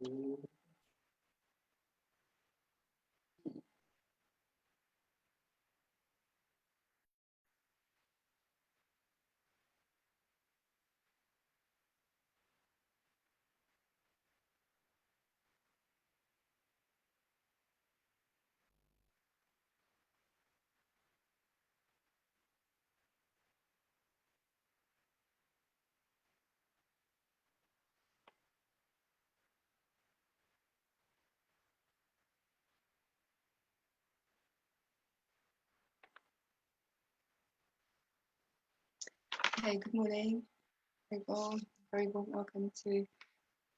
Hey, good morning. Very warm welcome to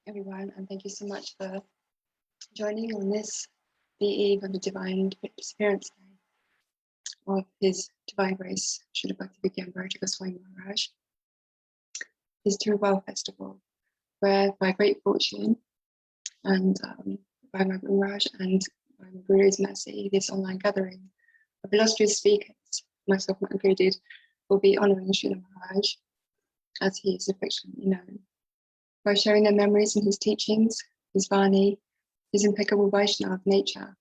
everyone, and thank you so much for joining on this, the eve of the Divine Disappearance Day of His Divine Grace, Śrīla Bhakti Vijñāna Gosvāmī Mahārāja, his True Well Festival, where by great fortune and by my Mahārāja and by my Guru's mercy, this online gathering of illustrious speakers, myself not included, will be honouring Śrīla Mahārāja, as he is affectionately known, by sharing their memories and his teachings, his Vāni, his impeccable Vaishnava nature,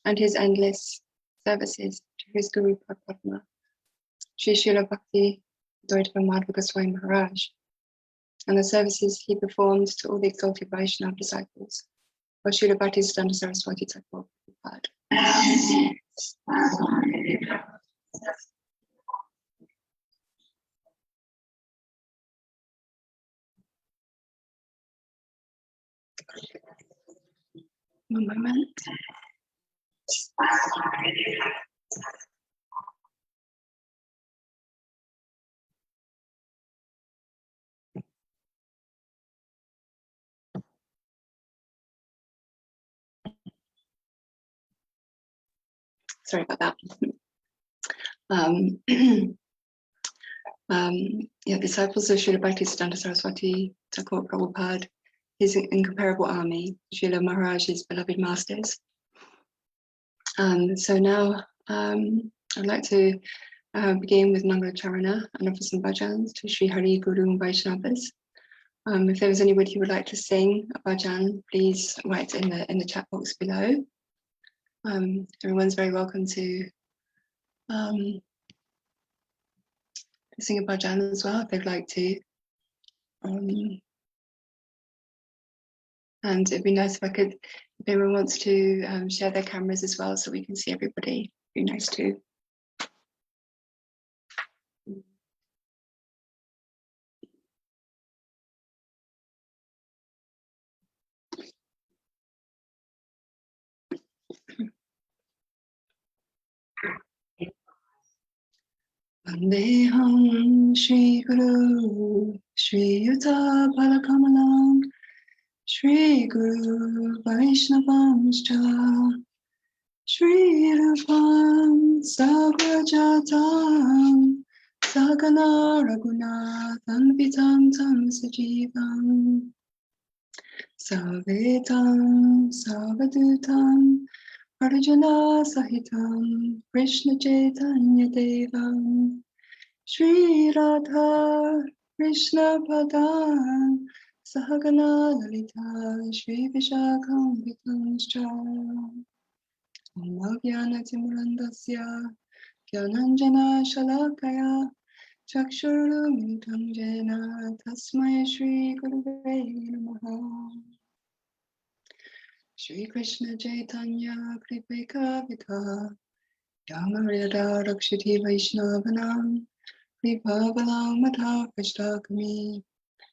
and his endless services to his Guru Padma, Sri Śrīla Bhakti Gosvāmī Mahārāja, and the services he performs to all the exalted Vaishnava disciples of Śrīla Bhaktisiddhanta Saraswati Thakur Prabhupada. One moment. Sorry about that. Disciples of Śrīla Bhaktisiddhanta Saraswati Thakur Prabhupada, his incomparable army, Śrīla Mahārāja's beloved masters. So now I'd like to begin with Mangala Charana and offer some bhajans to Sri Hari Guru and Vaishnavas. If there was anybody who would like to sing a bhajan, please write in the chat box below. Everyone's very welcome to sing a bhajan as well if they'd like to. And it'd be nice if anyone wants to share their cameras as well so we can see everybody. It'd be nice too. Vandeham Shri Guru Shri Yuta Palakamalam Shri Guru Vaishnavamscha Shri Rupam Sagrajatam Sagana Raghunathan Vitam Tam Sajivam Savetam Savadutam Arjuna Sahitam Krishna Chaitanya Devam Shri Radha Krishna Padam Sahagana Lalita Shri Vishakam Vitamscha Om Jnana Timurandasya Jnananjana Shalakaya Chakshuru Militam Jena Tasmaya Shri Gurave Namaha Shri Krishna Chaitanya Kripeka Vita Yamarada Rakshiti Vaishnavanam Kripavalam Mata Prashtakami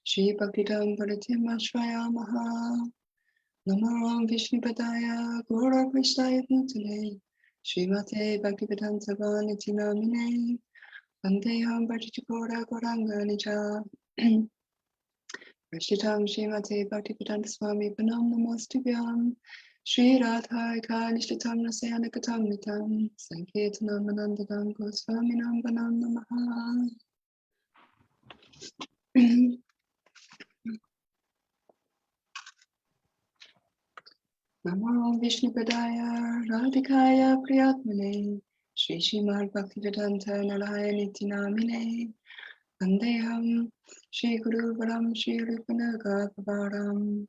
Shri Bhaktitam Bharatim Ashrayamaha Namaram Vishnupadaya Gora Krishnaya Bhutale Srimate Bhaktivedanta Vaniti Namine Vandeham Bhattacharya Gauranga Nija Rashitam Srimate Bhaktivedanta Swami Panam Namostubhyam Shri Radhaika Nishtatam Nasayanakatam Nitam Sankirtanam Anandadam Gosvāminam Vanam Namaha. Namo Vishnupadaya Radhikaya Priyatmane Shri Srimad Bhaktivedanta Narayana Namine Vandeham Shri Guru Varam Shri Rupanaga Pavaram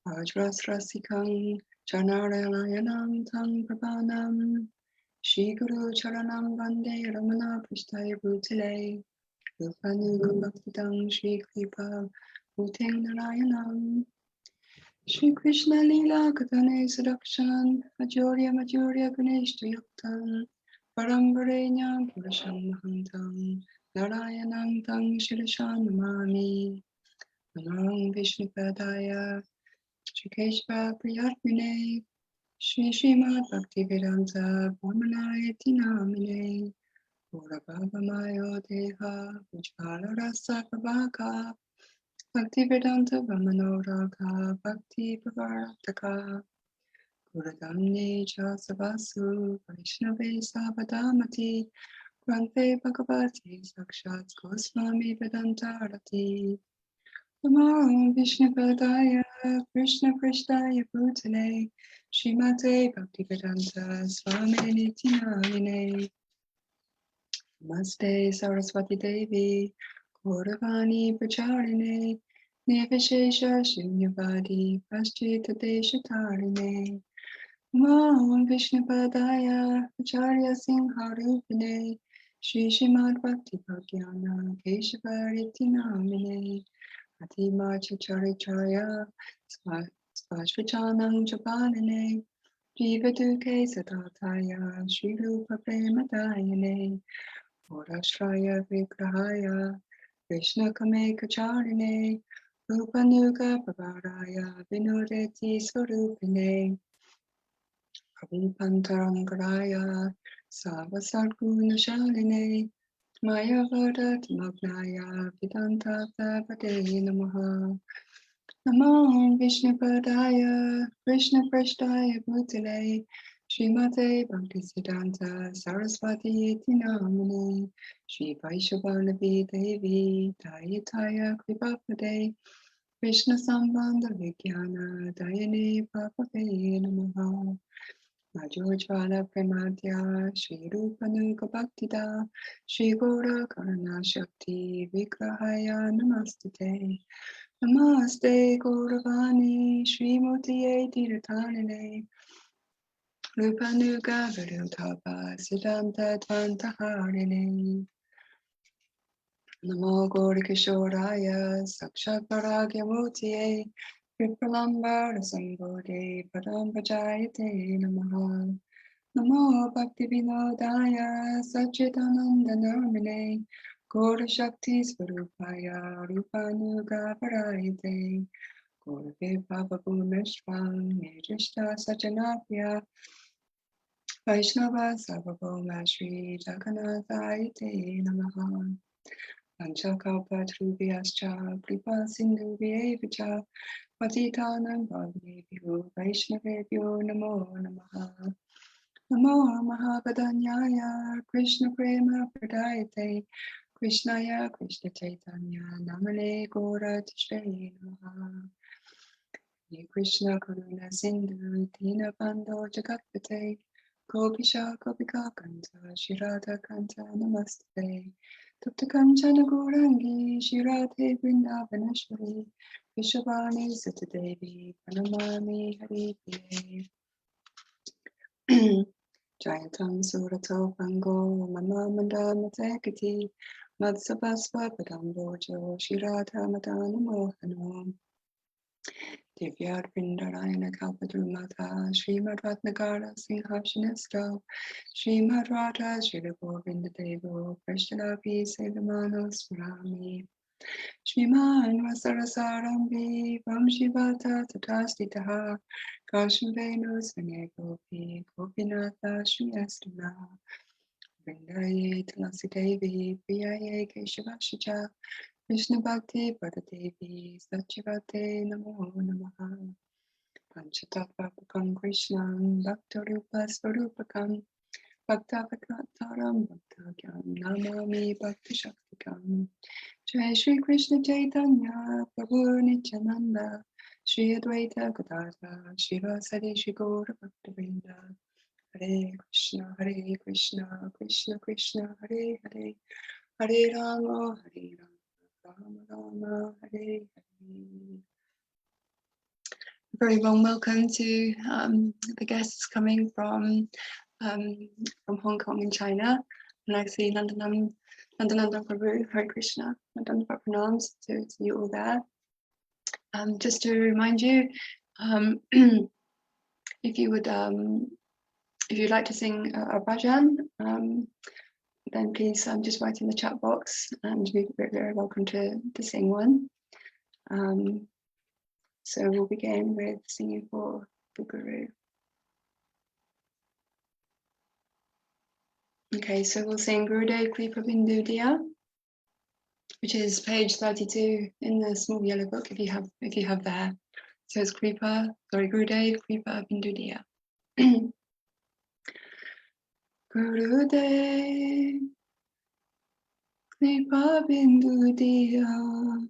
Vajrasrasikang Chanarayanam Tang Prapanam Shri Guru Charanam Vande Ramana Pristaya Bhutale Rupanuga Bhaktidam Shri Kripa Bhuteng Narayanam Shri Krishna Lila Katane Sadakshan Majorya Majorya Ganesh Yuktam Paramvarenya Purusham Mahantam Narayanam Tang Shirishan Namami Namam Vishnupadaya Shri Keshava Priyatmine Shri Srimad Bhaktivedanta Brahmanayati Namine Ora Baba Mayo Deha Ujjvala Rasa Prabhaka Bhaktivedanta Brahmanoraga Bhakti Pravarataka Guradamne Chasavasu Vaishnave Savadamati Granthe Bhagavati Sakshat Gosvāmī Vedantarati Namo Vishnupadaya Krishna Pristaya Bhutale Srimate Bhaktivedanta Swami Niti Namine Namaste Saraswati Devi Gauravani Pracharine Nirvishesha Shunyavadi Paschita Deshatarine Namo Vishnupadaya Acharya Singharupine Shri Srimad Bhakti Bhagyan Keshavariti Namine Atima Charitraya Svashvachanam Japanine Jivaduke Satataya Shri Rupa Premadayane Orashraya Vigrahaya Krishna Kame Kacharine Rupanuga Pavaraya Vinodeti Swarupine Prabhupantarangaraya Savasarguna Shaline Maya Vada Magnaya Vedanta Vade Namaha Namo Vishnupadaya Krishna Prashtaya Bhutale Srimate Bhaktisiddhanta Saraswati Iti Namane Shri Vaishnavanavi Devi Dayataya Kripapade Krishna Sambandha Vijñāna Dayane Papave Namaha Majojvala Premadya Shri Rupanuga Bhaktida Shri Gora Karana Shakti Vigrahaya Namastate Namaste Gauravani Shri Mutiye Diratanine Rupanuga Virutapa Siddhanta Dvantaharine Namo Gauri Kishoraya Sakshat Paragya Mutiye Vipralambara Sambodhe Padam Vajayate Namaha Namo Bhakti Vinodaya Satchitananda Namine Gaura Shakti Swarupaya Rupanuga Parayate Gaura Bhava Bhumeshvam Nirishta Sajanapya Vaishnava Sarvabhauma Shri Jagannathayate Namaha Panchakalpatarubhyascha Kripa Sindhubhyevacha Patitanam Bhavnebhyo Vaishnavebhyo Namo Namaha Namo Mahakadanyaya Krishna Prema Pradayate Krishnaya Krishna Chaitanya Namane Gora Tishre Namaha Ye Krishna Karuna Sindhu Dina Bando Jagatpate Gopisha Gopika Kanta Shirada Kanta Namaste Tapta Kanchana Gourangi Shirate Vrindavanashwari Vishavani Satadevi Pranamami Hari Priye Jayatam Surato Pango Mama Manda Matekati Matsabasva Padambojo Shirata Madana Mohano Divyad Vrindarayana Kalpadrumata Srimad Ratnagara Singhashanasto Srimad Radha Srila Govinda Devo Prashtalapi Sevamano Smarami Shriman Vasarasarambi Vamshivata Tatastitaha Kaushambenu Svane Gopi Gopinatha Shriyastana Vrindaye Tulasi Devi Priyaye Keshavashija Krishna Bhakti Bhadadevi Sachivate Namo Namaha Panchatattva Krishnam Bhaktarupa Swarupakam Bhaktavataram Bhaktagyam Namami Bhakti Shaktikam Jai Shri Krishna Chaitanya Prabhu Nityananda Shri Advaita Gadadhara Shivasadi Shri Gaura Bhaktivinoda Hare Krishna Krishna Krishna Hare Hare Hare Rama Rama Rama Hare Hare Very warm welcome to the guests coming from Hong Kong and China. And I see Nandanam Prabhu, Hare Krishna, Nandanam pranams to you all there. Just to remind you, if you would, if you'd like to sing a bhajan, then please just write in the chat box, and you're very welcome to sing one. So we'll begin with singing for the Guru. Okay, so we'll sing Gurudev Kripa Bindu Diya, which is page 32 in the small yellow book if you have there. So it's Gurudev Kripa Bindu Diya. Gurudev Kripa Bindu Diya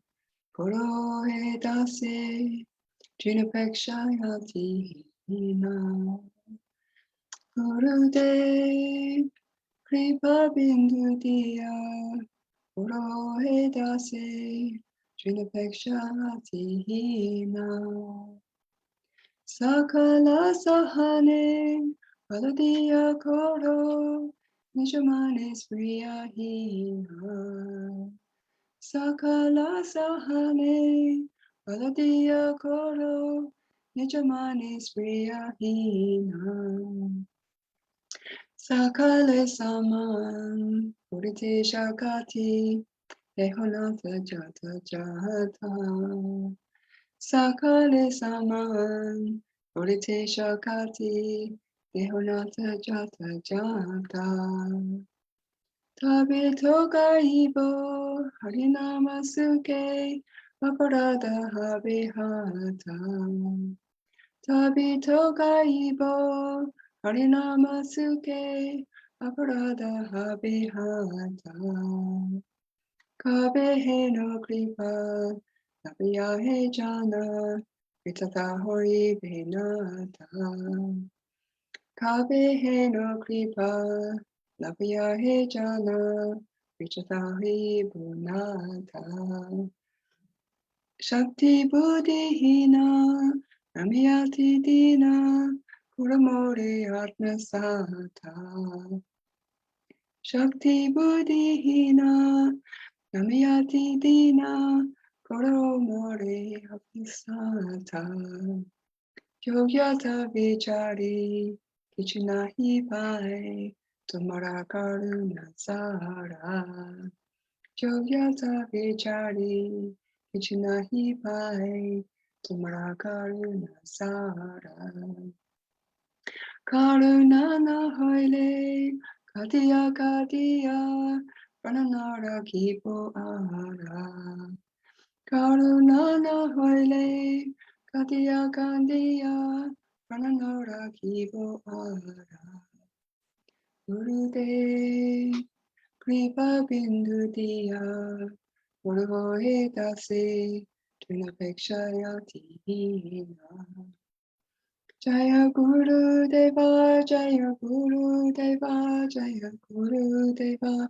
Guru Edase Junapekshayati Hina Gurudev Kripa Bindu Diya Guru Edase Junapekshayati Hina Sakala Sahane Baladiya Koro Nijamanes Priya Hina Sakala Sahane Baladiya Koro Nijamanes Priya Hina Sakale Saman Purite Shakati Lehonata Jata Jata Sakale Saman Purite Shakati Lehonata Jata Jata Tabito Gaibo Harinama Suke Aparada Habihata Tabito Gaibo Harinama Suke Aparada Habihata Kabehe no Kripa Nabiyahe Jana Vitata Hori Vinata Kabehe no Kripa Nabiyahe Jana Vitata Hori Bunata Shakti Buddhihina Namiyati Dina Kuramori Atmasata Shakti Buddhihina Namiyati Dina Kuramori Atmasata Yogyata Vichari Kichinahi Pai Tumara Karuna Sara Yogyata Vichari Kichinahi Pai Tumara Karuna Sara Karuna na Hoile Kadiya Kadiya Prananara Kipo Ara Karuna na Hoile Kadiya Kadiya Prananara Kipo Ara Gurudev Kripa Bindu Diya Guru Edase Junapekshayati Hina Jaya Guru Deva Jaya Guru Deva Jaya Guru Deva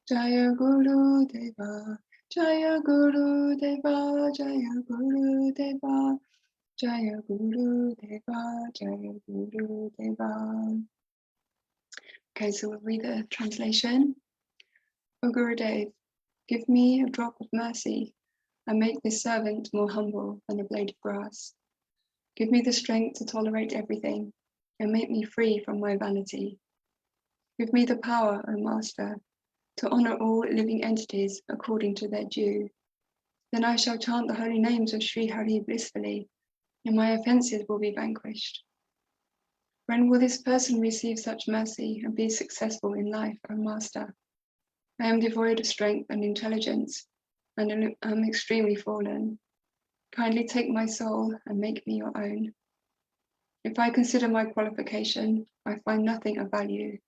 Jaya Guru Deva Jaya Guru Deva Jaya Guru Deva Jaya Guru Deva Jaya Guru Deva. Okay, so we'll read the translation. O Gurudev, give me a drop of mercy and make this servant more humble than a blade of grass. Give me the strength to tolerate everything and make me free from my vanity. Give me the power, O Master, to honor all living entities according to their due. Then I shall chant the holy names of Sri Hari blissfully, and my offences will be vanquished. When will this person receive such mercy and be successful in life, O Master? I am devoid of strength and intelligence, and am extremely fallen. Kindly take my soul and make me your own. If I consider my qualification, I find nothing of value.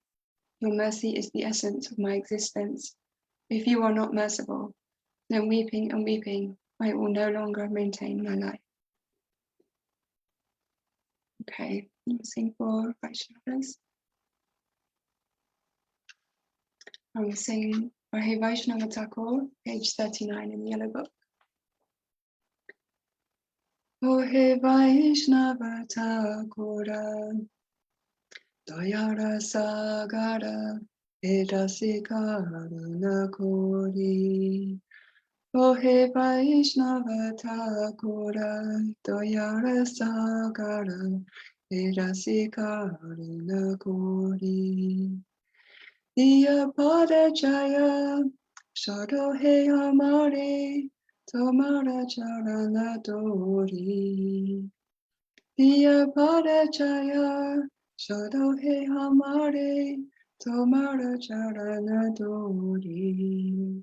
Your mercy is the essence of my existence. If you are not merciful, then weeping and weeping, I will no longer maintain my life. Okay, I'm sing for Vaishnavas. I'm singing Rahe Vaishnava Thakur, page 39 in the yellow book. Ohe Vaishnava Thakura, Dayara Sagara, Edasikaruna Kori. Ohe Vaishnava Thakura, Dayara Sagara, Edasikaruna Kori. Diya Pada Jaya, Shado He Amare, Tomara Charana Dori. Diya Pada Jaya, Shado He Amare, Tomara Charana Dori.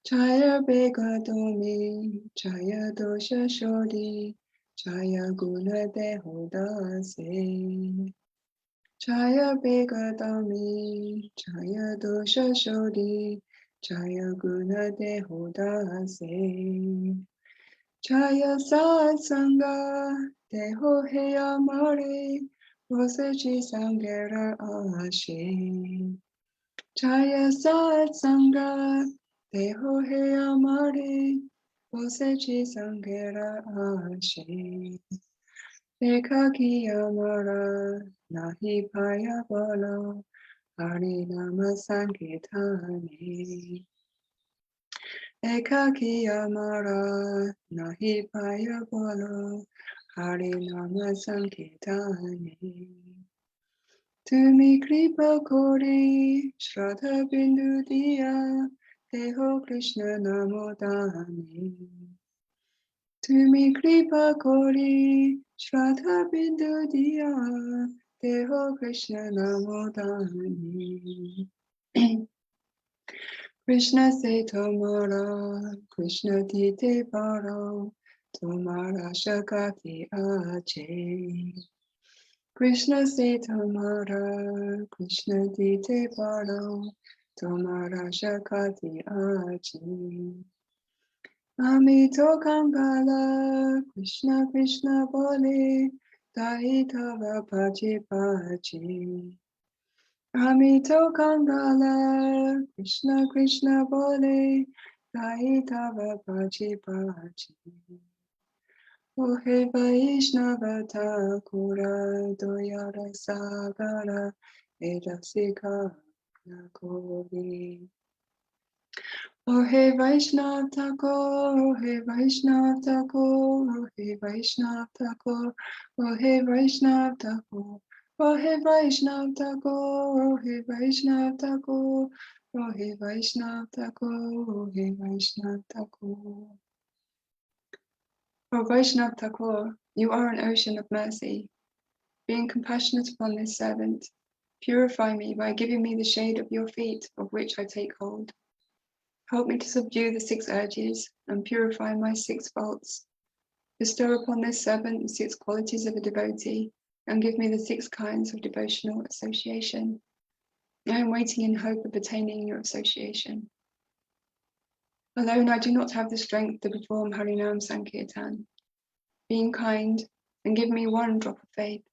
Jaya Begadomi, Jaya Dosha Shodi, Jaya Guna Dehoda Se. Jaya Begadami, Jaya Dosha Shodi, Jaya Guna Dehoda Se. Jaya Satsanga, Deho Heya Mare, Rosachi Sangera Ashe. Jaya Satsanga, Deho Heya Mare, Rosachi Sangera Ashe. Ekaki Amara, Nahi Paya Bolo, Hari Nama Sankitani. Ekaki Amara, Nahi Paya Bolo, Hari Nama Sankitani. Tumi Kripa Kori, Shraddha Bindu Diya, Deho Krishna Namodani. Tumi Kripa Kori, Shraddha Bindu Diya, Deho Krishna Namodani. Krishna se tomara, Krishna dite baro, tomara shakati ache. Krishna se tomara, Krishna dite baro, tomara shakati ache. Amito Kangala, Krishna Krishna Bole, Daitava Pachi Pachi. Amito Kangala, Krishna Krishna Bole, Daitava Pachi Pachi. Ohe Vaishnava Thakura, Doyara Sagara, Edasika Nakori. Ohe Vaishnav Thakur, Ohe Vaishnav Thakur, Ohe Vaishnav Thakur, Ohe Vaishnav Thakur, Ohe Vaishnav Thakur, Ohe Vaishnav Thakur, Ohe Vaishnav Thakur, Ohe Vaishnav Thakur. O Vaishnav Thakur, you are an ocean of mercy. Being compassionate upon this servant, purify me by giving me the shade of your feet, of which I take hold. Help me to subdue the 6 urges and purify my 6 faults. Bestow upon this servant the 6 qualities of a devotee and give me the 6 kinds of devotional association. I am waiting in hope of attaining your association. Alone I do not have the strength to perform Harinam Sankirtan. Being kind and give me 1 drop of faith.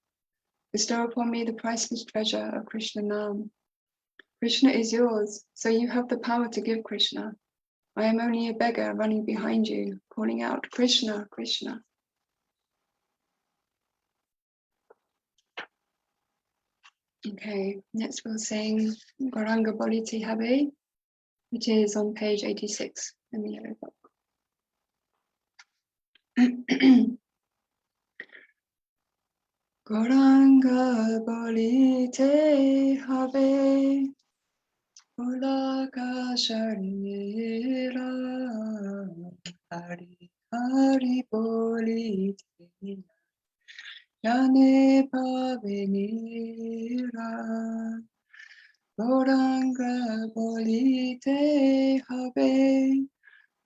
Bestow upon me the priceless treasure of Krishna Nam. Krishna is yours, so you have the power to give Krishna. I am only a beggar running behind you, calling out, Krishna, Krishna. Okay, next we'll sing Gauranga Boliti Habe, which is on page 86 in the yellow book. Gauranga Bolite Habe, Ulaka Śrīla, Hari Hari Bolite. Yane Pavenira, Gauranga Bolite Habe,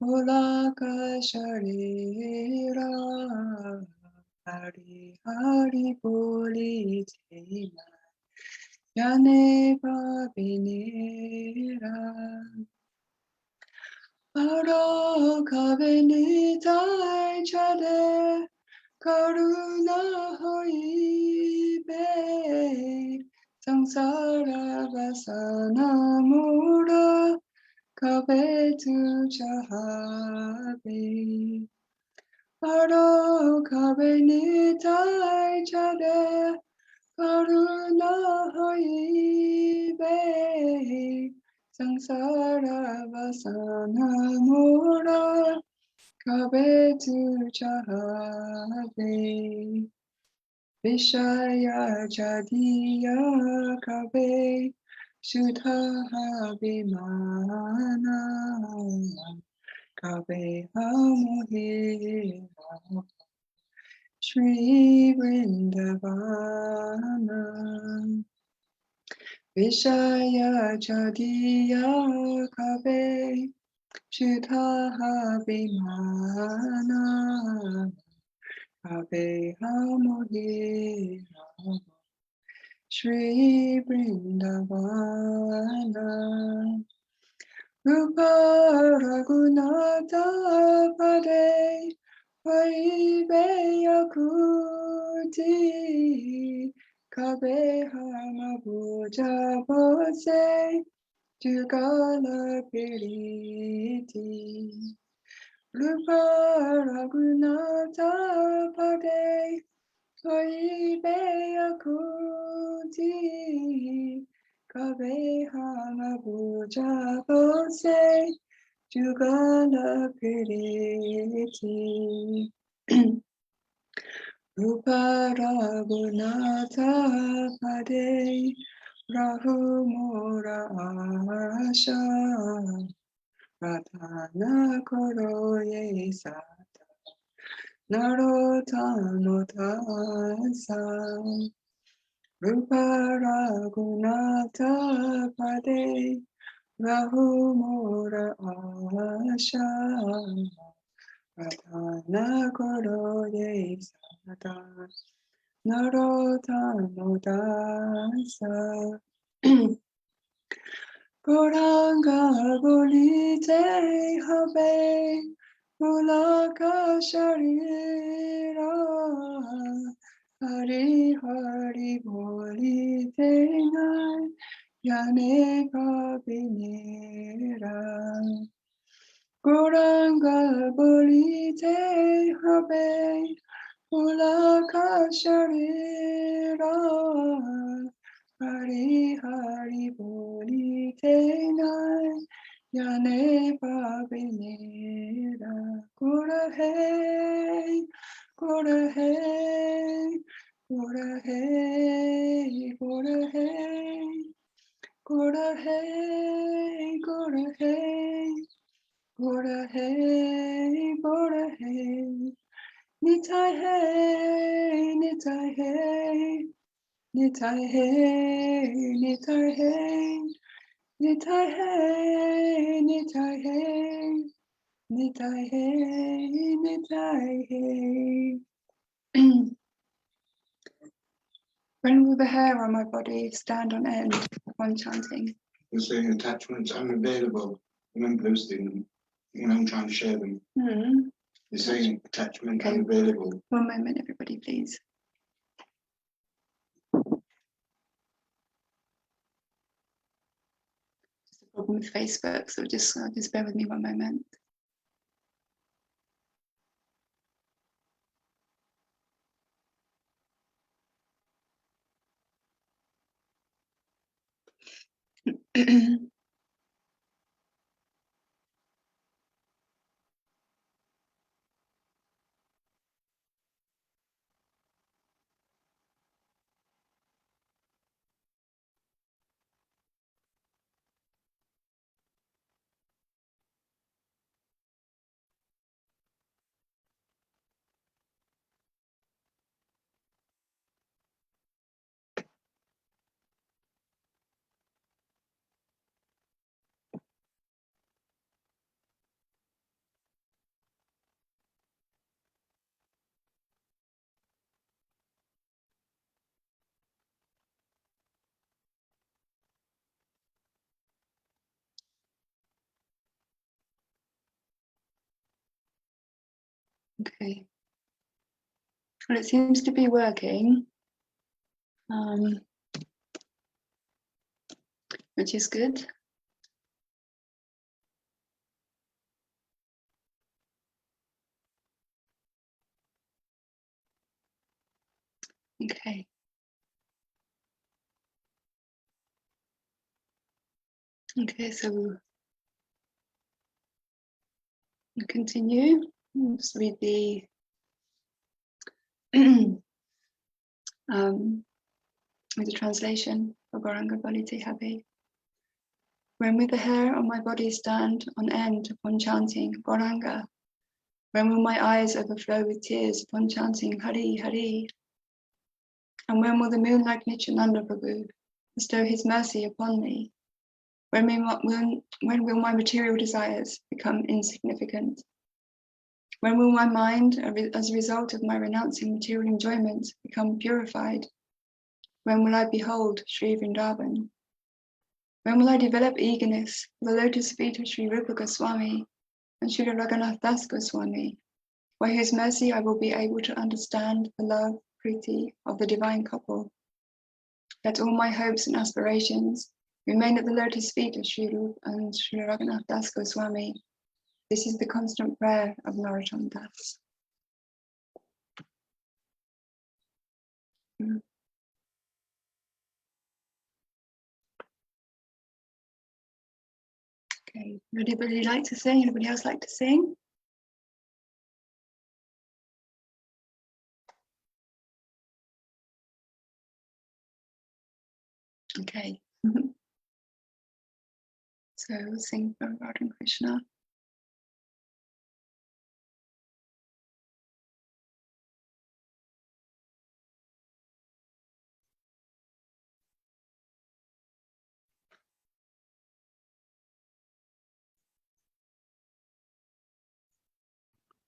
Ulaka Śrīla, Hari Hari Bolite, Yane Pavenira. Aro Kavenitai Chade, Karuna hoibe, Sangsara vasana mura, Kavetu chahabe. Aro kabe nitai chade karuna hoibe sangsara vasana mora kabe tu chahave Vishaya jadiya kabe Shudha Vimana Kabe Hamohi Shri Vrindavana Vishaya Jadiya Kabe Shudha Vimana Kabe Hamohi Shri Vrindavana Rupa Raghunatha Pade Vaiveya Kuti Kabe Hamabuja Bose Jugala Piriti Rupa Raghunatha Pade Vaiveya Kuti Kabe Hamabuja Bose Jugala Piriti Rupa Raghunatha Pade Rahu Mora Asha Radhana Koroye Sata Narotamo Tasa Rupa Raghunatha Pade Rahu Mora Asha Radhana Koroye Sata Narotamo Tasa Goranga Bolite Habe Mulaka Sharira Hari Hari Bolite Nai Yane Kabinera Goranga Bolite Habe Mulaka Sharira Hari Hari Bolite Nai Yane Babinera Gora Hey Gora Hey Gora Hey Gora Hey Gora Hey Gora Hey Gora Hey Gora Hey Nitai Hey Nitai Hey Nitai Hey Nitai Hey Nitai Hey Nitai Hey Nitai Hey Nitai Hey When will the hair on my body stand on end upon chanting? You're saying attachments unavailable. Remember those things when I'm trying to share them. Mm-hmm. You're saying attachment Okay. unavailable. One moment, everybody, please. Just a problem with Facebook, so just bear with me one moment. Okay. Well, it seems to be working, which is good. Okay. Okay, so we'll continue. We'll just read the with the translation for Gauranga Bhāratī Habe. When will the hair on my body stand on end upon chanting Gauranga? When will my eyes overflow with tears upon chanting Hari Hari? And when will the moon like Nityananda Prabhu bestow his mercy upon me? When will my material desires become insignificant? When will my mind, as a result of my renouncing material enjoyment, become purified? When will I behold Sri Vrindavan? When will I develop eagerness for the lotus feet of Sri Rupa Gosvāmī and Srila Raghunath Das Goswami, by whose mercy I will be able to understand the love, priti of the divine couple? Let all my hopes and aspirations remain at the lotus feet of Sri Rupa and Srila Raghunath Das Goswami. This is the constant prayer of Narottam Das. Okay, would anybody like to sing? Anybody else like to sing? Okay. So we'll sing for Radha and Krishna.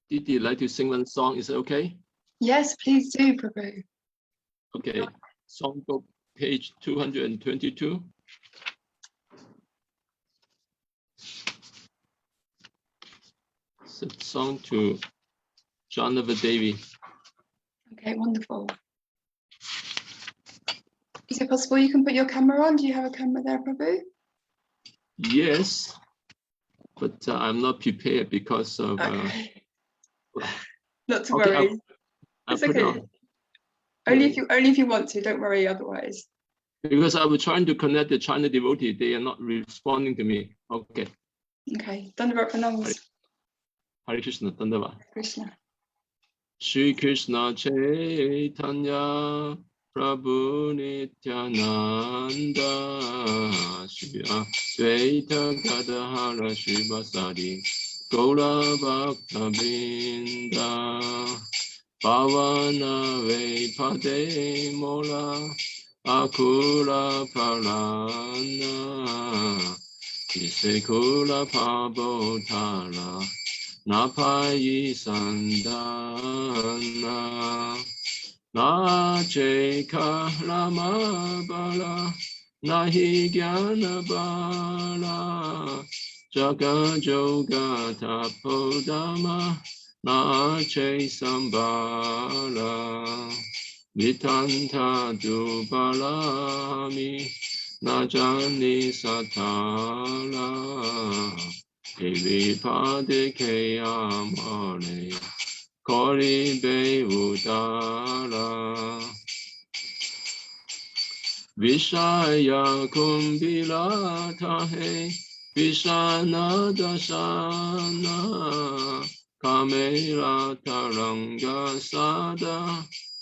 Did you like to sing one song? Is it okay? Yes, please do, Prabhu. Okay. Songbook page 222. It's a song to Janava Devi. Okay, wonderful. Is it possible you can put your camera on? Do you have a camera there, Prabhu? Yes, but I'm not prepared because of. Okay. Not to Okay, worry. I'll It's put it okay. on. Only if you want to. Don't worry otherwise. Because I was trying to connect the China devotee, they are not responding to me. Okay. Okay. Dandavat pranams. Hare Krishna, Dandavat. Krishna. Shri Krishna Chaitanya Prabhu Nityananda Shri Advaita Gadadhara Srivasadi Gaura Bhakta Vrinda Pavana Vepade Mola Akura Parana Kisekula Pabotara Napayi Sandana Nacheka Lama Bala Nahi Gyana Bala Jaga Joga Tapodama Nache Sambala Vitanta Dubalami Najani Satala Vipade Kayamane Kori Be Udara Vishaya Kumbila Tahe Vishana Dasana Kamera Taranga Sada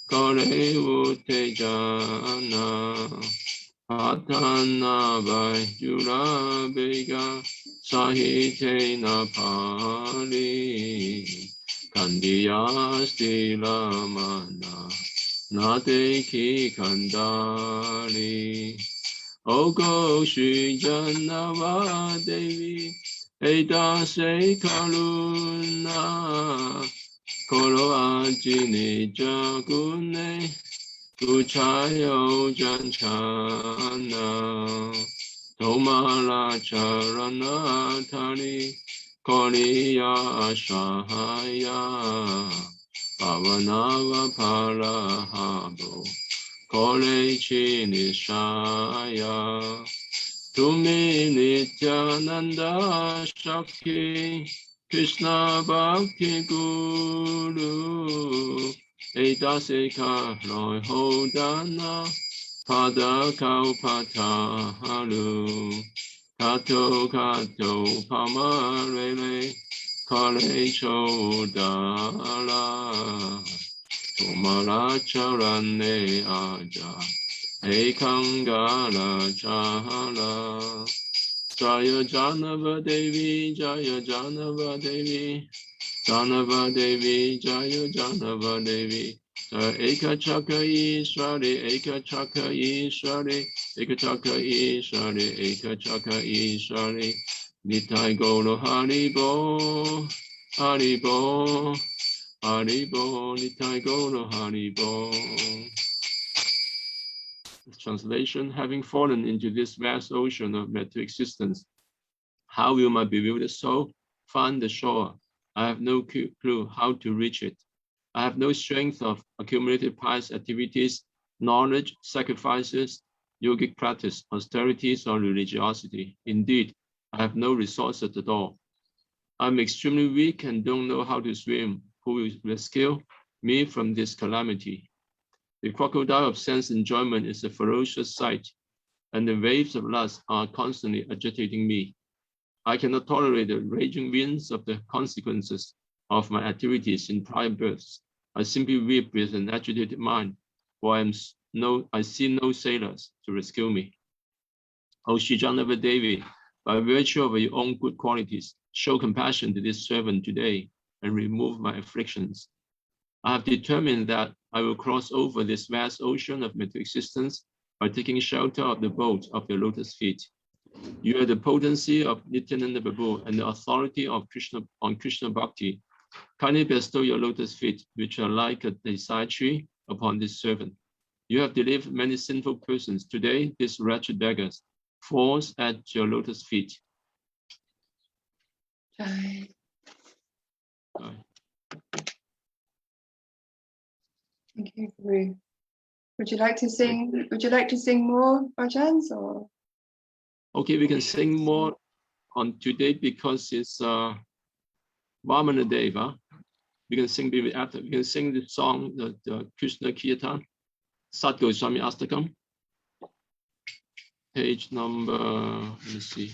Kore Utejana Patana Vajura Bega Sahite Napali Kandiya Stilamana Nadeki Kandali Ogo Shri Janava Devi Eda Se Karuna Koro Ajini Jagune Uchayo Janchana Tomala Charana Tari Koriya Ashahaya Pavanava Parahabo Kore Chinishaya Tumi Nityananda Shakti Krishna Bhakti Guru Edasika Loi Hodana Pada Kaupata Halu Kato Kato Pamarele Kale Chodala Tumara Charane Aja Ekangala Chahala Jaya Janava Devi Jaya Janava Devi Janava Devi Jaya Janava Devi Eka Chaka Ishwari Eka Chaka Ishwari Eka Chaka Ishwari Eka Chaka Ishwari Nitai Golo Haribo Haribo Haribo Nitai Golo Haribo. Translation: having fallen into this vast ocean of material existence, how will my bewildered soul find the shore? I have no clue how to reach it. I have no strength of accumulated pious activities, knowledge, sacrifices, yogic practice, austerities, or religiosity. Indeed, I have no resources at all. I'm extremely weak and don't know how to swim. Who will rescue me from this calamity? The crocodile of sense enjoyment is a ferocious sight, and the waves of lust are constantly agitating me. I cannot tolerate the raging winds of the consequences of my activities in prior births. I simply weep with an agitated mind, for I see no sailors to rescue me. O Sri Janava Devi, by virtue of your own good qualities, show compassion to this servant today and remove my afflictions. I have determined that I will cross over this vast ocean of material existence by taking shelter of the boat of your lotus feet. You are the potency of Nityananda Prabhu and the authority of Krishna on Krishna Bhakti. Kindly bestow your lotus feet, which are like a desire tree, upon this servant. You have delivered many sinful persons. Today, this wretched beggar falls at your lotus feet. Jai. Thank you, Guru. Would you like to sing? Would you like to sing more bhajans or? Okay, we can sing more on today because it's Vamana Deva. We can sing after. We can sing the song, the Krishna Kirtan, Sat Gosvāmī Astakam, page number. Let me see.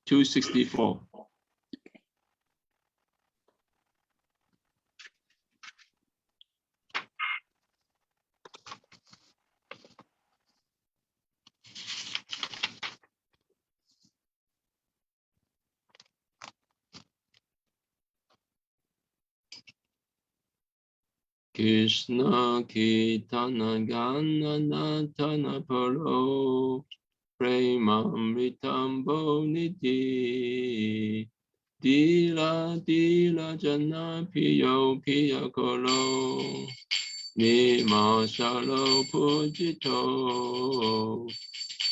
264. Krishna Kirtana Gana Natana Paro Premamritam Boniti Dila Dila Jana Piyo Piya Kolo Nima Shalo Pujito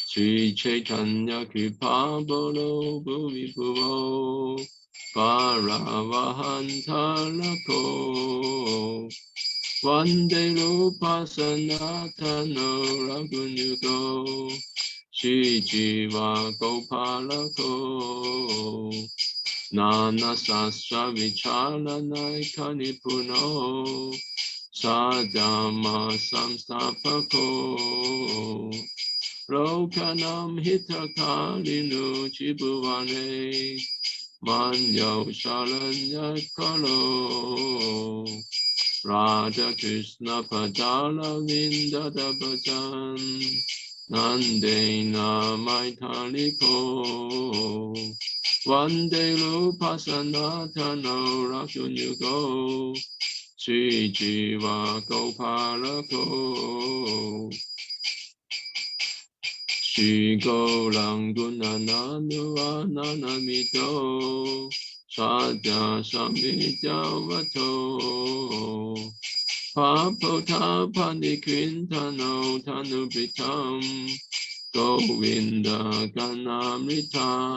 Sri Chaitanya Kripa Bolo Bhuvi Bhuvo Paravahantalako Vande Rupa Sanatano Ragunyugo Shri Jiva Gopalako Nana Sastra Vichala Naika Nipuno Sadama Samstapako Lokanam Hitakalinu Chibuvane Manyo Shalanya Kalo Radha Krishna Padala Vindada Bhajan Nandena Maitaliko Vande Rupa Sanatano Rakunyugo Sri Jiva Gopalako Shri Gaurang Gunananua Nanamito Sadya Samvidyavato Papota Panikrintano Tanubitam Govinda Ganamritai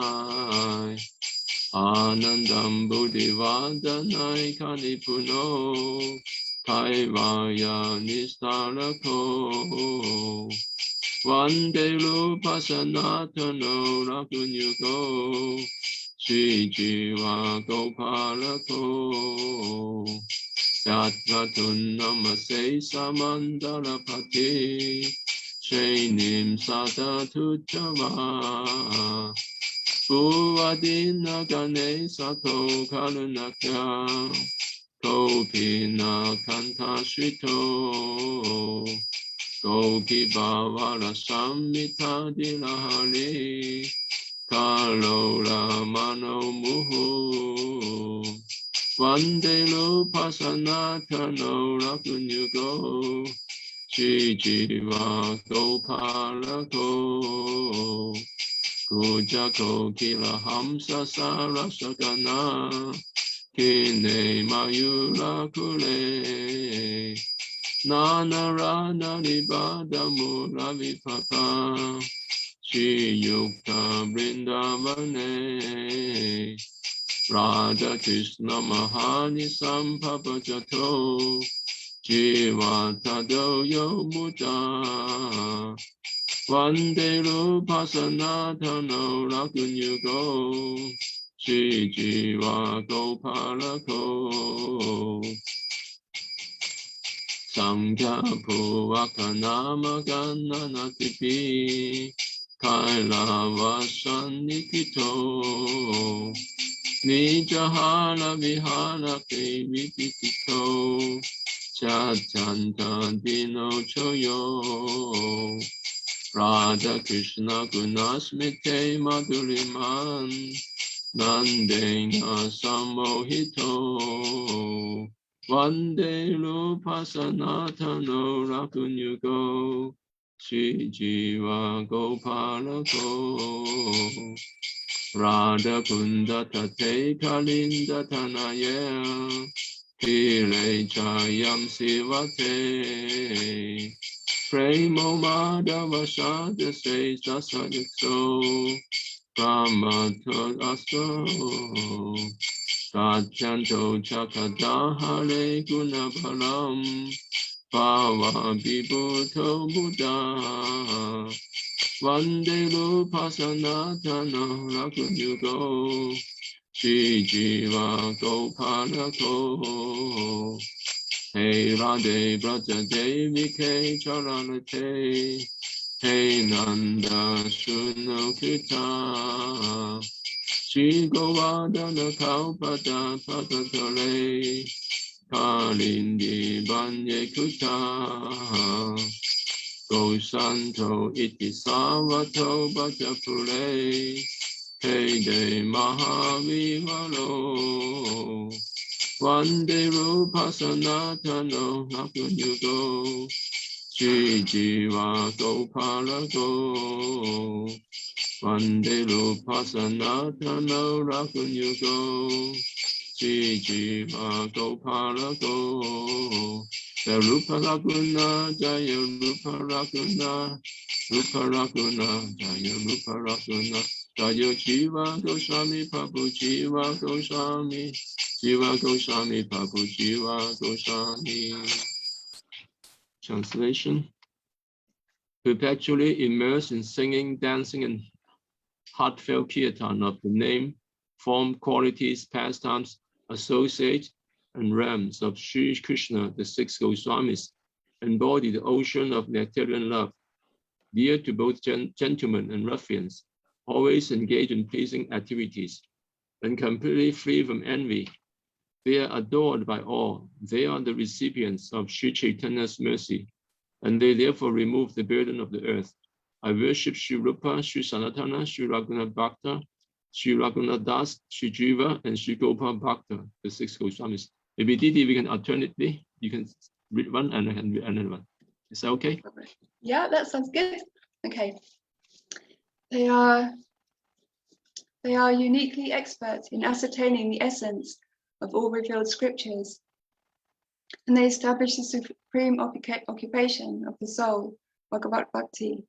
Anandam Buddhivadhanai Kanipuno Kaivaya Nistarako Vande Rupa Sanatana Rakunyugo Shri Jiva Gopalako Sattvatun Namase Samandalapati Shainim Sadatutava Bhuvadina Gane Sato Karunakya Kopina Kanta Shito Gopi Bhavara Samhita Dilahari Kalola Mano Muhu Vande Rupa Sanatana Rakunyugo Shri Jiva Gopalako Kujako Kila Hamsa Sarasagana Kine Mayura Kule Nana Rana Nibada Muravi Papa Shri Yukta Vrindavane Radha Krishna Mahani Sampapajato Jiva Tado Yomuta Vande Rupa Sanatana Rakunyugo Shri Jiva Gopalako Samkhya Puvakanama Gananatipi Kailavasan Nikito Nijahara Vihara Kevitito Chatanta Dino Choyo Radha Krishna Gunasmite Madhuriman Nandena Samohito Vande Rupa Sanatana Rakunyugo Shri Jiva Gopalako Radha Kunda Tate Kalinda Tanaya Kile Chayam Sivate Premo Madhava Shada Se Sasadikso Pramatod Asto Satyanto Chakadahare Gunapalam Bhava Vibhuto Buddha Vande Rupa Sanatana Rakunyugo Shri Jiva Gopalako Hey Radhe Braja Devi Ke Charanate Hey Nanda Shuno Kita Shri Govardhana Kaupada Patatale Kalindi Banye Kuta Gosanto Iti Savato Bhajapure Hede Mahaviharo Vande Rupa Sanatana Rakunyugo Shri Jiva Gopalako Vande Rupa Sanatana Rakunyugo Shri Jiva Gopalako Rupa Raguna Jaya Rupa Raguna Rupa Raguna Jaya Rupa Raguna Jaya Jiva Gosvāmī Prabhu Jiva Gosvāmī Jiva Gosvāmī Prabhu Jiva Gosvāmī. Translation: perpetually immersed in singing, dancing, and heartfelt kirtan of the name, form, qualities, pastimes, associates, and realms of Sri Krishna, the six Goswamis, embody the ocean of nectarian love, dear to both gentlemen and ruffians, always engaged in pleasing activities, and completely free from envy. They are adored by all. They are the recipients of Sri Chaitanya's mercy, and they therefore remove the burden of the earth. I worship Sri Rupa, Sri Sanatana, Sri Raghunath Bhakta, Sri Raghunath Das, Sri Jiva, and Sri Gopal Bhakta, the six Goswamis. Maybe Didi, we can alternately, you can read one and I can read another one. Is that okay? Yeah, that sounds good. Okay. They are uniquely expert in ascertaining the essence of all revealed scriptures, and they establish the supreme occupation of the soul, Bhagavad Bhakti.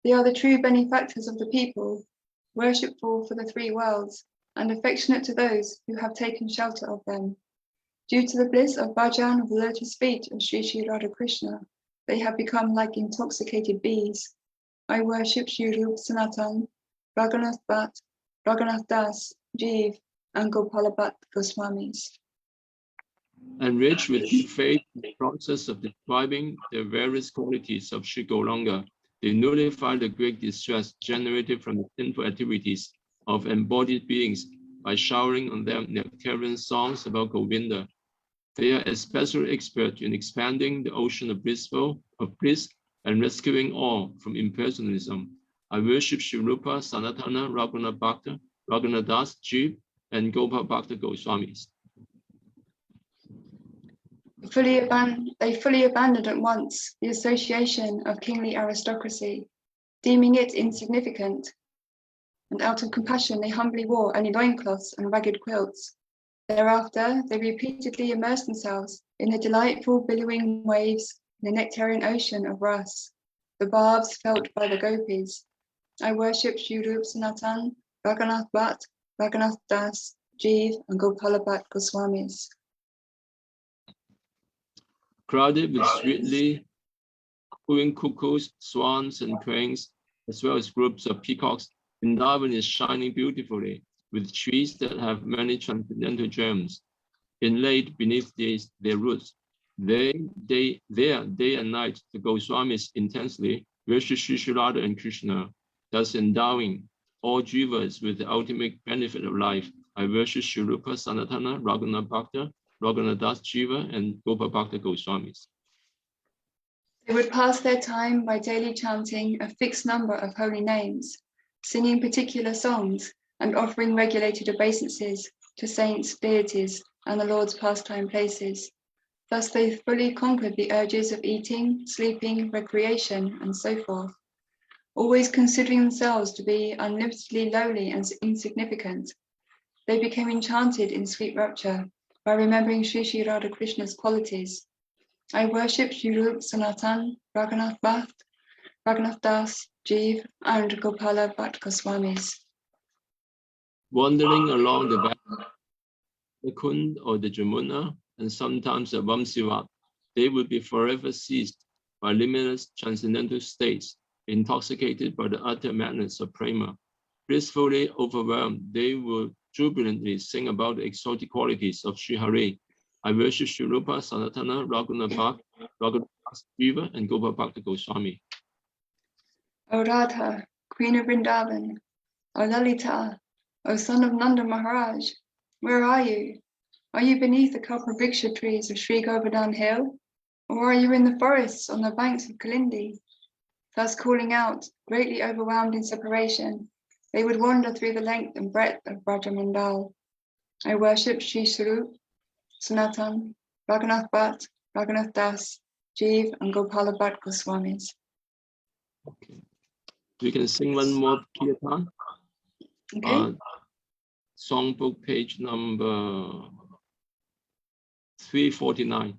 They are the true benefactors of the people, worshipful for the three worlds, and affectionate to those who have taken shelter of them. Due to the bliss of bhajan of the lotus feet of Sri Sri Radha Krishna, they have become like intoxicated bees. I worship Sri Rupa Sanatan, Raghunath Bhatt, Raghunath Das, Jeev, and Gopala Bhatt Goswāmīs. Enriched with deep faith in the process of describing the various qualities of Sri Gauranga, they nullify the great distress generated from the sinful activities of embodied beings by showering on them nectarian songs about Govinda. They are especially expert in expanding the ocean of bliss and rescuing all from impersonalism. I worship Sri Rupa, Sanatana, Raghunath Bhakta, Raghunath Das, Jeev, and Gopal Bhakta Goswāmīs. They fully abandoned at once the association of kingly aristocracy, deeming it insignificant, and out of compassion they humbly wore only loincloths and ragged quilts. Thereafter, they repeatedly immersed themselves in the delightful billowing waves in the nectarian ocean of ras, the barbs felt by the gopis. I worship Sri Rupa Sanatan, Raghunath Bhatt, Raghunath Das, Jeev, and Gopala Bhatt Goswāmīs. Crowded with sweetly cooing cuckoos, swans, and cranes, as well as groups of peacocks, Vrindavan is shining beautifully with trees that have many transcendental gems inlaid beneath their roots. There, day and night, the Goswāmīs intensely worship Sri Radha and Krishna, thus endowing all jivas with the ultimate benefit of life. I worship Sri Rupa, Sanatana, Raghunath Bhakta, Raghunath Das, Jiva, and Gopal Bhakta Goswāmīs. They would pass their time by daily chanting a fixed number of holy names, singing particular songs, and offering regulated obeisances to saints, deities, and the Lord's pastime places. Thus they fully conquered the urges of eating, sleeping, recreation, and so forth, always considering themselves to be unlimitedly lowly and insignificant. They became enchanted in sweet rapture by remembering Sri Radha Krishna's qualities. I worship Sri Rupa Sanatan, Raghunath Bhatt, Raghunath Das, Jeev, and Gopala Bhatt Goswāmīs. Wandering along the bank of the Kund or the Jamuna, and sometimes the Vamsivat, they would be forever seized by limitless transcendental states, intoxicated by the utter madness of prema. Blissfully overwhelmed, they would jubilantly sing about the exalted qualities of Sri Hari. I worship Sri Rupa, Sanatana, Raghunath Bhatt, Raghunath Das, Jiva, and Gopal Bhakta Goswāmī. O Radha, Queen of Vrindavan, O Lalita, O son of Nanda Mahārāja, where are you? Are you beneath the Kalpavriksha trees of Sri Govardhan Hill? Or are you in the forests on the banks of Kalindi? Thus calling out, greatly overwhelmed in separation, they would wander through the length and breadth of Brajamandal. I worship Sri Swarup, Sanatan, Raghunath Bhatt, Raghunath Das, Jeev, and Gopala Bhatt Goswāmīs. Okay. We can sing one more kirtan. Okay. Songbook page number 349.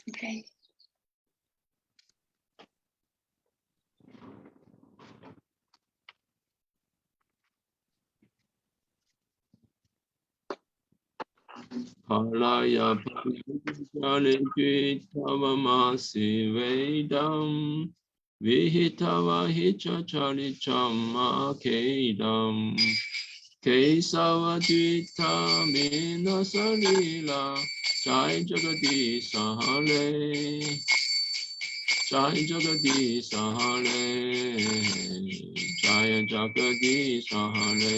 Okay. Palaya Pavamasi Vedam Vihitava Hicha Chalichama Kedam Kesavadita Minasalila Jai Jagadisa Hare Jai Jagadisa Hare Jai Jagadisa Hare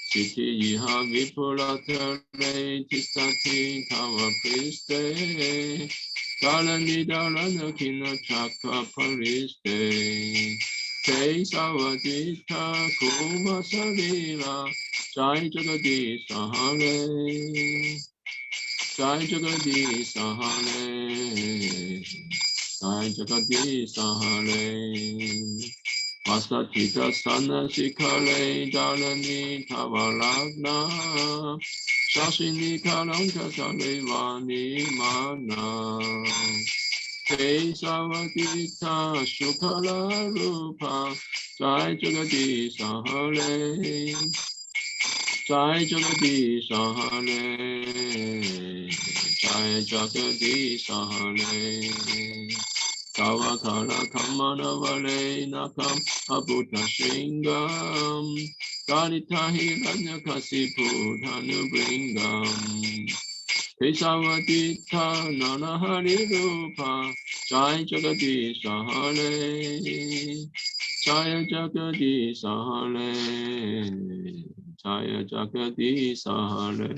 Siti Iha Vipulatare Tistati Tava Priste Kalanidalana Kina Chaka Pariste Te Savadita Kuma Salila Jai Jagadisa Hare Jai Jagadisa Hare Jai Jagadisa Hare Masatita Sana Shikale Dalani Tavalagna Shashini Kalanka Salevani Mana Te Savadita Shukala Rupa Jai Jagadisa Hare Jai Jagadisa Hare Jai Jagadisa Hare Tava Kala Kamana Vale Nakam Abuta Shingam Kalita Hiranya Kasipu Dhanu Bringam Kesavatita Nana Hari Rupa Jai Jagadish Hare Jaya Jagadish Hare Jaya Jagadish Hare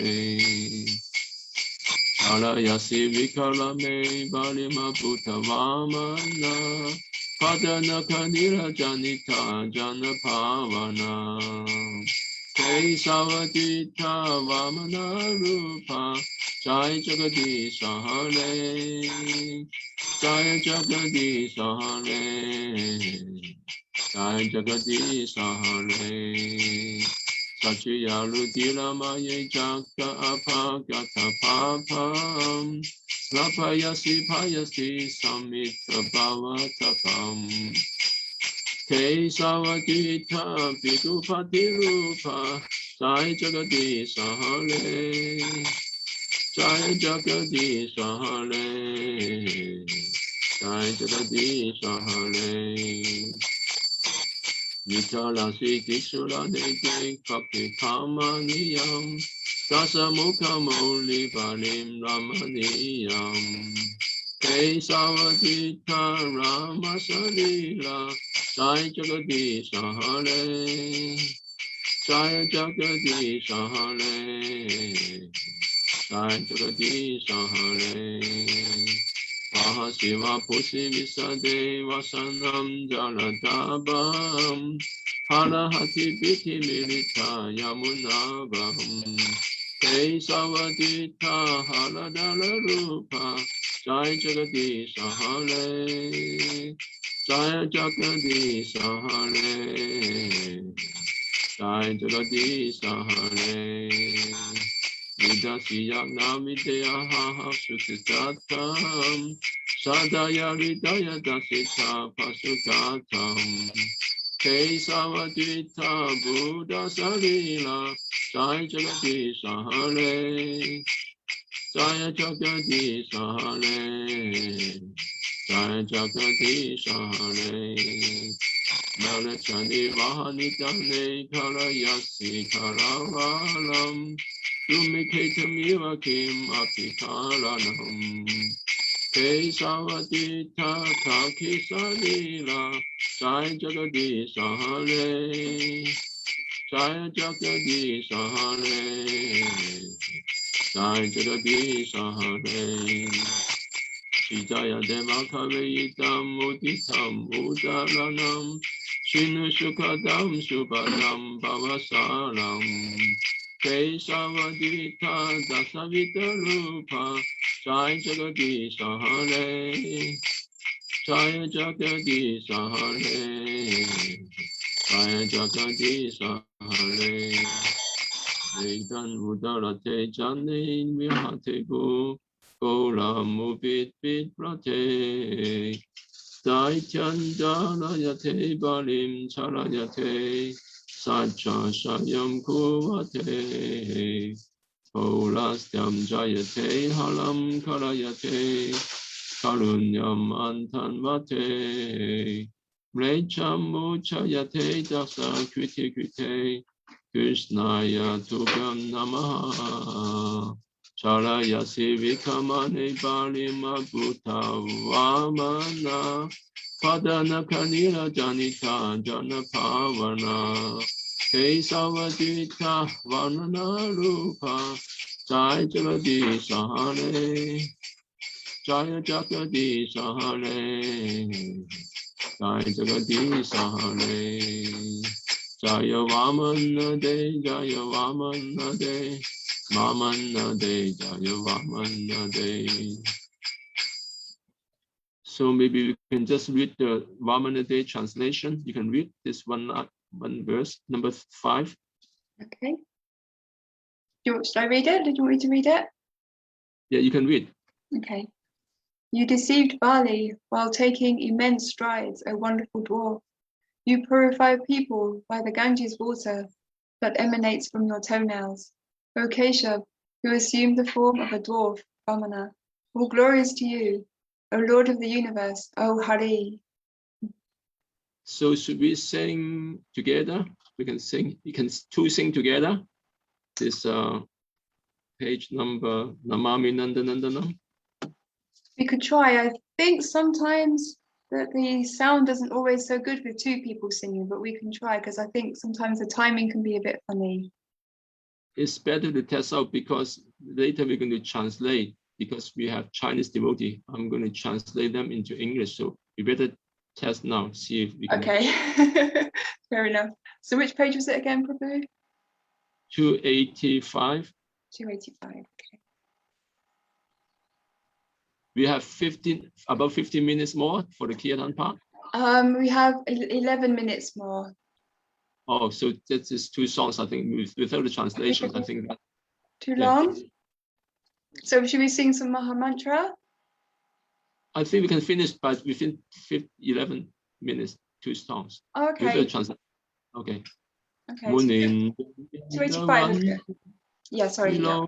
Alayasi Vikalame Balima Bhuta Vamana Padana Kanira Janita Jana Pavana Kesavadita Vamana Rupa Jai Jagadish Hare Jai Jagadish Hare Jai Jagadish Hare Sachiyalu Maye Jaka Apagata Papam Snapayasi Payasi Samitra Bhavatapam Kesavadita Vidupati Rupa Jai Jagadish Hare Jai Jagadish Hare Jai Jagadish Hare Vitala Siti Suradete Bhakti Kamaniyam Dasa Mukha Moli Valim Ramaniyam Kesavadita Rama Śrīla Jai Jagadish Hare Jai Jagadish Hare Jai Jagadish Hare Mahasiva Pusi Visade Vasanam Jaladabam Harahati Biti Milita Yamunabam Kesavadita Haladala Rupa Jai Jagadish Hare Jai Jagadish Hare Jai Jagadish Hare Vidasiya Namideya Haha Sutisatam Sadaya Ridaya Dasita Pasugatam Kesavadita Buddha Śrīla Jai Jagadish Hare Jaya Jagadish Hare Jaya Jagadish Hare Nalachani Vahanitane Kalayasi Karavalam Tumiketamiva Kim Apikalanam Kesavadita Kakisarila Jai Jagadish Hare Jai Jagadish Hare Jai Jagadish Hare Shijaya Deva Kaveyitam Muditam Udaranam Shinu Shukadam Subhadam Bhavasaram Kesavadita Dasavita Rupa Jai Jagadish Hare Jai Jagadish Hare Jai Jagadish Hare Vedan Udarate Jane Vihate Gu Gola Mubit Bit Prate Daityandarayate Balim Charayate Sacha Shayam Kuvate Polastyam Jayate Halam Karayate Karunyam Antanvate Mlecham Muchayate Dasa Kriti Krite Krishnaya Tugam Namaha Charayasi Vikamane Balima Bhuta Vamana Padana Kanila Janita Jana Pavana Kesavadita Vanana Rupa Jai Jagadish Hare Jaya Jagadish Hare Jai Jagadish Hare Jaya Vamana De Jaya Vamana De Vamana De Jaya Vamana De. So maybe we can just read the Vamana Day translation. You can read this one verse, number 5. Okay. Should I read it? Did you want me to read it? Yeah, you can read. Okay. You deceived Bali while taking immense strides, O wonderful dwarf. You purify people by the Ganges water that emanates from your toenails. O Keshav, who assumed the form of a dwarf, Vamana, all glories to you. O Lord of the universe, O Hari. So should we sing together? We can sing. You can two sing together. This page number Namami Nandanandanam. We could try. I think sometimes that the sound doesn't always so good with two people singing, but we can try because I think sometimes the timing can be a bit funny. It's better to test out because later we're going to translate because we have Chinese devotee. I'm going to translate them into English. So we better test now, see if we can. Okay, fair enough. So which page was it again, Prabhu? 285. 285, okay. We have about 15 minutes more for the Kirtan part. We have 11 minutes more. Oh, so that is two songs, I think, without the translation. I think that, Too long? So should we sing some Maha Mantra? I think we can finish, but within 11 minutes, two songs. Okay. Without the translation. Okay. Okay. 285, isn't it? Yeah, sorry. Yeah.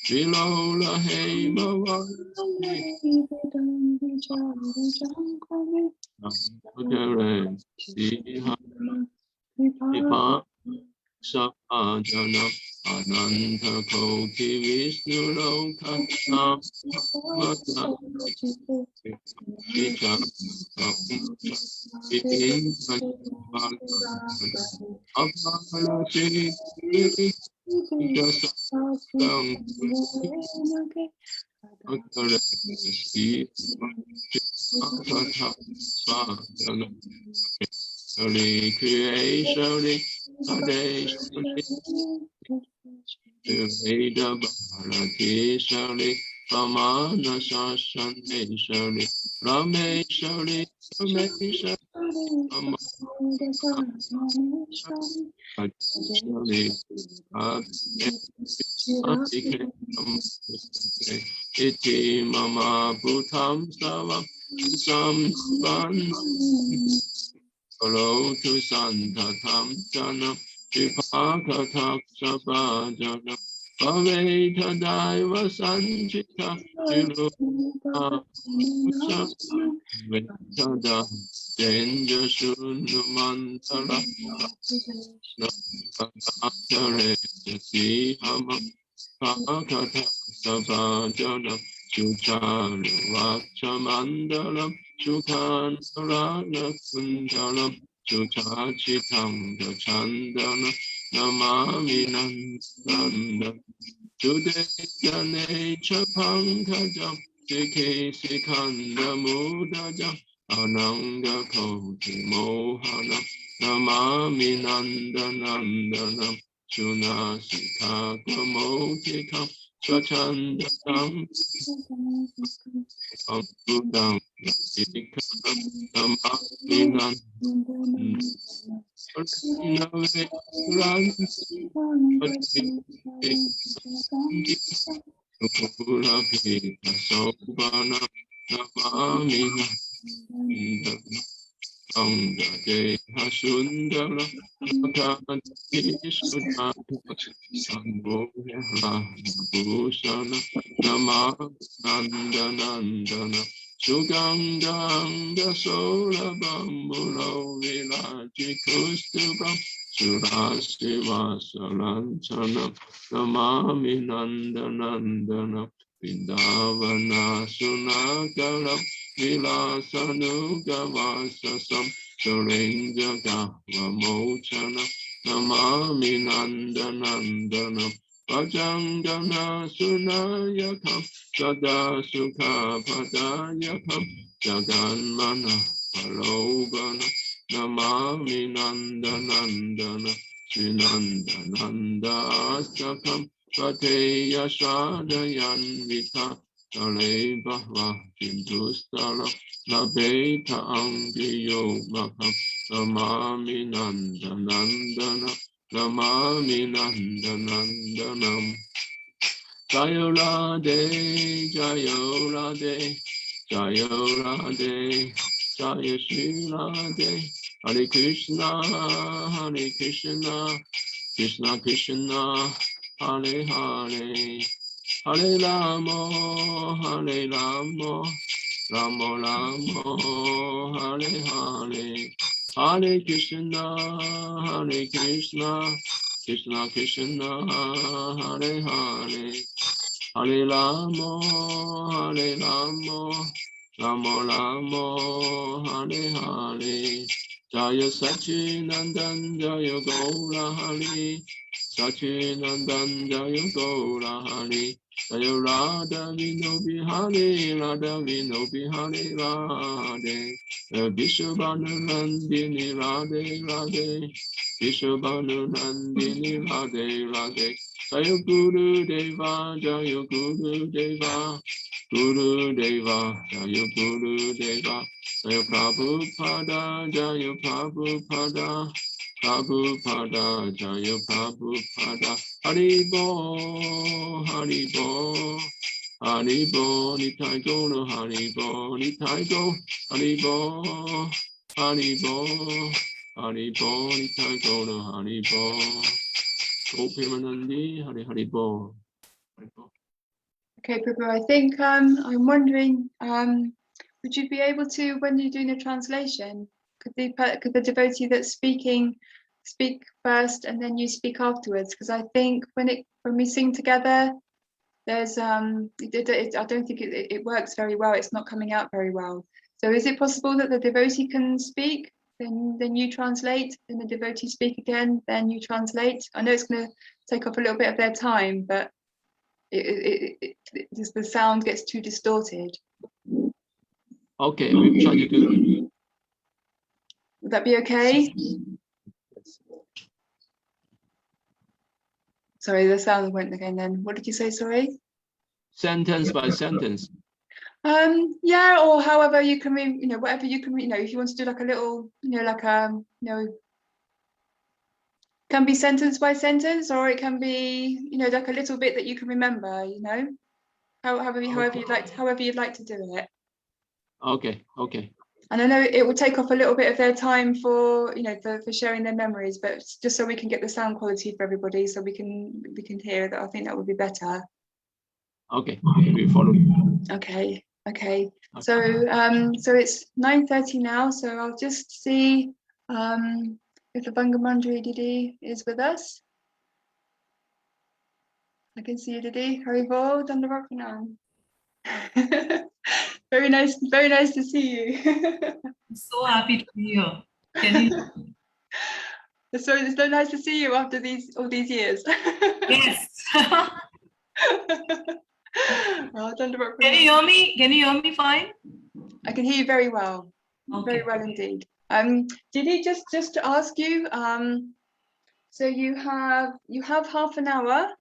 Vilola Hey Bhavani Akare Siha Nipa Sajana Ananta Koti Vishnu Loka Samata Chicha Apala Chiri Creation, Veda Bhāratī Śrīla Pamana Sāsane Śrīla Rameshwari Rameshwari Iti Mama Bhutam Savam Samban Hello to Santa Tam Jana Vipaka Taksa Bhajana Paveta Daiva Sanchita Vilupa Vetada Jenja Shunu Mantara Nakatare Sihama Pakata Sabhajana Chucharu Vacha Mandalam Chukhan Rana Kundalam Chuchachitam Chandana Namami Nandana Today the nature Pankajam Siki Sikanda Mudajam Ananga Koti Mohana Namami Nandanandana Chunasika Kamotikam Swachandam Budam Namami Anga Deha Sundara Nakati Sudhaka Samboha Bhushana Nama Nanda Nandana Sugandanga Sola Bambulo Vilaji Kustubam Surasi Vasalantana Namami Nanda Nandana Vindavana Sunagaram Vilasanuga Vasasam Surenja Gava Mochana Namami Nanda Nandana Vajangana Sunayakam Sada Sukha Padayakam Jaganmana Palobana Namami Nanda Nandana Srinanda Nanda Astakam Pateya Shadayan Vita Sale Bahva Hindustala Labeta Angiyo Makam Namami Nanda Nandana Namami Nanda Nandanam Jayo Radhe Jayo Radhe Jayo Radhe Jaya Shri Radhe Hare Krishna Krishna Krishna Hare Hare Hare Ramo Ramo Ramo Hare Hare Hare Krishna Krishna Krishna Hare Hare Hare Ramo Ramo Ramo Hare Hare Jaya Sachinandan Jaya Gaura Hari Sachinandan Jaya Gaura Hari Jaya Radha Vino Bihari Radha Vino Bihari Radhe Vishwabhanu Nandini Radhe Radhe Vishwabhanu Nandini Radhe Radhe Jaya Guru Deva Jaya Guru Deva Guru Deva Jaya Guru Deva Jaya Prabhupada Jaya Prabhupada Prabhupada Jaya Prabhupada Haribo Haribo Haribo Nitai Guru Haribo Nitai Go Haribo Haribo Haribo Nitai Guru Haribo Gopimanandi Haribo Haribo Okay, Prabhu, I think I'm wondering, would you be able to, when you're doing the translation, could the devotee that's speaking speak first and then you speak afterwards? Because I think when we sing together, there's I don't think it works very well. It's not coming out very well. So is it possible that the devotee can speak, then you translate, then the devotee speak again, then you translate? I know it's going to take up a little bit of their time, but the sound gets too distorted. Okay, we try to do. Would that be okay? Sorry, the sound went again then. What did you say, sorry? Sentence by sentence. Yeah, or however you can, whatever you can, if you want to do like a little, can be sentence by sentence, or it can be, like a little bit that you can remember, however you'd like to do it. Okay, okay. And I know it will take off a little bit of their time for, for sharing their memories, but just so we can get the sound quality for everybody, so we can hear that. I think that would be better. Okay, we follow. Okay. So it's 9:30 now. So I'll just see if the Bangamandri Didi is with us. I can see you, Didi. Haribol, Dandarakhanam. Very nice to see you. I'm so happy to be here. Can you? It's so nice to see you after all these years. Yes. Well, Can you hear me? Can you hear me fine? I can hear you very well. Okay. Very well indeed. Didi, just to ask you, so you have half an hour.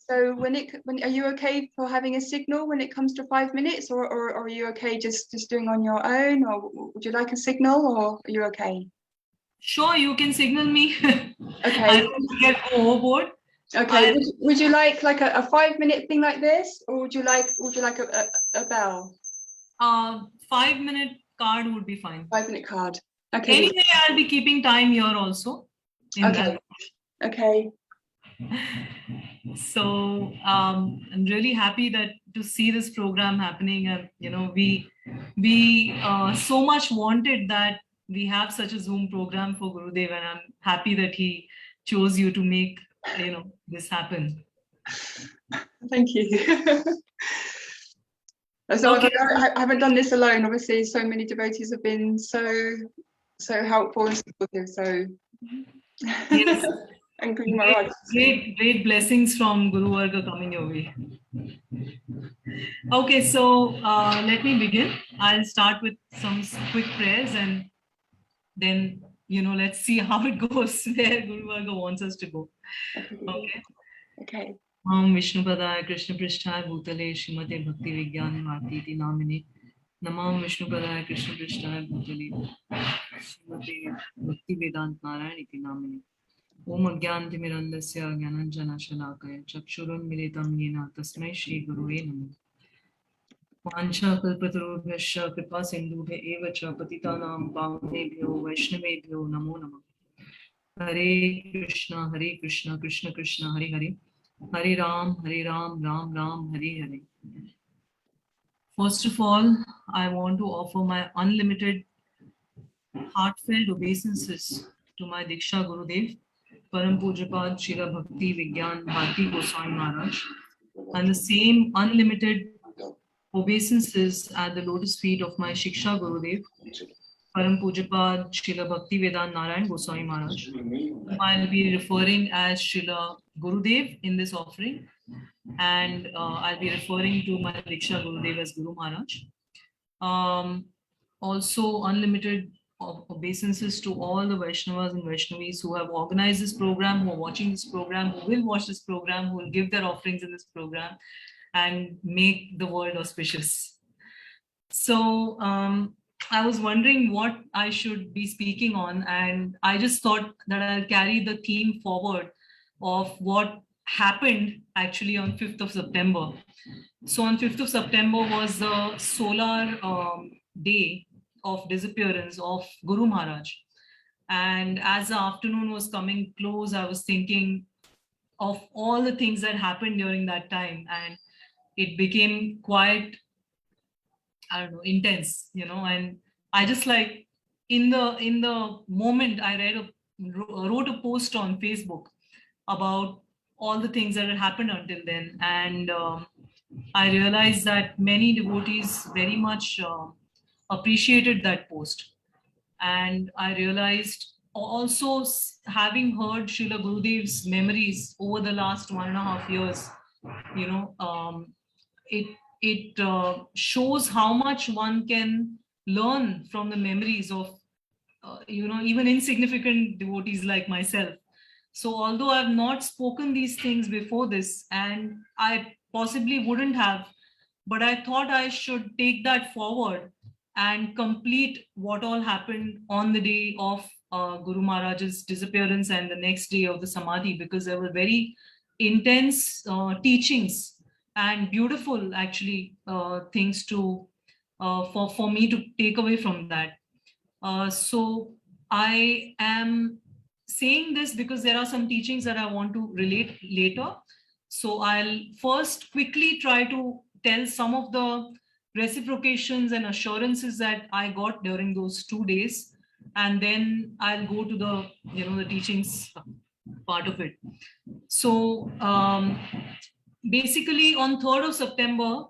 So when are you okay for having a signal when it comes to 5 minutes, or are you okay just doing on your own, or would you like a signal, or are you okay? Sure, you can signal me. Okay. I don't get overboard. Okay. Would you like a 5-minute thing like this, or would you like a bell? 5-minute card would be fine. 5-minute card. Okay. Anyway, I'll be keeping time here also. Okay. Okay. So I'm really happy to see this program happening, and we so much wanted that we have such a Zoom program for Gurudev, and I'm happy that he chose you to make this happen. Thank you. So Okay. I haven't done this alone. Obviously, so many devotees have been so helpful and supportive. So Yes. and Guru Mahārāja. Great blessings from Guru Varga coming your way. Okay, so let me begin. I'll start with some quick prayers, and then let's see how it goes, where Guru Varga wants us to go. Okay. Om Vishnu Padaya Krishna Prishtaya Bhutale Srimate Bhakti Vijñāna Bhāratī Namine Namam Vishnu Padaya Krishna Prishtaya Bhutale Srimate Bhakti Vedanta Narayana Namine Om Agyantimirandasya Gyananjana Shalakaya Chakshurunmilitam Yena Tasmai Shri Gurave Namah Vancha Kalpatarubhyasya Kripa Sindhubhya Eva Cha Patitanam Pavnebhyo Vaishnavebhyo Namo Namah Hare Krishna Krishna Krishna Hare Hare Hare Ram, Ram Ram, Hare Hare. First of all, I want to offer my unlimited, heartfelt obeisances to my Diksha Gurudev, Param Pujapad Śrīla Bhakti Vijñāna Bhāratī Gosvāmī Mahārāja, and the same unlimited obeisances at the lotus feet of my Shiksha Gurudev, Param Pujapad Śrīla Bhakti Vedanta Narayana Goswami Maharaj. I'll be referring as Śrīla Gurudev in this offering, and I'll be referring to my Diksha Gurudev as Guru Maharaj. Also, unlimited obeisances to all the Vaishnavas and Vaishnavis who have organized this program, who are watching this program, who will watch this program, who will give their offerings in this program and make the world auspicious. So, I was wondering what I should be speaking on, and I just thought that I'll carry the theme forward of what happened actually on 5th of September. So on 5th of September was the solar day of disappearance of Guru Maharaj. And as the afternoon was coming close, I was thinking of all the things that happened during that time. And it became quite, I don't know, intense, you know. And I just like, in the moment, I wrote a post on Facebook about all the things that had happened until then. And I realized that many devotees very much appreciated that post. And I realized also, having heard Srila Gurudev's memories over the last 1.5 years, you know, it shows how much one can learn from the memories of, you know, even insignificant devotees like myself. So although I've not spoken these things before this, and I possibly wouldn't have, but I thought I should take that forward and complete what all happened on the day of Guru Mahārāja's disappearance and the next day of the Samadhi, because there were very intense teachings and beautiful, actually, things to for me to take away from that. So I am saying this because there are some teachings that I want to relate later. So I'll first quickly try to tell some of the reciprocations and assurances that I got during those 2 days, and then I'll go to the, you know, the teachings part of it. So basically on 3rd of September,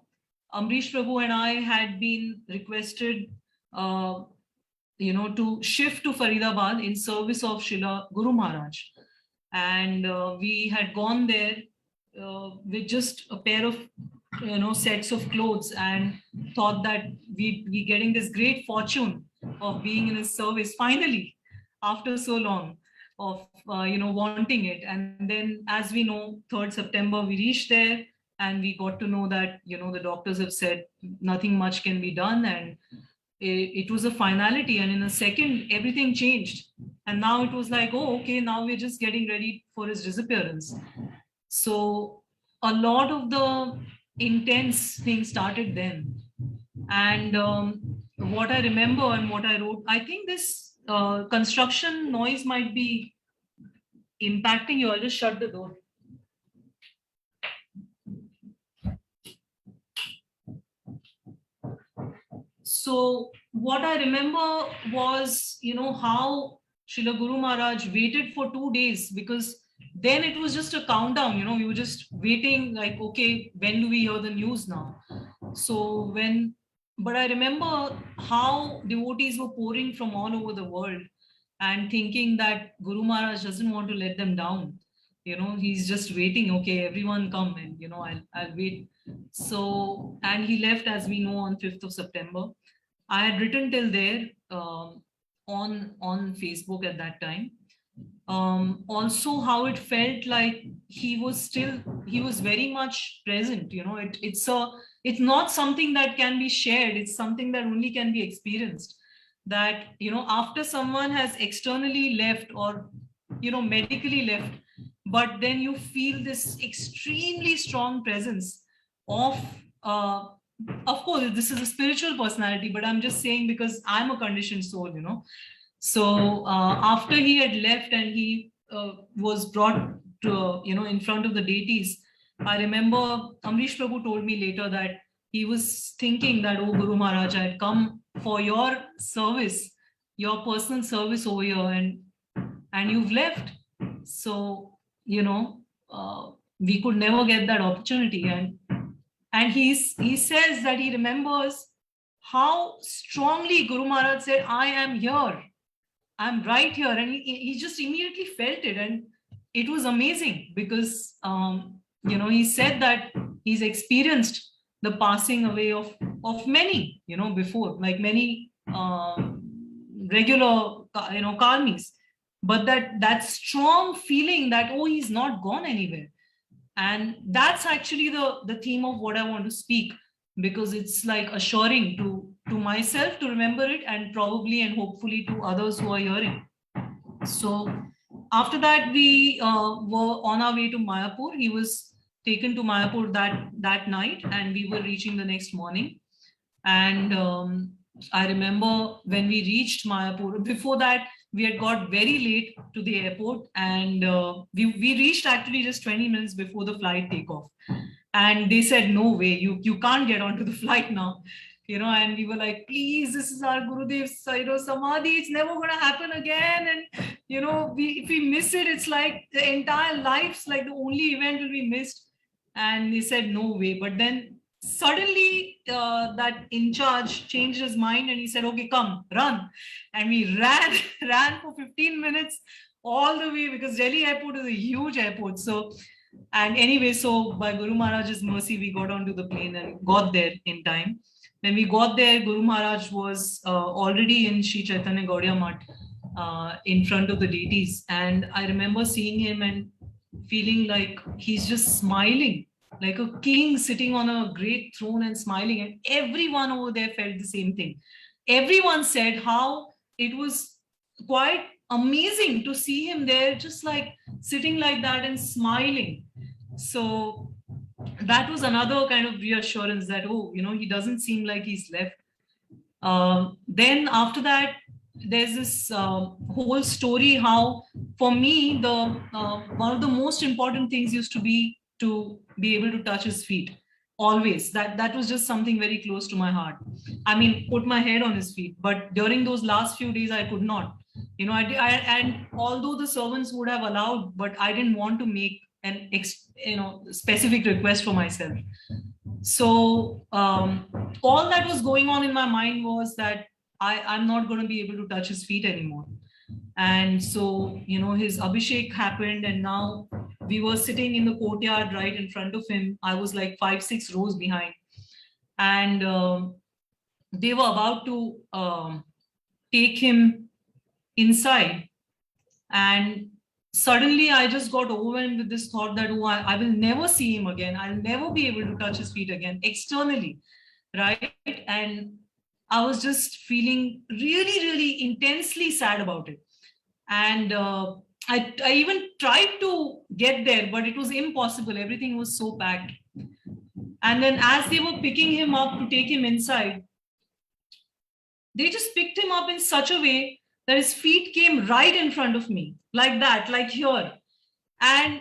Amrish Prabhu and I had been requested, you know, to shift to Faridabad in service of Srila Guru Maharaj. And we had gone there with just a pair of, you know, sets of clothes, and thought that we getting this great fortune of being in his service finally after so long of you know, wanting it. And then, as we know, 3rd September we reached there, and we got to know that, you know, the doctors have said nothing much can be done, and it was a finality. And in a second everything changed, and now it was like, oh, okay, now we're just getting ready for his disappearance. So a lot of the intense things started then. And what I remember and what I wrote, I think this construction noise might be impacting you. I'll just shut the door. So what I remember was, you know, how Srila Guru Maharaj waited for 2 days, because then it was just a countdown, you know, we were just waiting like, okay, when do we hear the news now? So but I remember how devotees were pouring from all over the world and thinking that Guru Maharaj doesn't want to let them down. You know, he's just waiting, okay, everyone come, and, you know, I'll wait. So, and he left, as we know, on 5th of September. I had written till there on Facebook at that time. Also how it felt like he was very much present, you know. It's not something that can be shared, it's something that only can be experienced. That, you know, after someone has externally left, or, you know, medically left, but then you feel this extremely strong presence of course this is a spiritual personality, but I'm just saying because I'm a conditioned soul, you know. So after he had left and he was brought to, you know, in front of the deities, I remember Amrish Prabhu told me later that he was thinking that, oh, Guru Maharaj, I had come for your service, your personal service over here, and you've left. So, you know, we could never get that opportunity. And he says that he remembers how strongly Guru Maharaj said, I am here. I'm right here. And he just immediately felt it. And it was amazing because, you know, he said that he's experienced the passing away of many, you know, before, like many regular, you know, karmis. But that strong feeling that, oh, he's not gone anywhere. And that's actually the theme of what I want to speak, because it's like assuring to myself to remember it, and probably and hopefully to others who are hearing. So after that, we were on our way to Mayapur. He was taken to Mayapur that night, and we were reaching the next morning. And I remember when we reached Mayapur, before that, we had got very late to the airport, and we reached actually just 20 minutes before the flight takeoff. And they said, no way, you can't get onto the flight now. And we were like, please, this is our Gurudev's, Samadhi, it's never going to happen again. And, if we miss it, it's like the entire life's like the only event will be missed. And they said, no way. But then suddenly that in charge changed his mind and he said, okay, come, run. And we ran for 15 minutes all the way, because Delhi airport is a huge airport. So, and anyway, so by Guru Maharaj's mercy, we got onto the plane and got there in time. When we got there, Guru Maharaj was already in Sri Chaitanya Gaudiya Math in front of the deities. And I remember seeing him and feeling like he's just smiling, like a king sitting on a great throne and smiling. And everyone over there felt the same thing. Everyone said how it was quite amazing to see him there, just like sitting like that and smiling. So that was another kind of reassurance that, oh, he doesn't seem like he's left. Then after that, there's this whole story how, for me, one of the most important things used to be able to touch his feet. Always. That was just something very close to my heart. I mean, put my head on his feet. But during those last few days, I could not. And although the servants would have allowed, but I didn't want to make an specific request for myself. So all that was going on in my mind was that I'm not going to be able to touch his feet anymore. And so, his Abhishek happened, and now we were sitting in the courtyard right in front of him. I was like 5-6 rows behind. And they were about to take him inside. And suddenly I just got overwhelmed with this thought that, oh, I will never see him again. I'll never be able to touch his feet again externally, right? And I was just feeling really, really intensely sad about it. And I even tried to get there, but it was impossible. Everything was so packed. And then as they were picking him up to take him inside, they just picked him up in such a way that his feet came right in front of me, like that, like here. And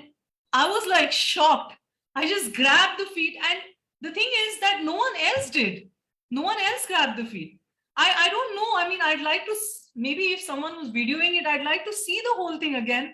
I was like shocked. I just grabbed the feet. And the thing is that no one else did. No one else grabbed the feet. I don't know. I mean, I'd like to, maybe if someone was videoing it, I'd like to see the whole thing again,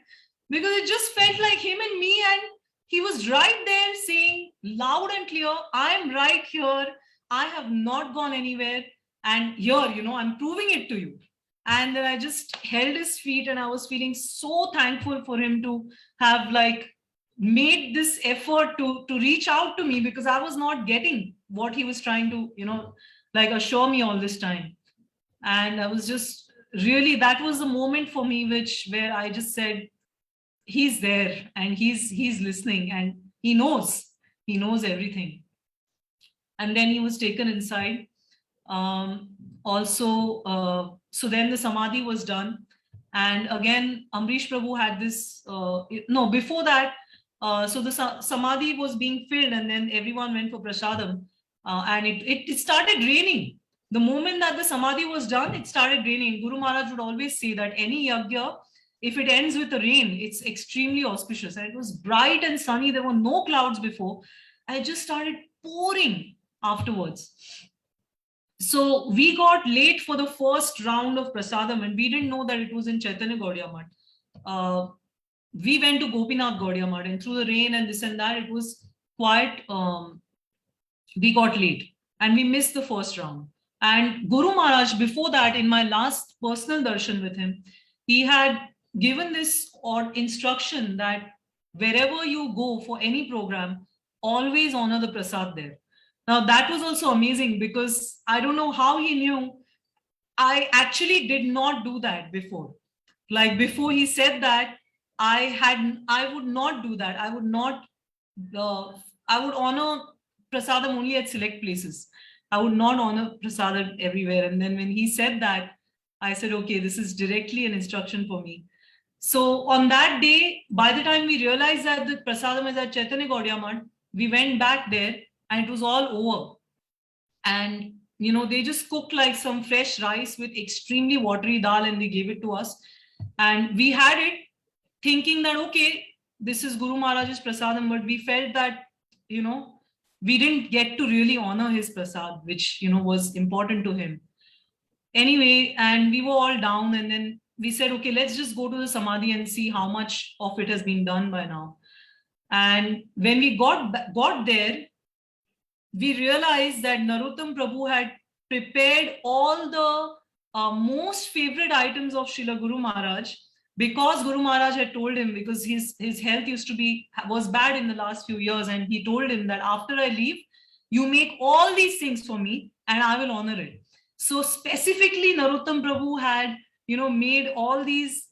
because it just felt like him and me. And he was right there saying loud and clear, I'm right here. I have not gone anywhere. And here, I'm proving it to you. And then I just held his feet, and I was feeling so thankful for him to have like made this effort to reach out to me, because I was not getting what he was trying to, like assure me all this time. And I was just really, that was the moment for me, where I just said, he's there and he's listening, and he knows everything. And then he was taken inside. So then the Samadhi was done. And again, Amrish Prabhu had this, before that, so the Samadhi was being filled, and then everyone went for prasadam. And it started raining. The moment that the Samadhi was done, it started raining. Guru Maharaj would always say that any yajna, if it ends with a rain, it's extremely auspicious. And it was bright and sunny. There were no clouds before. And it just started pouring afterwards. So we got late for the first round of prasadam, and we didn't know that it was in Chaitanya Gaudiya Math. We went to Gopinath Gaudiya Math, and through the rain and this and that, it was quite, we got late and we missed the first round. And Guru Maharaj, before that, in my last personal darshan with him, he had given this instruction that wherever you go for any program, always honor the prasad there. Now that was also amazing, because I don't know how he knew. I actually did not do that before. Like before he said that, I would not do that. I would honor prasadam only at select places. I would not honor prasadam everywhere. And then when he said that, I said, okay, this is directly an instruction for me. So on that day, by the time we realized that the prasadam is at Chaitanya Gaudiya Math, we went back there and it was all over. And, they just cooked like some fresh rice with extremely watery dal, and they gave it to us. And we had it thinking that, okay, this is Guru Maharaj's prasadam, but we felt that, we didn't get to really honor his prasad, which, you know, was important to him. Anyway, and we were all down, and then we said, okay, let's just go to the samadhi and see how much of it has been done by now. And when we got there, we realized that Narottam Prabhu had prepared all the most favorite items of Srila Guru Maharaj, because Guru Maharaj had told him, because his health was bad in the last few years, and he told him that after I leave, you make all these things for me and I will honor it. So specifically, Narottam Prabhu had, you know, made all these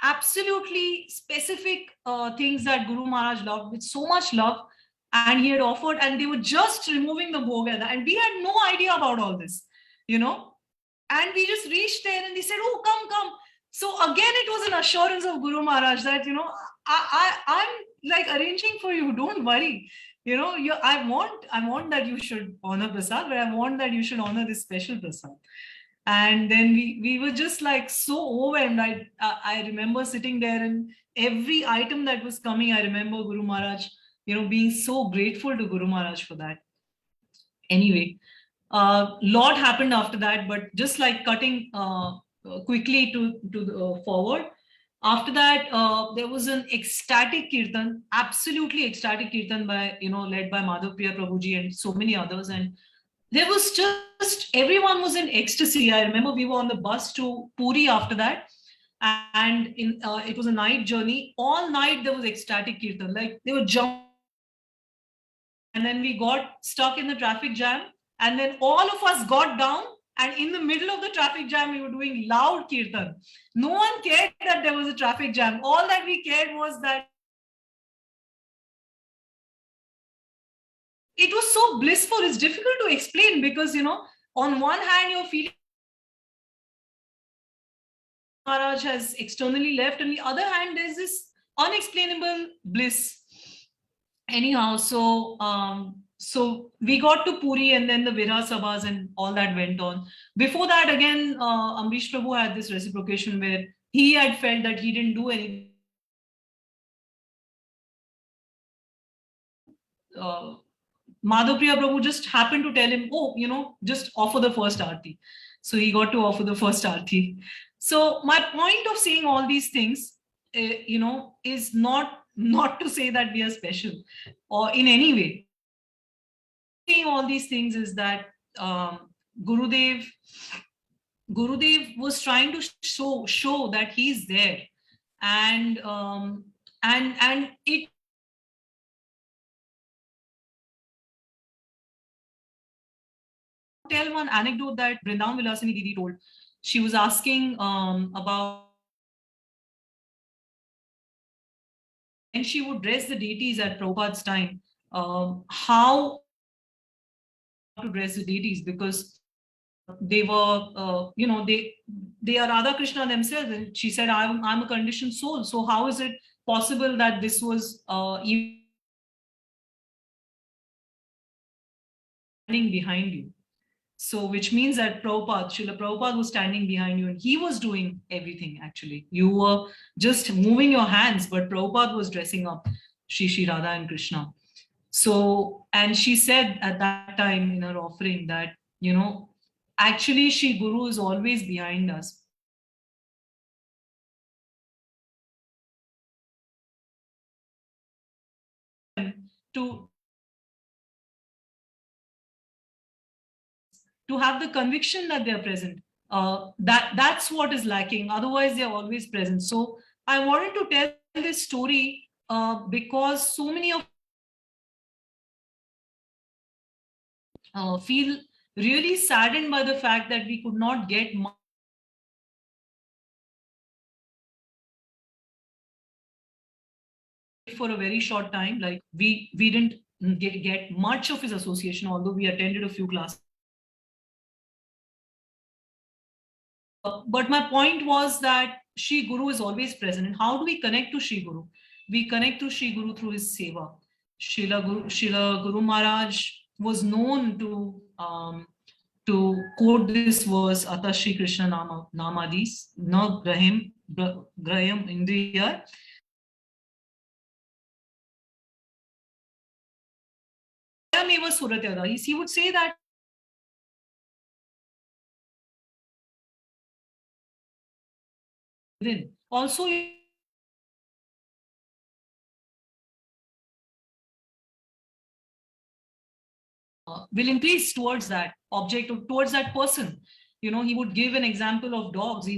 absolutely specific things that Guru Maharaj loved with so much love, and he had offered, and they were just removing the bhoga, and we had no idea about all this, you know. And we just reached there and they said, oh, come. So again, it was an assurance of Guru Maharaj that, you know, I'm like arranging for you, don't worry. You know, I want that you should honor prasad, but I want that you should honor this special prasad. And then we were just like so overwhelmed. I remember sitting there, and every item that was coming, I remember Guru Maharaj, you know, being so grateful to Guru Maharaj for that. Anyway, lot happened after that, but just like cutting quickly to forward. After that, there was an ecstatic kirtan, absolutely ecstatic kirtan by, you know, led by Madhav Priya Prabhuji and so many others. And there was just, everyone was in ecstasy. I remember we were on the bus to Puri after that. And it was a night journey. All night there was ecstatic kirtan, like they were jumping. And then we got stuck in the traffic jam. And then all of us got down, and in the middle of the traffic jam, we were doing loud kirtan. No one cared that there was a traffic jam. All that we cared was that it was so blissful. It's difficult to explain because, you know, on one hand, you're feeling Maharaj has externally left, and on the other hand, there's this unexplainable bliss. Anyhow, so we got to Puri, and then the Vira Sabhas and all that went on. Before that, again, Amrish Prabhu had this reciprocation where he had felt that he didn't do anything. Madhav Priya Prabhu just happened to tell him, oh, you know, just offer the first arti. So he got to offer the first arti. So my point of saying all these things, you know, is not to say that we are special or in any way. Saying all these things is that Gurudev was trying to show that he's there, and it. Tell one anecdote that Vrindavan Vilasini Didi told. She was asking about, and she would dress the deities at Prabhupada's time. How to dress the deities, because they were, you know, they are Radha Krishna themselves. And she said, I'm a conditioned soul. So how is it possible that this was even standing behind you? So which means that Srila Prabhupada was standing behind you, and he was doing everything actually. You were just moving your hands, but Prabhupada was dressing up Shri Radha and Krishna. So, and she said at that time in her offering that, you know, actually Shri Guru is always behind us. To have the conviction that they are present, that's what is lacking. Otherwise, they are always present. So I wanted to tell this story because so many of feel really saddened by the fact that we could not get for a very short time. Like we didn't get much of his association, although we attended a few classes. But my point was that Shri Guru is always present. And how do we connect to Shri Guru? We connect to Shri Guru through his seva. Srila Guru Maharaj was known to quote this verse, Ata Shri Krishna Namadis, Na Graham Indriya. He would say that also will increase towards that object or towards that person. You know, he would give an example of dogs.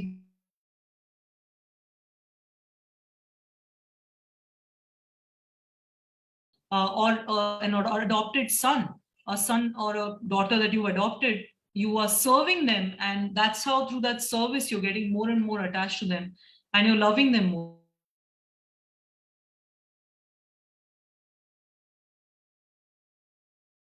Or an adopted son, a son or a daughter that you adopted, you are serving them, and that's how through that service you're getting more and more attached to them and you're loving them more.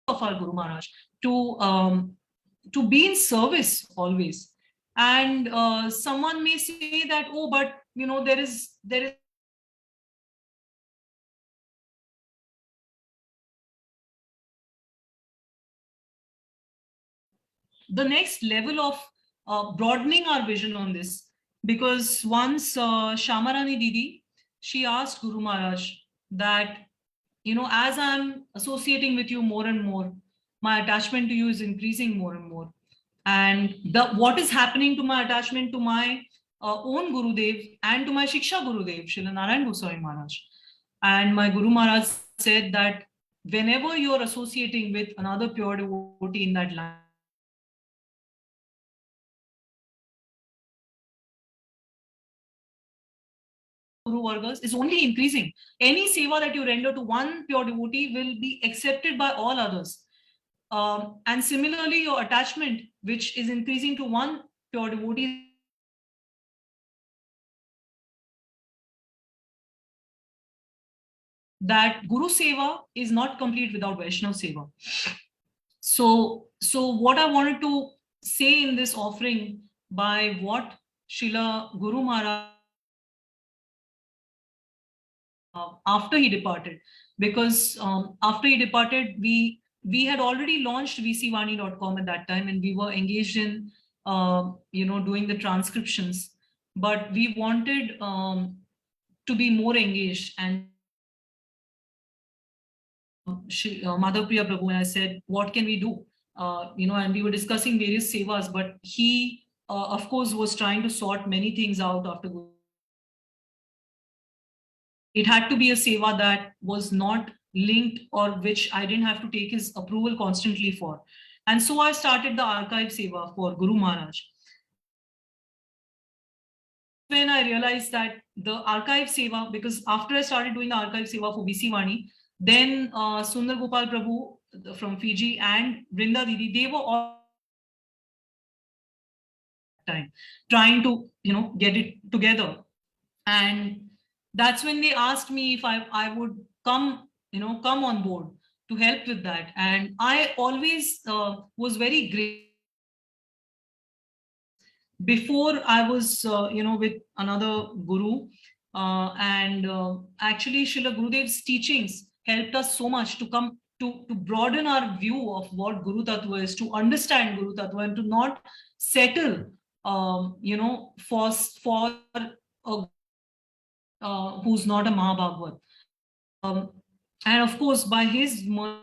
Of our Guru Maharaj to be in service always. And someone may say that, oh, but you know, there is the next level of broadening our vision on this, because once Shamarani Didi, she asked Guru Maharaj that, you know, as I'm associating with you more and more, my attachment to you is increasing more and more. And what is happening to my attachment to my own Gurudev and to my Shiksha Gurudev, Śrīla Narayan Goswami Maharaj. And my Guru Maharaj said that whenever you're associating with another pure devotee in that line, Guru Vargas is only increasing. Any seva that you render to one pure devotee will be accepted by all others. And similarly, your attachment, which is increasing to one pure devotee, that Guru Seva is not complete without Vaishnava Seva. So what I wanted to say in this offering by what Srila Guru Maharaj after he departed, because after he departed, we had already launched vcvani.com at that time, and we were engaged in you know, doing the transcriptions, but we wanted to be more engaged. And Madhavpriya Prabhu and I said, what can we do? You know, and we were discussing various sevas, but he of course was trying to sort many things out after Guru. It had to be a seva that was not linked, or which I didn't have to take his approval constantly for. And so I started the archive seva for Guru Maharaj. When I realized that the archive seva, because after I started doing the archive seva for VC Vani, then Sundar Gopal Prabhu from Fiji and Vrinda Didi, they were all time trying to, you know, get it together. And that's when they asked me if I would come, you know, come on board to help with that. And I always was very grateful. Before I was, you know, with another guru, and actually Srila Gurudev's teachings helped us so much to come to broaden our view of what Guru Tattva is, to understand Guru Tattva, and to not settle, you know, for a who's not a Mahabhagavad. And of course, by his mercy,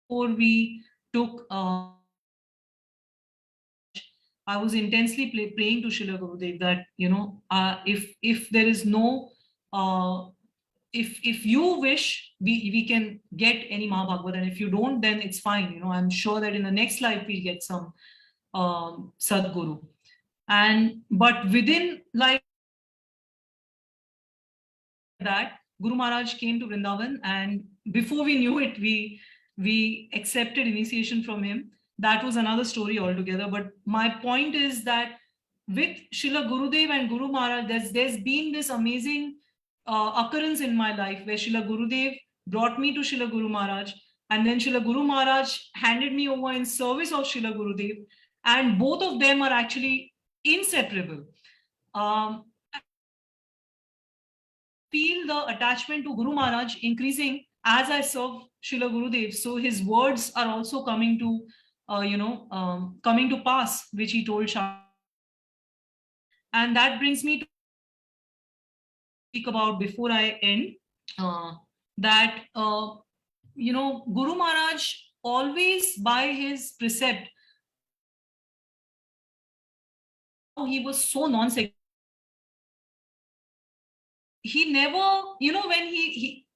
before we took, I was intensely praying to Srila Gurudev that, you know, if there is no, if you wish, we can get any Mahabhagavad, and if you don't, then it's fine. You know, I'm sure that in the next life we'll get some Sadguru. And but within like that, Guru Maharaj came to Vrindavan, and before we knew it, we accepted initiation from him. That was another story altogether. But my point is that with Srila Gurudev and Guru Maharaj, there's been this amazing occurrence in my life where Srila Gurudev brought me to Srila Guru Maharaj, and then Srila Guru Maharaj handed me over in service of Srila Gurudev, and both of them are actually inseparable. Feel the attachment to Guru Maharaj increasing as I serve Srila Gurudev. So his words are also coming to, coming to pass, which he told Shah. And that brings me to speak about before I end, that Guru Maharaj always by his precept, he was so non-sectarian. He never, when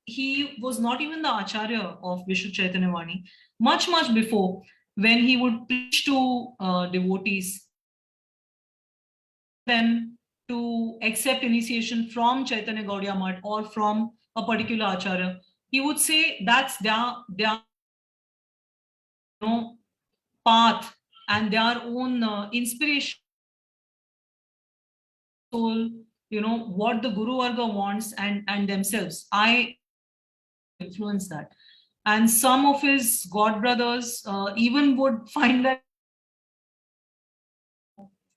he was not even the Acharya of Vishnu Chaitanya Vani, much before, when he would preach to devotees, them to accept initiation from Chaitanya Gaudiya Math or from a particular Acharya, he would say that's their path and their own inspiration. What the Guru Varga wants and themselves. I influence that. And some of his god brothers even would find that,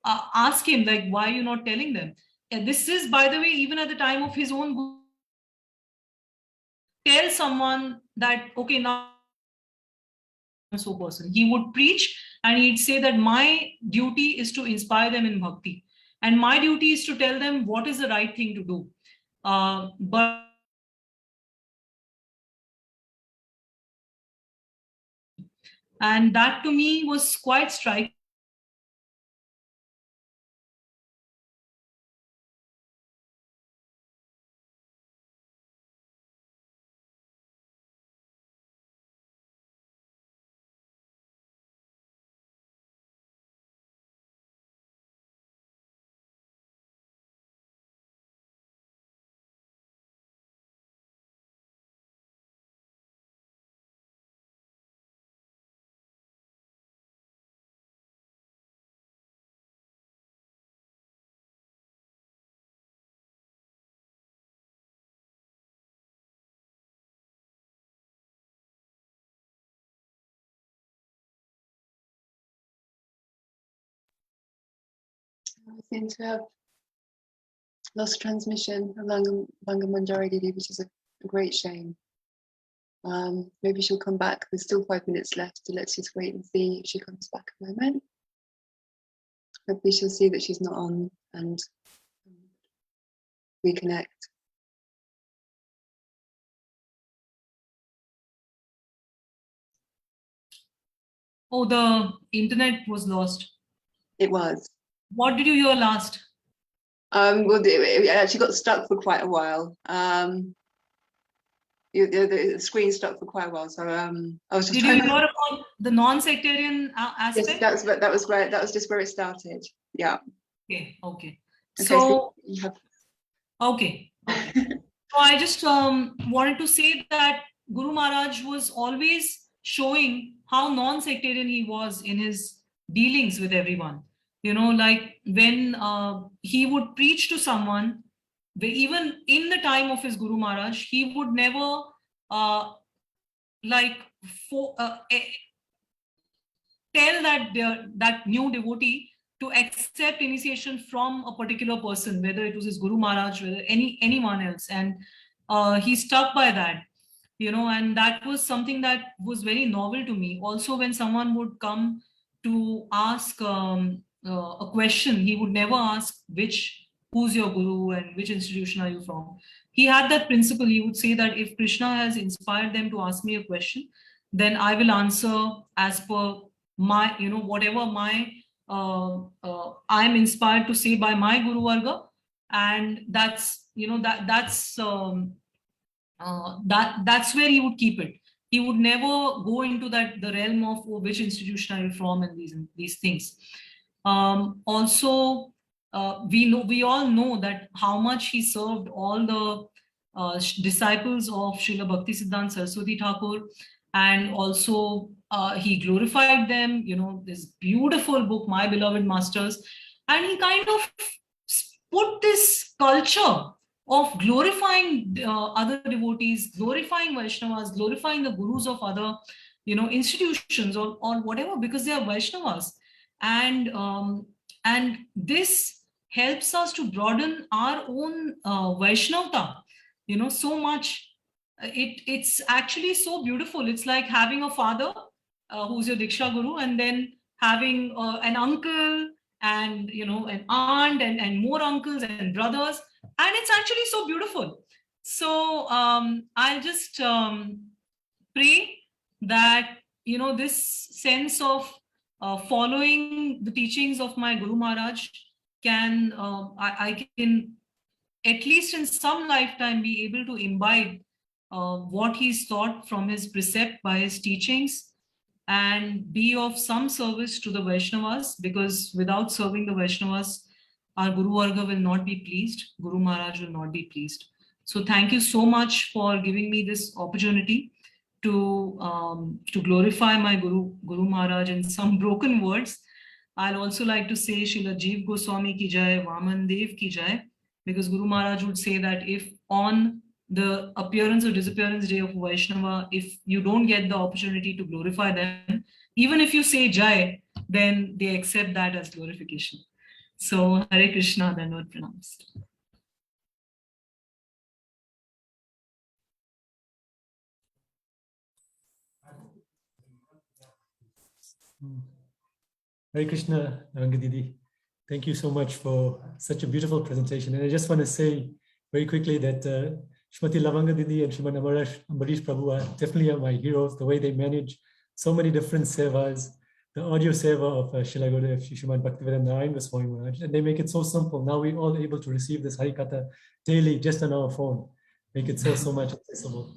ask him, like, why are you not telling them? And this is, by the way, even at the time of his own Guru. Tell someone that, okay, now so person. He would preach and he'd say that my duty is to inspire them in bhakti. And my duty is to tell them what is the right thing to do. But and that to me was quite striking. I seem to have lost transmission of Langa Manjari Didi, which is a great shame. Maybe she'll come back. There's still 5 minutes left, so let's just wait and see if she comes back a moment. Hopefully she'll see that she's not on and reconnect. Oh, the internet was lost. It was. What did you hear last? Well, it actually got stuck for quite a while. The screen stuck for quite a while, so I was just. Did you hear about the non-sectarian aspect? Yes, that was great. That was just where it started. Yeah. Okay. Okay. Okay, So you have. okay. So I just wanted to say that Guru Maharaj was always showing how non-sectarian he was in his dealings with everyone. Like when he would preach to someone, even in the time of his Guru Maharaj, he would never tell that new devotee to accept initiation from a particular person, whether it was his Guru Maharaj, whether anyone else, and he stuck by that, and that was something that was very novel to me. Also, when someone would come to ask a question, he would never ask who's your guru and which institution are you from. He had that principle. He would say that if Krishna has inspired them to ask me a question, then I will answer as per my, whatever my I'm inspired to say by my Guru Varga, and that's that's where he would keep it. He would never go into the realm of which institution are you from and these things. Also, we all know that how much he served all the disciples of Śrīla Bhaktisiddhanta Saraswati Thakur, and also he glorified them. This beautiful book, My Beloved Masters, and he kind of put this culture of glorifying other devotees, glorifying Vaishnavas, glorifying the gurus of other, institutions or whatever, because they are Vaishnavas, and this helps us to broaden our own Vaishnavta, so much. It's actually so beautiful. It's like having a father who's your Diksha Guru, and then having an uncle and an aunt and more uncles and brothers, and it's actually so beautiful. So I'll just pray that, you know, this sense of following the teachings of my Guru Maharaj can, I can at least in some lifetime be able to imbibe what he's taught from his precept by his teachings, and be of some service to the Vaishnavas, because without serving the Vaishnavas, our Guru Varga will not be pleased, Guru Maharaj will not be pleased. So thank you so much for giving me this opportunity to glorify my Guru Maharaj in some broken words. I'll also like to say Srila Jeev Gosvāmī ki jai, Vaman Dev ki jai, because Guru Maharaj would say that if on the appearance or disappearance day of Vaishnava, if you don't get the opportunity to glorify them, even if you say Jai, then they accept that as glorification. So Hare Krishna, Dandavat Pranams. Hare Krishna, Lavanga Didi. Thank you so much for such a beautiful presentation. And I just want to say very quickly that Shrimati Lavanga Didi and Shriman Ambarish Prabhu are definitely my heroes, the way they manage so many different sevas, the audio seva of Srila Gurudev, Shriman Bhaktivedanta Narayana Goswami Maharaj, and they make it so simple. Now we're all able to receive this Harikatha daily just on our phone, make it so much accessible.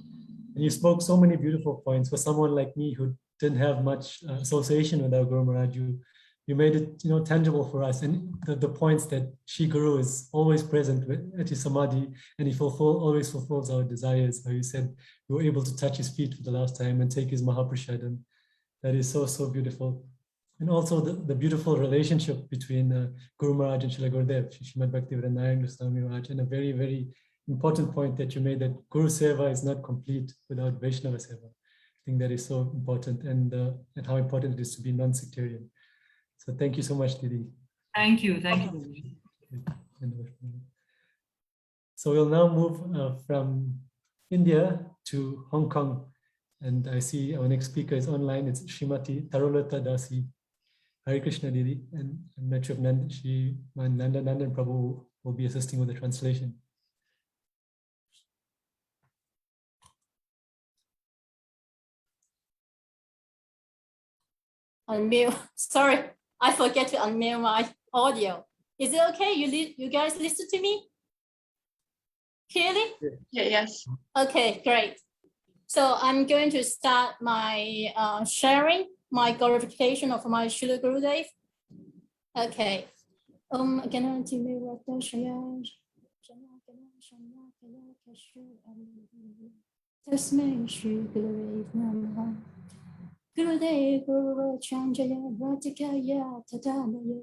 And you spoke so many beautiful points. For someone like me who didn't have much association with our Guru Maharaj, you made it, you know, tangible for us. And the points that Shri Guru is always present at his samadhi, and he always fulfills our desires. How you said we were able to touch his feet for the last time and take his Mahaprasadam. That is so beautiful. And also the beautiful relationship between Guru Maharaj and Srila Gurudev, Srimad Bhaktivedanta Narayana Goswami Maharaj, and a very important point that you made, that Guru Seva is not complete without Vaishnava Seva. I think that is so important, and how important it is to be non-sectarian. So thank you so much, Didi. Thank you. So we'll now move from India to Hong Kong. And I see our next speaker is online. It's Srimati Tarulata Dasi. Hare Krishna, Didi. And I'm not sure if Nanda Nandan Prabhu will be assisting with the translation. Unmute. Sorry, I forget to unmute my audio. Is it okay? You guys listen to me clearly? Yeah, yes. Okay, great. So I'm going to start my sharing my glorification of my Srila Gurudev. Okay. Gurudev Guru Chanjaya Vratikaya Tatamaya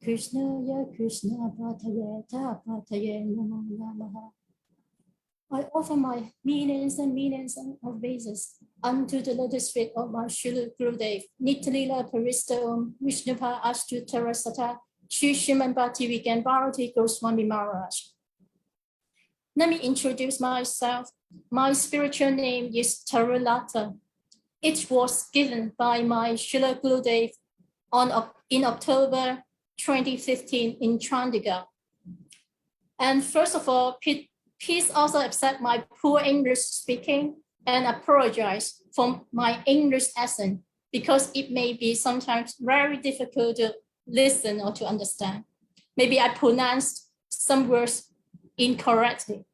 Krishnaya Krishna Pataya Tapataya Namo Namaha. I offer my millions and millions of obeisances unto the lotus feet of my Srila Gurudev, Nitalila Paristam Vishnupa Astu Tarasata Shri Sriman Bhakti Vijñāna Bhāratī Gosvāmī Mahārāja. Let me introduce myself. My spiritual name is Tarulata. It was given by my Srila Gurudev in October 2015 in Chandigarh. And first of all, please also accept my poor English speaking and apologize for my English accent, because it may be sometimes very difficult to listen or to understand. Maybe I pronounced some words incorrectly.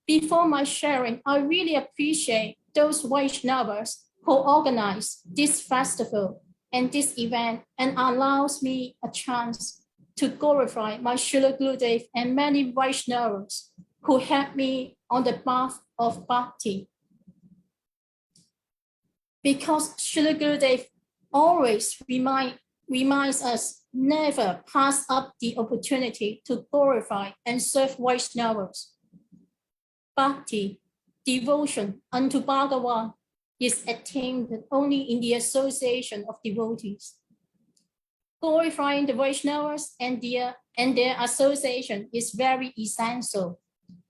Before my sharing, I really appreciate those Vaishnavas who organize this festival and this event and allows me a chance to glorify my Srila Gurudev and many Vaishnavas who helped me on the path of Bhakti. Because Srila Gurudev always reminds us never pass up the opportunity to glorify and serve Vaishnavas. Bhakti, devotion unto Bhagavan, is attained only in the association of devotees. Glorifying the Vaishnavas and their association is very essential,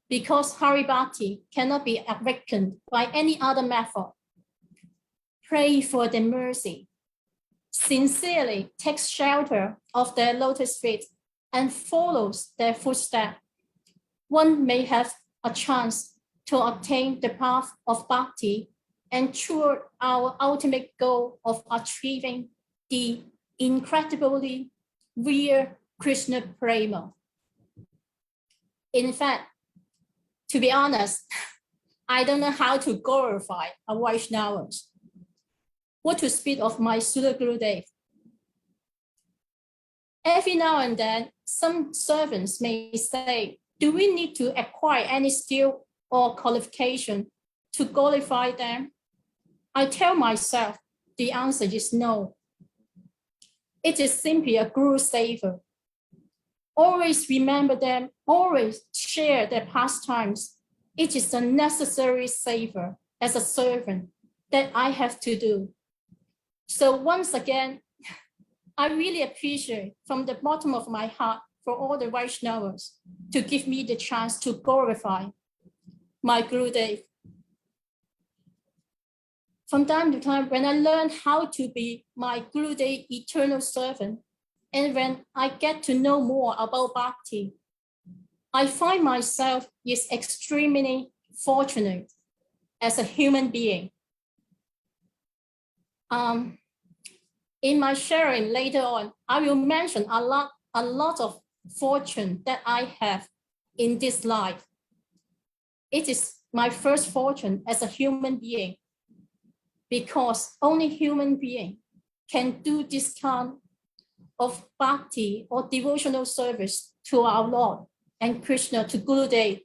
because Hari Bhakti cannot be awakened by any other method. Pray for their mercy. Sincerely take shelter of their lotus feet and follows their footsteps. One may have a chance to obtain the path of Bhakti and toward our ultimate goal of achieving the incredibly real Krishna Prema. In fact, to be honest, I don't know how to glorify a Vaishnavas. What to speak of my Sula Gurudev? Every now and then, some servants may say, do we need to acquire any skill or qualification to glorify them? I tell myself, the answer is no. It is simply a Guru savor. Always remember them, always share their pastimes. It is a necessary savor as a servant that I have to do. So once again, I really appreciate from the bottom of my heart for all the Vaishnavas to give me the chance to glorify my Gurudev. From time to time, when I learn how to be my Gurudev eternal servant, and when I get to know more about Bhakti, I find myself is extremely fortunate as a human being. In my sharing later on, I will mention a lot of fortune that I have in this life. It is my first fortune as a human being, because only human being can do this kind of bhakti or devotional service to our Lord and Krishna, to Gurudev.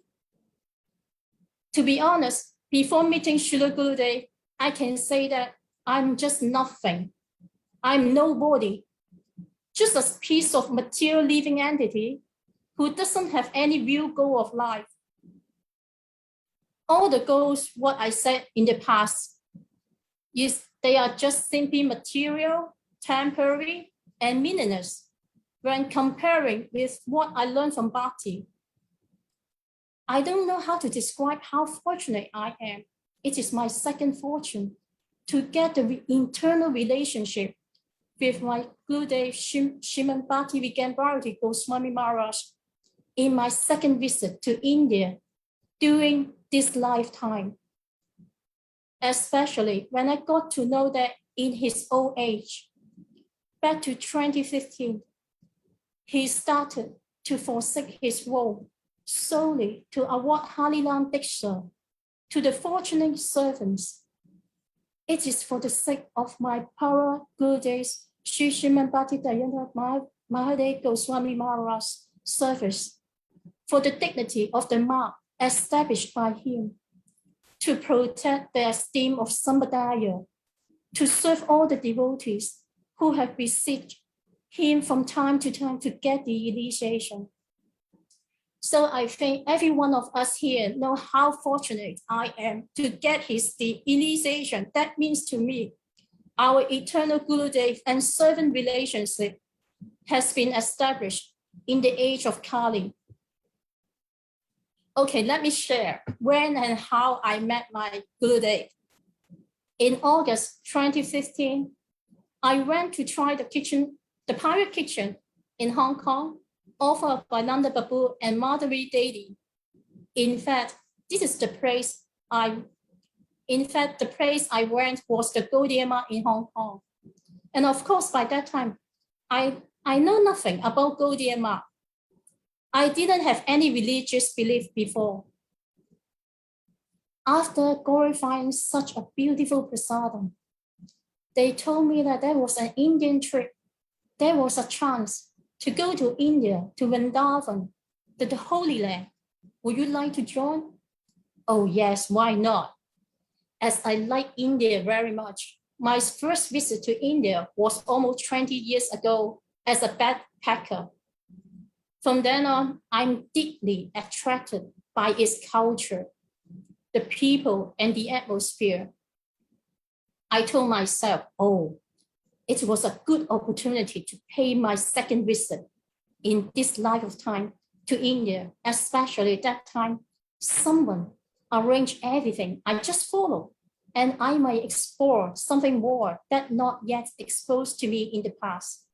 To be honest, before meeting Srila Gurudev, I can say that I'm just nothing. I'm nobody, just a piece of material living entity who doesn't have any real goal of life. All the goals, what I said in the past, is they are just simply material, temporary, and meaningless when comparing with what I learned from Bhakti. I don't know how to describe how fortunate I am. It is my second fortune to get the internal relationship with my Gurudev Srimad Bhakti Vijñāna Bhāratī Gosvāmī Mahārāja in my second visit to India during this lifetime. Especially when I got to know that in his old age, back to 2015, he started to forsake his role solely to award Harilam Diksha to the fortunate servants. It is for the sake of my para Gurudev's Sri Srimad Bhakti Mahārāja Gosvāmī Mahārāja's service, for the dignity of the mark established by him, to protect the esteem of Sampradaya, to serve all the devotees who have beseeched him from time to time to get the initiation. So I think every one of us here know how fortunate I am to get the initiation. That means to me, our eternal Gurudev and servant relationship has been established in the age of Kali. Okay, let me share when and how I met my Gurudev. In August 2015, I went to try the pirate kitchen in Hong Kong, offered by Nanda Babu and Madhuri Devi. In fact, this is the place I went was the Gaudiya in Hong Kong. And of course, by that time, I know nothing about Gaudiya. I didn't have any religious belief before. After glorifying such a beautiful prasadam, they told me that there was an Indian trip. There was a chance to go to India, to Vrindavan, to the Holy Land. Would you like to join? Oh yes, why not? As I like India very much. My first visit to India was almost 20 years ago as a backpacker. From then on, I'm deeply attracted by its culture, the people, and the atmosphere. I told myself, oh, it was a good opportunity to pay my second visit in this lifetime to India, especially that time, someone arranged everything. I just followed, and I might explore something more that not yet exposed to me in the past.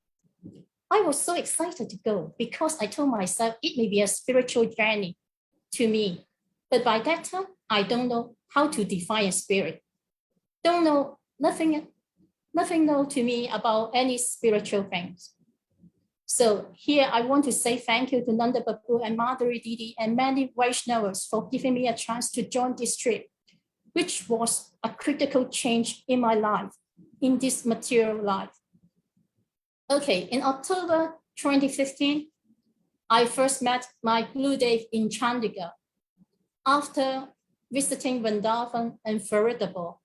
I was so excited to go because I told myself it may be a spiritual journey to me. But by that time, I don't know how to define a spirit. don't know nothing know to me about any spiritual things. So here I want to say thank you to Nanda Babu and Madhuri Didi and many Vaishnavas for giving me a chance to join this trip, which was a critical change in my life, in this material life. Okay, in October 2015, I first met my Gurudev in Chandigarh after visiting Vrindavan and Faridabad.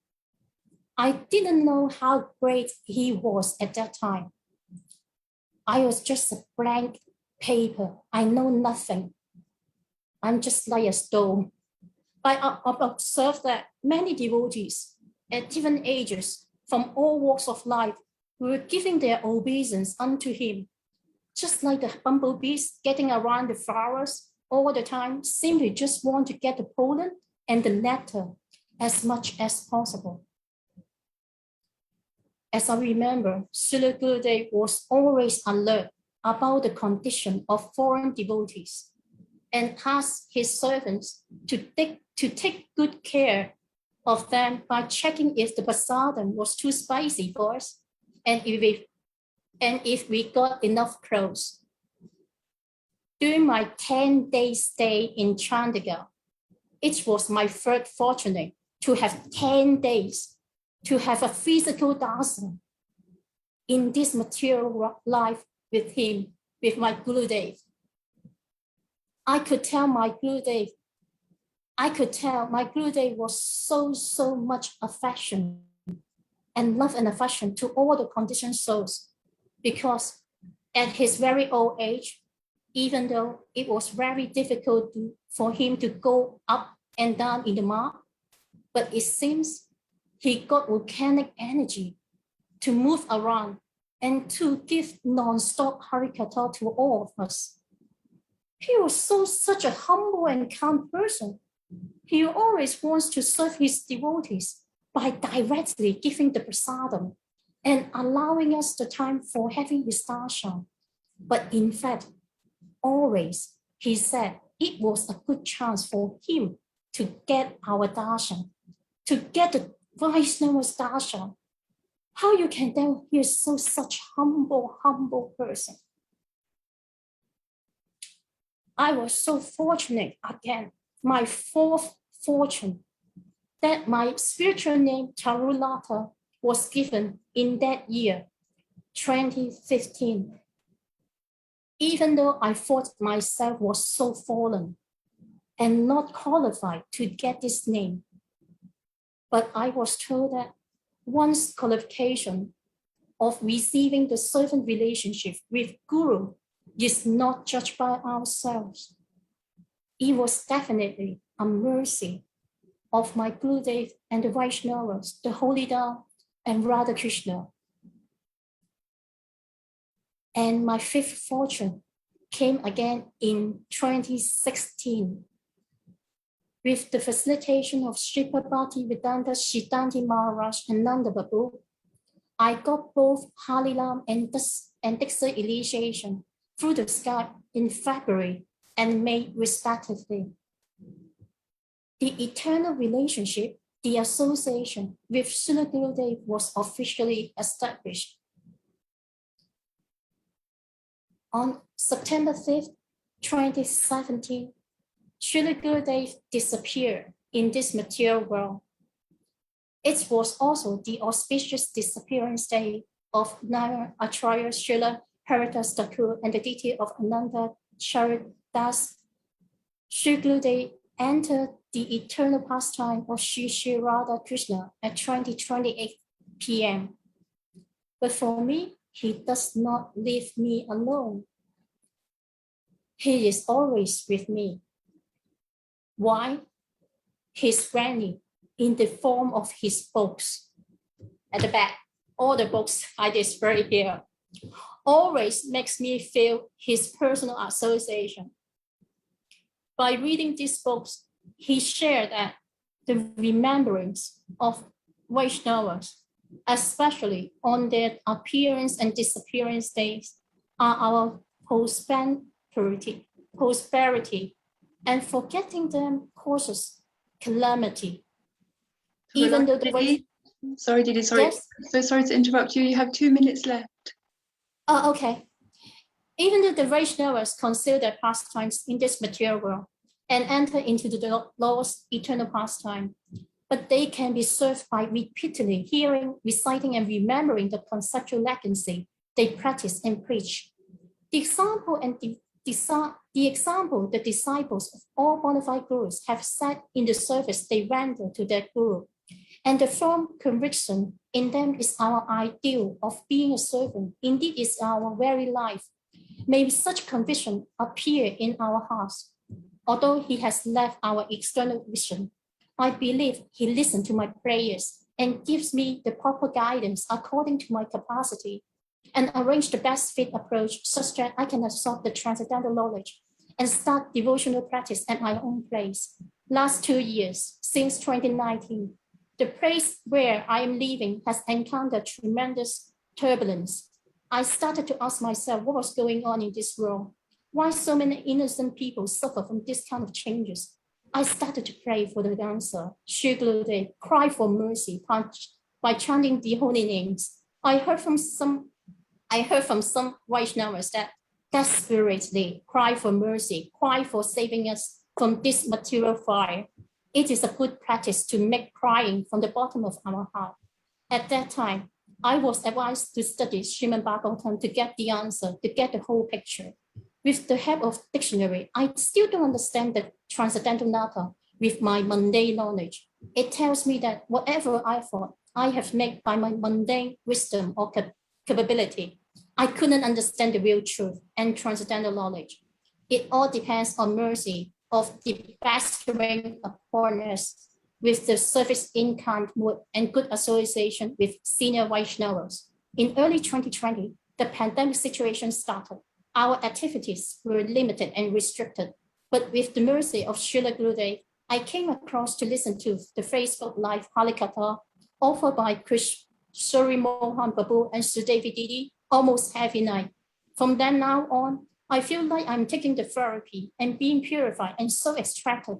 I didn't know how great he was at that time. I was just a blank paper. I know nothing. I'm just like a stone. But I observed that many devotees at different ages from all walks of life were giving their obeisance unto him, just like the bumblebees getting around the flowers all the time, simply just want to get the pollen and the nectar as much as possible. As I remember, Srila Gurudev was always alert about the condition of foreign devotees and asked his servants to take good care of them by checking if the prasadam was too spicy for us and if we got enough clothes. During my 10-day stay in Chandigarh, it was my third fortune to have 10 days to have a physical darshan in this material life with him, with my Gurudev. I could tell my Gurudev was so much affection and love and affection to all the conditioned souls, because at his very old age, even though it was very difficult for him to go up and down in the mud, but it seems he got volcanic energy to move around and to give non-stop harikata to all of us. He was such a humble and calm person. He always wants to serve his devotees by directly giving the prasadam and allowing us the time for having his darshan. But in fact, always he said it was a good chance for him to get our darshan, to get the Vaishnava's darshan. How you can tell he is such humble person? I was so fortunate again, my fourth fortune, that my spiritual name Charulata was given in that year, 2015. Even though I thought myself was so fallen and not qualified to get this name, but I was told that one's qualification of receiving the servant relationship with Guru is not judged by ourselves. It was definitely a mercy of my Gurudev and the Vaishnavas, the Holy Dhamma and Radha Krishna. And my fifth fortune came again in 2016. With the facilitation of Sripad Bhaktivedanta Siddhanti Mahārāja and Nanda Babu, I got both Halilam and Diksha initiation through the Skype in February and May respectively. The eternal relationship, the association with Srila Gurudev was officially established. On September 5th, 2017, Srila Gurudev disappeared in this material world. It was also the auspicious disappearance day of Nara Acharya Srila Haridas Thakur and the deity of Ananda Charitas. Sri Gurudev entered the eternal pastime of Sri Radha Krishna at 20:28 p.m. But for me, he does not leave me alone. He is always with me. Why? His granny, in the form of his books. At the back, all the books I display here, always makes me feel his personal association. By reading these books, he shared that the remembrance of Vaishnavas, especially on their appearance and disappearance days, are our prosperity, and forgetting them causes calamity. Even though the Sorry, Didi, sorry. Yes. So sorry to interrupt you. You have 2 minutes left. Oh, okay. Even though the Vaishnavas conceal their pastimes in this material world and enter into the Lord's eternal pastime, but they can be served by repeatedly hearing, reciting, and remembering the conceptual legacy they practice and preach. The example the disciples of all bona fide gurus have set in the service they render to their guru, and the firm conviction in them is our ideal of being a servant, indeed is our very life. May such conviction appear in our hearts. Although he has left our external vision, I believe he listened to my prayers and gives me the proper guidance according to my capacity, and arrange the best fit approach such that I can absorb the transcendental knowledge and start devotional practice at my own place. Last 2 years, since 2019, the place where I am living has encountered tremendous turbulence. I started to ask myself what was going on in this world. Why so many innocent people suffer from this kind of changes? I started to pray for the answer. Śrīla, cry for mercy by chanting the holy names. I heard from some Vaishnavas that desperately cry for mercy, cry for saving us from this material fire. It is a good practice to make crying from the bottom of our heart. At that time, I was advised to study Srimad Bhagavatam to get the answer, to get the whole picture. With the help of dictionary, I still don't understand the transcendental nata with my mundane knowledge. It tells me that whatever I thought I have made by my mundane wisdom or capability, I couldn't understand the real truth and transcendental knowledge. It all depends on mercy of the bestowing upon us with the service in kind mood and good association with senior Vaishnavas. In early 2020, the pandemic situation started. Our activities were limited and restricted, but with the mercy of Śrīla Gurudev, I came across to listen to the Facebook Live Halikatha offered by Kishori Mohan Babu and Sudevi Didi almost every night. From then now on, I feel like I'm taking the therapy and being purified and so extracted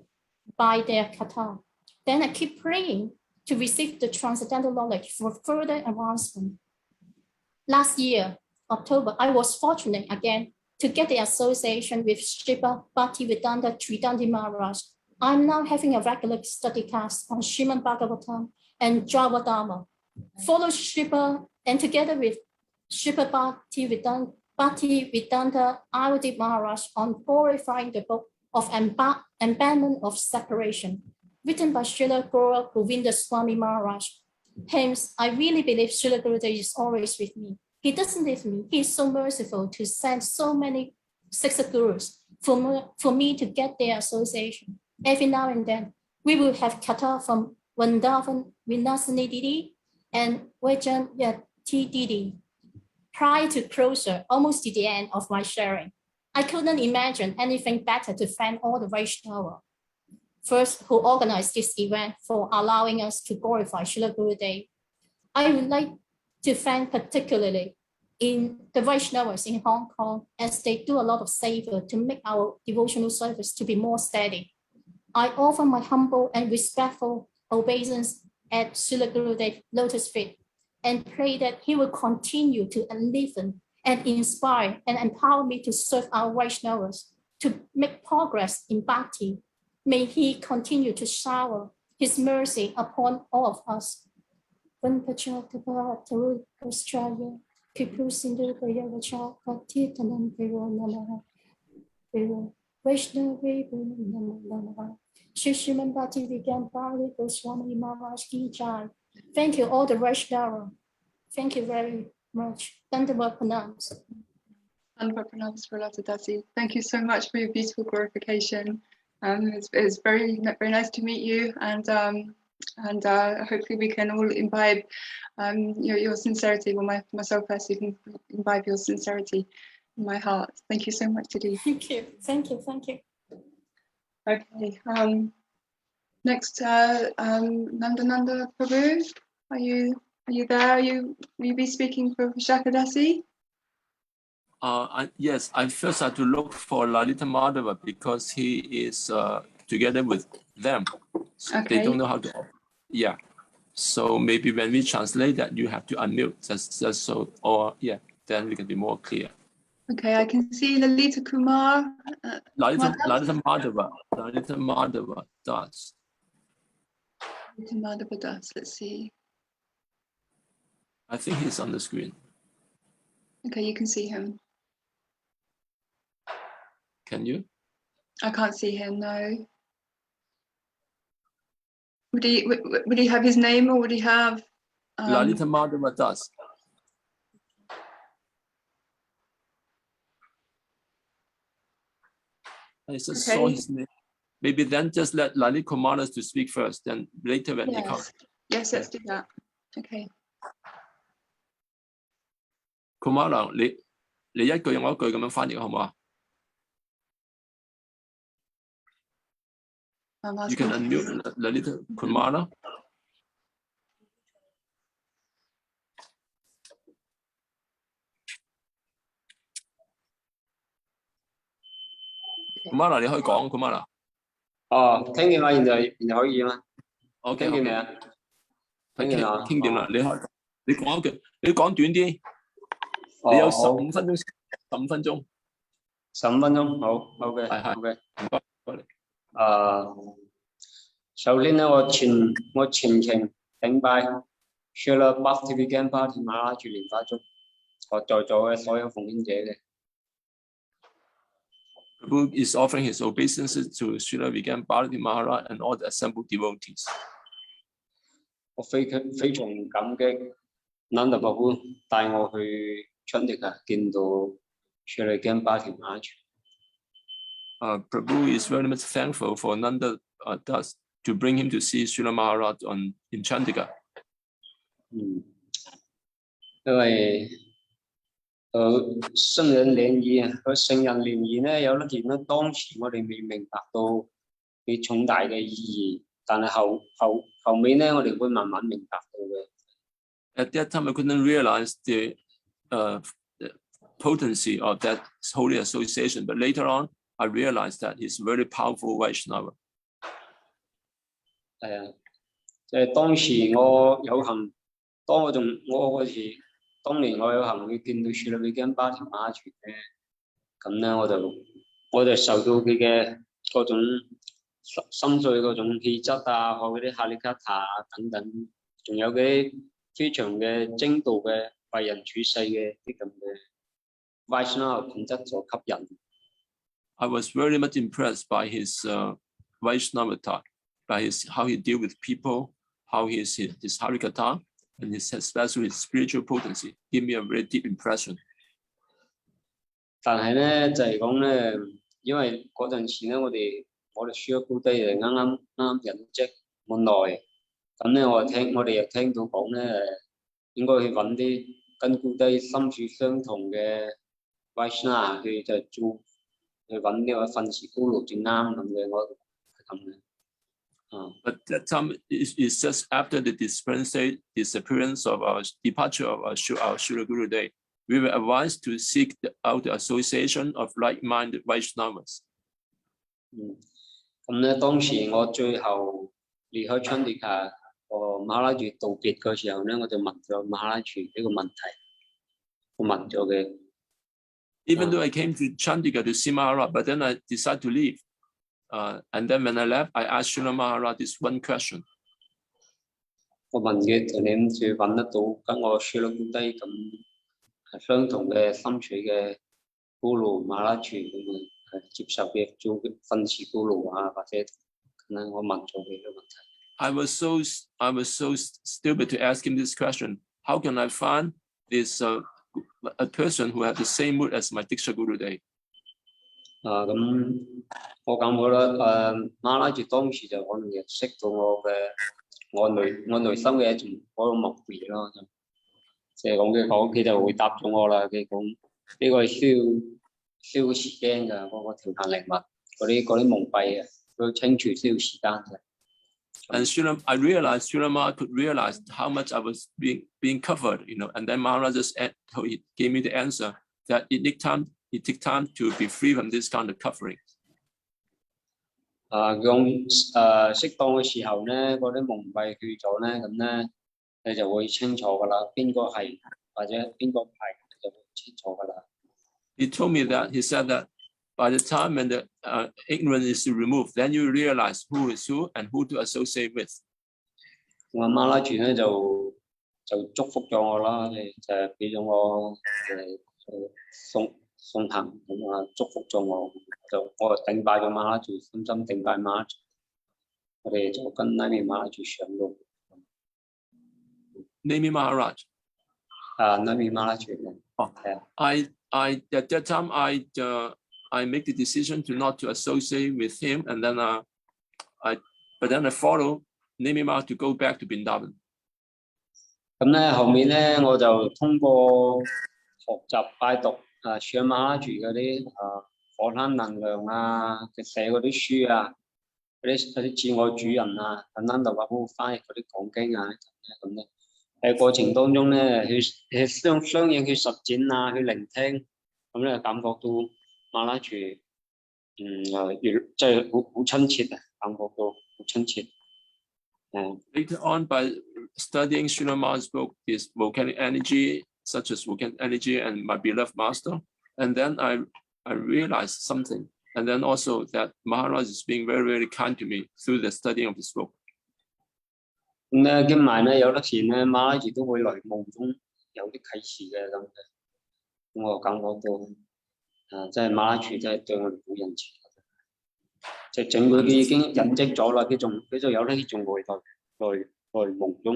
by their katha. Then I keep praying to receive the transcendental knowledge for further advancement. Last year, October, I was fortunate again to get the association with Srila Bhaktivedanta Tridanti Maharaj. I'm now having a regular study class on Srimad Bhagavatam and Javadharma. Follow Srila and together with Srila Bhaktivedanta Ayurvedic Maharaj on glorifying the book of Abandonment of Separation, written by Srila Guru Govinda Swami Maharaj. Hence, I really believe Śrīla Gurudev is always with me. He doesn't leave me. He is so merciful to send so many Sikha Gurus for me to get their association. Every now and then, we will have katha from Vrindavan Vinasani Didi and Vijñāna Didi. Prior to closure, almost to the end of my sharing, I couldn't imagine anything better to thank all the Vaishnava. First, who organized this event for allowing us to glorify Śrīla Gurudev. I would like to thank particularly in the Vaishnavas in Hong Kong, as they do a lot of savor to make our devotional service to be more steady. I offer my humble and respectful obeisance at Śrīla Gurudev's lotus feet and pray that he will continue to enliven and inspire and empower me to serve our Vaishnavas to make progress in Bhakti. May he continue to shower his mercy upon all of us. Thank you, all the Vaishnava. Thank you very much. Dandava pranams. Dandava pranams for Dasi. Thank you so much for your beautiful glorification. It's very nice to meet you, and hopefully we can all imbibe your sincerity. Well, myself personally can imbibe your sincerity in my heart. Thank you so much, Didi. Thank you. Okay. Next, Nanda Prabhu, are you there? Will you be speaking for Shakadasi? Yes, I first have to look for Lalita Madhava because he is together with them. So Okay. they don't know how to. Yeah. So maybe when we translate that, you have to unmute. That's so, or yeah, then we can be more clear. Okay, I can see Lalita Kumar. Lalita Madhava Das. Madhava Das. Let's see. I think he's on the screen. Okay, you can see him. Can you? I can't see him. No. Would he have his name, or would he have? Lalita Madhava Das. I just saw his name. Maybe then just let Lalita Kumaras to speak first, then later when they come. Yes, let's do that. Okay. Kumara, 你一句用我一句咁樣翻譯好唔好啊？ You can unmute Lalita Kumara. Kumara 你可以講 Kumara。哦，聽見啦，現在可以嗎？我聽見未啊？聽見啦，傾掂啦，你可你講一句，你講短啲，你有15分鐘，15分鐘，15分鐘，好 ，OK， 係 OK， 唔該你。首先咧，我全程頂拜 Śrīla Bhakti Vijñāna Bhāratī Mahārāja蓮花足，我在座嘅所有奉獻者嘅。Prabhu is offering his obeisances to Śrīla Vijñāna Bhāratī Mahārāja and all the assembled devotees. 我非常感激 Nanda Prabhu 帶我去Chandigarh見到 Śrīla Vijñāna Bhāratī Mahārāja。Prabhu is very much thankful for Nanda Das to bring him to see Śrīla Mahārāja in Chandigarh. 因為聖人聯誼啊，個聖人聯誼咧有一件咧，當時我哋未明白到佢重大嘅意義，但係後面咧，我哋會慢慢明白到嘅。At that time, I couldn't realize the potency of that holy association, but later on, I realized that he's a very powerful Vaishnava. 係啊，即係當時我有幸，當年我有幸去見到Śrīla Vijñāna Bhāratī Mahārāja咧，咁咧我就受到佢嘅嗰種心碎嗰種氣質啊，學嗰啲哈利卡塔啊等等，仲有嗰啲非常嘅精道嘅為人處世嘅啲咁嘅 Vaishnava 品質所吸引。I was very much impressed by his Vaishnavata, by how he deal with people, how his harikata, and especially his spiritual potency, give me a very deep impression. 但係咧就係講咧，因為嗰陣時咧，我哋書咗高低誒啱引職冇耐，咁咧我哋又聽到講咧，應該去揾啲跟高低心處相同嘅 Vaishnava 去揾呢個分時高路最啱咁嘅，我係咁嘅。But that time is just after the disappearance of our departure of our Śrīla Gurudev. We were advised to seek out the association of like-minded Vaishnavas. 咁咧當時我最後離開Chandigarh，我Mahārāja道別嘅時候咧，我就問咗Mahārāja呢個問題，我問咗嘅。Even though I came to Chandigarh to see Mahārāja, but then I decided to leave. And then when I left, I asked Śrīla Mahārāja this one question. 我問佢：你諗住揾得到跟我Śrīla Gurudev咁相同嘅心處嘅Guru Mahārāja咁接受嘅做分時Guru啊，或者咁樣？我問咗佢呢個問題。I was so stupid to ask him this question. How can I find this a person who has the same mood as my Diksha Gurudev? 咁我感覺咧Mahārāja當時就可能認識到我內心嘅一種嗰種默別咯，即係佢就回答咗我啦。佢講呢個係需要時間㗎，嗰個調頻靈物嗰啲蒙蔽啊，佢清除需要時間嘅。And I realized Śrīla Mahārāja could realize how much I was being covered, and then Mahārāja he gave me the answer that it takes time to be free from this kind of covering. 用適當嘅時候咧，嗰啲蒙蔽去咗咧，咁咧你就會清楚噶啦，邊個係或者邊個唔係，你就會清楚噶啦。He told me that, he said that by the time when the ignorance is removed, then you realize who is who and who to associate with. 我馬拉傳咧就祝福咗我啦，就俾咗我送行咁啊，祝福咗我，我頂拜咗馬拉傳，深深頂拜馬拉傳，我哋就跟那邊馬拉傳上路。Name Mahārāja. 那邊馬拉傳嘅。哦，係啊。I at that time I make the decision not to associate with him, and then but then I follow Name to go back to Vrindavan. 咁咧後面咧我就通過學習拜讀上馬拉住嗰啲火山能量啊，佢寫嗰啲書啊，嗰啲自我主人啊，等等就話好翻譯嗰啲講經啊咁咧。喺過程當中咧，去相應去實踐啊，去聆聽，咁咧感覺到馬拉住越即係好親切啊，感覺到好親切。Later on, by studying Śrīla Mahārāja's book, his volcanic energy, such as volcanic energy, and my beloved master, and then I realized something, and then also that Mahārāja is being very, very kind to me through the studying of his book. 咁咧兼埋咧有得時咧馬拉住都會來夢中有啲啟示嘅咁嘅，咁我感覺到即係馬拉住真係對我哋好仁慈。即係整佢已經隱跡咗啦，佢就有得仲會來夢中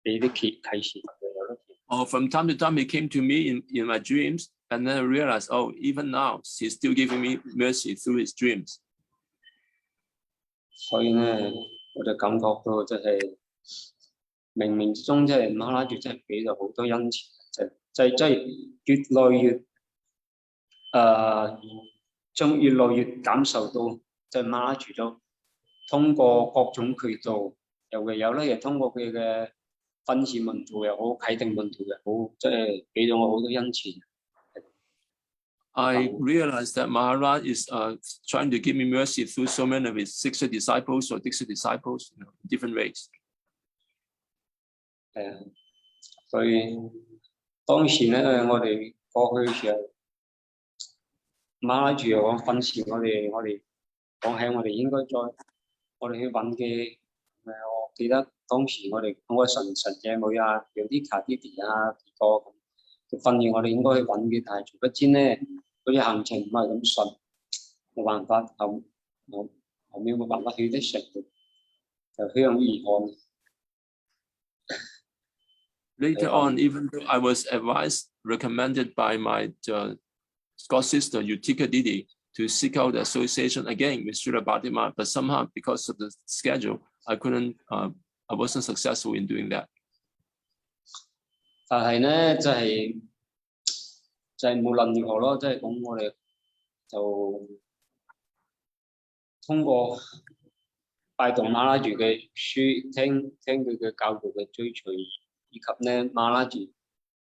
俾啲啟示有得。Oh, from time to time he came to me in my dreams, and then I realized, oh, even now he's still giving me mercy through his dreams. 所以咧，我就感覺到即係冥冥之中，即係馬拉住真係俾咗好多恩慈，即係越來越將越來越感受到。即係馬拉住咗，通過各種渠道，尤其有咧，亦通過佢嘅訓示文圖又好，啟定文圖又好，即係俾咗我好多恩慈。I realized that Mahārāja is trying to give me mercy through so many of his 60 disciples or Diksha disciples, in different ways. 所以當時咧，我哋過去嘅時候，馬拉住又講訓示我哋。講起我哋應該我哋去揾嘅，我記得當時我神姐妹啊，有啲卡啲啲啊，個訓練我哋應該去揾嘅，但係殊不知咧，嗰啲行程唔係咁順，冇辦法後面冇辦法去得成，就非常遺憾。Later on, even though I was recommended by my God sister Utika Didi to seek out the association again with Śrīla Bhāratī, but somehow because of the schedule, I wasn't successful in doing that. 但係咧，就係無論如何咯，即係講我哋就通過拜讀馬拉住嘅書，聽佢嘅教導嘅追隨，以及咧馬拉住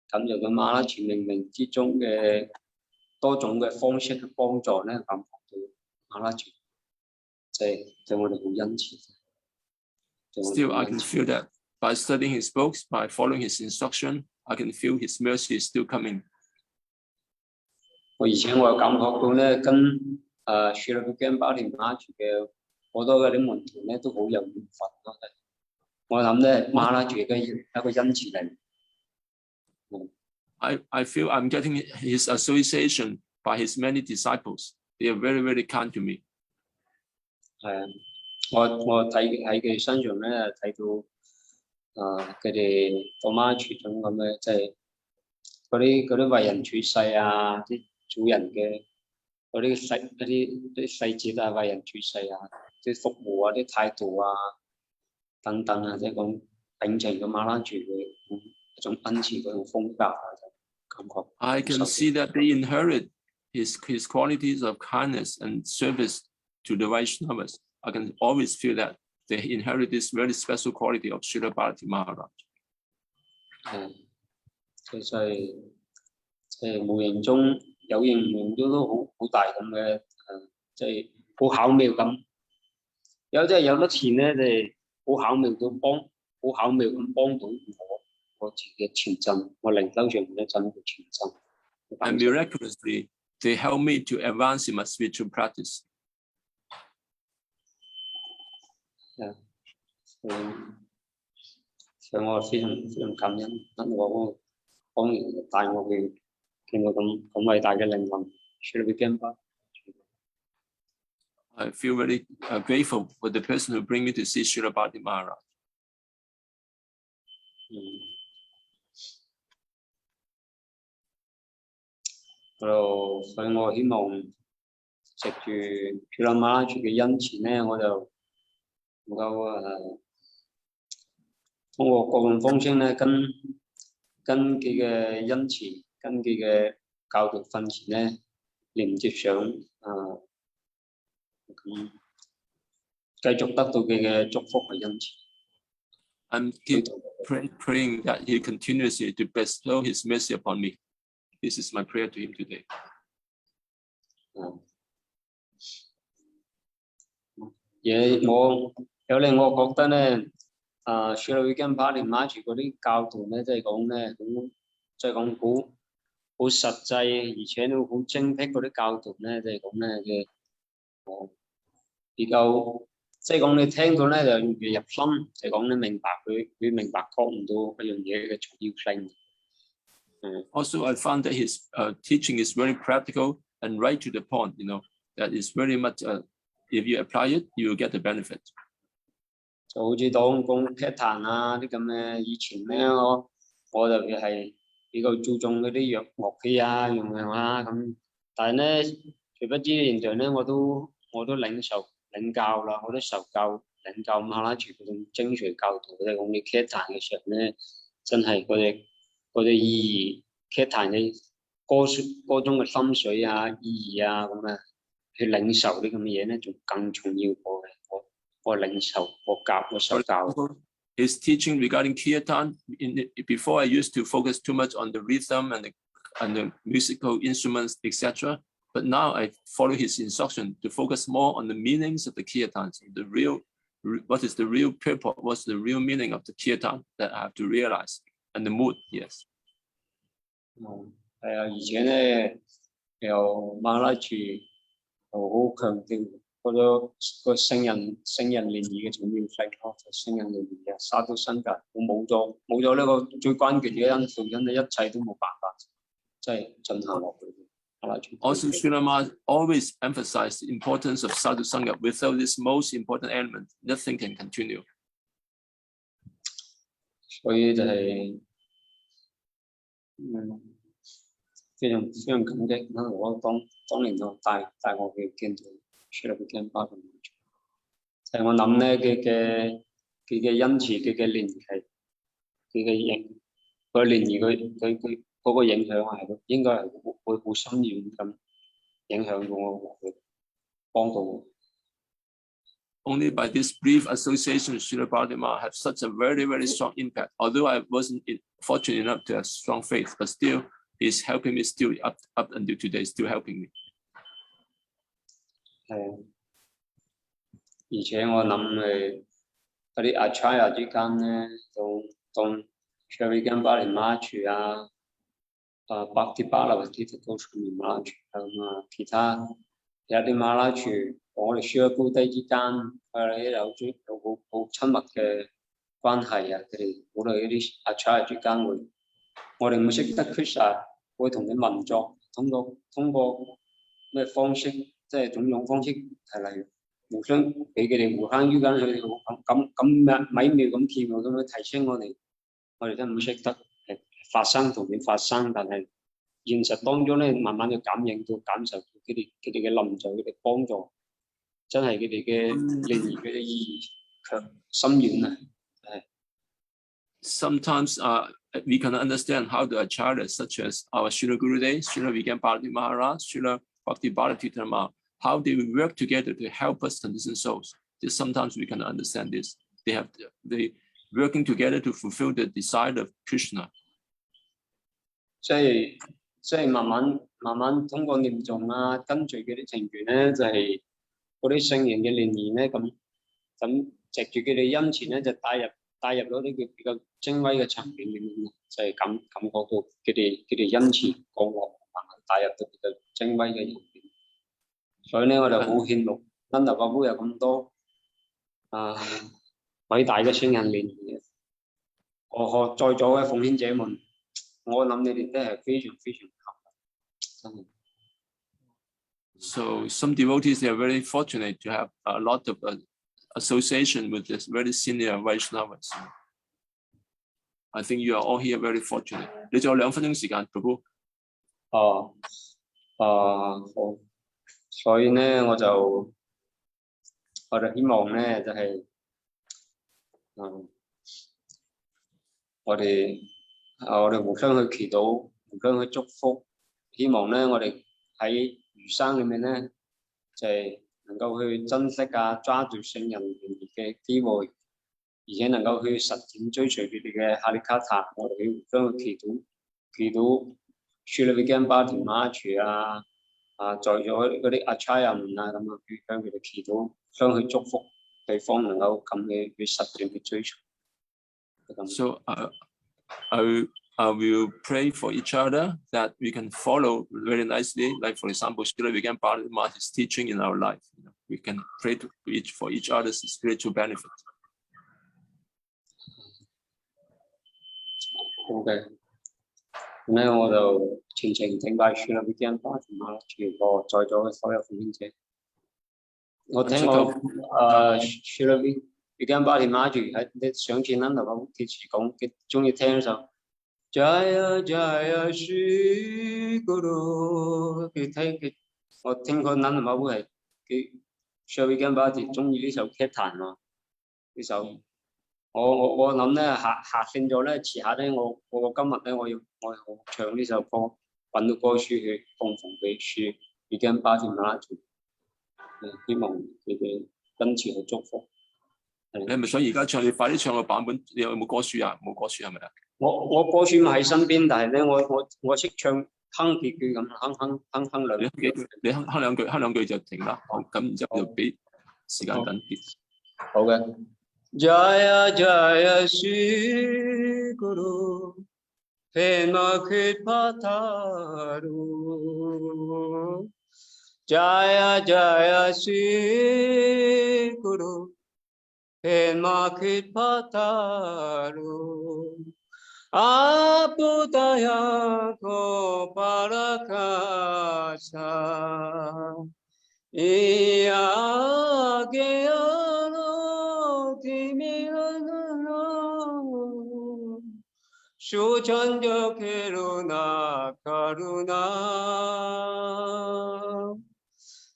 感受到馬拉住冥冥之中嘅多種嘅方式嘅幫助咧，感覺到馬拉住對我哋好恩慈。Still, I can feel that by studying his books, by following his instruction, I can feel his mercy is still coming. 而且我又感覺到咧，跟Śrīla Bhakti馬拉住嘅好多嗰啲門徒咧，都好有緣分咯。我諗咧，馬拉住嘅一個恩慈嚟。I feel I'm getting his association by his many disciples. They are very, very kind to me. 我睇喺佢身上咧，睇到佢哋個馬拉住種咁嘅，即係嗰啲為人處世啊，啲主人嘅嗰啲細節啊，為人處世啊，啲服務啊，啲態度啊，等等啊，即係講秉承嘅馬拉住嘅一種恩慈嗰種風格啊。I can see that they inherit his qualities of kindness and service to the Vaishnavas. I can always feel that they inherit this very special quality of Śrīla Bhāratī Mahārāja. 即係無形中有形無形中都好大咁嘅，即係好巧妙咁有啲錢咧，就好巧妙咁幫到我自己嘅傳真，我靈修上面咧真係傳真。And miraculously, they help me to advance in my spiritual practice. 所以我非常感恩，我當然帶我去見到咁偉大嘅靈魂，Śrīla Vijñāna。I feel very grateful for the person who bring me to see Śrīla Bhāratī Mahārāja. 所以我希望藉住Śrīla Mahārāja嘅恩賜咧，我就能夠通過各種方式咧，跟佢嘅恩賜，跟佢嘅教導訓詞咧，連接上咁繼續得到佢嘅祝福嘅恩賜。I'm keep praying that He continuously to bestow His mercy upon me. This is my prayer to Him today. 我有令我覺得咧。Śrīla Vijñāna Mahārāja嗰啲教導咧，即係講咧，即係講好實際，而且都好精辟嗰啲教導咧，即係講咧嘅比較，即係講你聽到咧就越入心，就係講你明白佢明白覺唔到一樣嘢嘅重要性。Also, I found that his teaching is very practical and right to the point. You know, that is very much. If you apply it, you will get the benefit. 就好似講劇壇啊啲咁嘅，以前咧我就係比較注重嗰啲樂器啊樣啊咁，但係咧殊不知現在咧我都領教啦，我都受教領教Mahārāja嗰種精髓教導，即係講你劇壇嘅時候咧，真係嗰啲意義，劇壇嘅歌中嘅心水啊意義啊咁啊，去領受啲咁嘅嘢咧，仲更重要過嘅。His teaching regarding kirtan, before I used to focus too much on the rhythm and the musical instruments, etc. But now I follow his instruction to focus more on the meanings of the kirtans, what is the real purpose, what's the real meaning of the kirtan that I have to realize, and the mood, yes. 係啊，而且咧又Mahārāja又好強調。個聖人聯誼嘅重要性咯，就聖人聯誼啊，殺到身㗎，冇咗呢個最關鍵嘅因素，因為一切都冇辦法，即係進行落去。Also, Śrīla Mahārāja always emphasized the importance of sadhu sangha. Without this most important element, nothing can continue. 所以就係非常感激啦！我當年就帶我去見到。Śrīla Vijñāna 就係我諗咧，佢嘅恩賜，佢嘅聯繫，佢嘅聯誼，佢嗰個影響係應該係會好深遠咁影響到我，幫到我。Only by this brief association with Śrīla Bhāratī Mahārāja have such a very, very strong impact. Although I wasn't fortunate enough to have strong faith, but still, He's helping me still up until today, still helping me. 而且我諗嗰啲Acharya之間咧，同Śrīla Vijñāna Mahārāja啊，Bhakti Bhāratī Gosvāmī Mahārāja咁其他啲Mahārāja，我哋Śrīla Bhakti之間有好親密嘅關係啊！我哋啲Acharya之間我哋唔識得 Krishna， 會同佢問作，通過咩方式？即係種種方式係例如互相俾佢哋互相於間佢哋咁美妙咁奇妙咁樣提升我哋都唔識得發生同佢發生，但係現實當中咧，慢慢就感受到佢哋嘅臨在，佢哋幫助，真係佢哋嘅聯誼嘅意義強深遠啊！係。Sometimes we can understand how the acharyas such as our Śrīla Gurudev, Śrīla Vijñāna Mahārāja, Śrīla Bhakti Bhāratī how they work together to help us conditioned souls. Sometimes we can understand this. They working together to fulfill the desire of Krishna. 即係慢慢通過念誦啊，跟隨嗰啲情緣咧，就係嗰啲聖人嘅聯誼咧，咁咁藉住佢哋恩慈咧，就帶入到呢個比較精微嘅層面裏面，就係感覺到佢哋恩慈降落，慢慢帶入到比較精微嘅層面。所以咧，我就好羨慕真頭法會有咁多偉大嘅聖人面前，我在座嘅奉獻者們，我諗你哋都係非常非常幸運。So some devotees, they are very fortunate to have a lot of association with this very senior Vaishnavas. I think you are all here very fortunate. 你仲有2分鐘時間 ，Prabhu。好。所以咧，我就希望咧，就係我哋互相去祈禱，互相去祝福。希望咧，我哋喺餘生裏面咧，就係能夠去珍惜抓住聖人嘅機會，而且能夠去實踐追隨佢哋嘅哈利卡塔。我哋互相去祈禱Śrīla Vijñāna Mahārāja在咗嗰啲阿差人咁去向佢哋祈禱，相去祝福對方能夠咁去實踐去追隨。So I will pray for each other that we can follow very nicely. Like for example, Śrīla Vijñāna Mahārāja's teaching in our life. We can pray for each other's spiritual benefit. 好嘅，咁咧我就虔誠敬拜Śrīla Vijñāna Mahārāja在座嘅所有奉獻者。我聽我Śrīla Vijñāna Mahārāja喺上次諗頭法會開始講，佢中意聽嗰首。Jaya Jaya Shri Guru， 我聽過諗頭法會係佢Śrīla Vijñāna Mahārāja中意呢首劇壇喎，呢首我諗咧下線咗咧，遲下咧我今日咧我要唱呢首歌，揾到歌書去供奉俾Śrīla Vijñāna Mahārāja，希望佢哋跟住去祝福。你係咪想而家唱？你快啲唱個版本。你有冇歌書啊？冇歌書係咪啊？我歌書咪喺身邊，但係咧我識唱哼幾句咁，哼兩句。你哼兩句就停啦。好，咁然之後就俾時間等啲。好嘅。Jaya Jaya Shri Guru Prema Kritpataru Jaya Jaya Shri Guru Prema Kritpataru Abudaya Goparakasa Iyageyano Shuchanjo Keruna Karuna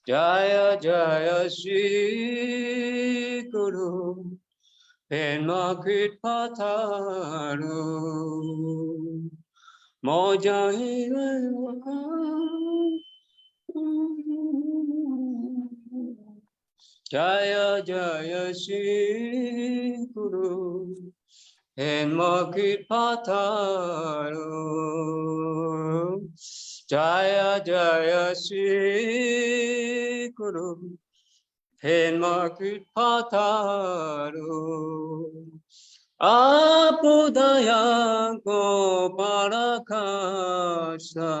Jaya Jaya Shri Guru Prema Kritpataru Moja Jaya Jaya Shri Guru Prema Kritpataru Jaya Jaya Shri Guru Prema Kritpataru Abudaya Goparakasa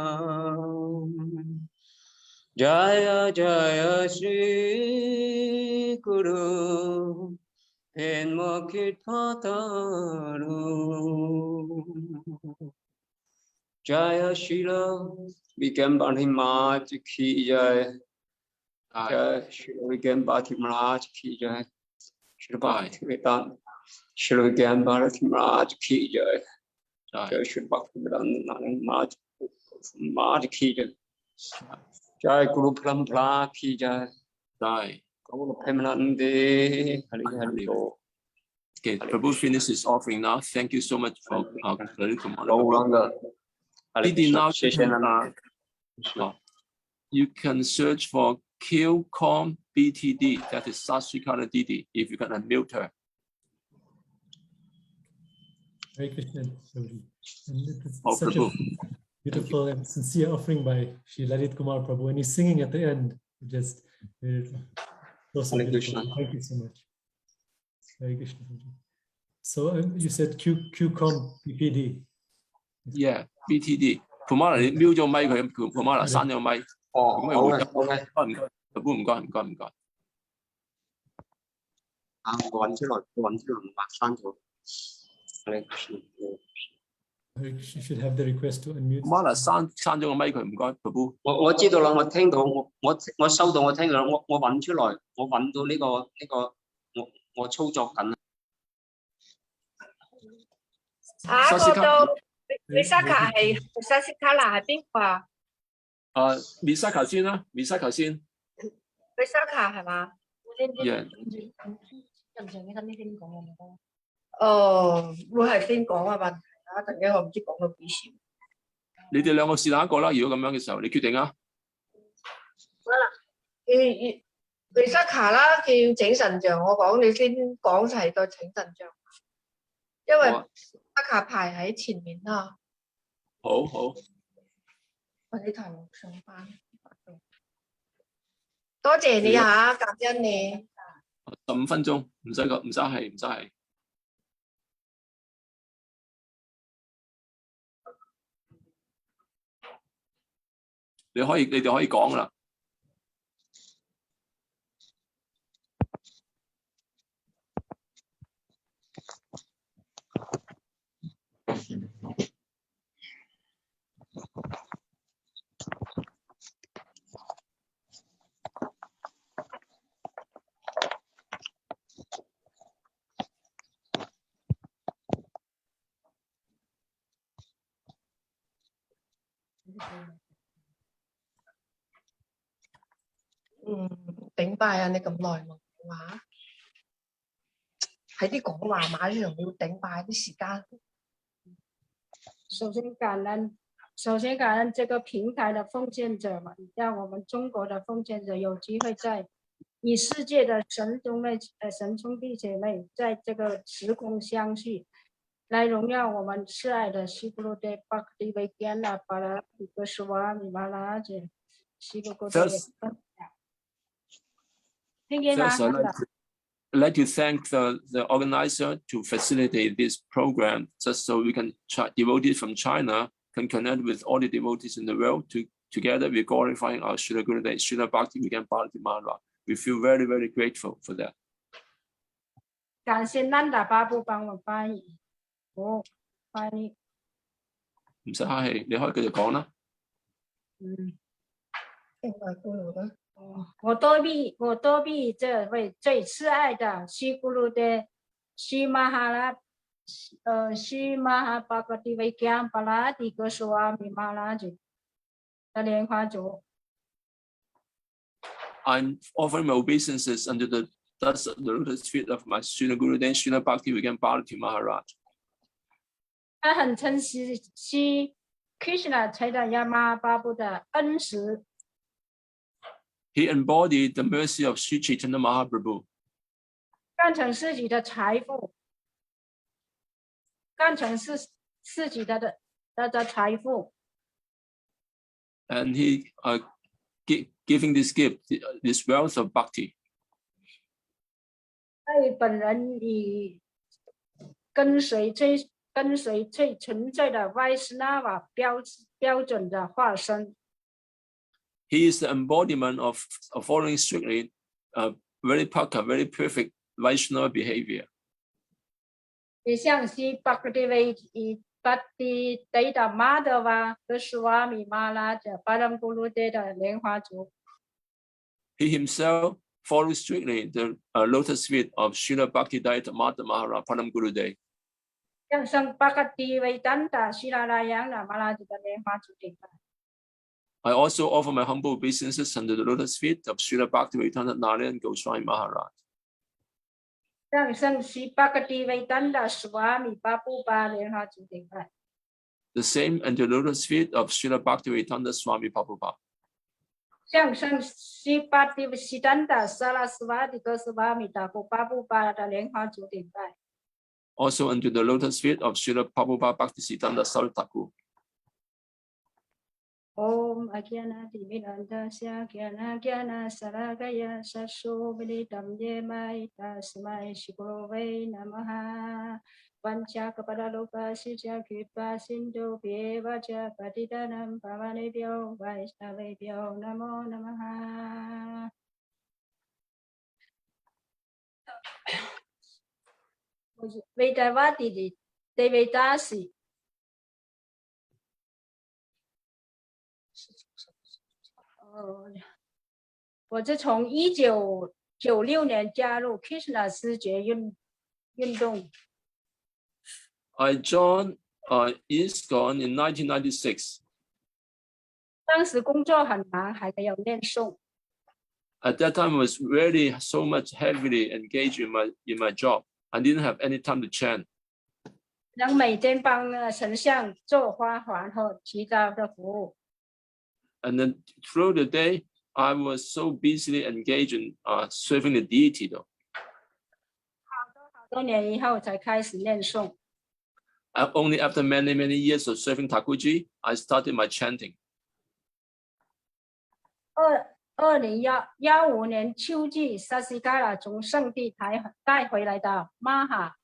Jaya Jaya Shri Guru Prema Kritpataru Jaya Śrīla Vijñāna Mahārāja ki jai. Jaya Śrīla Vijñāna Mahārāja ki jai. Śrīla Vijñāna Mahārāja ki jai. Jaya Śrīla Vijñāna Mahārāja ki jai. Jai Guru Parampara ki jai. Jai. Guru Premanande. Hari Hari. Okay, Prabhu finished his offering now. Thank you so much for you can search for QCOM BTD, that is Sasrikara Didi, if you can unmute her. Hare Krishna. Such a beautiful and sincere offering by Shri Lalit Kumar Prabhu, and he's singing at the end. Just so beautiful. Thank you so much. Hare Krishna. So you said QCOM PPD. Yeah, BTD。Pumala 你瞄咗咪佢，Pumala 閂咗咪。哦，好嘅，好嘅。唔該，唔該。啊，我揾出來，唔畫刪咗。You should have the request to unmute. Pumala 閂咗個咪佢，唔該，我知道啦，我聽到，我收到，我聽到，我揾出來，我揾到呢個，我操作緊。啊，嗰度Misaka 係 Sasikala 係邊個啊？Misaka 先啦，Misaka 先。Misaka 係嘛？ Yeah。哦，會係先講啊問題啊，陣間我唔知講到幾時。你哋兩個試下一個啦，如果咁樣嘅時候，你決定啊。Misaka 啦，叫整神像，我講你先講齊再請神像，因為 Misaka 排喺前面啦。好。我呢台冇上翻。多謝你嚇，感恩你。15分鐘，唔使係。你哋可以講啦。頂拜啊！你咁耐冇講話，喺啲講話馬上要頂拜啲時間。首先感恩这个平台的奉献者们，让我们中国的奉献者有机会在与世界的神兄弟姐妹在这个时空相聚，来荣耀我们挚爱的西古鲁德Bhakti Vijñāna Bhāratī Gosvāmī Mahārāja西古鲁德。听见吗？ I'd like to thank the organizer to facilitate this program, just so we can devotees from China can connect with all the devotees in the world. Together, we're glorifying our Śrīla Gurudev, Śrīla Bhakti Vijñāna Bhāratī Mahārāja. We feel very, very grateful for that. 感谢南达巴布帮我翻译，翻译。唔使客氣，你可以繼續講啦。我多比这位最慈爱的西古鲁的西玛哈拉Bhakti Vijñāna Bhāratī Gosvāmī Mahārāja的莲花座。I'm offering my obeisances under the dust of the lotus feet of my Śrīla Gurudev, Śrīla Bhakti Vijñāna Bhāratī Mahārāja. 他很珍惜Krishna Chaitanya Mahaprabhu 的恩慈。He embodied the mercy of Sri Chaitanya Mahaprabhu. 干成自己的财富，干成自己的财富。 And he giving this gift, this wealth of bhakti. 在本人以跟随最纯粹的 Vaishnava 标准的化身。 He is the embodiment of following strictly, very paka, very perfect Vaishnava behavior. 也像西 Bhakti Data Madhava Gosvāmī Mahārāja Param Guru 的莲花座。 He himself follows strictly the lotus feet of Śrīla Bhakti Dayata Mahārāja Param Gurudev. 像圣 Bhakti Vedanta Śrīla Mahārāja 的莲花座顶拜。 I also offer my humble obeisances under the lotus feet of Śrīla Bhakti Vedanta Narayan Gosvāmī Mahārāja. 像圣西 Bhakti Vedanta Swami Prabhupada 莲花座顶拜。 The same under the lotus feet of Śrīla Bhakti Vedanta Swami Prabhupada. 像圣西 Bhakti Vedanta Saraswati Gosvāmī Prabhupada 的莲花座顶拜。 Also under the lotus feet of Śrīla Prabhupada Bhaktisiddhanta Saraswati Thakur. Om Agyana Diminandasya Gyana Gyana Saragaya Sasu Vilitam Yemai Tasmai Shikurove Namaha Pancha Kapadaloka Sija Kripa Sindhu Bhevaja Patidanam Pavanebhyo Vaishnavebhyo Namo Namaha. Vedavati Devedasi 我是从1996年加入 Krishna 思觉运动。I joined ISKCON in 1996. 当时工作很忙，还没有念诵。At that time, I was really so much heavily engaged in my job. I didn't have any time to chant. 能每天帮神像做花环和其他的服务。And then through the day, I was so busily engaged in serving the deity, though. 好多年以后才开始念诵。Only after many years of serving Thakurji, I started my chanting. 2015年秋季，萨西嘎拉从圣地带回来的玛哈，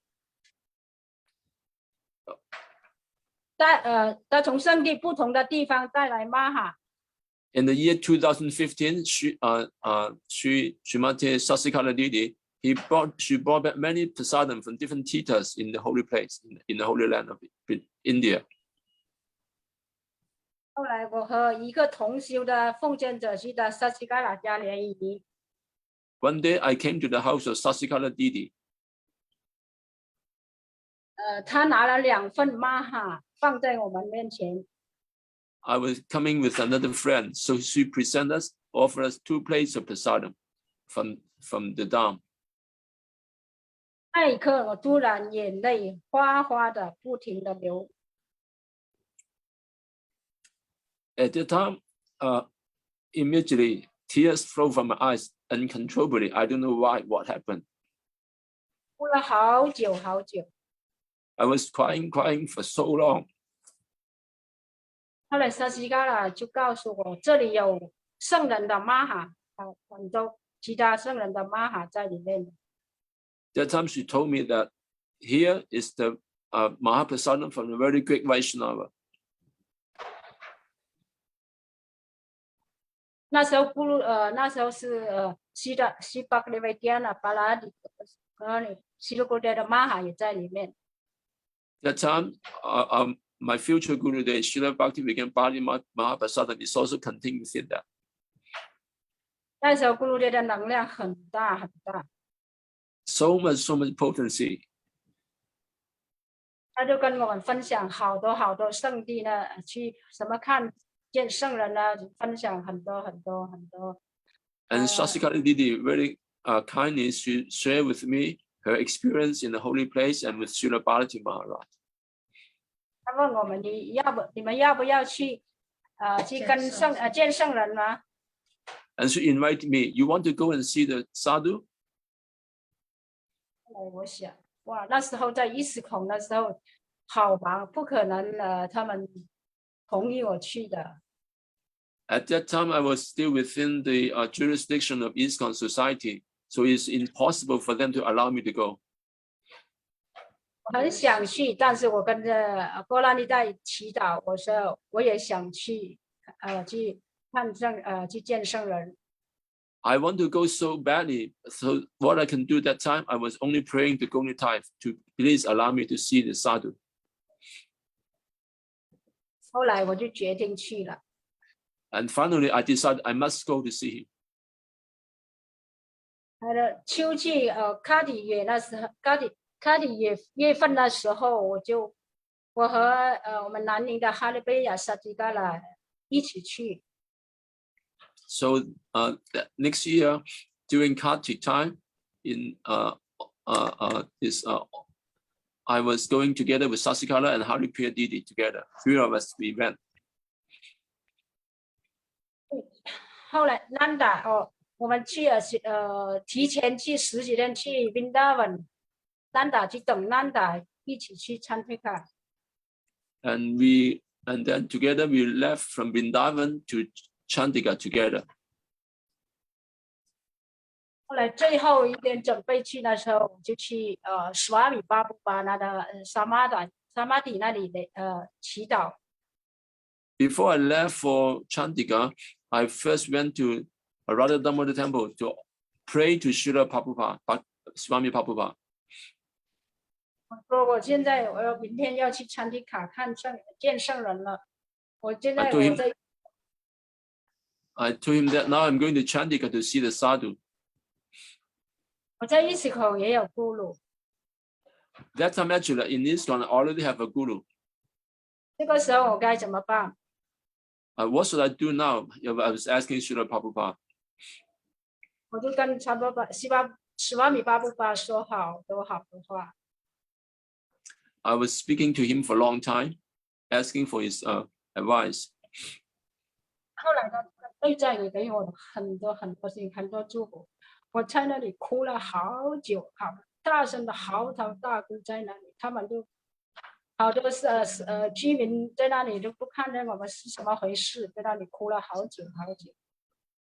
他从圣地不同的地方带来玛哈。In the year 2015, Srimati Sasikala Didi, she brought back many prasadam from different titas in the holy place, in the holy land of India. 后来我和一个同修的奉献者去的萨西嘎拉家联谊。One day I came to the house of Sasikala Didi. 他拿了2份玛哈放在我们面前。I was coming with another friend, so she presented us, offered us 2 plates of prasadam from the dam. 那一刻，我突然眼泪哗哗的不停的流。At that time, immediately tears flow from my eyes uncontrollably. I don't know what happened. 哭了好久好久。I was crying for so long. 后来萨西嘎拉就告诉我，这里有圣人的玛哈，很多其他圣人的玛哈在里面。That time she told me that here is the Mahaprasadam from a very great Vaishnava. 那时候那时候是西巴克利维迪亚那巴拉迪，西鲁古德的玛哈也在里面。That time, my future Guru, the Śrīla Bhakti Vijñāna Mahaprasadam, is also contained within that. 那时候古鲁德的能量很大很大。So much potency. 他就跟我们分享好多圣地呢，去什么看见圣人呢，分享很多。And Sasikala Didi very kindly she shared with me her experience in the holy place and with Śrīla Bhāratī Mahārāja. 他问我们你们要不要去跟见圣人吗？ And she invited me. You want to go and see the sadhu? 我想，哇，那时候在伊斯孔，那时候好忙，不可能他们同意我去的。At that time, I was still within the jurisdiction of ISKCON society, so it's impossible for them to allow me to go. 我很想去，但是我跟着波拉尼在祈祷，我说我也想去，去去见圣人。I want to go so badly. So what I can do that time, I was only praying to Gonitai to please allow me to see the sadhu. 后来我就决定去了。And finally, I decided I must go to see him. 秋季卡底月那时候，卡底月份的时候，我和我们南宁的哈利贝亚萨吉嘎拉一起去。So next year, during Kartik time, I was going together with Sasikala and Haripriya Didi together. 3 of us we went. 后来南达我们去提前去10几天去 Vrindavan， 南达去等南达一起去参会卡。And we And then together we left from Vrindavan to Chandika together. 后来最后一天准备去的时候，我就去史瓦米巴布巴那的萨玛底那里的祈祷。Before I left for Chandika, I first went to Radha Damodar Temple to pray to Śrīla Prabhupada, Swami Prabhupada. 我说我现在明天要去参迪卡见圣人了。我现在我在。I told him that now I'm going to Chandika to see the sadhu. 我在伊斯口也有 guru。 That time actually in ISKCON I already have a guru. 这个时候我该怎么办？ What should I do now? I was asking Śrīla Prabhupada. 我就跟史瓦米巴布巴说好多好的话。 I was speaking to him for a long time, asking for his advice. 后来呢，内在也给我很多信，很多祝福。我在那里哭了好久，好大声的嚎啕大哭在那里，他们都好多居民在那里都不看见我们是什么回事，在那里哭了好久好久。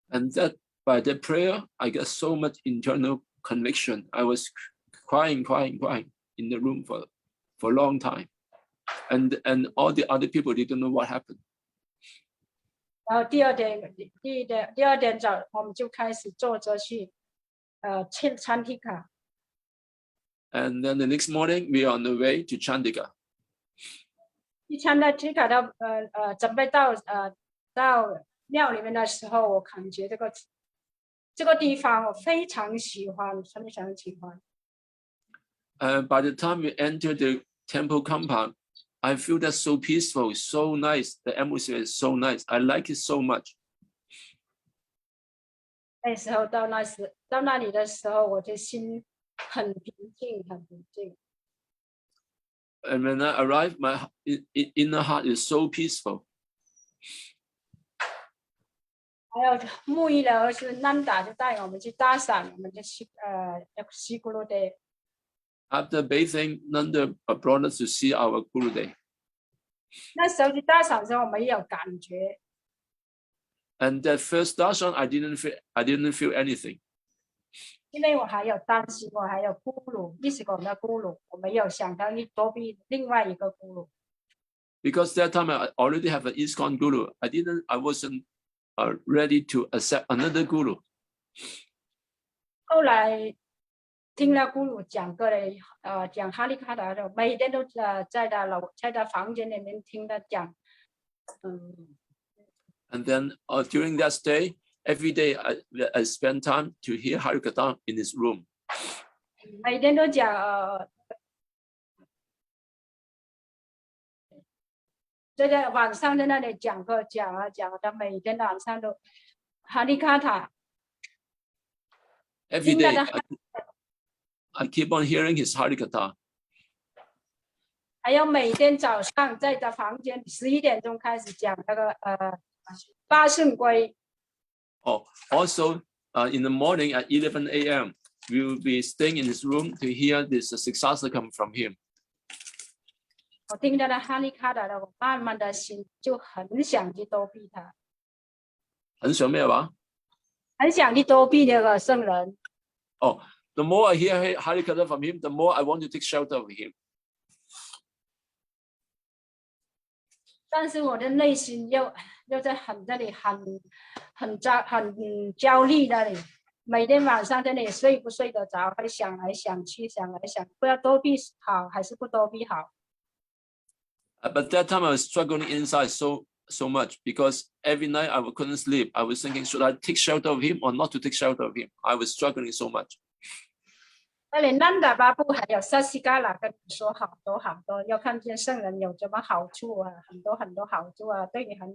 And that by that prayer, I got so much internal conviction. I was crying in the room for a long time, and all the other people didn't know what happened. 然后第二天早，我们就开始坐着去参提卡。 And then the next morning, we are on the way to Chandika. 去参加提卡到准备到庙里面的时候，我感觉这个地方我非常喜欢，非常喜欢。 By the time we enter the temple compound, I feel that's so peaceful, so nice. The atmosphere is so nice. I like it so much. 那时候到那里的时候，我的心很平静，很平静。 And when I arrived, my inner heart is so peaceful. 还有沐浴了，而是南达就带我们去搭伞，我们就去西咕噜的。 After bathing, Nanda brought us to see our Guru Day. 那时候去搭伞的时候，我没有感觉。 And that first darshan, I didn't feel anything. 因为我还有担心，我还有咕噜，一直我们的咕噜，我没有想到你躲避另外一个咕噜。 Because that time I already have an ISKCON Guru. I wasn't ready to accept another Guru. 后来听了咕噜讲过的，讲哈利卡达的，每天都在他房间里面听他讲，And then during that stay, every day I spend time to hear Harikatha in his room. 每天都讲在晚上在那里讲课，讲他每天晚上都哈利卡塔。 Every day I keep on hearing his Harikatha. 还有每天早上在他房间11点钟开始讲那个八圣归。 Oh, also in the morning at 11 a.m. we will be staying in his room to hear this Siksasakam from him. 我听到了哈利卡达的，我慢慢的心就很想去躲避他，很想咩話？很想去躲避那个圣人。 Oh, the more I hear Harikatha from him, the more I want to take shelter of him. 但是我的内心又在那里很焦虑那里，每天晚上在那里睡不睡得着，会想来想去，不知道躲避好还是不躲避好。 But that time I was struggling inside so much because every night I couldn't sleep. I was thinking, should I take shelter of him or not to take shelter of him? I was struggling so much. 那里南达巴布还有萨西嘎拉跟你说好多，要看见圣人有什么好处啊，很多好处啊，对你很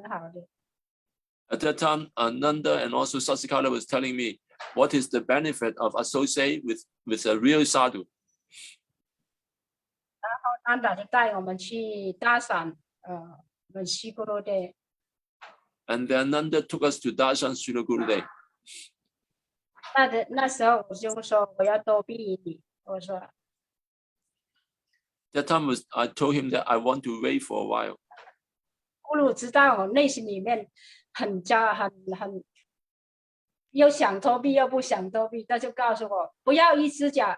好的。 At that time, Nanda and also Sasikala was telling me what is the benefit of associating with a real sadhu. 然后南达就带我们去搭伞，我们西咕噜的。 And then Nanda took us to Darshan Śrīla Guru Day. 那时候我就说我要躲避你，我说。 That time I told him that I want to wait for a while. 咕噜知道我内心里面很又想逃避又不想逃避，他就告诉我不要一只脚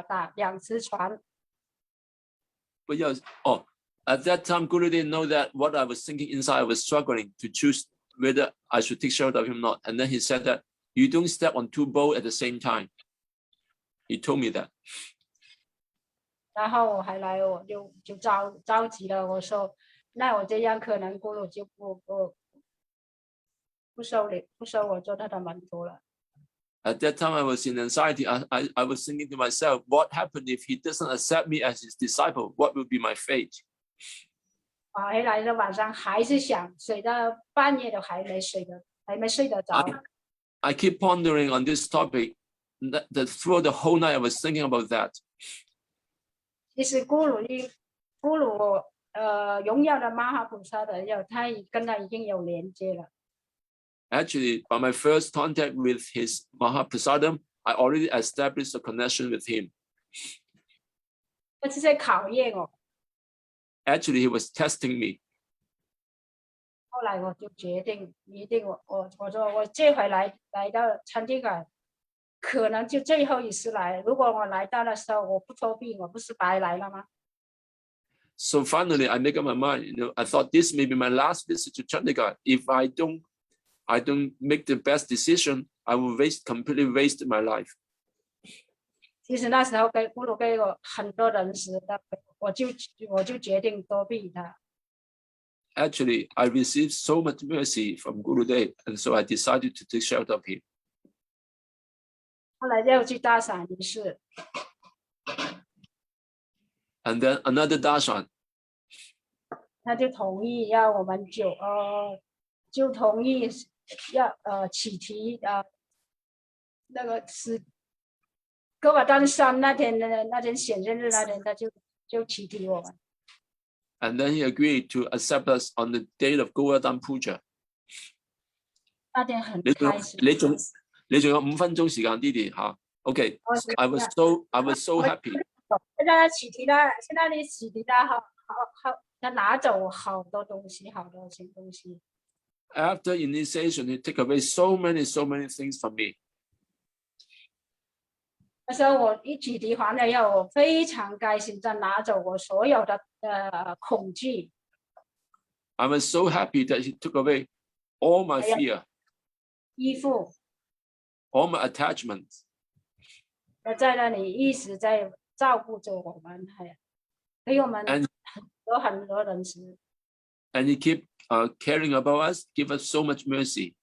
打两只船。But yes, at that time, Guru didn't know that what I was thinking inside. I was struggling to choose whether I should take shelter of him or not. And then he said that you don't step on two boats at the same time. He told me that. 然后我就着急了，我说那我这样可能咕噜就不收我做他的门徒了。At that time, I was in anxiety. I was thinking to myself, what happened if he doesn't accept me as his disciple? What will be my fate? 回来的晚上还是想睡到半夜都还没睡得着。I keep pondering on this topic. That throughout the whole night, I was thinking about that. 其实咕噜荣耀的玛哈菩萨的他跟他已经有连接了。Actually, by my first contact with his Mahaprasadam, I already established a connection with him. 他是在考验我。Actually, he was testing me. 后来我就决定，一定我说我这回来到参加馆，可能就最后一次来。如果我来到的时候我不作弊，我不是白来了吗？ So finally, I make up my mind. I thought this may be my last visit to Chandigarh. If I don't make the best decision, I will completely waste my life. 其实那时候咕噜给我很多人时，我就决定躲避他。Actually, I received so much mercy from Gurudev, and so I decided to take shelter of him. 后来又去大伞仪式。And then another darshan. 他就同意要我们就同意要起题那个是哥瓦丹山那天显现日那天，他就起题我们。And then he agreed to accept us on the day of Govardhan Puja. 那天很开心。你仲有5分鐘時間 ，Didi 嚇。Okay, I was so happy. 现在起题了，现在你起题了，好，他拿走好多东西，好多新东西。After initiation, he took away so many things from me. 那时候我一起题完了以后，我非常开心，在拿走我所有的恐惧。I was so happy that he took away all my fear, 依附， all my attachments. 在那里一直在照顾着我们，给我们很多人时。And he kept caring about us, give us so much mercy.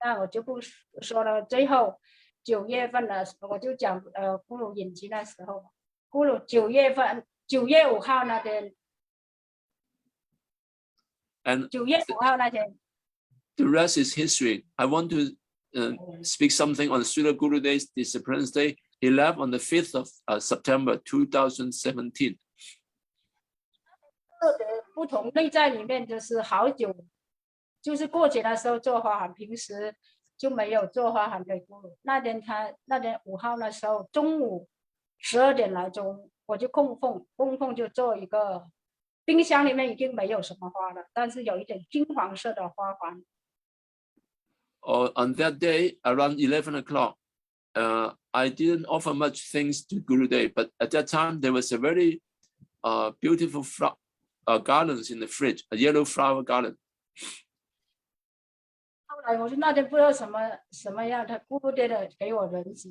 那我就不说了。最后9月份的时候，我就讲咕噜引进的时候，咕噜9月5号那天，and 9月5号那天 the rest is history. I want to speak something on Śrīla Gurudev's Disciplines Day. He left on the 5th of September 2017. 不同内在里面就是好久，就是过节的时候做花环，平时就没有做花环给咕噜。那天5号的时候，中午12点来钟，我就供奉就做一个，冰箱里面已经没有什么花了，但是有一点金黄色的花环。On that day, around 11 o'clock, I didn't offer much things to Gurudev, but at that time there was a very beautiful gardens in the fridge, a yellow flower garden. 后来我就那天不知道什么样，他咕噜的给我人质，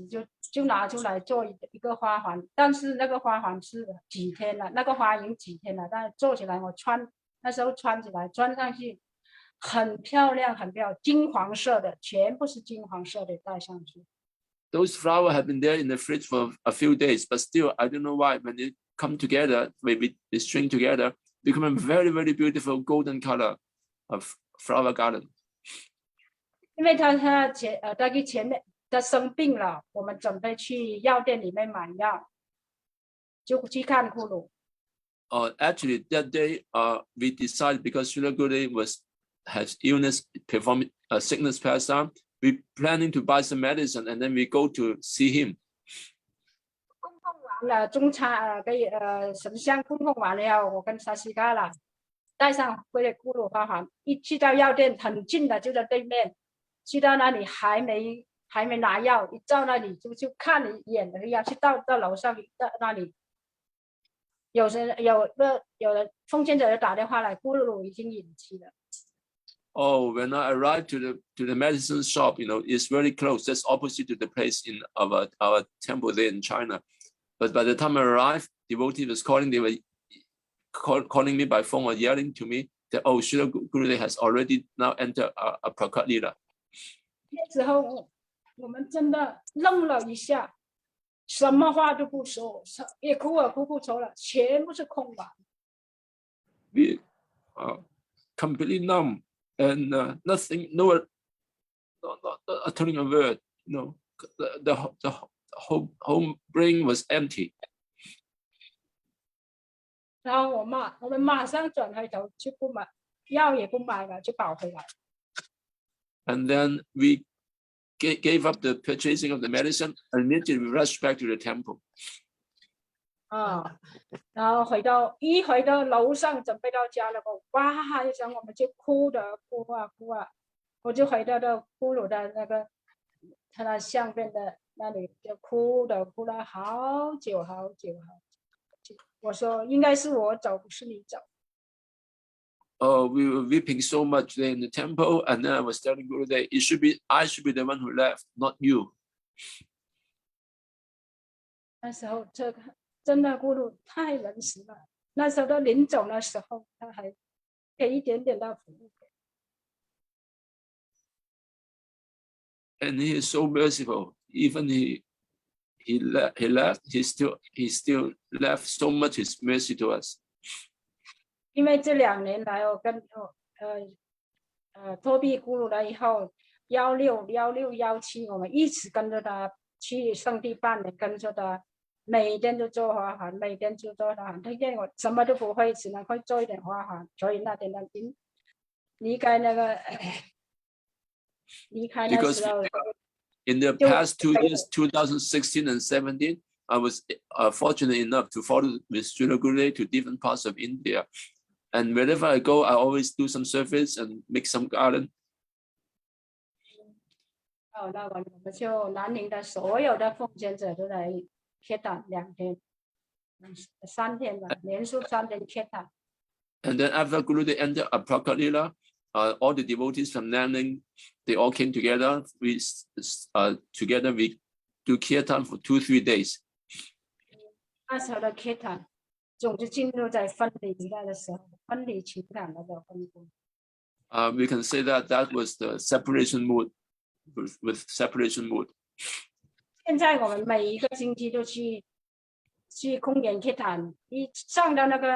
就拿出来做一个花环，但是那个花环是几天了，那个花已经几天了，但是做起来我那时候穿起来穿上去很漂亮，金黄色的，全部是金黄色的戴上去。Those flowers have been there in the fridge for a few days, but still, I don't know why. When they come together, maybe they string together, become a very, very beautiful golden color of flower garden. 因为他前面他生病了，我们准备去药店里面买药，就去看咕噜。Actually, that day, we decided because Śrīla Gurudev has illness, performing sickness passed on. We planning to buy some medicine, and then we go to see him. 供奉完了中餐神像供奉完了，我跟沙西嘎了，带上回来咕噜花环，一去到药店很近的就在对面，去到那里还没拿药，一到那里就看了一眼那个药，去到楼上到那里，有人奉献者打电话来，咕噜已经引起了。Oh, when I arrived to the medicine shop, it's very close, just opposite to the place in our temple there in China. But by the time I arrived, devotee was calling. They were calling me by phone or yelling to me that Śrīla Gurudev has already now entered a Prakat Lila. 那时候我们真的愣了一下，什么话都不说，也哭不出了，全部是空白。We completely numb and nothing, not uttering a word. The whole brain was empty. 然后我们马上转回头就不买药也不买了，就跑回来。And then we gave up the purchasing of the medicine and immediately we rushed back to the temple. 然后回到楼上准备到家了，哇一声我们就哭啊，我就回到咕噜的那个他的相片的那里就哭了好久。我说应该是我走，不是你走。We were weeping so much there in the temple, and then I was telling Gurudev, I should be the one who left, not you. 那时候这个真的咕噜太仁慈了。那时候他临走的时候，他还给一点点的服务。And he is so merciful. Even he left. He still left so much his mercy to us. 因为这2年来，我跟托庇咕噜了以后，16、17，我们一直跟着他去圣地半年，跟着他，每天都做花环，他见我什么都不会，只能会做一点花环，所以那天他离开那时候。In the past 2 years, 2016 and 17, I was fortunate enough to follow with Śrīla Gurudev to different parts of India. And wherever I go, I always do some service and make some garden. 那我们就南宁的所有的奉献者都来贴坛2天、3天吧，连续3天贴坛。And then after Gurudev entered a Prakat Lila, all the devotees from Nanning, they all came together. We do kirtan for 2-3 days. 那时候的kirtan坛总是进入在分离的时候，分离情感的分工。We can say that was the separation mood, with separation mood. 现在我们每一个星期都去空园kirtan坛，一唱到那个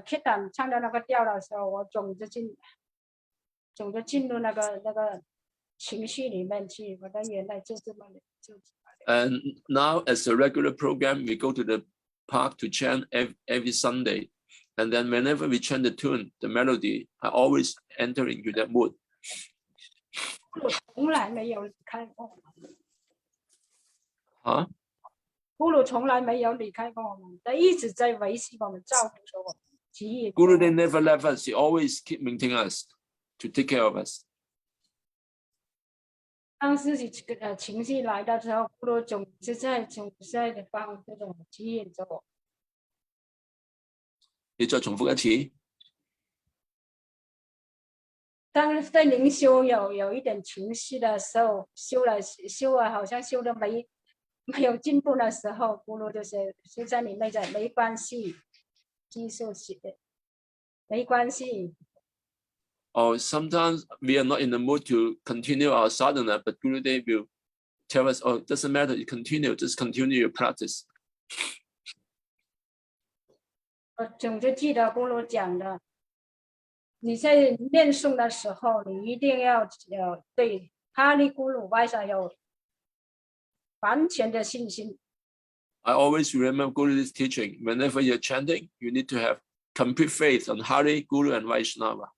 kirtan坛唱到那个调的时候，我总是进入那个情绪里面去，我的原来就这么。And now, as a regular program, we go to the park to chant every Sunday, and then whenever we chant the tune, the melody, I always enter into that mood. 从来没有离开过我们。咕噜从来没有离开过我们，他一直在维系我们，照顾着我们。Gurudev never left us. He always keep maintaining us, to take care of us. 当自己情绪来的时候，咕噜总是在帮这种指引着我。你再重复一次。当在灵修有一点情绪的时候，修了好像修的没有进步的时候，咕噜就在里面讲没关系，继续写，没关系。Or sometimes we are not in the mood to continue our sadhana, but Gurudev will tell us, "Oh, it doesn't matter. You continue. Just continue your practice." 我总是记得咕噜讲的，你在念诵的时候，你一定要对哈利咕噜外上有完全的信心。I always remember Guru's teaching. Whenever you're chanting, you need to have complete faith on Hari, Guru, and Vaishnava.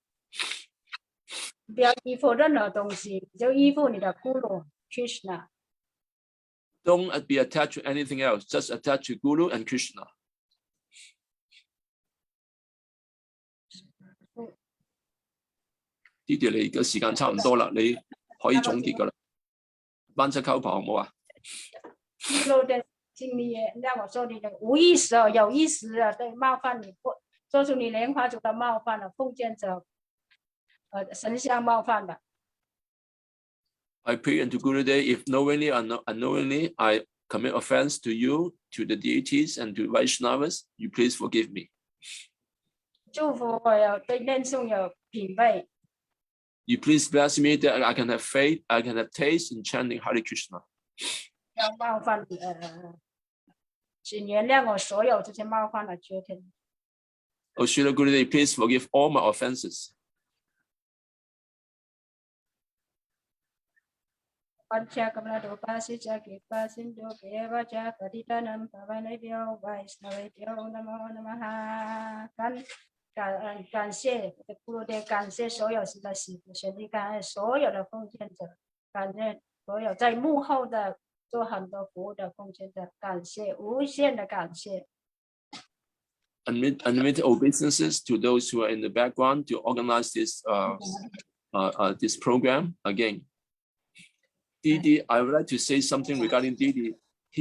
不要依附任何东西，就依附你的咕噜 Krishna。 Don't be attached to anything else. Just attach to Guru and Krishna. Didi 你嘅時間差唔多啦，你可以總結噶啦。班七溝婆好唔好啊？请你让我说你的无意识哦，有意识的对冒犯你，做出你莲花族的冒犯了，奉献者神像冒犯了。I pray unto Gurudev, if knowingly or unknowingly I commit offense to you, to the deities, and to Vaishnavas, you please forgive me. 祝福我有对念诵有品味。You please bless me that I can have faith, I can have taste in chanting Hare Krishna. 要冒犯你，请原谅我所有这些冒犯的决定。Oh, Śrīla Gurudev, please forgive all my offenses. ปัญจกมลโดปัสสิจกิปัสสินโดเปวะจะปฏิทานัมภวะเนเปียวไวสนเวเปียวนะโมนะมหา感谢布鲁德，感谢所有是在喜福学弟，感谢所有的奉献者，感谢所有在幕后的做很多服务的奉献者，感谢无限的感谢。Unlimited obeisances to those who are in the background to organize this this program again. Didi, I would like to say something regarding Didi.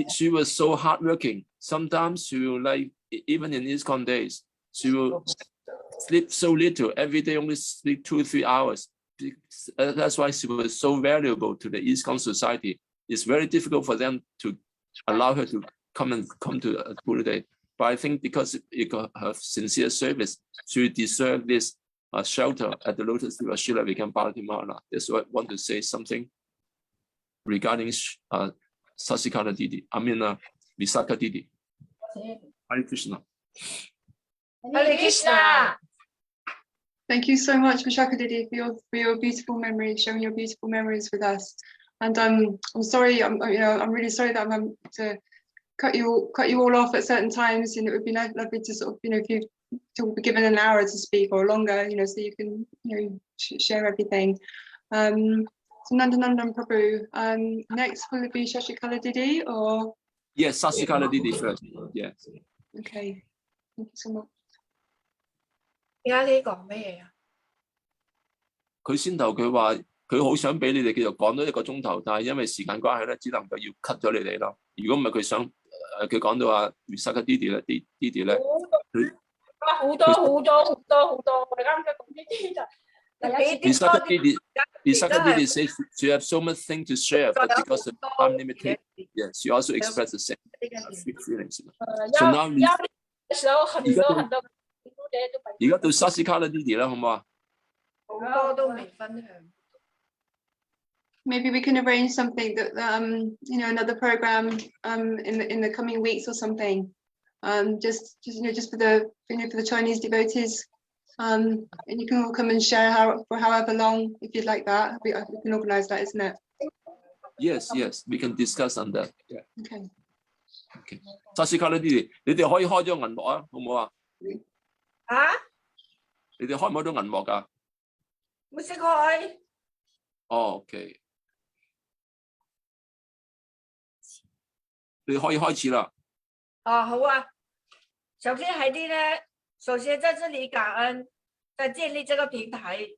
She was so hardworking. Sometimes she will, like, even in ISKCON days, she will sleep so little. Every day only sleep 2-3 hours. That's why she was so valuable to the ISKCON society. It's very difficult for them to allow her to come to Gurudev. But I think because of her sincere service, she deserves this shelter at the lotus feet of Śrīla Bhakti Mahārāja. That's why I want to say something regarding Sasikara Didi. I mean, Visakha Didi. Hare Krishna. Hare Krishna. Thank you so much, Vishaka Didi, for your beautiful memories, sharing your beautiful memories with us. And I'm sorry, I'm really sorry that I'm having to cut you all off at certain times. It would be lovely to sort of, if you to be given an hour to speak or longer, so you can share everything. So Nandanandan Prabhu. Next will it be Shashikala Didi or? Yes, Sasikara Didi first. Yes. Okay. Thank you so much. 而家你講咩嘢啊？佢先頭佢話佢好想俾你哋繼續講多1個鐘頭，但係因為時間關係咧，只能夠要 cut 咗你哋咯。如果唔係佢想佢講到話 Visakha Didi 咧，Didi 咧，好多，我哋啱啱講呢啲就。Visakha Didi says she have so much thing to share, but because of time limited, yeah, she also expressed the same feelings. So now 而家到 Sasikara Didi 啦，好唔好啊？好多都未分享。Maybe we can arrange something that another program in the coming weeks or something. Just for the Chinese devotees. And you can all come and share for however long, if you'd like that. We can organize that, isn't it? Yes, we can discuss on that. Yeah. Okay. Sasikara Didi, 你哋可以開咗銀幕啊，好唔好啊？你哋開唔開到銀幕㗎？唔識開。哦 ，OK。你可以開始啦。好啊。首先在这里感恩，在建立这个平台，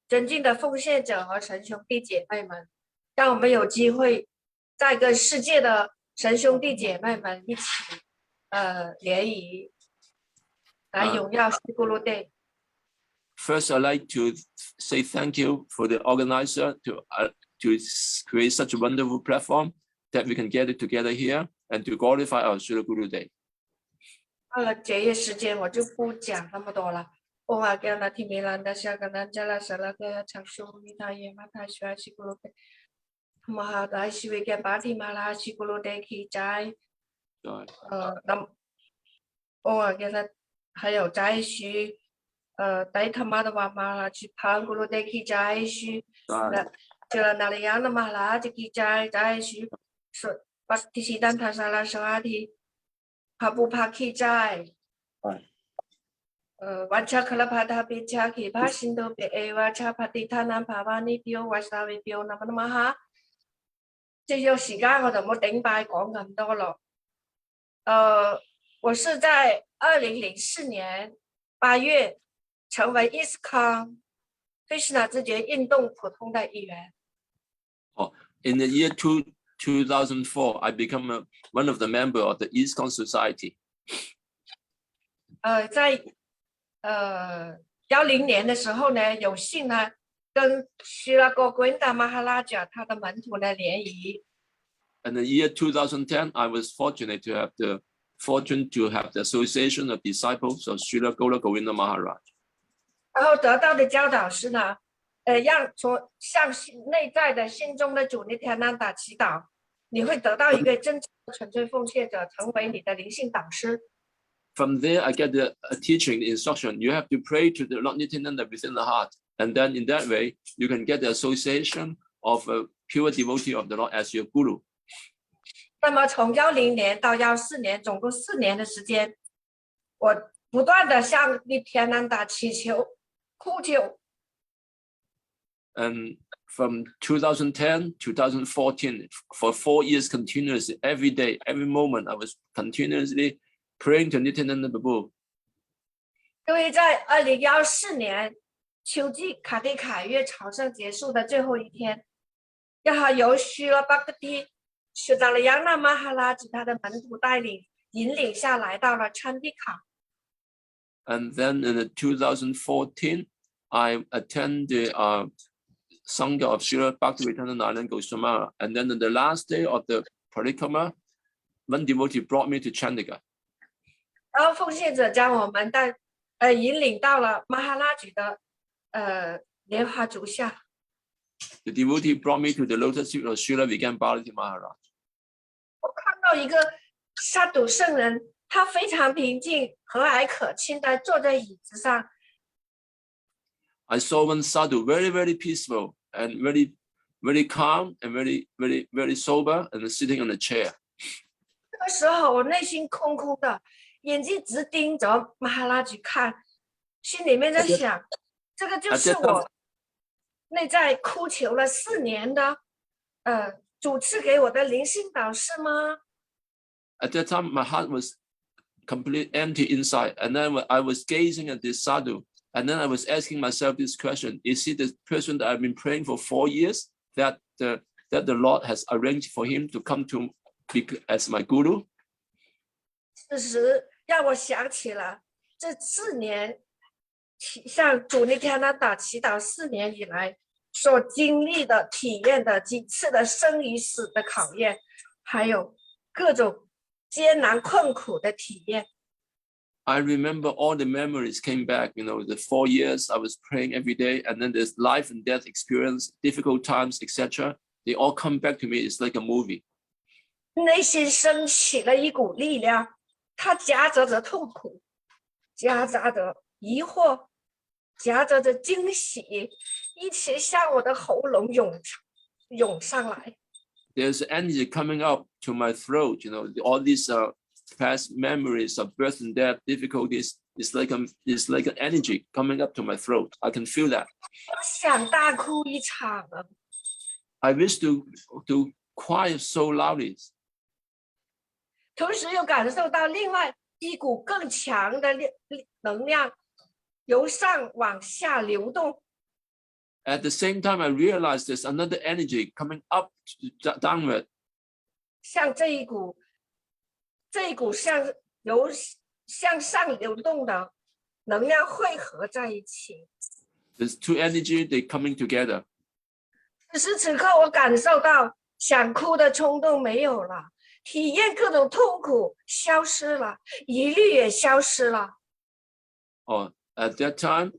尊敬的奉献者和神兄弟姐妹们，让我们有机会再跟世界的神兄弟姐妹们一起联谊，来荣耀释咕噜德。First, I'd like to say thank you for the organizer to create such a wonderful platform that we can get it together here and to glorify our Śrīla Gurudev. 到了节约时间，我就不讲那么多了。Om Agyanna Timilanda Shagananjala Salakaya Chakshu Mitaya Matashwa Shikulote Mahārāja Shivike Bhati Mahārāja Shikulote Ki Jai. Om Agyanna 还有斋须呆他妈的话Mahārāja Pangulude Ki Jai须Narayan Mahārāja Ki Jai Jai须Bhakti Siddhanta Saraswati Prabhupada Jai. Vacha Kalapata Picha Ki Pashindo Vacha Patitana Pavani Pio Vasavi Pio Namamaha. 这就时间我就冇顶拜讲咁多咯。我是在2004年8月成为 ISKCON Krishna 自觉运动普通的一员。In the year 2004, I become one of the members of the ISKCON Society. 在10年的时候呢，有幸呢跟Śrīla Govindāna Mahārāja 他的门徒呢联谊。In the year 2010, I was fortunate to have the association of disciples of Śrīla Govindāna Mahārāja. 然后得到的教导是呢，向内在的心中的主Nityananda祈祷，你会得到一个真正的纯粹奉献者，成为你的灵性导师。From there, I get the teaching, the instruction. You have to pray to the Lord Nityananda within the heart, and then in that way, you can get the association of a pure devotee of the Lord as your guru. 那么从10年到14年，总共4年的时间，我不断的向Nityananda祈求、哭求。And from 2010 to 2014, for 4 years continuously, every day, every moment, I was continuously praying to Nityananda Prabhu. 因为在2014年秋季卡蒂卡月朝圣结束的最后一天，要好由Śrīla Bhakti Vijñāna Mahārāja 他的门徒带领引领下来到了川地卡。And then in 2014, I attend the Sangha of Śrīla Bhaktivedanta Gosvāmī. And then on the last day of the Parikrama, one devotee brought me to Chandigarh. 然后奉献者将我们引领到了Mahārāja的莲花足下。The devotee brought me to the lotus feet of Śrīla Vijñāna Bhāratī Mahārāja. 我看到一个沙土圣人，他非常平静、和蔼可亲的坐在椅子上。I saw one sadhu very, very peaceful and very, very calm and very, very, very sober and sitting on a chair. 这个时候，我内心空空的，眼睛直盯着Mahārāja看，心里面在想，这个就是我内在哭求了4年的，主赐给我的灵性导师吗？ At that time, my heart was completely empty inside, and then I was gazing at this sadhu, and then I was asking myself this question: Is he the person that I've been praying for 4 years that the Lord has arranged for him to come to be as my guru? 此时让我想起了这4年向主Nityananda祈祷4年以来所经历的、体验的几次的生与死的考验，还有各种艰难困苦的体验。I remember all the memories came back, the 4 years I was praying every day, and then there's life and death experience, difficult times, etc. They all come back to me. It's like a movie. 内心升起了一股力量，它夹杂着痛苦，夹杂着疑惑，夹杂着惊喜，一起向我的喉咙涌上来。There's energy coming up to my throat. All these past memories of birth and death, difficulties. It's like an energy coming up to my throat. I can feel that. 我想大哭一场了。I wish to cry so loudly. 同时又感受到另外一股更强的能量由上往下流动。At the same time, I realized there's another energy coming up downward. 像这一股向上流动的能量汇合在一起。There's two energy, they coming together. 此时此刻，我感受到想哭的冲动没有了，体验各种痛苦消失了，疑虑也消失了。At that time,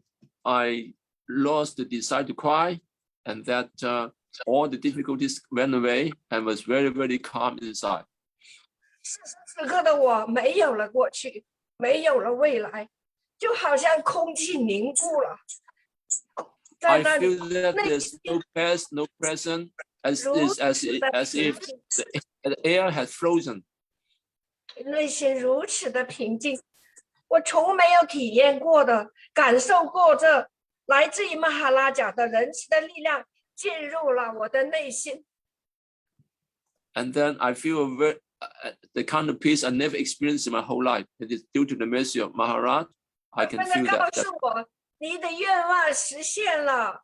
I lost the desire to cry, and that all the difficulties went away and was very, very calm inside. 此时此刻的我没有了过去，没有了未来，就好像空气凝固了。I feel that there's no past, no present, as if the air has frozen. 内心如此的平静，我从没有体验过的，感受过这来自于Mahārāja的仁慈的力量进入了我的内心。And then I feel the kind of peace I never experienced in my whole life. It is due to the mercy of Mahārāja. I can feel that. 告诉我，你的愿望实现了。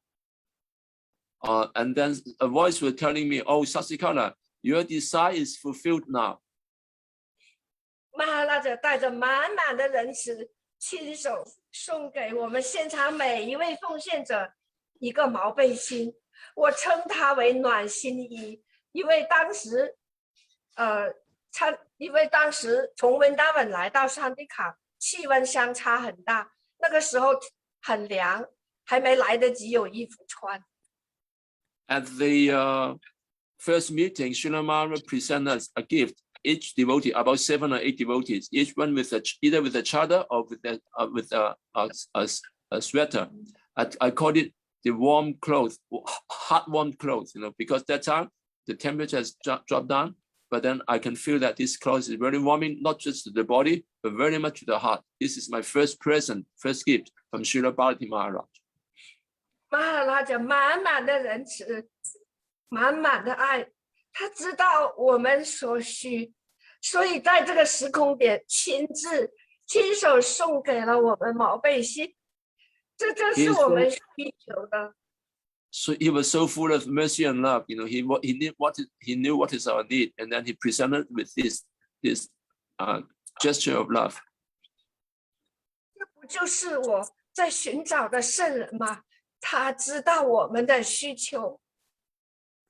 And then a voice was telling me, "Oh, Sasikala, your desire is fulfilled now." 玛哈拉者带着满满的仁慈，亲手送给我们现场每一位奉献者一个毛背心，我称它为暖心衣，因为当时从温达文来到山地卡，气温相差很大，那个时候很凉，还没来得及有衣服穿。At the first meeting, Śrīla Mahārāja presented us a gift. Each devotee, about 7 or 8 devotees, each one with either with a chadar or with a sweater. I called it the warm clothes, hot warm clothes, because that time the temperature has dropped down. But then I can feel that this clothes is very warming, not just to the body, but very much to the heart. This is my first present, first gift from Śrīla Bhāratī Mahārāja. 玛哈拉者满满的仁慈，满满的爱，他知道我们所需，所以在这个时空点亲手送给了我们毛背心，这就是我们需求的。So he was so full of mercy and love. He knew what is our need, and then he presented with this gesture of love. 这不就是我在寻找的圣人吗？他知道我们的需求。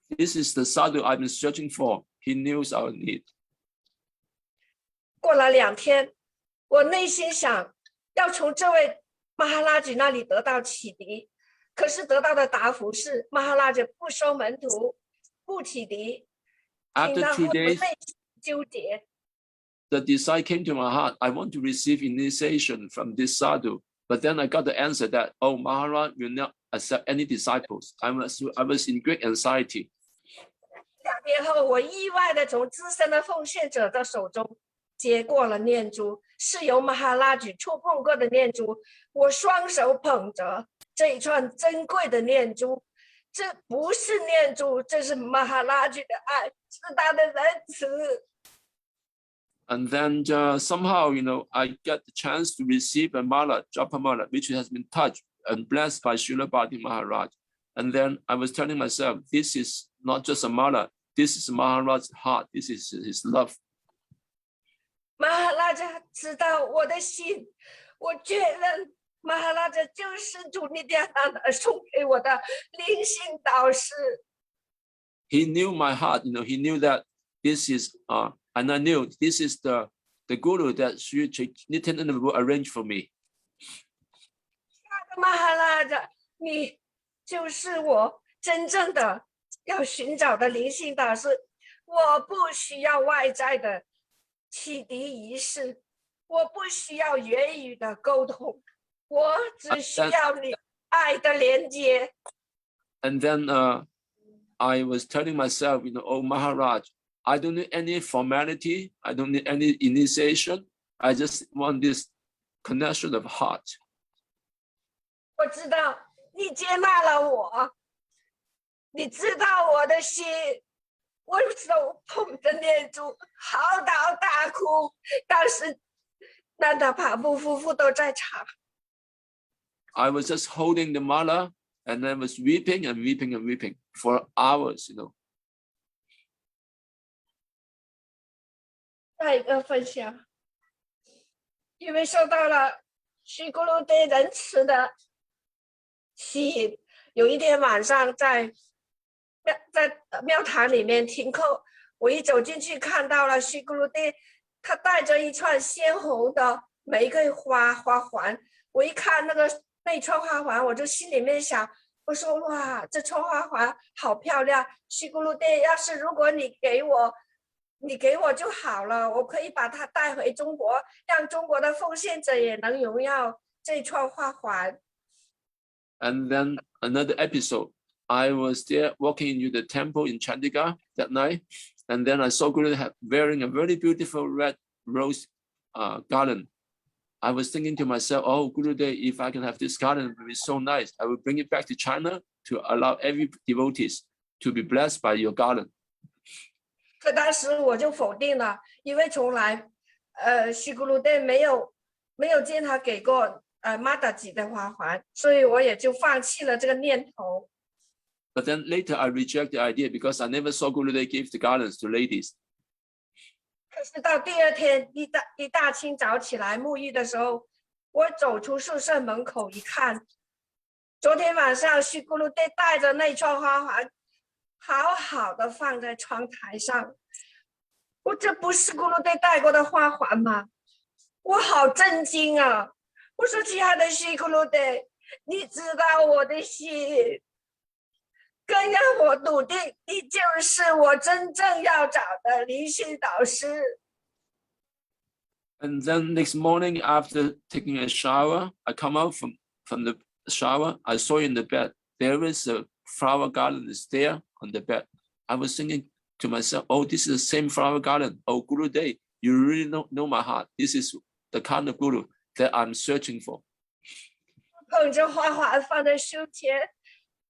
This is the sadhu I've been searching for. He knows our need. 过了2天，我内心想要从这位玛哈拉吉那里得到启迪，可是得到的答复是玛哈拉吉不收门徒，不启迪。 After 2 days, 内心纠结。 the desire came to my heart. I want to receive initiation from this sadhu. But then I got the answer that, oh, Mahārāja will not accept any disciples. I was in great anxiety. 2天后，我意外的从资深的奉献者的手中接过了念珠，是由玛哈拉吉触碰过的念珠。我双手捧着这一串珍贵的念珠，这不是念珠，这是玛哈拉吉的爱，是他的仁慈。 And then somehow, I get the chance to receive a mala, japa mala, which has been touched and blessed by Śrīla Bhāratī Mahārāja. And then I was telling myself, this is not just a mala, this is Mahārāja's heart, this is his love. 玛哈拉吉知道我的心，我确认玛哈拉吉就是主尼迦那送给我的灵性导师。 He knew my heart, he knew that this is, and I knew this is the guru that Sri Nityananda will arrange for me. 玛哈拉吉，你就是我真正的要寻找的灵性导师。我不需要外在的启迪仪式，我不需要言语的沟通，我只需要你爱的连接。 And then I was telling myself, oh Mahārāja, I don't need any formality. I don't need any initiation. I just want this connection of heart. 我知道你接纳了我，你知道我的心。我手捧着念珠，嚎啕大哭。当时南达帕布夫妇都在场。 I was just holding the mala and I was weeping and weeping and weeping for hours, 再一个分享，因为受到了须咕噜对仁慈的吸引，有一天晚上在庙堂里面听课，我一走进去看到了须咕噜对，他带着一串鲜红的玫瑰花环。我一看那串花环，我就心里面想，我说哇，这串花环好漂亮。须咕噜对，要是如果你给我就好了，我可以把它带回中国，让中国的奉献者也能荣耀这串花环。 And then another episode, I was there walking into the temple in Chandigarh that night, and then I saw Guru wearing a very beautiful red rose garland. I was thinking to myself, oh, Gurudev, if I can have this garland, it would be so nice. I will bring it back to China to allow every devotees to be blessed by your garland. 可当时我就否定了，因为从来须咕噜对没有见他给过玛达吉的花环，所以我也就放弃了这个念头。But then later I reject the idea because I never saw Gurudev give the garlands to ladies. 可是到第二天一大清早起来沐浴的时候，我走出宿舍门口一看，昨天晚上须咕噜队带着那串花环，好好的放在窗台上。这不是咕噜队带过的花环吗？我好震惊啊！我说亲爱的须咕噜队，你知道我的心，更让我笃定你就是我真正要找的灵性导师。And then next morning, after taking a shower, I come out from the shower. I saw in the bed there is a flower garland is there on the bed. I was thinking to myself, "Oh, this is the same flower garland. Oh, Gurudev, you really know my heart. This is the kind of Guru that I'm searching for." 捧着花环放在胸前，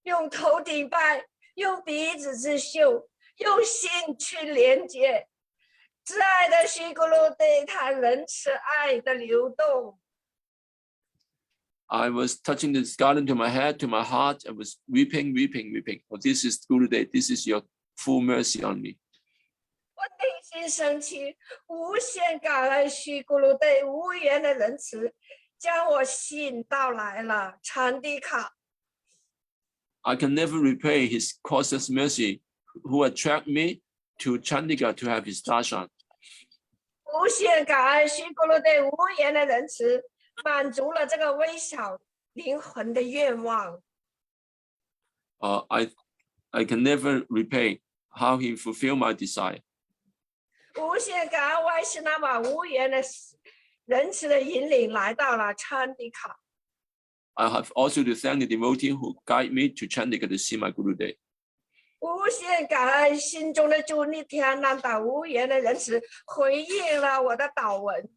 用头顶拜，用鼻子自嗅，用心去连接。挚爱的须咕噜对他仁慈爱的流动。I was touching this garland to my head, to my heart. I was weeping. Oh, this is Gurudev. This is your full mercy on me. 我内心升起无限感恩须咕噜对无缘的仁慈，将我吸引到来了禅地卡。I can never repay his causeless mercy, who attract me to Chandika to have his darshan. 无限感恩须咕噜对无缘的仁慈，满足了这个微小灵魂的愿望。I can never repay how he fulfilled my desire. 无限感恩歪师那玛无缘的仁慈的引领，来到了禅地卡。I have also to thank the devotee who guide me to Chandika to see my Gurudev. 无限感恩心中的主尼天南达无缘的仁慈，回应了我的祷文。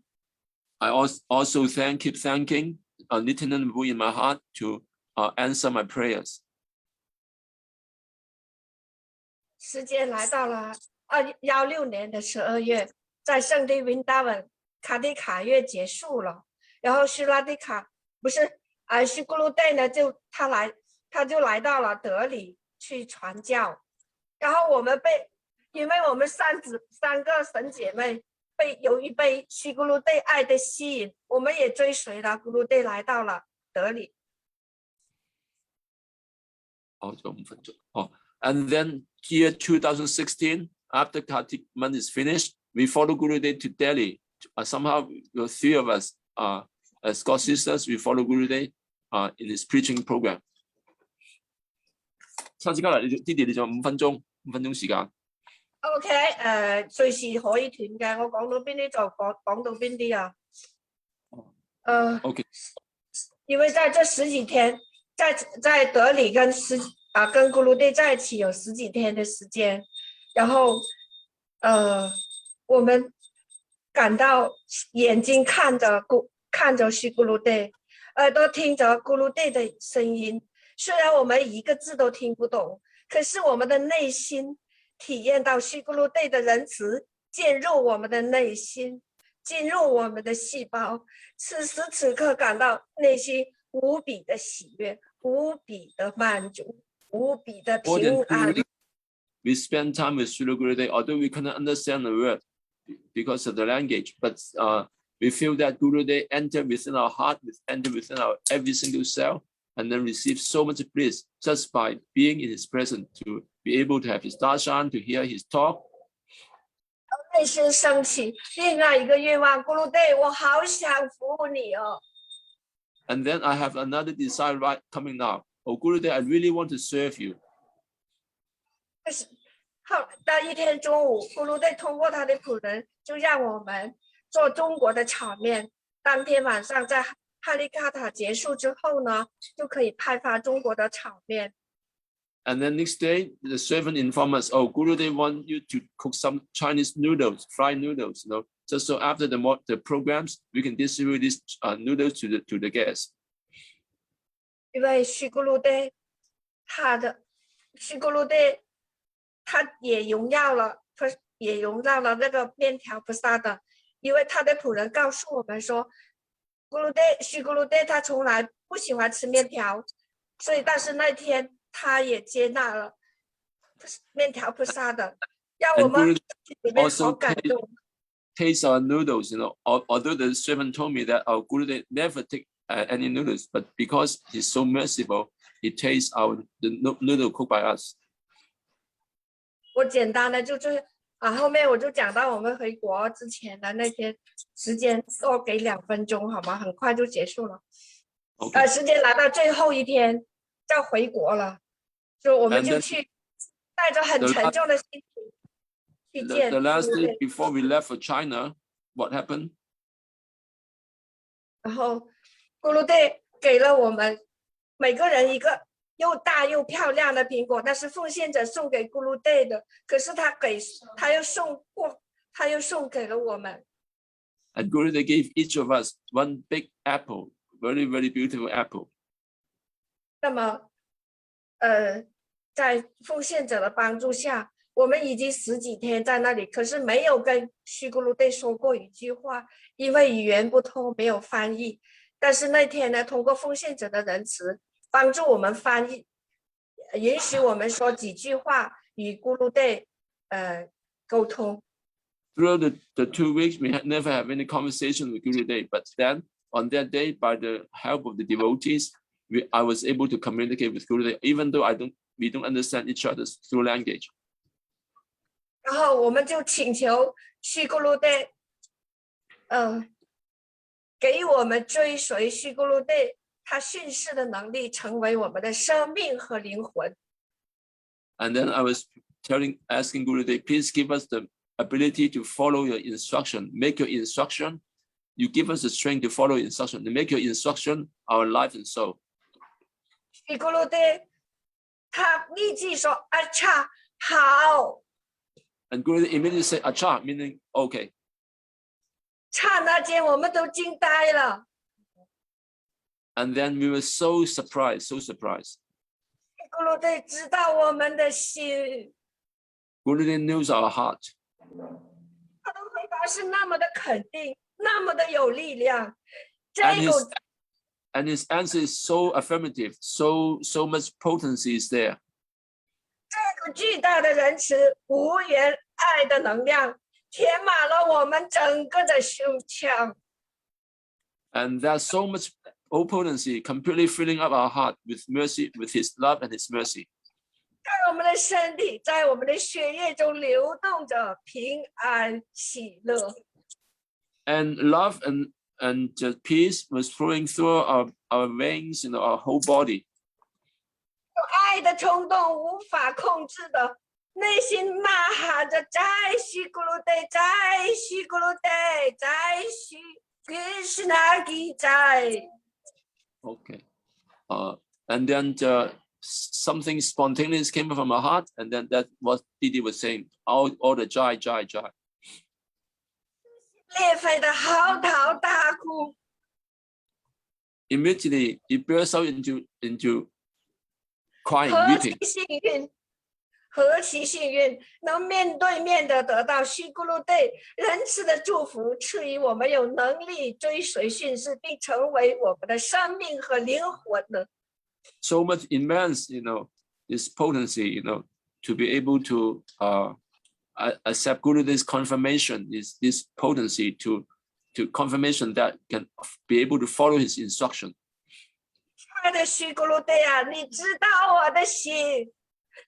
I also keep thanking Nityananda Prabhu in my heart to answer my prayers. 时间来到了2016年的12月，在圣地温达文卡蒂卡月结束了，然后须拉蒂卡不是须咕噜队呢，他就来到了德里去传教，然后因为我们三个神姐妹由于被须咕噜队爱的吸引，我们也追随了咕噜队来到了德里。And then year 2016, after Kartik month is finished, we follow Gurudev to Delhi. Somehow, the three of us, as God sisters, we follow Gurudev in his preaching program. 差之交嚟，弟弟你仲有5分鐘時間。OK， 隨時可以斷嘅，我講到邊啲就講到邊啲啊。OK， 因為在這10幾天，在德里跟咕嚕隊在一起有10幾天的時間，然後我們感到眼睛看着須咕嚕隊，耳朵聽着咕嚕隊的聲音。雖然我們一個字都聽不懂，可是我們的內心體驗到須咕嚕隊的仁慈進入我們的內心，進入我們的細胞。此時此刻感到內心無比的喜悅，無比的滿足，無比的平安。We spend time with Srila Gurudev, although we cannot understand the word because of the language, but we feel that Gurudev entered within our heart, entered within our every single cell, and then receive so much bliss just by being in his presence, to be able to have his darshan, to hear his talk. 内心升起另外一个愿望，咕噜队，我好想服务你哦。And then I have another desire right coming now. Oh, Gurudev, I really want to serve you. 后到一天中午，咕噜队通过他的仆人，就让我们做中国的炒面。当天晚上在哈利卡塔结束之后呢，就可以派发中国的炒面。And then next day, the servant informed us, "Oh, Gurudev want you to cook some Chinese noodles, fried noodles, just so after the programs, we can distribute these noodles to the guests." 因为须咕噜队，他也荣耀了那个面条菩萨的，因为他的仆人告诉我们说，须咕噜爹他从来不喜欢吃面条，所以但是那天他也接纳了面条菩萨的，让我们里面好感动。Taste our noodles, although the servant told me that our Gurudev never take any noodles, but because he's so merciful, he tastes the noodle cooked by us. 我简单的就是后面我就讲到我们回国之前的那天时间多给2分钟好吗？很快就结束了。Okay. 时间来到最后一天要回国了，就我们就去带着很沉重的心情去见。The last day before we left for China, what happened? 然后咕噜队给了我们每个人一个又大又漂亮的苹果，那是奉献者送给咕噜队的，可是他又送给了我们。And Gurudev gave each of us one big apple, very, very beautiful apple. 那么在奉献者的帮助下，我们已经10几天在那里，可是没有跟须咕噜队说过一句话，因为语言不通，没有翻译。但是那天呢，通过奉献者的仁慈帮助我们翻译，允许我们说几句话与咕噜队沟通。Throughout the 2 weeks, we had never had any conversation with Gurudev, but then on that day, by the help of the devotees, I was able to communicate with Gurudev, even though we don't understand each other through language. 然后我们就请求须咕噜队给我们追随须咕噜队他训示的能力，成为我们的生命和灵魂。And then I was asking Gurudev, please give us the ability to follow your instruction, make your instruction. You give us the strength to follow your instruction, to make your instruction our life and soul. 须咕噜队他立即说：“阿cha，好。” And Gurudev immediately said, "Acha," meaning okay. 刹那间，我们都惊呆了。And then we were so surprised. 咕噜队知道我们的心。Gurudev knows our heart. 他的回答是那么的肯定，那么的有力量。And his answer is so affirmative, so much potency is there. 这个巨大的仁慈、无言爱的能量，填满了我们整个的胸腔。And there's so much potency, completely filling up our heart with mercy, with his love and his mercy. 在我们的身体，在我们的血液中流动着平安喜乐。And love and peace was flowing through our veins, our whole body. 有爱的冲动无法控制的，内心呐喊着在西咕噜队，在西咕噜队，在西Krishna ki jai. Okay. And then something spontaneous came from our heart, and then that what Didi was saying, all the jai. 裂肺的嚎啕大哭。 Immediately, it burst out into crying, 何其 weeping. 幸运，何其幸运，能面对面的得到须咕噜队仁慈的祝福，赐予我们有能力追随训示，并成为我们的生命和灵魂的。 So much immense, this potency, to be able to accept Gurudev's confirmation, this potency to confirmation that can be able to follow his instruction. 亲爱的须咕噜队啊，你知道我的心，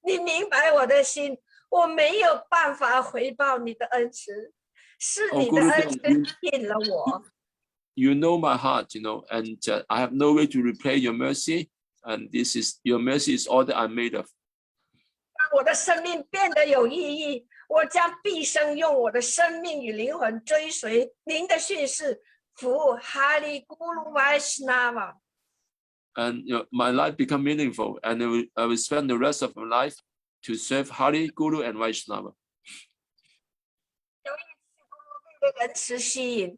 你明白我的心，我没有办法回报你的恩慈，是你的恩慈吸引了我。 You know my heart, and I have no way to repay your mercy, and your mercy is all that I'm made of. 让我的生命变得有意义，我将毕生用我的生命与灵魂追随您的训示，服务哈利咕噜瓦什纳瓦。 And my life become meaningful, and I will spend the rest of my life to serve Hari, Guru, and Vaishnava. 由于须咕噜队的仁慈吸引，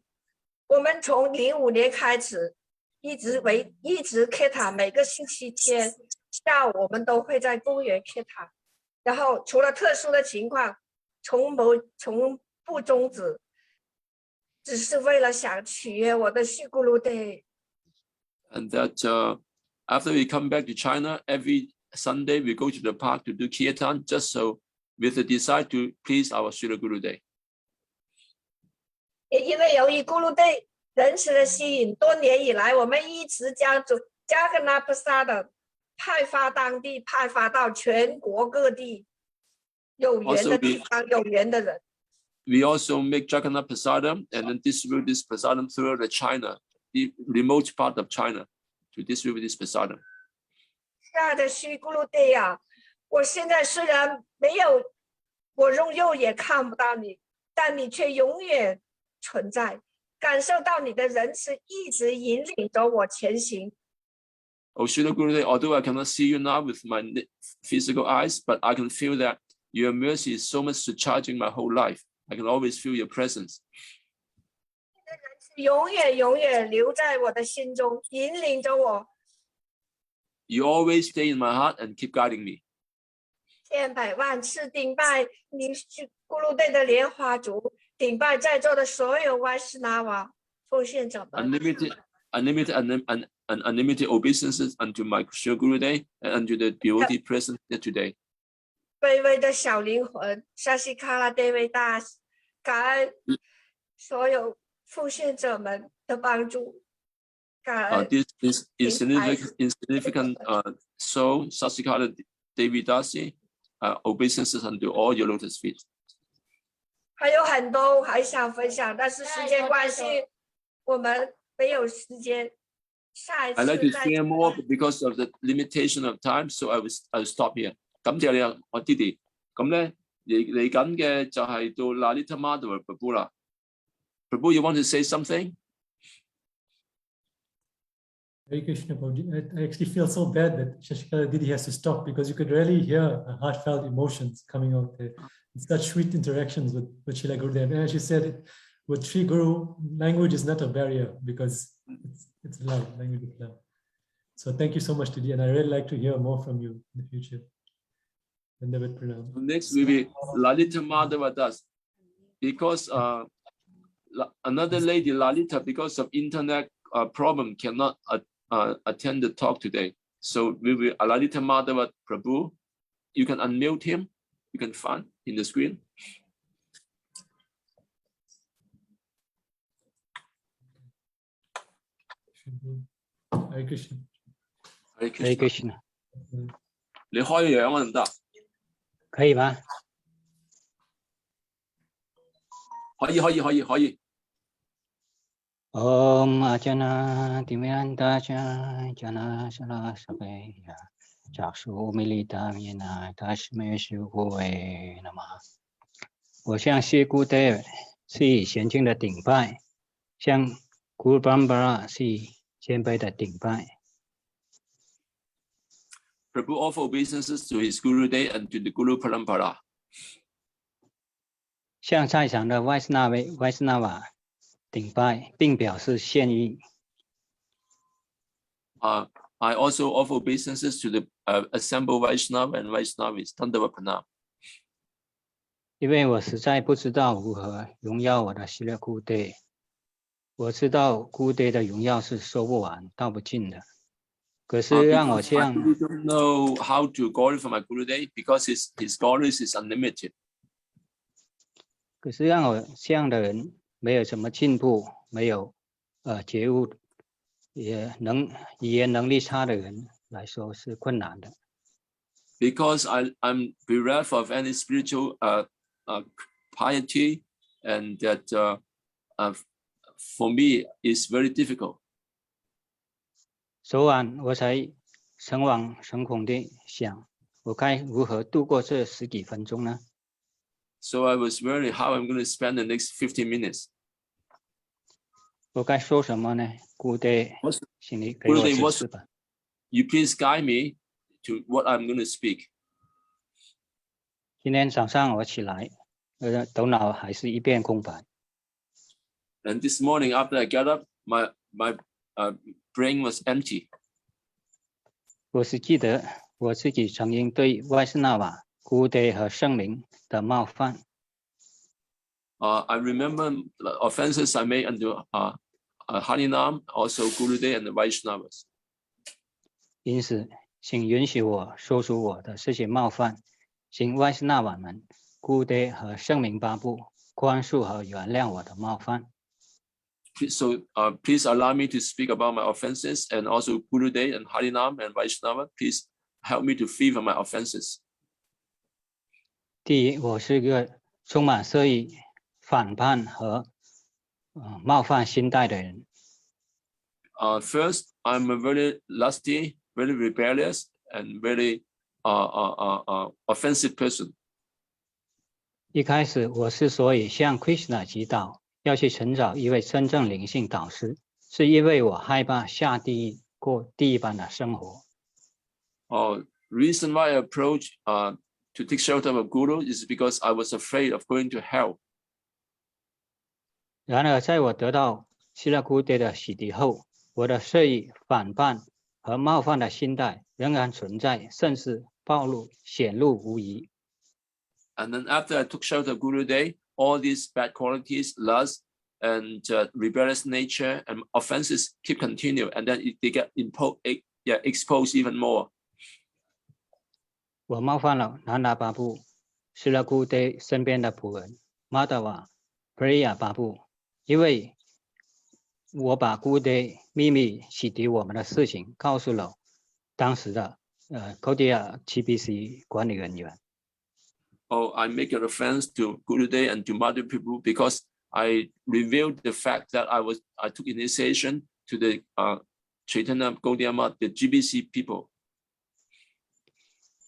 我们从05年开始，一直 Kita， 每个星期天下午我们都会在公园 Kita， 然后除了特殊的情况，从不终止。只是为了想取悦我的须咕噜地。 And that after we come back to China, every Sunday we go to the park to do kirtan, just so with the desire to please our Śrīla Gurudev. 也因为由于咕噜地仁慈的吸引，多年以来，我们一直将加格纳菩萨的派发当地，派发到全国各地有缘的地方，有缘的人。 We also make Jagannath Prasadam and then distribute this Prasadam throughout the China, the remote part of China, to distribute this Prasadam. 亲爱的须咕噜地呀，我现在虽然没有，我用肉眼看不到你，但你却永远存在，感受到你的仁慈一直引领着我前行。 Oh, Śrīla Gurudev, although I cannot see you now with my physical eyes, but I can feel that your mercy is so much surcharging my whole life. I can always feel your presence. 你的仁慈永远永远留在我的心中，引领着我。 You always stay in my heart and keep guiding me. 千百万次顶拜你须咕噜地的莲花足，顶拜在座的所有歪斯那瓦奉献者们。 Unlimited obeisances unto my Śrīla Gurudev and unto the devotee present here today. 卑微的小灵魂，沙西卡拉德维大，感恩所有奉献者们的帮助，感恩。 This insignificant soul, Sasikala Devidasi, obeisances unto all your lotus feet. 还有很多还想分享，但是时间关系，我们没有时间。下一次 I'd like to 再 share more, but because of the limitation of time, so I'll stop here. 感謝你啊，我弟弟。咁咧嚟緊嘅就係到 Lalita Madhava Prabhu 啦。Prabhu, you want to say something? Hare Krishna, Prabhuji. I actually feel so bad that Shashikala Didi has to stop because you could really hear heartfelt emotions coming out there. It's such sweet interactions with Śrīla Gurudev. And as you said, with Sri Guru, language is not a barrier because it's love, language is love. So thank you so much, Didi, and I really like to hear more from you in the future. Next will be Lalita Madhava Das. Because another lady, Lalita, because of internet problem, cannot attend the talk today. So we will Lalita Madhava Prabhu. You can unmute him. You can find in the screen. Hare Krishna. Hare Krishna. 你開樣啊，得唔得？可以嗎？可以。Om Ajana Dimyantaja Jana Sala Sabeya Jaksu Milita Mina Tashme Shuwe Nama。我向谢姑爹是以虔敬的顶拜，向古班巴拉是以谦卑的顶拜。Prabhu offer obeisances to his Guru Day and to the Guru Parampara. 向在场的外斯纳瓦顶拜，并表示歉意。I also offer obeisances to the assembled Vaishnava and Vaishnavis. Dandava Pranam. 因为我实在不知道如何荣耀我的希勒姑爹。我知道姑爹的荣耀是说不完、道不尽的。可是让我这样 I don't know how to glorify my Guru Day because his glory is unlimited. 可是让我这样的人没有什么进步，没有觉悟，语言能力差的人来说是困难的。Because I'm bereft of any spiritual piety, and that for me is very difficult. 昨晚我才诚惶诚恐地想，我该如何度过这10几分钟呢？ So I was worried how I'm going to spend the next 15 minutes. 我该说什么呢？姑爹，请你给我指示吧。You please guide me to what I'm going to speak. 今天早上我起来，头脑还是一片空白。 And this morning after I got up, my brain was empty. 我是记得我自己曾经对外斯纳瓦、姑爹和圣灵的冒犯。I remember the offenses I made unto Harinam, also Gurudev and the Vaishnavas. 因此，请允许我说出我的这些冒犯，请外斯纳瓦们、古德和圣明巴布宽恕和原谅我的冒犯。So please allow me to speak about my offenses, and also Gurudev and Harinam and Vaishnava. Please help me to free from my offenses. 第一，我是一个充满恶意、反叛和冒犯心态的人。First, I'm a very lusty, very rebellious, and very offensive person. 一开始，我之所以向 Krishna 祈祷，要去寻找一位真正灵性导师，是因为我害怕下地狱过地狱般的生活。Reason why I approached to take shelter of a guru is because I was afraid of going to hell. 然而，在我得到希拉古德的洗涤后，我的恶意、反叛和冒犯的心态仍然存在，甚至显露无遗。And then after I took shelter of Gurudev, all these bad qualities, lust and rebellious nature and offenses keep continue, and then they get exposed even more. 我冒犯了南达巴布、希拉古德身边的仆人马达瓦、普利亚巴布，因为我把古德秘密洗涤我们的事情告诉了当时的Kodia TBC 管理人员。I make an offense to Gurudev and to Madhu Prabhu because I revealed the fact that I took initiation to the Chaitanya Gaudiya Math, the GBC people.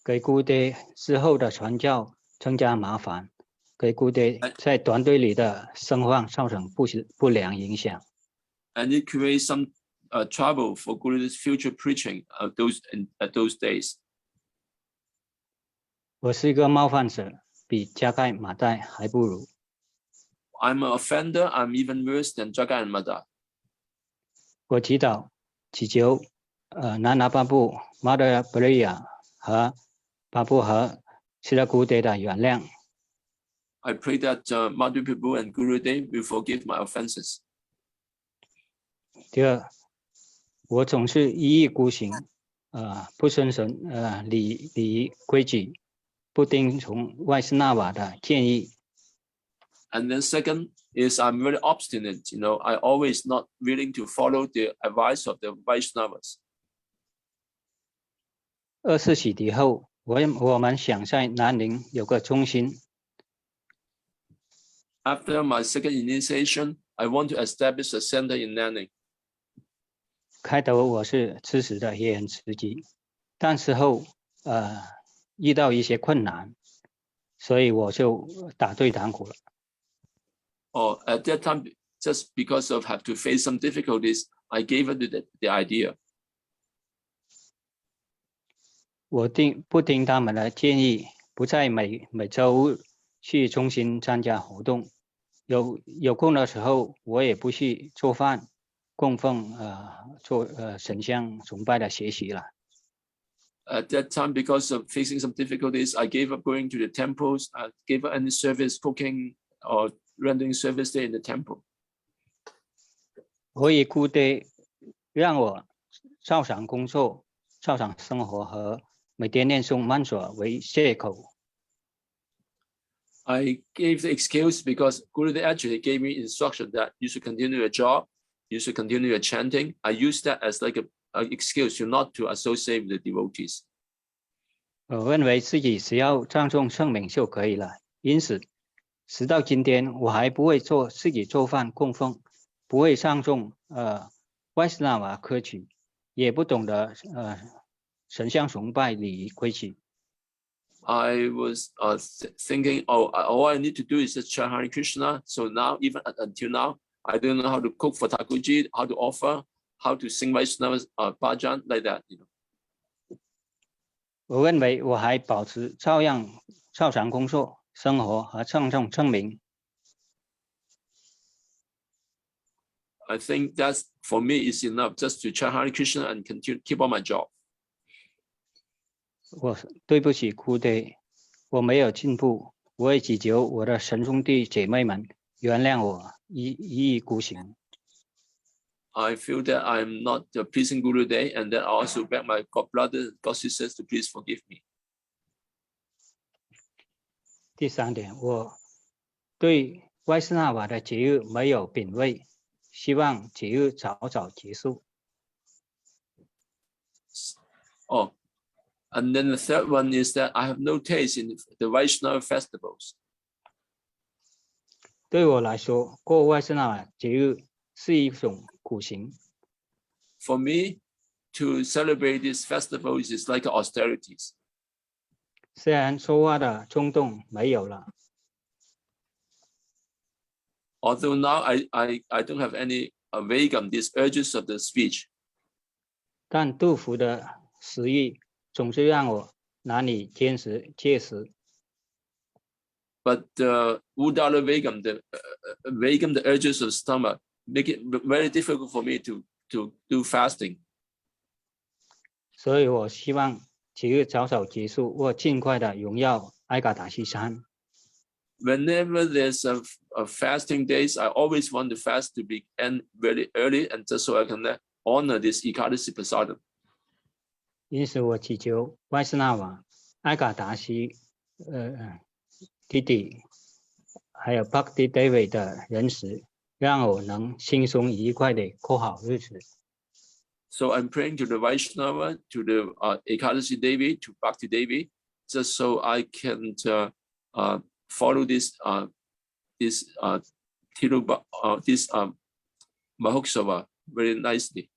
给古德之后的传教增加麻烦，给古德在团队里的声望造成不良影响。And it creates some trouble for Gurudev's future preaching at those days. 我是一个冒犯者，比加盖马代还不如。I'm an offender. I'm even worse than Jagai and Mada. 我祈求南拿巴布、马达布利亚和巴布和希拉古德的原谅。I pray that Madhu Prabhu and Gurudev will forgive my offenses. 第二，我总是一意孤行，不遵守礼仪规矩，不听从外斯纳瓦的建议。And then second is I'm very obstinate. I always not willing to follow the advice of the Vaishnavas. 二次洗涤后，我们想在南宁有个中心。After my second initiation, I want to establish a center in Nanning. 开头我是支持的也很积极，但是后遇到一些困难，所以我就打退堂鼓了。At that time, just because of have to face some difficulties, I gave up the idea. 我不听他们的建议，不在每周去中心参加活动。有空的时候，我也不去做饭、供奉做神像崇拜的学习了。At that time, because of facing some difficulties, I gave up going to the temples. I gave up any service, cooking or rendering service there in the temple. 我以孤单让我照常工作、照常生活和每天念诵曼所为借口。I gave the excuse because Gurudev actually gave me instruction that you should continue your job, you should continue your chanting. I used that as like an excuse to not to associate with the devotees. 我认为自己只要唱诵圣名就可以了，因此直到今天我还不会自己做饭供奉，不会唱诵外斯纳瓦歌曲，也不懂得神像崇拜礼仪规矩。I was thinking, all I need to do is just chant Hare Krishna. So now, even until now, I don't know how to cook for Thakurji, how to offer, how to sing Vaishnava bhajan like that. 我认为我还保持照常工作、生活和唱诵圣名。I think that's for me is enough just to chant Hare Krishna and continue keep on my job. 我对不起枯爹，我没有进步，我也祈求我的神兄弟姐妹们原谅我一意孤行。 I feel that I'm not pleasing Guru Day, and that I also beg my God brothers and God sisters to please forgive me. 第3点，我对外斯纳瓦的节日没有品味，希望节日早早结束。 Oh, and then the third one is that I have no taste in the Vaishnava festivals. 对我来说，过外斯纳瓦节日是一种苦行。 For me, to celebrate these festivals is like austerities. 虽然说话的冲动没有了， Although now I don't have any vegam, these urges of the speech, 但杜甫的诗意总是让我难以坚持戒食。 but udala vegam, the urges of stomach, make it very difficult for me to do fasting. 所以我希望节日早早结束，或尽快的荣耀埃嘎达西山。 Whenever there's a fasting days, I always want the fast to be end very early, and just so I can honor this Ekadasi Prasadam. 因此，我祈求外斯纳瓦、埃嘎达西弟弟，还有 Bhakti David 的仁慈，让我能轻松愉快的过好日子。 So I'm praying to the Vaishnava, to the Ekadasi Devi, to Bhakti Devi, just so I can follow this Mahoksava very nicely.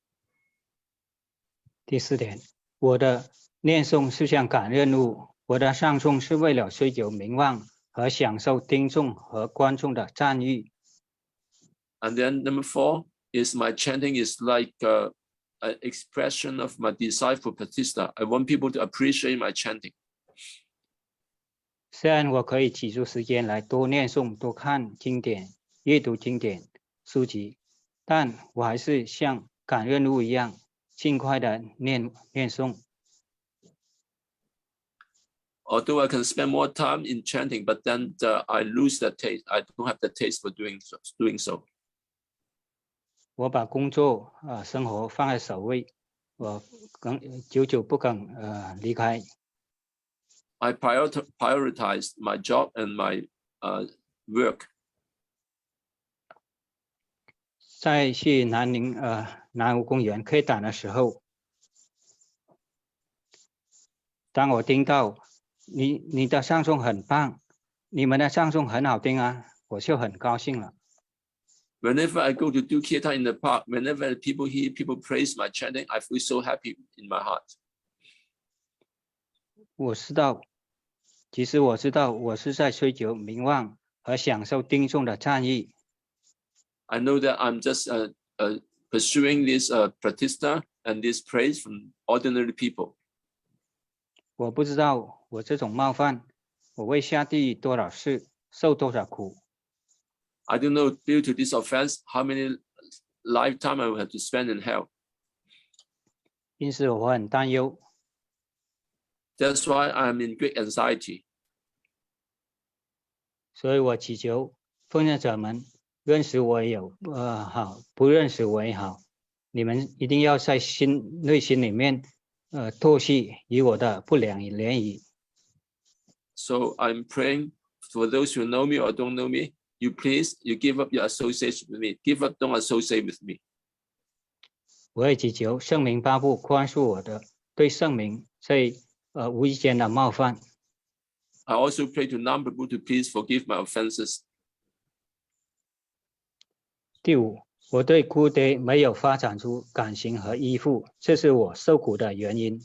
第4点，我的念诵是项感任务，我的上诵是为了追求名望和享受听众和观众的赞誉。 And then number 4 is my chanting is like an expression of my desire for Pratistha. I want people to appreciate my chanting. 虽然我可以挤出时间来多念诵、多看经典、阅读经典书籍，但我还是像感任务一样，尽快的念诵。 Although I can spend more time in chanting, but then I lose that taste. I don't have the taste for doing so. 我把工作生活放在首位，我久久不肯离开。 I prioritize my job and my work. 在去南湖公园开展的时候，当我听到你的唱诵很棒，你们的唱诵很好听啊，我就很高兴了。 Whenever I go to do kirtan in the park, whenever people praise my chanting, I feel so happy in my heart. 其实我知道我是在追求名望和享受听众的赞誉。 I know that I'm just pursuing this pratistha and this praise from ordinary people. 我不知道我这种冒犯，我为下地狱多少事，受多少苦。 I don't know due to this offense how many lifetime I will have to spend in hell. 因此我很担忧。 That's why I'm in great anxiety. 所以我祈求奉献者们，认识我也好，不认识我也好，你们一定要在内心里面唾弃与我的不良言语。 So I'm praying for those who know me or don't know me. You give up your association with me. Give up, don't associate with me. 我也祈求圣明八部宽恕我的对圣明在无意间的冒犯。 I also pray to non-Prabhu to please forgive my offenses. 第5，我对孤德没有发展出感情和依附，这是我受苦的原因。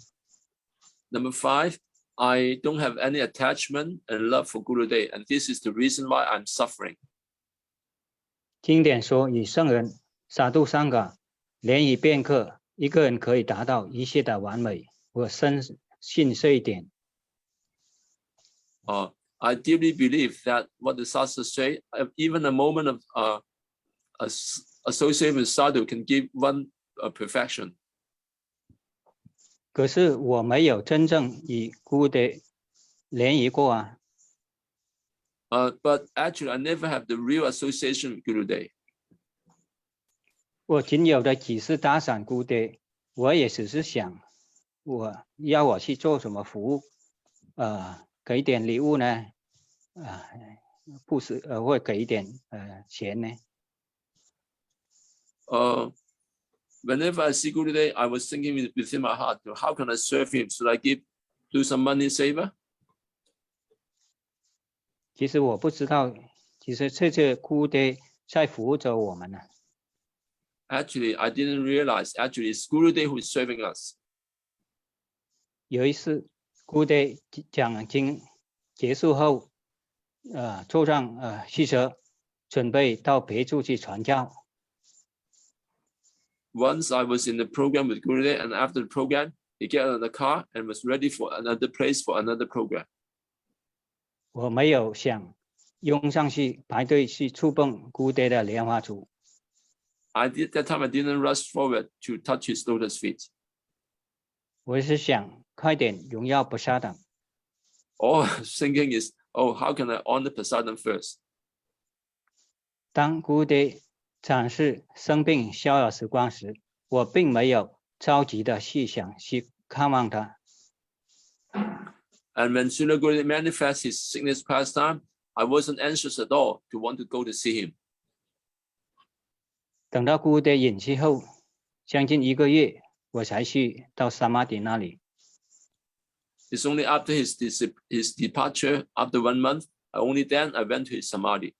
Number 5, I don't have any attachment and love for Guru Day, and this is the reason why I'm suffering. 经典说，与圣人萨度桑嘎联谊片刻，一个人可以达到一切的完美。我深信这一点。 I deeply believe that what the Sastras say, even a moment of association with sadhu can give one perfection. 可是我没有真正与孤德联谊过啊。But actually, I never have the real association with Gurudev. 我仅有的几次打赏姑爹，我也只是想，我去做什么服务，给点礼物呢，布施，或给一点钱呢。Whenever I see Gurudev, I was thinking within my heart, how can I serve him? Should I do some money saver? 其实我不知道，其实这姑爹在服务着我们呢。Actually, I didn't realize. Actually, it's Gurudev who is serving us. 有一次，姑爹讲经结束后，坐上汽车，准备到别处去传教。Once I was in the program with Gurudev, and after the program, he got out of the car and was ready for another place for another program. 我没有想拥上去排队去触碰姑爹的莲花足。That time I didn't rush forward to touch his lotus feet. 我是想快点荣耀菩萨等。All thinking is, how can I honor Prasadam first? 当姑爹展示生病逍遥时光时，我并没有着急的去想去看望他。And when Srila Gurudev manifests his sickness pastime, I wasn't anxious at all to want to go to see him. 等到姑爹隐去后，将近1个月，我才去到萨玛迪那里。It's only after his departure, after 1 month, only then I went to his samadhi.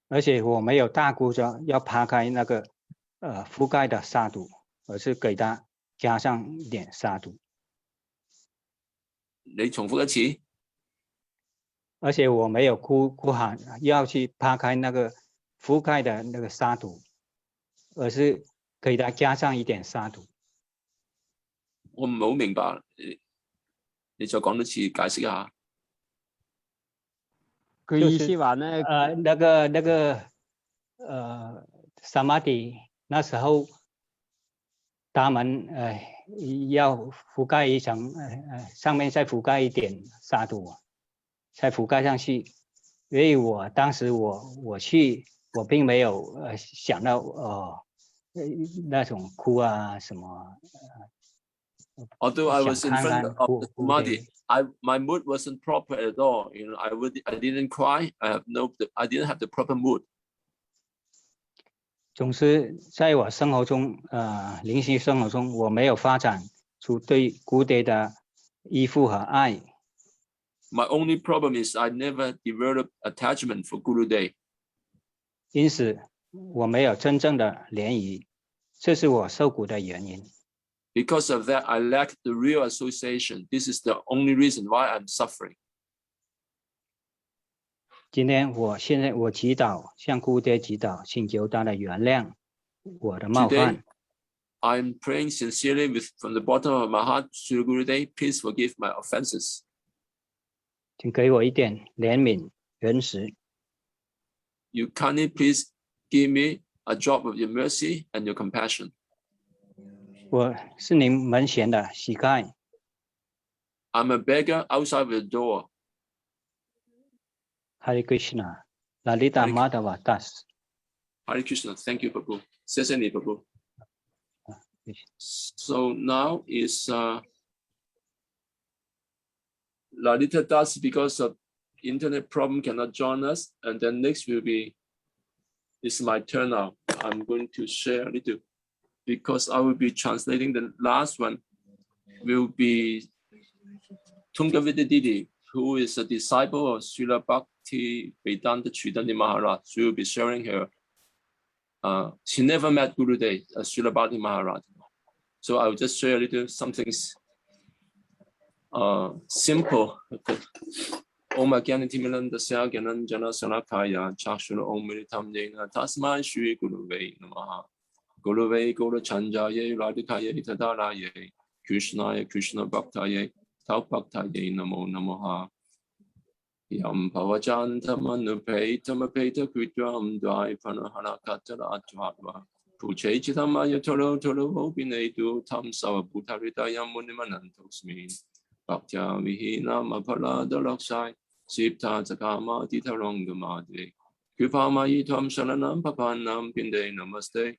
而且我没有大顾着要扒开那个覆盖的沙土，而是给他加上一点沙土。你重复一次。而且我没有哭喊要去扒开那个覆盖的那个沙土，而是给他加上一點沙土。我唔係好明白，你再講多次解釋一下。佢意思話呢，那個薩瑪迪那時候大門要覆蓋一層，上面再覆蓋一點沙土，才覆蓋上去。所以我當時我去，我並沒有想到那種哭啊什麼。Although I was in front of the samadhi, my mood wasn't proper at all. You know, I didn't cry. I didn't have the proper mood. 总之，在我生活中，灵性生活中，我没有发展出对姑爹的依附和爱。My only problem is I never developed attachment for Gurudev. 因此，我没有真正的联谊，这是我受苦的原因。Because of that, I lack the real association. This is the only reason why I'm suffering. 现在我祈祷，向姑爹祈祷，请求他的原谅我的冒犯。I'm praying sincerely from the bottom of my heart to Gurudev, please forgive my offenses. 请给我一点怜悯、仁慈。You kindly please give me a drop of your mercy and your compassion. 我是您门前的乞丐。I'm a beggar outside the door. Hare Krishna, Lalita Madhava Das. Hare Krishna, thank you, Prabhu. 謝謝你, Prabhu. So now is Lalita Das, because of internet problem, cannot join us. And then next will be, it's my turn now. I'm going to share a little, because I will be translating the last one, will be Tungavita Didi, who is a disciple of Śrīla Bhakti Vedanta Chaitanya Mahārāja. She will be sharing her. She never met Gurudev, Śrīla Bhakti Mahārāja. So I will just share a little something simple. Om Ajnana-timirandasya Gyananjana Salakaya Chakshura Om Militam Yena Tasmai Shri Gurave Namaha. Gurave Guru Chanjaye Radhikaye Tadaraye Krishnaya Krishna Bhaktaye Tau Bhaktaye Namo Namaha. Yam Pavajantamanupaitamapeta Kritram Dvai Panaharakatara Advadva. Puchechitamaya Toro Toro Hobinedu Tam Savabhutaridayam Munimanantosmi. Bhaktya Vihina Mapalada Laksai. Sipta Takama Titarongama Kripamayi Tom Shalanam Papanam Pinde Namaste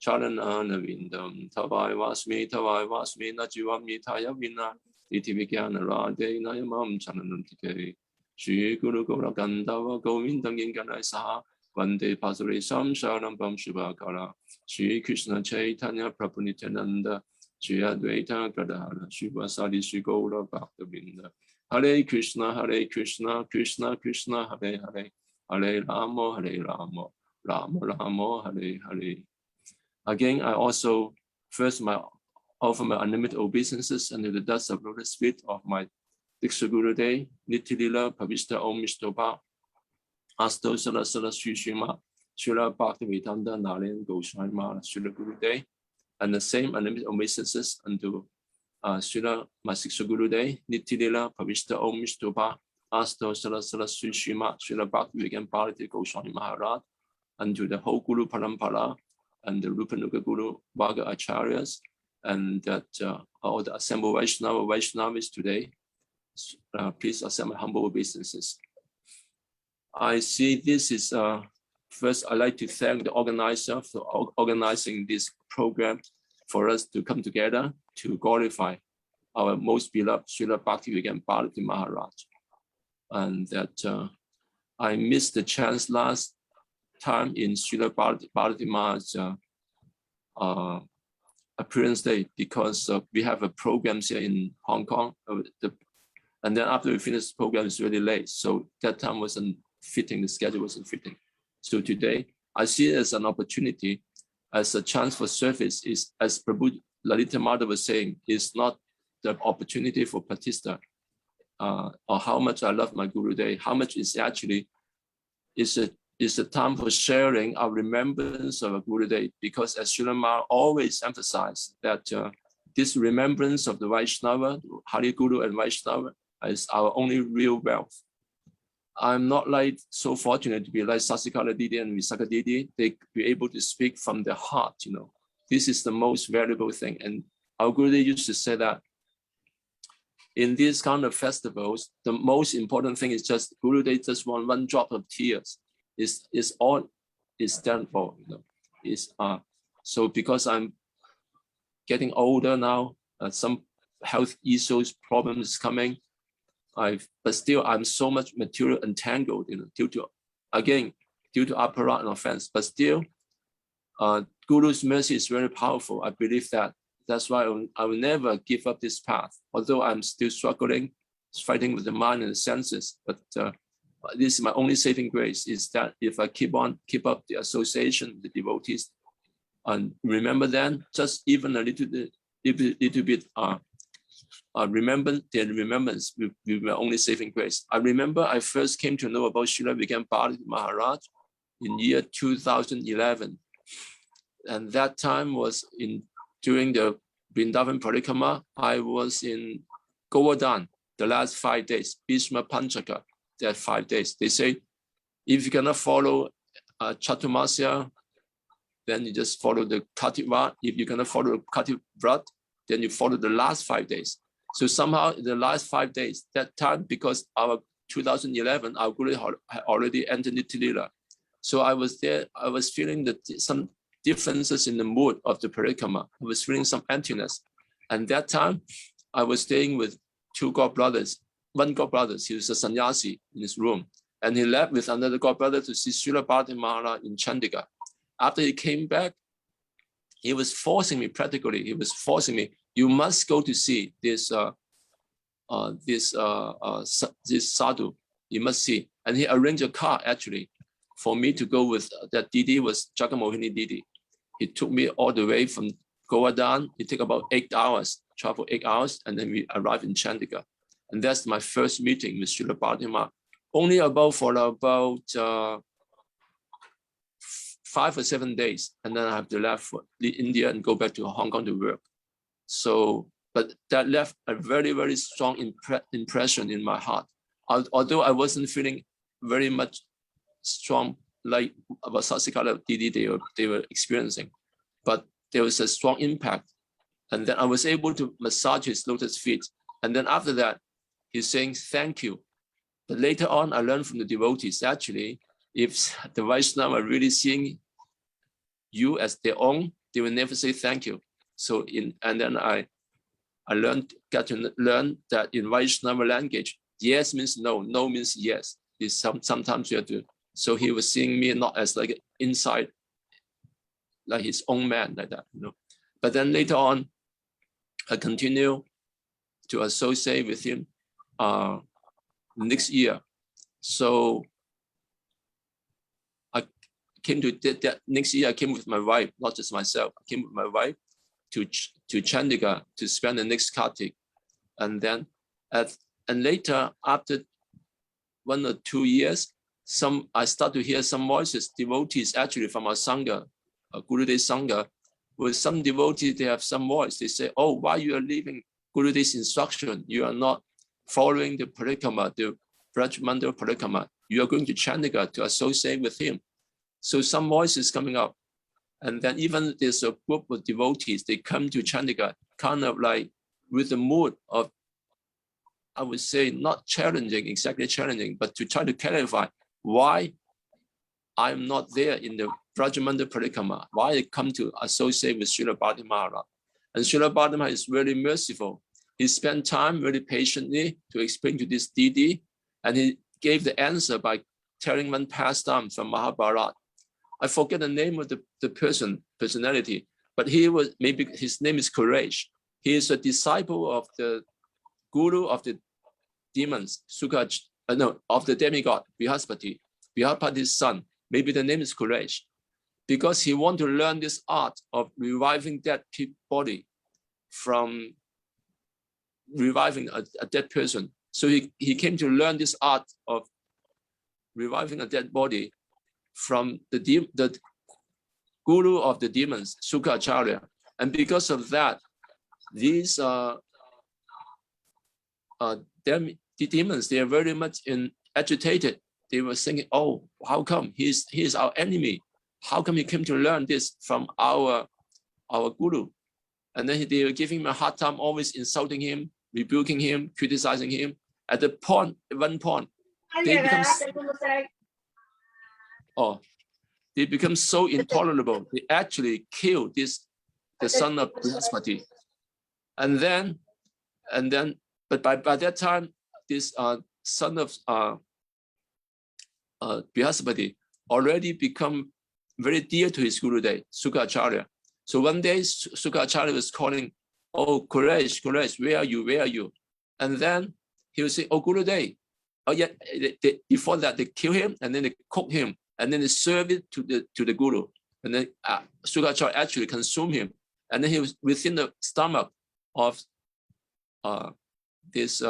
Chalana Navindam Tavai Vasmi Najiwami Tayavina Itivikyana Rade Nayamam Chalanam Tike Shri Guru Gora Gandava Govindam Yingana Saha Vande Pasuri Sam Sharam Bam Shubhakara Shri Krishna Chaitanya Prabhu Nityananda Shri Advaita Gadara Shri Vasadi Shri Gaura Bhaktavinda Hare Krishna Krishna Krishna Hare Hare Hare Ramo Ramo Ramo Hare Hare. Again, I also first offer my unlimited obeisances under the dust of lotus feet of my Diksha Guru Day, Nitilila Pavista Om Mishtoba, Asto Sala Sala Sri Shrima, Śrīla Bhakti Vedanta Narayan Gosvāmī Śrīla Guru Day, and the same unlimited obeisances unto Śrīla my Diksha Guru Day, Nitilila Pavista Om Mishtoba, Asto Sala Sala Sri Shrima, Śrīla Bhakti Vedanta Bhāratī Gosvāmī Mahārāja, unto the whole Guru Parampara and the Rupanuga Guru Bhaga Acharyas, and that all the assembled Vaishnavis today, please accept my humble obeisances. I see this is, first I'd like to thank the organizer for organizing this program for us to come together to glorify our most beloved Śrīla Bhakti Vedanta Bhāratī Mahārāja. And that I missed the chance last time in Śrīla Bhāratī Mahārāja appearance day because we have a program here in Hong Kong. And then after we finished the program, it's really late. So that time wasn't fitting, the schedule wasn't fitting. So today, I see it as an opportunity, as a chance for service, is, as Prabhu Lalita Madhava was saying, is not the opportunity for Pratishta, or how much I love my Guru Day, how much is actually, is a time for sharing our remembrance of a Guru Day, because as Śrīla Maharāja always emphasized that this remembrance of the Vaishnava, Hari Guru and Vaishnava, is our only real wealth. I'm not like so fortunate to be like Sasikala Didi and Visakha Didi. They be able to speak from their heart, you know. This is the most valuable thing. And our Guru Day used to say that in these kind of festivals, the most important thing is just Guru Day just want one drop of tears. Is all is done for, you know. So because I'm getting older now, some health issues, problems coming. But still I'm so much material entangled, you know, due to apparat and offense. But still, Guru's mercy is very powerful. I believe that. That's why I will never give up this path. Although I'm still struggling, fighting with the mind and the senses. But this is my only saving grace, is that if I keep up the association with the devotees, and remember them, just even a little bit remember their remembrance will be my only saving grace. I remember I first came to know about Śrīla Bhakti Bhāratī Mahārāja in year 2011. And that time was during the Vrindavan Parikrama. I was in Govardhan the last 5 days, Bhishma Panchaka, that 5 days. They say, if you cannot follow Chaturmasya, then you just follow the Kartik Vrat. If you cannot follow Kartik Vrat, then you follow the last 5 days. So somehow in the last 5 days, that time, because our 2011, our Guru had already entered Nitilila. So I was there, I was feeling some differences in the mood of the Parikrama. I was feeling some emptiness. And that time, I was staying with two godbrothers. One godbrother, he was a sannyasi in his room. And he left with another godbrother to see Śrīla Bhāratī Mahārāja in Chandigarh. After he came back, he was forcing me, you must go to see this sadhu, you must see. And he arranged a car actually for me to go with. That Didi was Jagamohini Didi. He took me all the way from Govardhan. It took about 8 hours, travel 8 hours, and then we arrived in Chandigarh. And that's my first meeting with Śrīla Bhāratī Mahārāja. Only for about 5 or 7 days, and then I have to leave for India and go back to Hong Kong to work. So, but that left a very, very strong impression in my heart. Although I wasn't feeling very much strong like about Sasikala Didi they were experiencing, but there was a strong impact. And then I was able to massage his lotus feet. And then after that, he's saying, thank you. But later on, I learned from the devotees, actually, if the Vaishnava are really seeing you as their own, they will never say thank you. So and then I got to learn that in Vaishnava language, yes means no, no means yes. Sometimes you have to. So he was seeing me not as like inside, like his own man, like that, you know. But then later on, I continue to associate with him next year. So I came to that next year. I came with my wife, not just myself. I came with my wife to Chandigarh to spend the next Kartik, and then and later, after 1 or 2 years, I start to hear some voices, devotees actually from our Sangha, Gurudev's Sangha. With some devotees, they have some voice. They say, "Oh, why you are leaving Gurudev's instruction? You are not following the Parikrama, the Brajmandal Parikrama. You are going to Chandigarh to associate with him." So some voices coming up. And then even there's a group of devotees, they come to Chandigarh, kind of like with the mood of, I would say, not challenging, exactly challenging, but to try to clarify why I'm not there in the Brajmandal Parikrama, why I come to associate with Śrīla Bhakti Mahārāja. And Śrīla Bhakti Mahārāja is very merciful. He spent time very patiently to explain to this Didi, and he gave the answer by telling one pastime from Mahārāja. I forget the name of the personality, but he was, maybe his name is Courage. He is a disciple of the guru of the demons, of the demigod, Bhāratī's son. Maybe the name is Courage, because he wanted to learn this art of reviving dead body from reviving a dead person. So he came to learn this art of reviving a dead body from the guru of the demons, Sukacharya. And because of that, these the demons, they are very much agitated. They were thinking, "Oh, how come he is our enemy? How come he came to learn this from our guru?" And then they were giving him a hard time, always insulting him, rebuking him, criticizing him. At one point, they become so intolerable. They actually killed the son of Bhāratī. And then, but by that time, this son of Bhāratī already become very dear to his Gurudev, Sukacharya. So one day, Sukacharya was calling, "Oh, Courage, where are you? Where are you?" And then he would say, "Oh, Gurudev." Oh, yeah. Before that, they kill him, and then they cook him, and then they serve it to the Guru. And then Sukacharya actually consumed him. And then he was within the stomach of this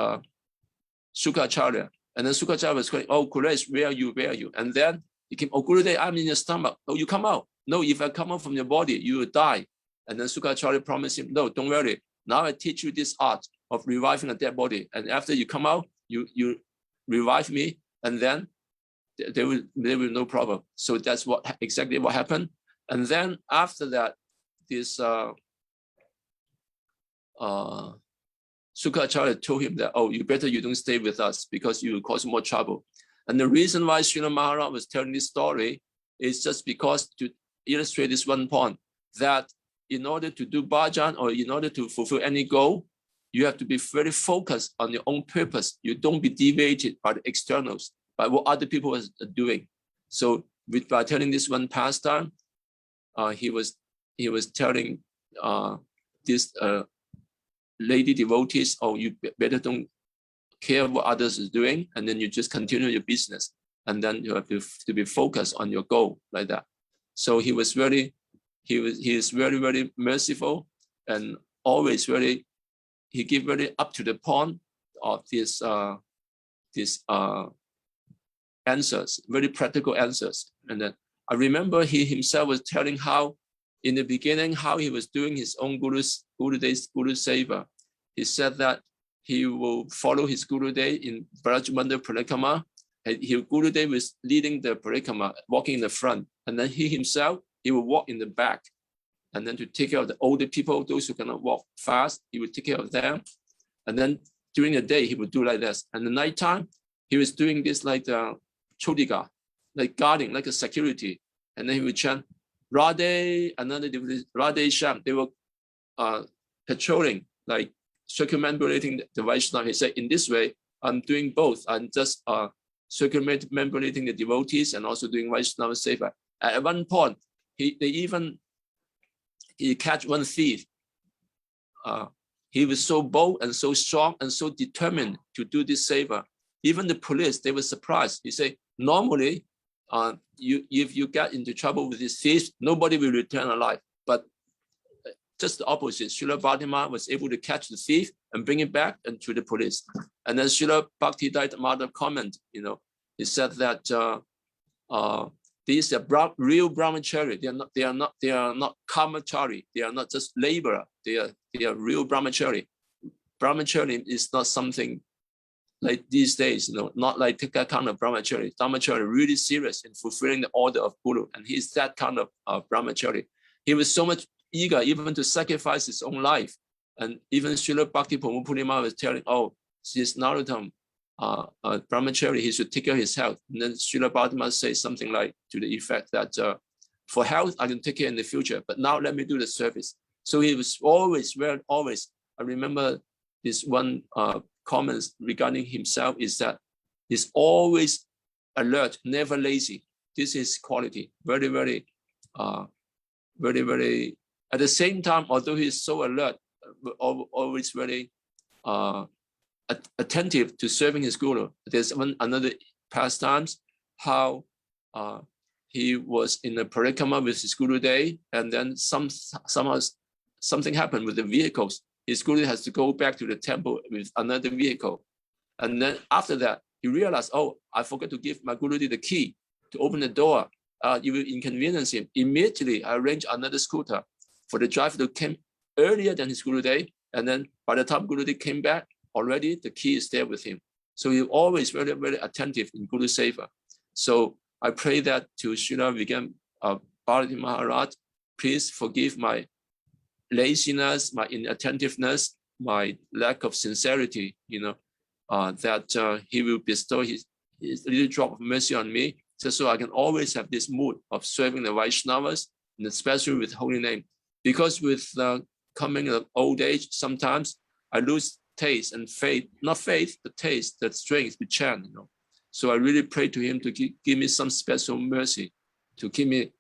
Sukacharya. And then Sukacharya was going, "Oh, Courage, where are you? Where are you?" And then he came, "Oh, Gurudev, I'm in your stomach. Oh, you come out. No, if I come out from your body, you will die." And then Sukacharya promised him, "No, don't worry. Now I teach you this art of reviving a dead body. And after you come out, you revive me, and then there will be no problem." So that's exactly what happened. And then after that, this Sukacharya told him that, "Oh, you don't stay with us because you will cause more trouble." And the reason why Śrīla Mahārāja was telling this story is just because to illustrate this one point, that in order to do bhajan or in order to fulfill any goal, you have to be very focused on your own purpose. You don't be deviated by the externals, by what other people are doing. So by telling this one pastime, he was telling this lady devotees, "Oh, you better don't care what others are doing, and then you just continue your business, and then you have to be focused on your goal," like that. So he is very, very merciful, and always he gave very up to the point of these answers, very practical answers. And then I remember he himself was telling how, in the beginning, how he was doing his own Guru Seva. He said that he will follow his Gurudev in Brajmandal Parikrama. Gurudev was leading the Parikrama, walking in the front. And then he himself, he will walk in the back. And then to take care of the older people, those who cannot walk fast, he would take care of them. And then during the day, he would do like this. And the nighttime, he was doing this like chodika, like guarding, like a security. And then he would chant, Radhe, another devotee, Radhe Sham. They were patrolling, like circumambulating the Vaishnava. He said, in this way, I'm doing both. I'm just circumambulating the devotees and also doing Vaishnava seva. At one point, he catch one thief. He was so bold and so strong and so determined to do this seva. Even the police, they were surprised. He said, normally, if you get into trouble with this thief, nobody will return alive. But just the opposite. Srila Bhakti was able to catch the thief and bring it back to the police. And then Srila Bhakti Mother comment, he said that these are real brahmachari. They are not karmachari. They are not just laborer. They are real brahmachari. Brahmachari is not something like these days, not like that kind of brahmachari. Brahmachari really serious in fulfilling the order of Guru, and he's that kind of brahmachari. He was so much eager even to sacrifice his own life. And even Srila Bhakti Purima was telling, since Narottam, brahmachari, he should take care of his health. And then Srila Bhakti says something like to the effect that for health, I can take care in the future, but now let me do the service. So he was always, I remember this one comments regarding himself is that he's always alert, never lazy. This is quality, very, very, at the same time, although he's so alert, always very attentive to serving his guru. There's another pastimes how he was in a parikama with his guru day, and then somehow something happened with the vehicles. His guru has to go back to the temple with another vehicle. And then after that, he realized, I forgot to give my guru the key to open the door. You will inconvenience him. Immediately, I arranged another scooter for the driver to come earlier than his guru day. And then by the time guru day came back, already the key is there with him. So he's always very, very attentive in Guru Seva. So I pray that to Śrīla Vijñāna Bhāratī Mahārāja, please forgive my laziness, my inattentiveness, my lack of sincerity, that he will bestow his little drop of mercy on me, just so I can always have this mood of serving the Vaishnavas, and especially with holy name. Because with coming of old age, sometimes I lose taste and faith, not faith, but taste, that strength to chant, So I really pray to him to give me some special mercy, to give me,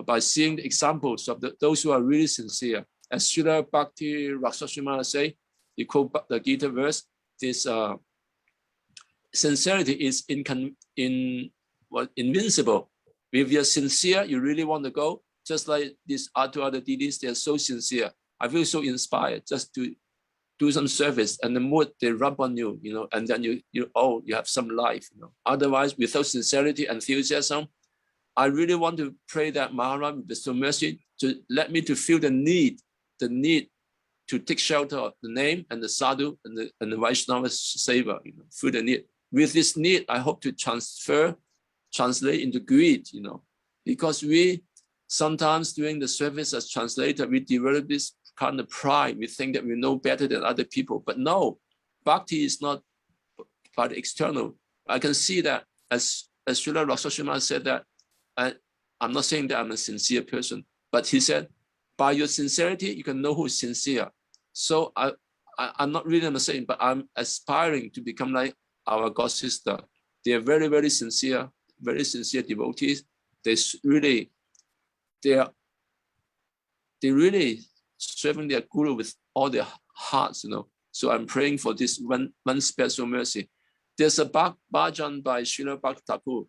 by seeing the examples of those who are really sincere. As Srila Bhakti Rakshasrimana say, he quote the Gita verse, this sincerity is invincible. If you're sincere, you really want to go, just like these two other deities, they are so sincere. I feel so inspired just to do some service, and the mood they rub on you, and then you have some life, Otherwise, without sincerity, enthusiasm, I really want to pray that Mahārāja with some mercy to let me to feel the need to take shelter of the name and the sadhu and the Vaishnava seva, feel the need. With this need, I hope to translate into greed, because we sometimes during the service as translator, we develop this kind of pride. We think that we know better than other people, but no, Bhakti is not by the external. I can see that as Srila Rakshasrimana said that, I'm not saying that I'm a sincere person, but he said, by your sincerity, you can know who is sincere. So I'm not really saying, but I'm aspiring to become like our God sister. They are very, very sincere devotees. They really serving their guru with all their hearts, So I'm praying for this one special mercy. There's a bhajan by Srila Bhakti Thakur.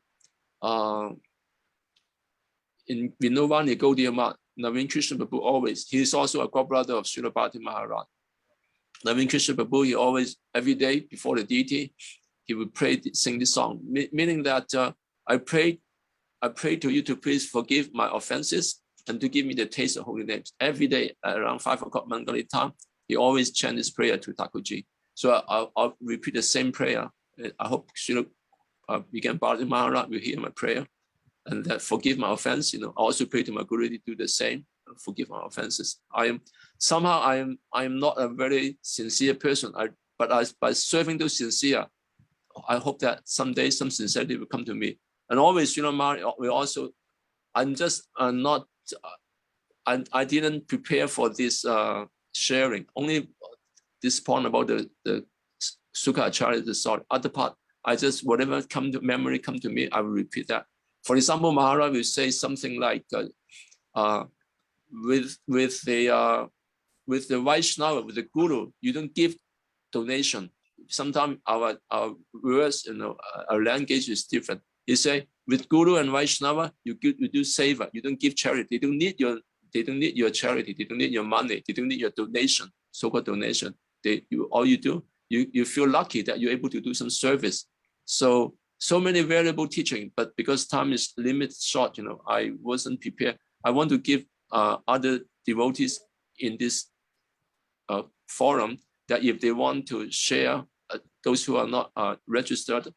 In Vijñāna Gaudiya Math, Naveen Krishna Prabhu always, he is also a godbrother of Srila Bhakti Mahārāja. Naveen Krishna Prabhu, he always, every day before the deity, he would pray, sing this song, meaning that I pray to you to please forgive my offenses and to give me the taste of holy names. Every day around 5 o'clock Bengali time, he always chant this prayer to Thakurji. So I'll repeat the same prayer. I hope Srila Vijñāna Bhāratī Mahārāja will hear my prayer and that forgive my offense. I also pray to my Guru to do the same, forgive my offenses. I am not a very sincere person, but by serving those sincere, I hope that someday some sincerity will come to me. And always, Mahārāja will also, I'm just not, I didn't prepare for this sharing. Only this point about the Sukha Acharya, the sort. Other part, I just, whatever memory come to me, I will repeat that. For example, Mahārāja will say something like, with the Vaishnava, with the Guru, you don't give donation. Sometimes our words, our language is different. He say, with Guru and Vaishnava, you do seva. You don't give charity. They don't need your charity. They don't need your money. They don't need your donation, so-called donation. All you do, you feel lucky that you're able to do some service. So many valuable teaching, but because time is limited, short, I wasn't prepared. I want to give other devotees in this forum that if they want to share, those who are not registered,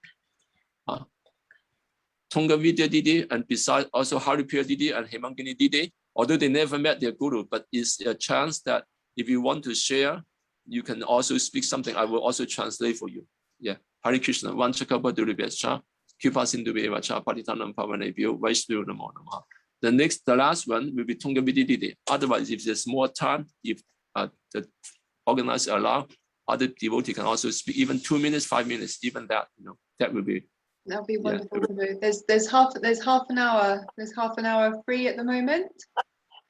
Tonga Vidya Didi, and besides also Haripriya Didi and Hemangini Didi, although they never met their guru, but it's a chance that if you want to share, you can also speak something. I will also translate for you. Yeah. Hare Krishna. Vanchakapa Duribhyacha, Kripa Sindhu Bevacha, Patitanam Pavanebhyo, Vaishnu Namo Namaha. The last one will be Tonga Vidya Didi. Otherwise, if there's more time, if the organizer allow, other devotee can also speak even 2 minutes, 5 minutes, even that, that will be. That'll be wonderful. Yeah. There's half an hour. There's half an hour free at the moment.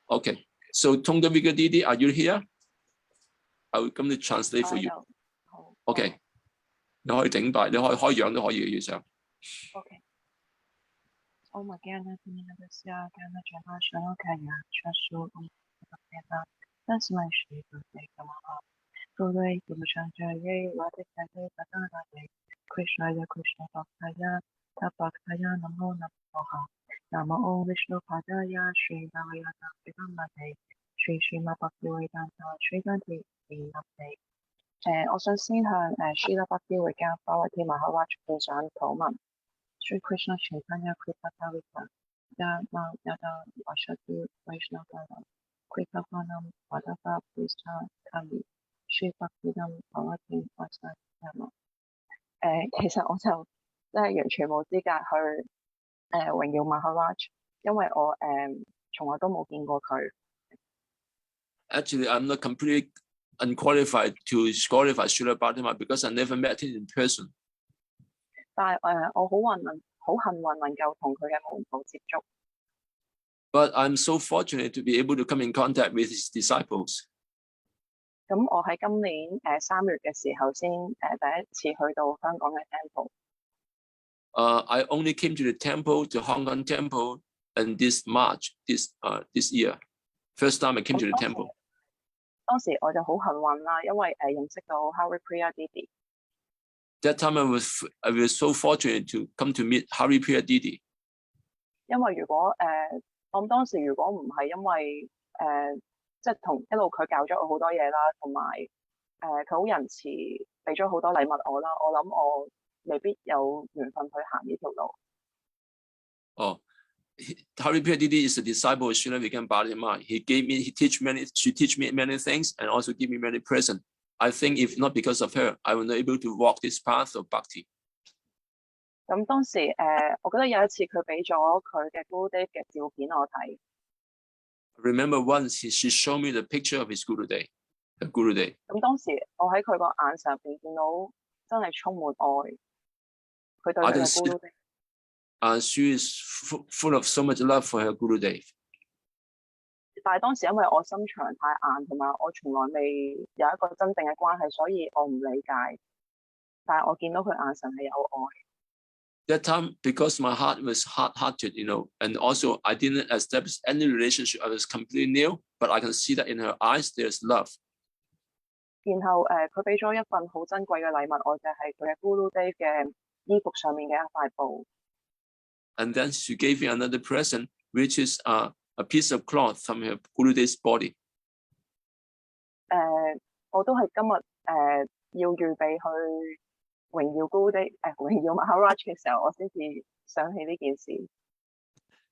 Okay. So Tonga Vidya Didi, are you here? I will come to translate for you. Okay. 你可以頂拜，你可以開樣都可以嘅，要想。Okay. Om Gyana Tinadasya Gyana Jana Shalakaya Chasu Umapena Tasmai Shri Gurve Namaha Gurve Gurushanjaye Radhikaya Padanaye Krishnaya Krishna Bhaktaya Tabhaktaya Namo Namaha Nama Om Vishnu Padaya Shri Narayana Vidamate Shri Srimad Bhakti Vedanta Shri Gandhi Vinamate 我想先向Śrīla Bhakti Vijñāna Bhāratī Mahārāja 附上禱文。Shri Krishna Chaitanya Kripatarita Yama Yada Vashati Vaishnavara Kritapanam Vadava Pusta Kami Shri Bhaktinam Bhāratī Vasayama 其實我就真係完全冇資格去榮耀 Mahārāja， 因為我從來都冇見過佢。Actually, I'm not completely unqualified to glorify Śrīla Bhakti because I never met him in person. 但係我好幸運能夠同佢嘅門徒接觸。But I'm so fortunate to be able to come in contact with his disciples. 咁我喺今年3月嘅時候先第一次去到香港嘅 temple。I only came to the temple, the Hong Kong temple, and this March, this year. First time I came to the temple. 當時我就好幸運啦，因為認識到 Haripriya Didi。That time I was so fortunate to come to meet Haripriya Didi. 因為如果我當時如果唔係因為即係同一路佢教咗我好多嘢啦，同埋佢好仁慈，俾咗好多禮物我啦，我諗我未必有緣分去行呢條路。Oh. Haripriya Didi is a disciple of Śrīla Vijñāna Bhāratī. She teach me many things and also give me many presents. I think if not because of her, I will not able to walk this path of bhakti. 咁當時我覺得有一次佢俾咗佢嘅 Gurudev 嘅照片我睇。I remember once she showed me the picture of his Gurudev. 咁當時我喺佢個眼神入邊見到真係充滿愛，佢對佢嘅 Gurudev。She is full of so much love for her Gurudev. 但係當時因為我心腸太硬，同埋我從來未有一個真正嘅關係，所以我唔理解。但係我見到佢眼神係有愛。That time, because my heart was hard-hearted, and also I didn't establish any relationship. I was completely new, but I can see that in her eyes there's love. 然後佢俾咗一份好珍貴嘅禮物，我就係佢嘅 Gurudev 嘅衣服上面嘅一塊布。And then she gave me another present, which is a piece of cloth from her Gurudev's body. 我都係今日要預備去榮耀 Gurudev 榮耀 Mahārāja 嘅時候，我先至想起呢件事。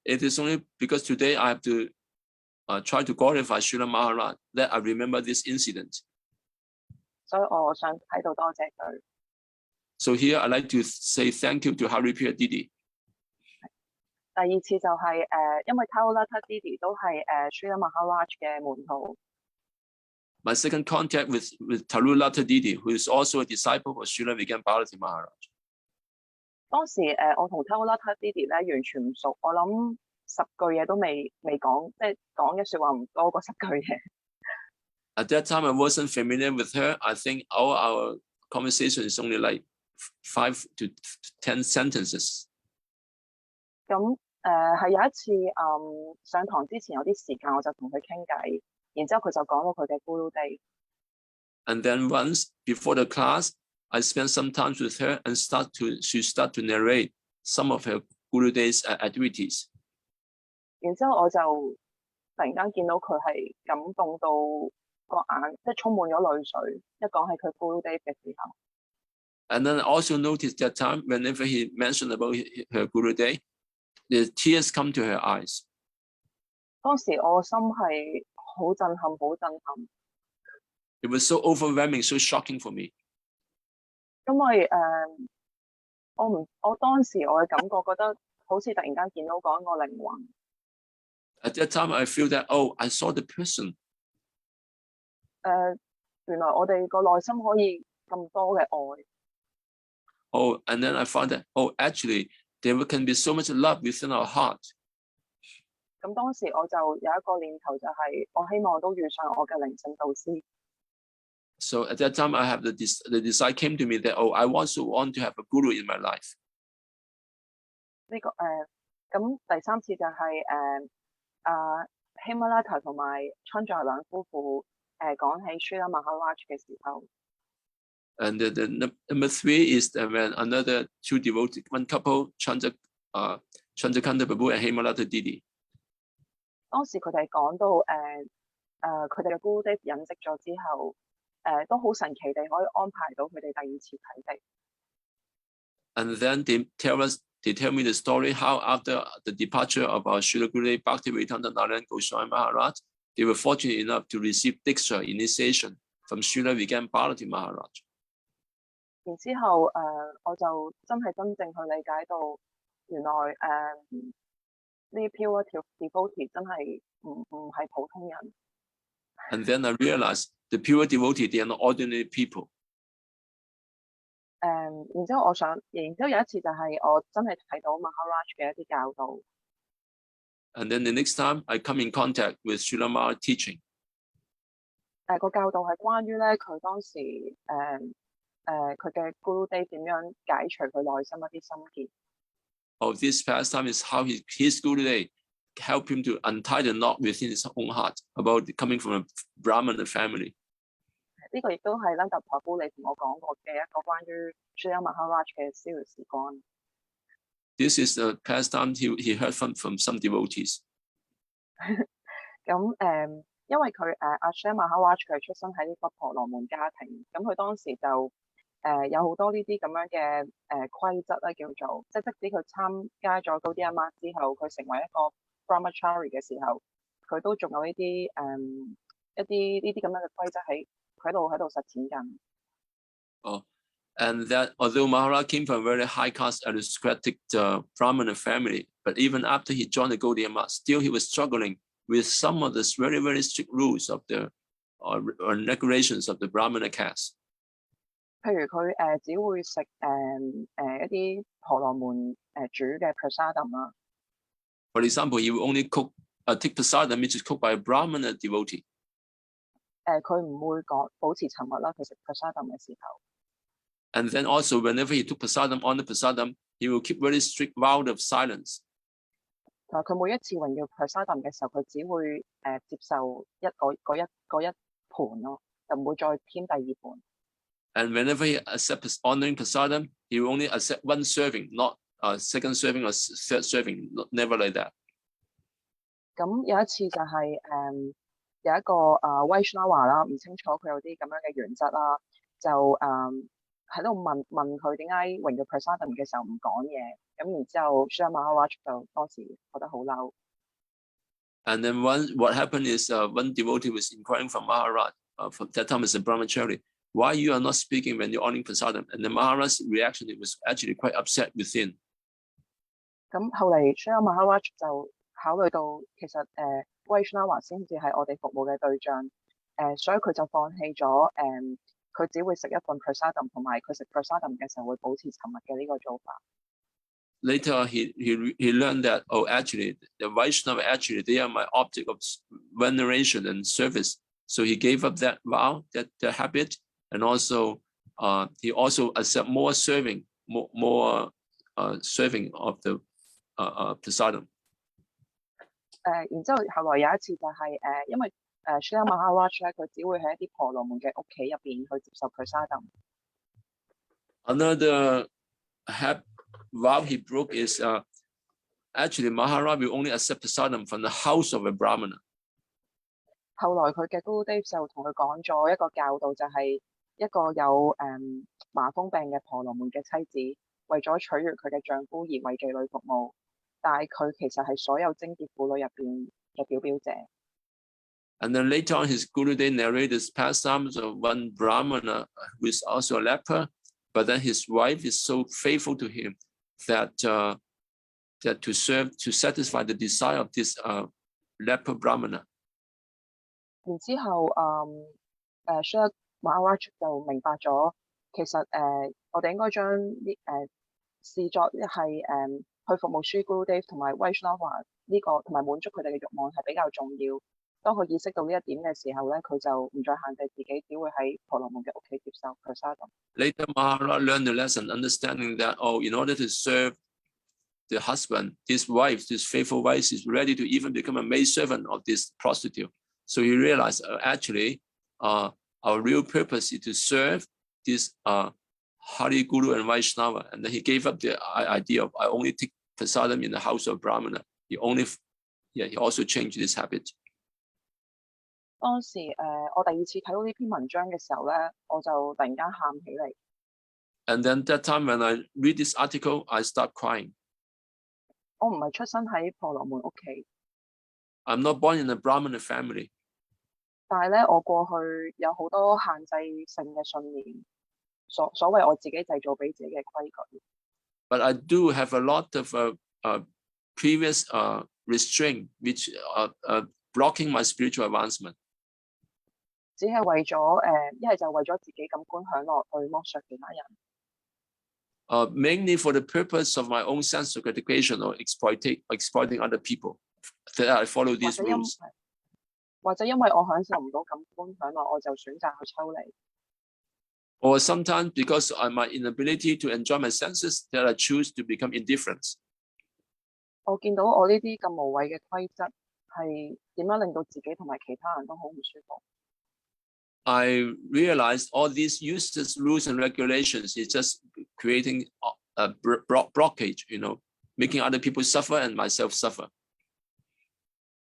It is only because today I have to try to glorify Śrīla Mahārāja that I remember this incident. 所以我想喺度多謝佢。So here I'd like to say thank you to Haripriya Didi. 第二次就係因為 Taulata Didi 都係Śrīla Mahārāja 嘅門徒。My second contact with Taulata Didi, who is also a disciple of Śrīla Vijñāna Bhāratī Mahārāja. 當時我同 Taulata Didi 咧完全唔熟，我諗10句嘢都未講，即係講嘅説話唔多過10句嘢。At that time, I wasn't familiar with her. I think all our conversation is only like 5 to 10 sentences. 咁係有一次上堂之前有啲時間，我就同佢傾偈，然之後佢就講到佢嘅 Guru Day。And then once before the class, I spent some time with her and she start to narrate some of her Guru Day's activities. 然之後我就突然間見到佢係感動到個眼，即係充滿咗淚水。一講起佢 Guru Day 嘅時候。And then I also noticed that time whenever he mentioned about her Guru Day, the tears come to her eyes. 當時我心係好震撼，好震撼。It was so overwhelming, so shocking for me. 因為我當時我嘅感覺覺得好似突然間見到嗰一個靈魂。At that time, I feel that, oh, I saw the person. 原來我哋個內心可以咁多嘅愛。Oh, and then I found that, oh, actually, there can be so much love within our heart. 咁當時我就有一個念頭，就係我希望都遇上我嘅靈性導師。So at that time, I have the desire came to me that, oh, I also want to have a guru in my life. 呢個咁第三次就係Himmalata 同埋 Chandra 兩夫婦講起 Śrīla Mahārāja 嘅時候。And the number 3 is when another 2 devotees, one couple, Chandrakanta Prabhu and Himmalata Didi. 當時佢哋講到佢哋嘅 Guru Day 引職咗之後，都好神奇地可以安排到佢哋第二次啟迪。And then they tell me the story how after the departure of our Śrīla Guru Bhakti Vedanta Narayan Gosvāmī Mahārāja, they were fortunate enough to receive Diksha initiation from Śrīla Vijñāna Bhāratī Mahārāja. 然之後我就真係真正去理解到，原來呢啲 pure devotee 真係唔係普通人。And then I realized the pure devotee, they are not ordinary people. 然之後有一次就係我真係睇到 Mahārāja 嘅一啲教導。And then the next time I come in contact with Śrīla Mahārāja teaching. 個教導係關於咧佢當時佢嘅 Guru Day 點樣解除佢內心一啲心結。Oh, this pastime is how his Guru Day help him to untie the knot within his own heart about coming from a Brahmana family. 呢個亦都係Nanda Prabhu你同我講過嘅一個關於 Śrīla Mahārāja嘅逍遙時光。This is a pastime he heard from some devotees. 咁因為佢Śrīla Mahārāja佢係出生喺呢個婆羅門家庭，咁佢當時就有好多呢啲咁樣嘅規則咧，叫做即使佢參加咗嗰啲阿媽之後，佢成為一個 brahmachari 嘅時候，佢都仲有呢啲一啲呢啲咁樣嘅規則喺度實踐緊。Oh, and that although Mahārāja came from a very high caste aristocratic Brahmana family, but even after he joined the Gaudiya Math, still he was struggling with some of the very, very strict rules of the or regulations of the Brahmana caste. 譬如佢只會食一啲婆羅門煮嘅 prasadam 啦。For example, he will only take prasadam which is cooked by a Brahmana devotee. 佢唔會保持沉默啦，佢食 prasadam 嘅時候。And then also, whenever he took prasadam on the prasadam, he will keep very strict vow of silence. 佢每一次榮耀 prasadam 嘅時候，佢只會接受嗰一盤咯，就唔會再添第二盤。And whenever he accepts honoring prasadam, he will only accept one serving, not a second serving or third serving, never like that. 咁有一次就係有一個Vaishnava 啦，唔清楚佢有啲咁樣嘅原則啦，就喺度問佢點解榮耀 prasadam 嘅時候唔講嘢，咁然之後 Śrīla Mahārāja 就當時覺得好嬲。And then what happened is one devotee was inquiring from Mahārāja, from that time as a brahmachari, why you are not speaking when you're honoring prasadam? And the Mahārāja's reaction, it was actually quite upset within. 咁後嚟 Śrīla Mahārāja 就考慮到其實Vaishnava 先至係我哋服務嘅對象，所以佢就放棄咗佢只會食一份 prasadam 同埋佢食 prasadam 嘅時候會保持沉默嘅呢個做法。Later, he learned that, oh, actually, the Vaishnava, actually, they are my object of veneration and service. So he gave up that vow, that habit, and also he also accept more serving, more serving of the prasadam. 然之後後來有一次就係因為Śrīla Mahārāja 咧，佢只會喺一啲婆羅門嘅屋企入邊去接受 prasadam。Another vow he broke is actually Mahārāja will only accept prasadam from the house of a brahmana. 後來佢嘅 Gurudev 就同佢講咗一個教導，就係一個有麻風病嘅婆羅門嘅妻子，為咗取悅佢嘅丈夫而為妓女服務，但係佢其實係所有貞潔婦女入邊嘅表表者。And then later on, his Gurudev narrated this pastimes of one brahmana who is also a leper, but then his wife is so faithful to him that that to satisfy the desire of this leper brahmana. 然之後Śrīla Mahārāja 就明白咗，其實我哋應該將視作係去服務 Sri Gurudev 同埋 Vaishnava 呢個，同埋滿足佢哋嘅慾望係比較重要。當佢意識到呢一點嘅時候咧，佢就唔再限制自己，只會喺婆羅門嘅屋企接受 prasadam。Later, Mahārāja learned the lesson, understanding that, oh, in order to serve the husband, this wife, this faithful wife is ready to even become a maidservant of this prostitute. So he realized, actually, our real purpose is to serve this Hari Guru and Vaishnava. And then he gave up the idea of, I only take prasadam in the house of Brahmana. He also changed this habit. 當時我第二次睇到呢篇文章嘅時候咧，我就突然間喊起嚟。And then that time when I read this article, I start crying. 我唔係出生喺婆羅門屋企。I'm not born in a Brahmana family. 但係咧，我過去有好多限制性嘅信念，所謂我自己製造俾自己嘅規矩。But I do have a lot of previous restraint which blocking my spiritual advancement. 只係為咗一係就為咗自己感官享樂去剝削其他人。Mainly for the purpose of my own sense of gratification or exploiting other people. That I follow these rules. 或者因為我享受唔到感官享樂，我就選擇去抽離。Or sometimes because of my inability to enjoy my senses, that I choose to become indifferent. 我見到我呢啲咁無謂嘅規則係點樣令到自己同埋其他人都好唔舒服。I realized all these useless rules and regulations is just creating a blockage, making other people suffer and myself suffer.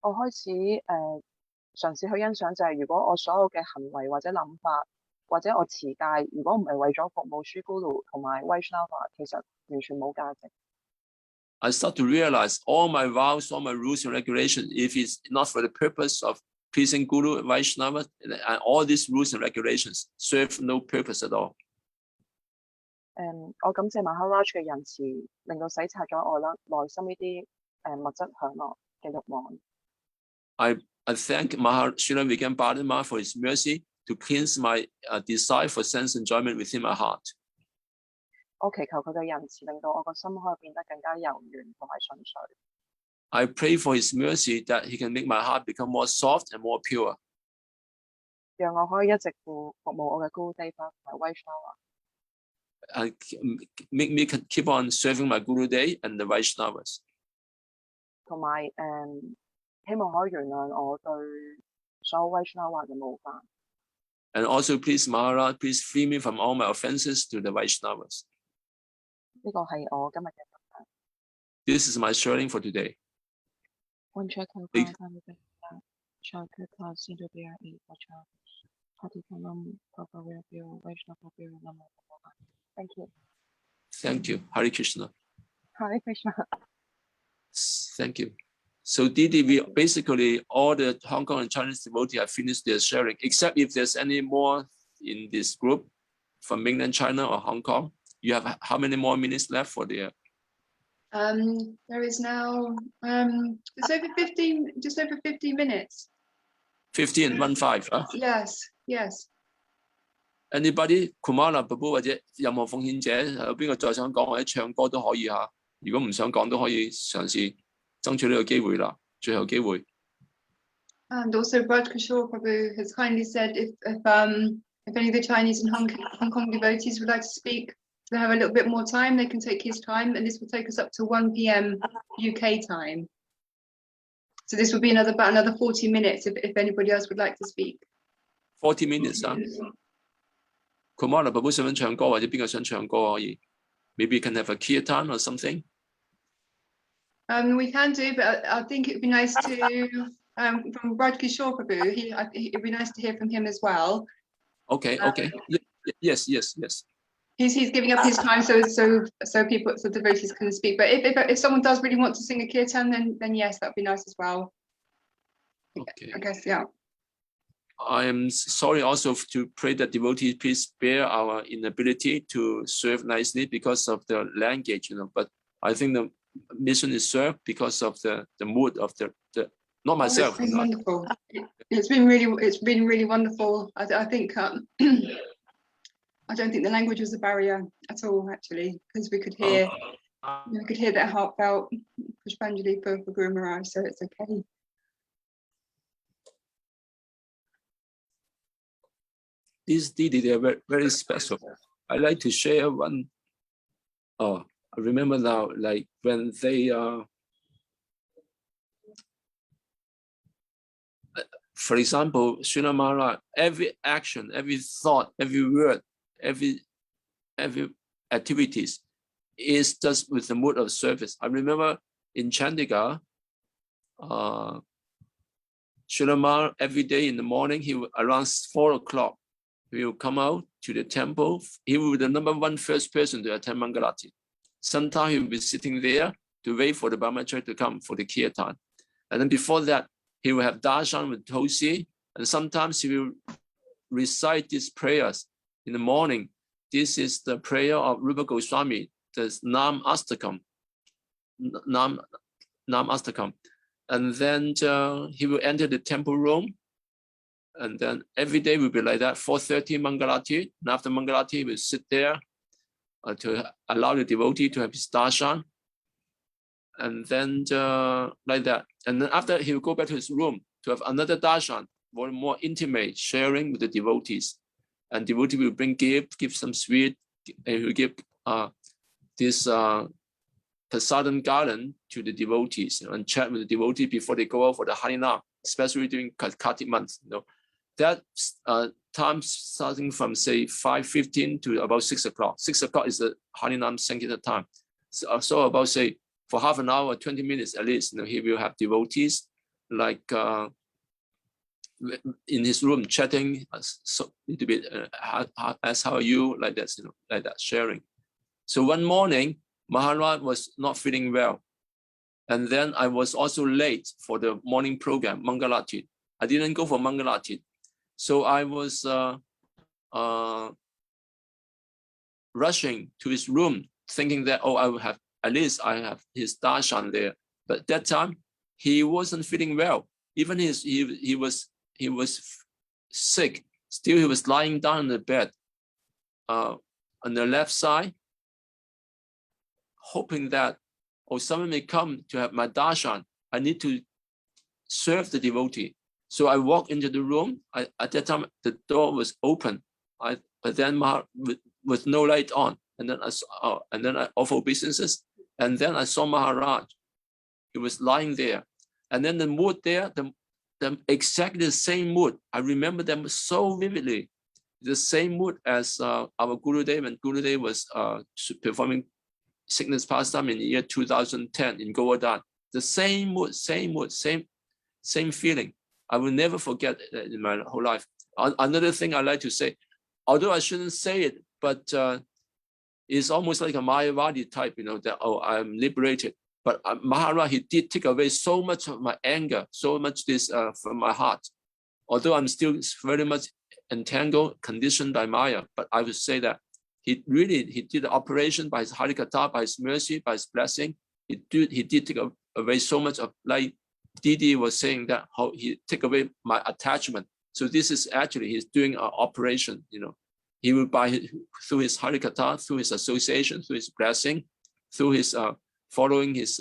我開始嘗試去欣賞，就係如果我所有嘅行為或者諗法，或者我持戒，如果唔係為咗服務 Sri Guru 同埋 Vaishnava， 其實完全冇價值。I start to realize all my vows, all my rules and regulations, if it's not for the purpose of pleasing Guru and Vaishnava, and all these rules and regulations serve no purpose at all. 我感謝 Mahārāja 嘅仁慈，令到洗刷咗我內心呢啲物質享樂嘅慾望。I thank Srila Vijñāna for his mercy to cleanse my desire for sense enjoyment within my heart. 我祈求佢嘅仁慈，令到我個心可以變得更加柔軟同埋純粹。I pray for his mercy that he can make my heart become more soft and more pure. 讓我可以一直服務我嘅 Gurudev 同埋 Vaishnava。And make me keep on serving my Gurudev and the Vaishnavas. 同埋希望可以原諒我對所有 Vaishnava 嘅冒犯。And also, please, Mahārāja, please free me from all my offenses to the Vaishnavas. 呢個係我今日嘅分享。This is my sharing for today. Thank you. Thank you. Hare Krishna. Hare Krishna. Thank you. So Didi, we basically all the Hong Kong and Chinese devotees have finished their sharing, except if there's any more in this group from mainland China or Hong Kong. You have how many more minutes left for the? There is now just over 15 minutes. 15. Yes. Anybody Kumara Babu 或者任何奉獻者有邊個再想講或者唱歌都可以嚇。如果唔想講都可以嘗試爭取呢個機會啦，最後機會。And also Bhakti Prabhu has kindly said if any of the Chinese and Hong Kong devotees would like to speak, they have a little bit more time, they can take his time, and this will take us up to 1 p.m. UK time. So this will be about another 40 minutes if anybody else would like to speak. 40 minutes 啊。Kumara Babu 想唱歌或者邊個想唱歌可以 ？Maybe you can have a kirtan or something. We can do, but I think it would be nice to from Bhakti Prabhu. It'd be nice to hear from him as well. Okay. Yes. He's giving up his time so devotees can speak. But if someone does really want to sing a kirtan, then yes, that'd be nice as well. Okay. I guess, yeah. I am sorry also to pray that devotees please spare our inability to serve nicely because of the language, But I think the mission is served because of the mood of the not myself. It's been wonderful. It's been really wonderful. I think I don't think the language was a barrier at all, actually, because we could hear that heartfelt Pushpanjali for Guru Mahārāja, so it's okay. These Didi, they are very, very special. I like to share one. I remember now, like when they for example, Śrīla Mahārāja, every action, every thought, every word, every activities is just with the mood of service. I remember in Chandigarh, Śrīla Mahārāja, every day in the morning, he would, around 4 o'clock, he will come out to the temple. He will be the number one first person to attend Mangalati. Sometimes he will be sitting there to wait for the brahmachari to come for the kirtan. And then before that, he will have darshan with Tulsi, and sometimes he will recite these prayers in the morning. This is the prayer of Rupa Gosvāmī, the Nam Astakam. And then he will enter the temple room, and then every day will be like that, 4:30 Mangalati, and after Mangalati, he will sit there to allow the devotee to have his darshan. And then like that. And then after he will go back to his room to have another darshan, more intimate sharing with the devotees. And devotee will bring gift, give some sweet, and he will give this prasadam garland to the devotees, and chat with the devotee before they go out for the Harinam, especially during Kartik month. That time starting from say 5:15 to about 6 o'clock. 6 o'clock is the Harinam Sankirtan time. So about say for half an hour, 20 minutes at least, he will have devotees like in his room chatting, so little bit, how are you, like that, like that, sharing. So one morning, Mahārāja was not feeling well. And then I was also late for the morning program, Mangalati. I didn't go for Mangalati. So I was rushing to his room, thinking that, I will have, at least I have his darshan there. But that time, he wasn't feeling well. Even he was sick. Still, he was lying down in the bed on the left side, hoping that, someone may come to have my darshan. I need to serve the devotee. So I walked into the room. At that time, the door was open. But then with no light on. And then I offered obeisances. And then I saw Mahārāja. He was lying there. And then the mood there, exactly the same mood. I remember them so vividly. The same mood as our Gurudev, when Gurudev was performing sickness pastime in the year 2010 in Govardhan. The same mood, same feeling. I will never forget it in my whole life. Another thing I like to say, although I shouldn't say it, but it's almost like a Mayavadi type, that, I'm liberated. But Mahārāja, he did take away so much of my anger, so much this from my heart. although I'm still very much entangled, conditioned by Maya, but I would say that he did the operation by his Harikatha, by his mercy, by his blessing. He did take away so much of, like Didi was saying, that how he take away my attachment. So this is actually, he's doing an operation, you know. He will through his Harikatha, through his association, through his blessing, through his following his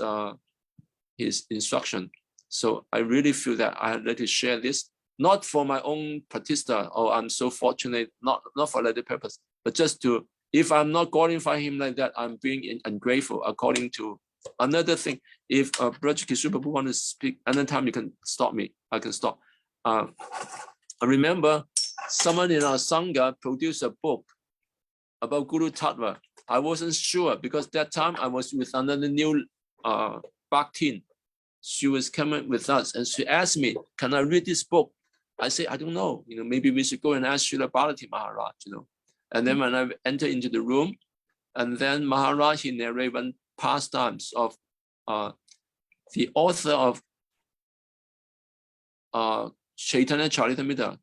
instruction. So I really feel that I'd like to share this, not for my own pratista, or I'm so fortunate, not for that purpose, but just to, if I'm not glorifying him like that, I'm being ungrateful according to another thing. If Braj Kishore Prabhu want to speak, another time you can stop me, I can stop. I remember someone in our Sangha produced a book about Guru Tattva. I wasn't sure because that time I was with another new Bhakti. She was coming with us and she asked me, can I read this book? I say, I don't know, you know, maybe we should go and ask Śrīla Bhāratī Mahārāja, you know. And then when I enter into the room, and then Mahārāja, he narrated one pastimes of the author of Chaitanya Charitamrita,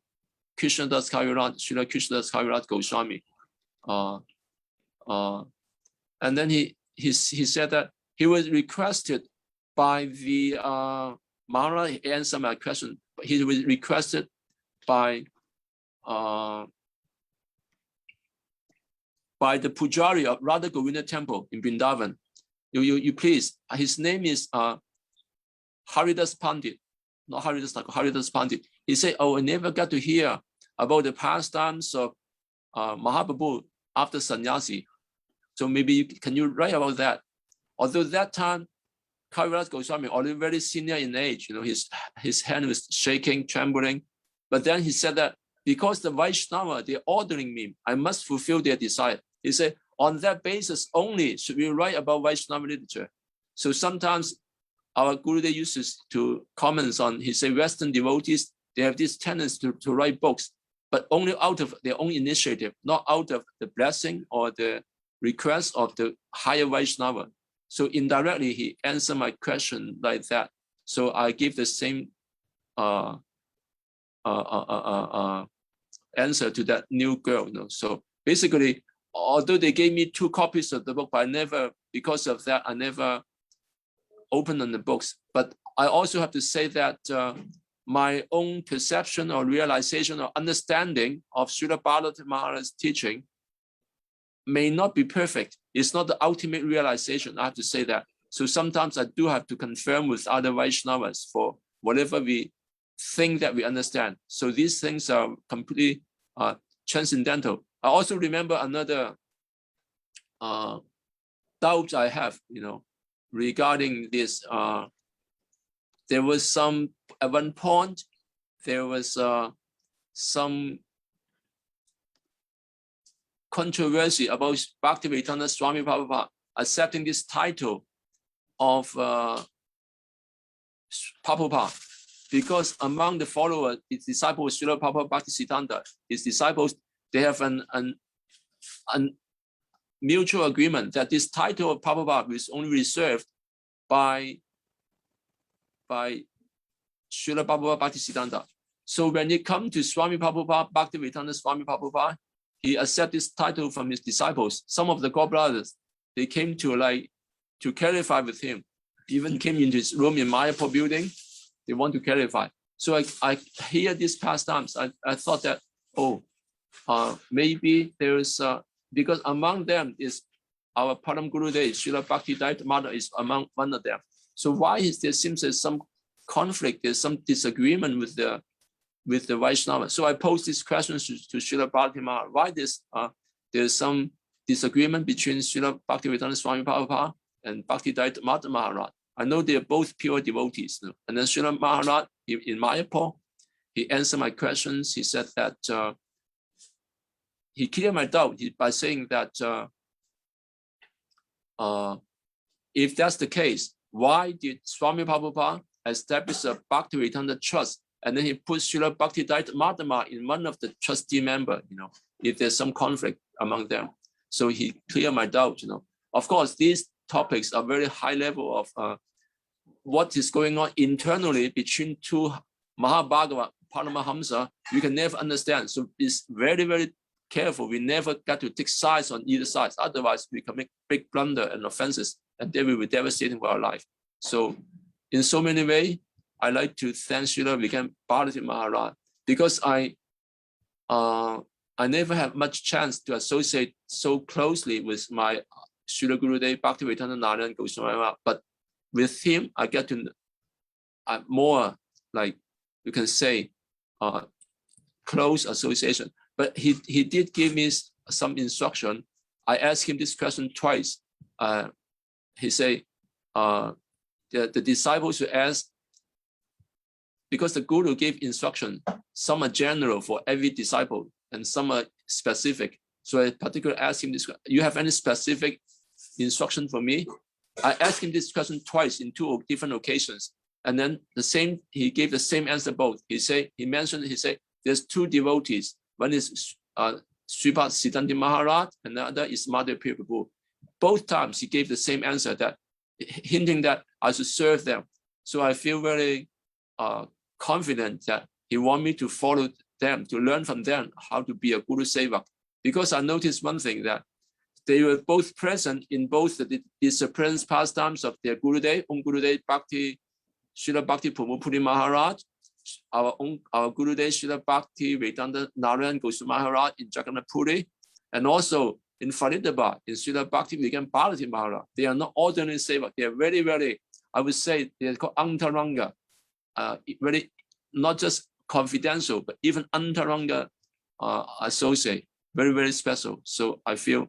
Krishnadas Kaviraj, Śrīla Krishnadas Kaviraj Gosvāmī. And then he said that he was requested by the Mahārāja answered my question. He was requested by the Pujari of Radha Govinda Temple in Vrindavan. You please, his name is Haridas Pandit, not Haridas Thakur, Haridas Pandit. He said, oh, I never got to hear about the pastimes of Mahaprabhu after sannyasi. So maybe can you write about that? Although that time, Kaviraj Goswami, already very senior in age, you know, his hand was shaking, trembling. But then he said that because the Vaishnava, they're ordering me, I must fulfill their desire. He said, on that basis only should we write about Vaishnava literature. So sometimes our Gurudev uses to comment on, he said, Western devotees, they have this tendency to write books, but only out of their own initiative, not out of the blessing or the request of the higher Vaishnava. So indirectly, he answered my question like that. So I give the same answer to that new girl. You know? So basically, although they gave me 2 copies of the book, but I never, because of that, I never opened on the books. But I also have to say that my own perception or realization or understanding of Śrīla Bhāratī Mahārāja's teaching may not be perfect. It's not the ultimate realization, I have to say that. So sometimes I do have to confirm with other Vaishnavas for whatever we think that we understand. So these things are completely transcendental. I also remember another doubt I have, you know, regarding this. There was some, at one point, there was some controversy about Bhaktivedanta Swami Prabhupada accepting this title of Prabhupada, because among the followers, his disciples, Śrīla Prabhupada Bhaktisiddhanta, his disciples, they have an mutual agreement that this title of Prabhupada is only reserved by Śrīla Prabhupada Bhaktisiddhanta. So when it comes to Swami Prabhupada, Bhaktivedanta Swami Prabhupada, he accepted this title from his disciples. Some of the godbrothers, they came to clarify with him. Even came into his room in Mayapur building. They want to clarify. So I hear these pastimes. I thought that, maybe there is, because among them is our Param Gurudev, Śrīla Bhakti Mother is among one of them. So why is there seems there's some conflict, there's some disagreement with the Vaishnava? So I pose these questions to Śrīla Bhāratī Mahārāja. Why there's some disagreement between Śrīla Bhaktivedanta Swami Prabhupada and Bhakti Mother Mahārāja? I know they are both pure devotees. You know? And then Śrīla Mahārāja in Mayapur, he answered my questions. He said that he cleared my doubt by saying that if that's the case, why did Swami Prabhupada establish a Bhaktivedanta trust, and then he put Śrīla Bhaktivedanta Madhama in one of the trustee member, you know, if there's some conflict among them? So he cleared my doubt, you know. Of course, these topics are very high level of what is going on internally between 2 Mahabhagavata Paramahamsa, we can never understand. So it's very, very careful. We never got to take sides on either side. Otherwise, we can make big blunder and offenses, and they will be devastating for our life. So in so many ways, I like to thank Śrīla Bhāratī Mahārāja, because I never had much chance to associate so closely with my Śrīla Gurudev Bhaktivedanta Narayan Gosvāmī, but with him, I get to more, like you can say, close association. But he did give me some instruction. I asked him this question twice. He said, the disciples should ask, because the Guru gave instruction, some are general for every disciple and some are specific. So I particularly asked him this, you have any specific instruction for me? I asked him this question twice in 2 different occasions. And then he gave the same answer both. He said, there's 2 devotees. One is Sripad Siddhanta Maharaj, and the other is Madhya Prabhu. Both times he gave the same answer, that hinting that I should serve them. So I feel very confident that he wants me to follow them, to learn from them how to be a Guru Sevak. Because I noticed one thing, that they were both present in both the disciplines, pastimes of their Gurudev, Gurudev Bhakti, Śrīla Bhakti Purmupuri Maharaj, our Gurudev Śrīla Bhakti Vedanta Narayan Goswami Maharaj in Jagannath Puri, and also in Faridabad, in Śrīla Bhakti Vijñāna Bhāratī Maharaj. They are not ordinary Sevak. They are very, very, I would say, they are called Antaranga, very, not just confidential, but even Antaranga associate, very, very special. So I feel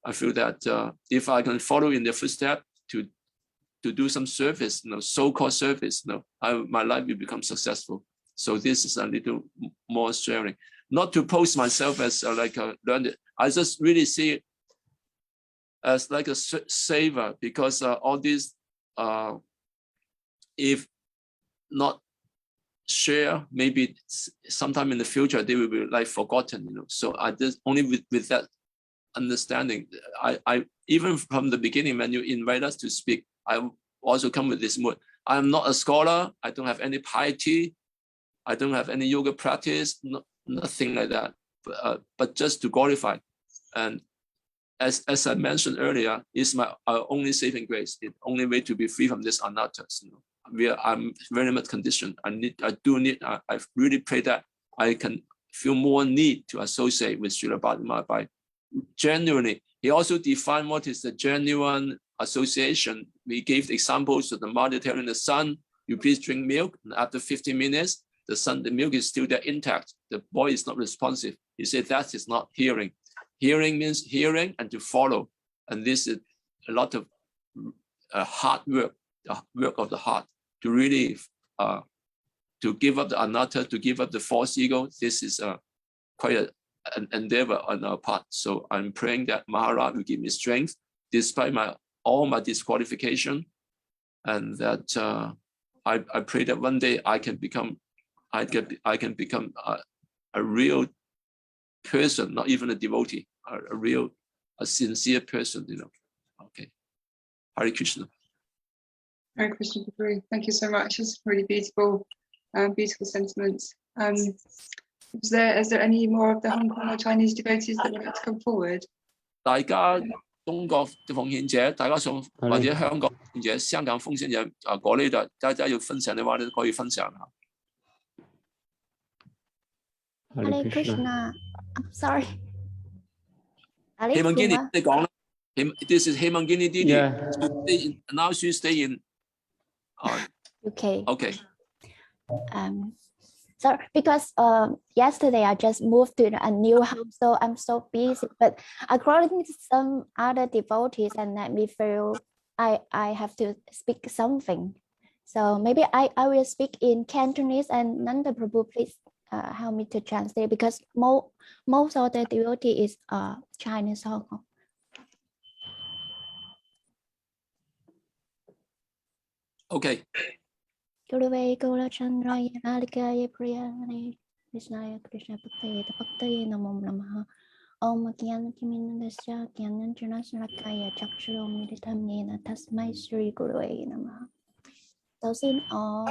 that if I can follow in their footsteps to do some service, so-called service, my life will become successful. So this is a little more sharing. Not to pose myself as like a learned. I just really see it as like a saver, because all these, if not share, maybe sometime in the future they will be like forgotten. So I just only with that understanding, I even from the beginning, when you invite us to speak, I also come with this mood. I am not a scholar. I don't have any piety. I don't have any yoga practice. Nothing like that. But just to glorify. And as I mentioned earlier, it's my only saving grace. It's the only way to be free from this anattas. I'm very much conditioned. I really pray that I can feel more need to associate with Śrīla Bhāratī by genuinely. He also defined what is the genuine association. We gave examples of the mother telling the son, you please drink milk, and after 15 minutes, the milk is still there intact. The boy is not responsive. He said that is not hearing. Hearing means hearing and to follow. And this is a lot of hard work, the work of the heart, to really to give up the anatta, to give up the false ego. This is quite an endeavor on our part. So I'm praying that Mahārāja will give me strength despite all my disqualification, and that I pray that one day I can become a real person, not even a devotee, a sincere person. Okay. Hare Krishna. Hare Krishna, Prabhu. Thank you so much. It's really beautiful, beautiful sentiments. Is there any more of the Hong Kong or Chinese devotees that would like to come forward? 大家中國嘅奉獻者，大家想或者香港奉獻者、香港奉獻者過呢度，大家要分享嘅話咧，可以分享下。Hare Krishna. I'm sorry. 希望今年你講啦。This is Hemangini Didi. Yeah. Now she stay in UK. Okay. So because yesterday I just moved to a new house, so I'm so busy. But according to some other devotees, and let me feel I have to speak something. So maybe I will speak in Cantonese, and Nanda Prabhu, please help me to translate, because most of the devotee is Chinese Hong Kong. Okay. Guruvaya Gora Chandraya Nalikaya Priyane Vishnaya Krishna Bhakti Namo Namaha Om Gyana Kiminandasya Gyanan Janasrakaya Chakshuro Militamnena Tasmai Sri Guruvaya Namaha. Đầu tiên ở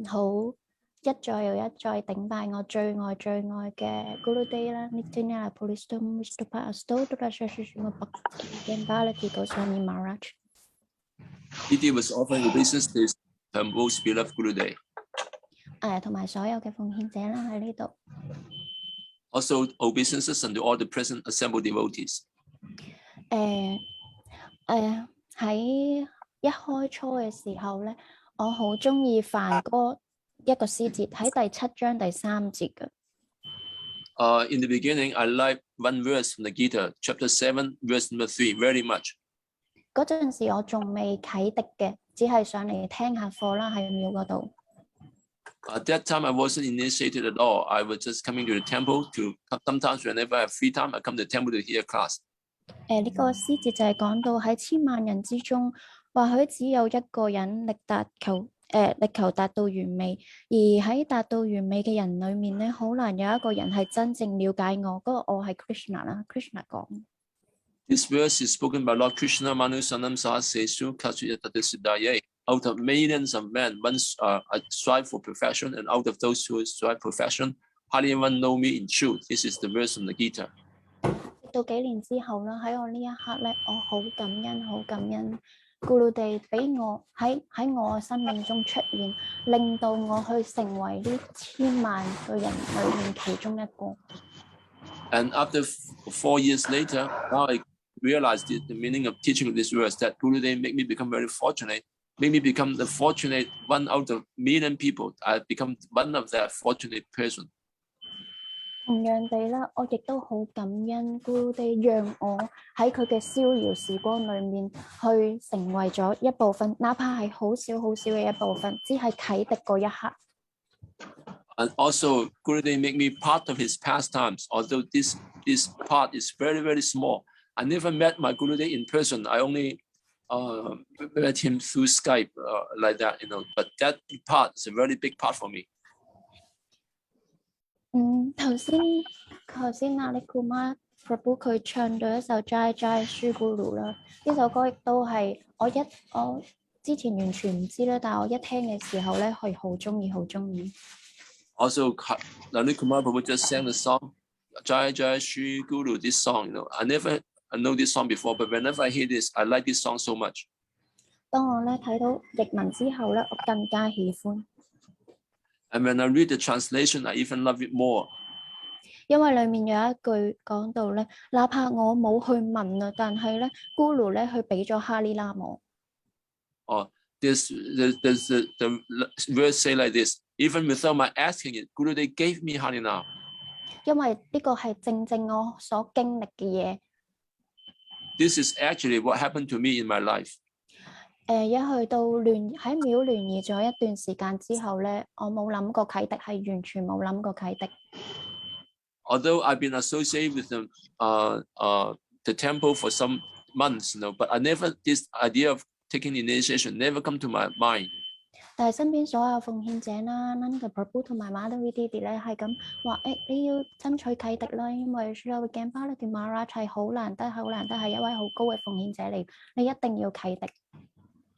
hữu 一再又一再頂拜我最愛嘅 Gurudev 啦 Nityananda Puristam Vishnupada Astotara Shashishima Bhakti Bhāratī Gosvāmī Mahārāja. It was offering obeisances to most beloved Gurudev. 同埋所有嘅奉獻者啦喺呢度。Also obeisances unto all the present assembled devotees. 喺一開初嘅時候咧，我好中意梵歌一個詩節喺第7章第3節嘅。In the beginning, I like one verse from the Gita, chapter 7, verse number 3, very much. 嗰陣時我仲未啟迪嘅，只係上嚟聽下課啦，喺廟嗰度。At that time, I wasn't initiated at all. I was just coming to the temple to sometimes whenever I have free time, I come to the temple to hear class. 呢個詩節就係講到喺千萬人之中，或許只有一個人力求達到完美，而喺達到完美嘅人裏面咧，好難有一個人係真正了解我。嗰個我係 Krishna 啦 ，Krishna 講。This verse is spoken by Lord Krishna Manu Sanam Sahasesu Kachuyatadasidaye. Out of millions of men, one strive for perfection, and out of those who strive perfection, hardly one know me in truth. This is the verse from the Gita. 到幾年之後啦，喺我呢一刻咧，我好感恩Gurudev俾我喺我生命中出現，令到我去成為呢千萬個人裏面其中一個。And after 4 years later, now I realized the meaning of teaching of this verse, that Gurudev made me become very fortunate, made me become the fortunate one out of million people. I become one of that fortunate person. 同樣地啦，我亦都好感恩 Gurudev 讓我喺佢嘅逍遙時光裏面去成為咗一部分，哪怕係好少嘅一部分，只係啟迪嗰一刻。And also, Gurudev made me part of his pastimes, although this part is very, very small. I never met my Gurudev in person. I only met him through Skype like that, But that part is a very big part for me. 頭先阿力庫瑪 Prabhu 佢唱咗一首 Jai Jai Shri Guru 啦，呢首歌亦都係我之前完全唔知啦，但係我一聽嘅時候咧係好中意。Also, Lalit Kumar Prabhu just sang the song Jai Jai Shri Guru. This song, I never know this song before, but whenever I hear this, I like this song so much. 當我咧睇到譯文之後咧，我更加喜歡。And when I read the translation, I even love it more. 因為裡面有一句講到咧，哪怕我冇去問啊，但係咧 Guru 咧佢俾咗哈利拉我。There's the verse say like this: even without my asking it, Gurudev gave me Harinam. 因為呢個係正我所經歷嘅嘢。This is actually what happened to me in my life. 一去到喺廟聯誼咗一段時間之後咧，我冇諗過啟迪，係完全冇諗過啟迪。Although I've been associated with the temple for some months, but I never this idea of taking initiation never come to my mind. 但係身邊所有奉獻者啦 ，Nanda Prabhu 同埋 Mahārāja 咧係咁話，你要爭取啟迪啦，因為 Śrīla Bhakti Mahārāja 係好難得係一位好高嘅奉獻者嚟，你一定要啟迪。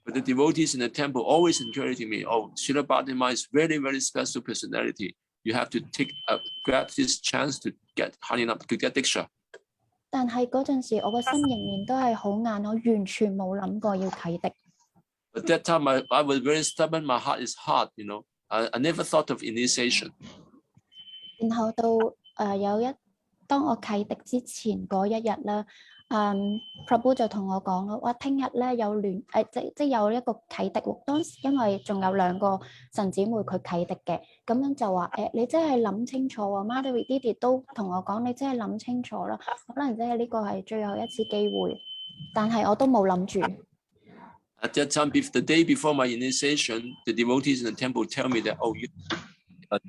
But the devotees in the temple always encouraging me, Śrīla Bhakti is very, very special personality. You have to grab this chance to get Harinam, to get Diksha. 但係嗰陣時，我個心仍然都係好硬，我完全冇諗過要啟迪。At that time, I was very stubborn. My heart is hard, I never thought of initiation. 然後到當我啟迪之前嗰一日啦，Prabhu 就同我講咯，話聽日咧有即有一個啟迪喎。當時因為仲有2個神姊妹佢啟迪嘅，咁樣就話你真係諗清楚喎。Mahārāja 都同我講，你真係諗清楚啦，可能真係呢個係最後一次機會，但係我都冇諗住。At that time, the day before my initiation, the devotees in the temple tell me that, you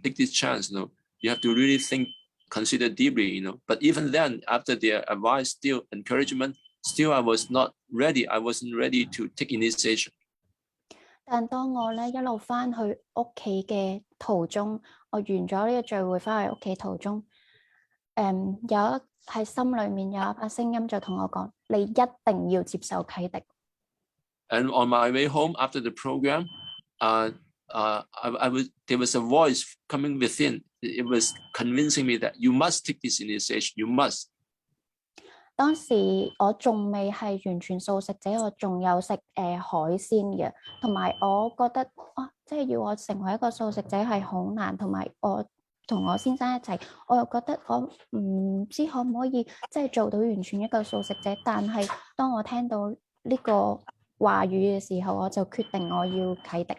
take this chance, you have to really think, consider deeply, But even then, after their advice, still encouragement, still I was not ready. I wasn't ready to take initiation. 但當我咧一路翻去屋企嘅途中，我完咗呢個聚會翻去屋企途中，喺心裏面有一把聲音就同我講：你一定要接受啟迪。And on my way home after the program, there was a voice coming within. It was convincing me that you must take this initiation. You must. 當時我仲未係完全素食者，我仲有食海鮮嘅，同埋我覺得即係要我成為一個素食者係好難，同埋我同我先生一齊，我又覺得我唔知可唔可以即係做到完全一個素食者。但係當我聽到呢個話語嘅時候，我就決定我要啟迪。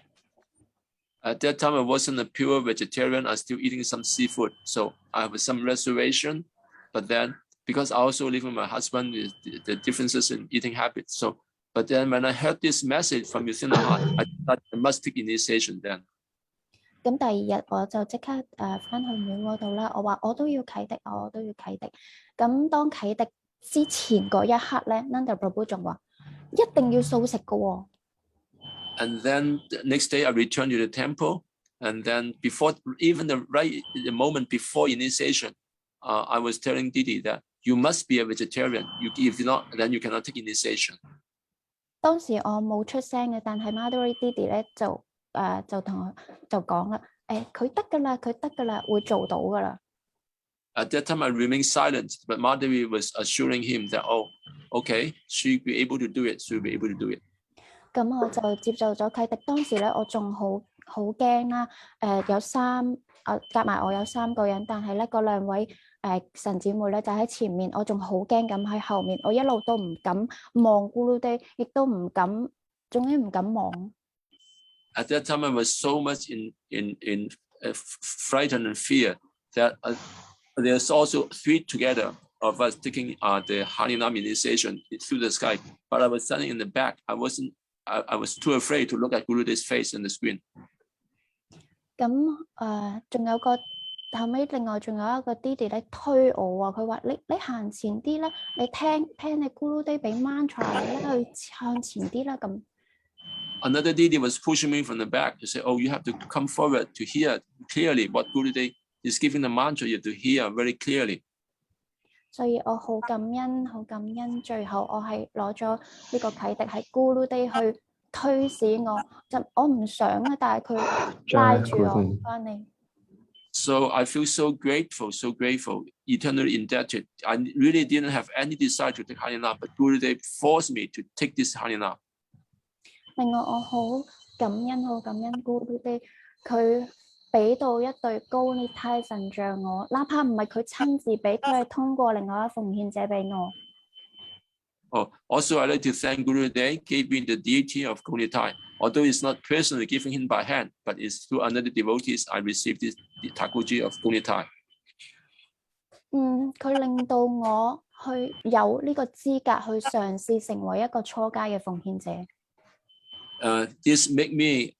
At that time, I wasn't a pure vegetarian. I was still eating some seafood, so I have some reservation. But then, because I also live with my husband, the differences in eating habits. So, but then when I heard this message from within the heart, I thought I must take initiation then. 咁第二日我就即刻翻去廟嗰度啦。我話我都要啟迪，我都要啟迪。咁當啟迪之前嗰一刻咧 ，Nanda Prabhu 仲話一定要素食嘅喎。And then the next day I returned to the temple, and then before even the moment before initiation, I was telling Didi that you must be a vegetarian. If not, then you cannot take initiation. 當時我冇出聲嘅，但係 Madhuri Didi 咧就同我就講啦，佢得㗎啦，佢得㗎啦，會做到㗎啦。At that time I remained silent, but Madhuri was assuring him that okay, she'll be able to do it. She'll be able to do it. 咁我就接受咗啟迪。當時咧我仲好驚啦，夾埋我有3個人，但係咧嗰2位神姊妹咧就喺前面，我仲好驚咁喺後面，我一路都唔敢望咕嚕爹，亦都唔敢，總之唔敢望。At that time I was so much in frightened and fear that there's also 3 together of us taking the Harinam initiation through the sky, but I was standing in the back. I was too afraid to look at Gurude's face in the screen. 咁仲有個後尾，另外仲有一個 Didi 咧推我啊，佢話你行前啲啦，你聽你 Gurude 俾 mantra 你啦，去向前啲啦咁。Another Didi was pushing me from the back to say, you have to come forward to hear clearly what Gurude is giving the mantra. You have to hear very clearly. 所以我好感恩，最後我係攞咗呢個啟迪，係 Gurude 去推使我，就我唔想啊，但係佢拉住我翻嚟。So I feel so grateful, eternally indebted. I really didn't have any desire to take Harinam, but Gurudev forced me to take this Harinam. 令我好感恩 Gurudev， 佢俾到一對高尼胎神像我，哪怕唔係佢親自俾，佢係通過另外一奉獻者俾我。Also I like to thank Gurudev gave me the deity of Gonitai. Although it's not personally given him by hand, but it's through another devotees I received this Thakurji of Gonitai. 佢令到我去有呢個資格去嘗試成為一個初階嘅奉獻者。This make me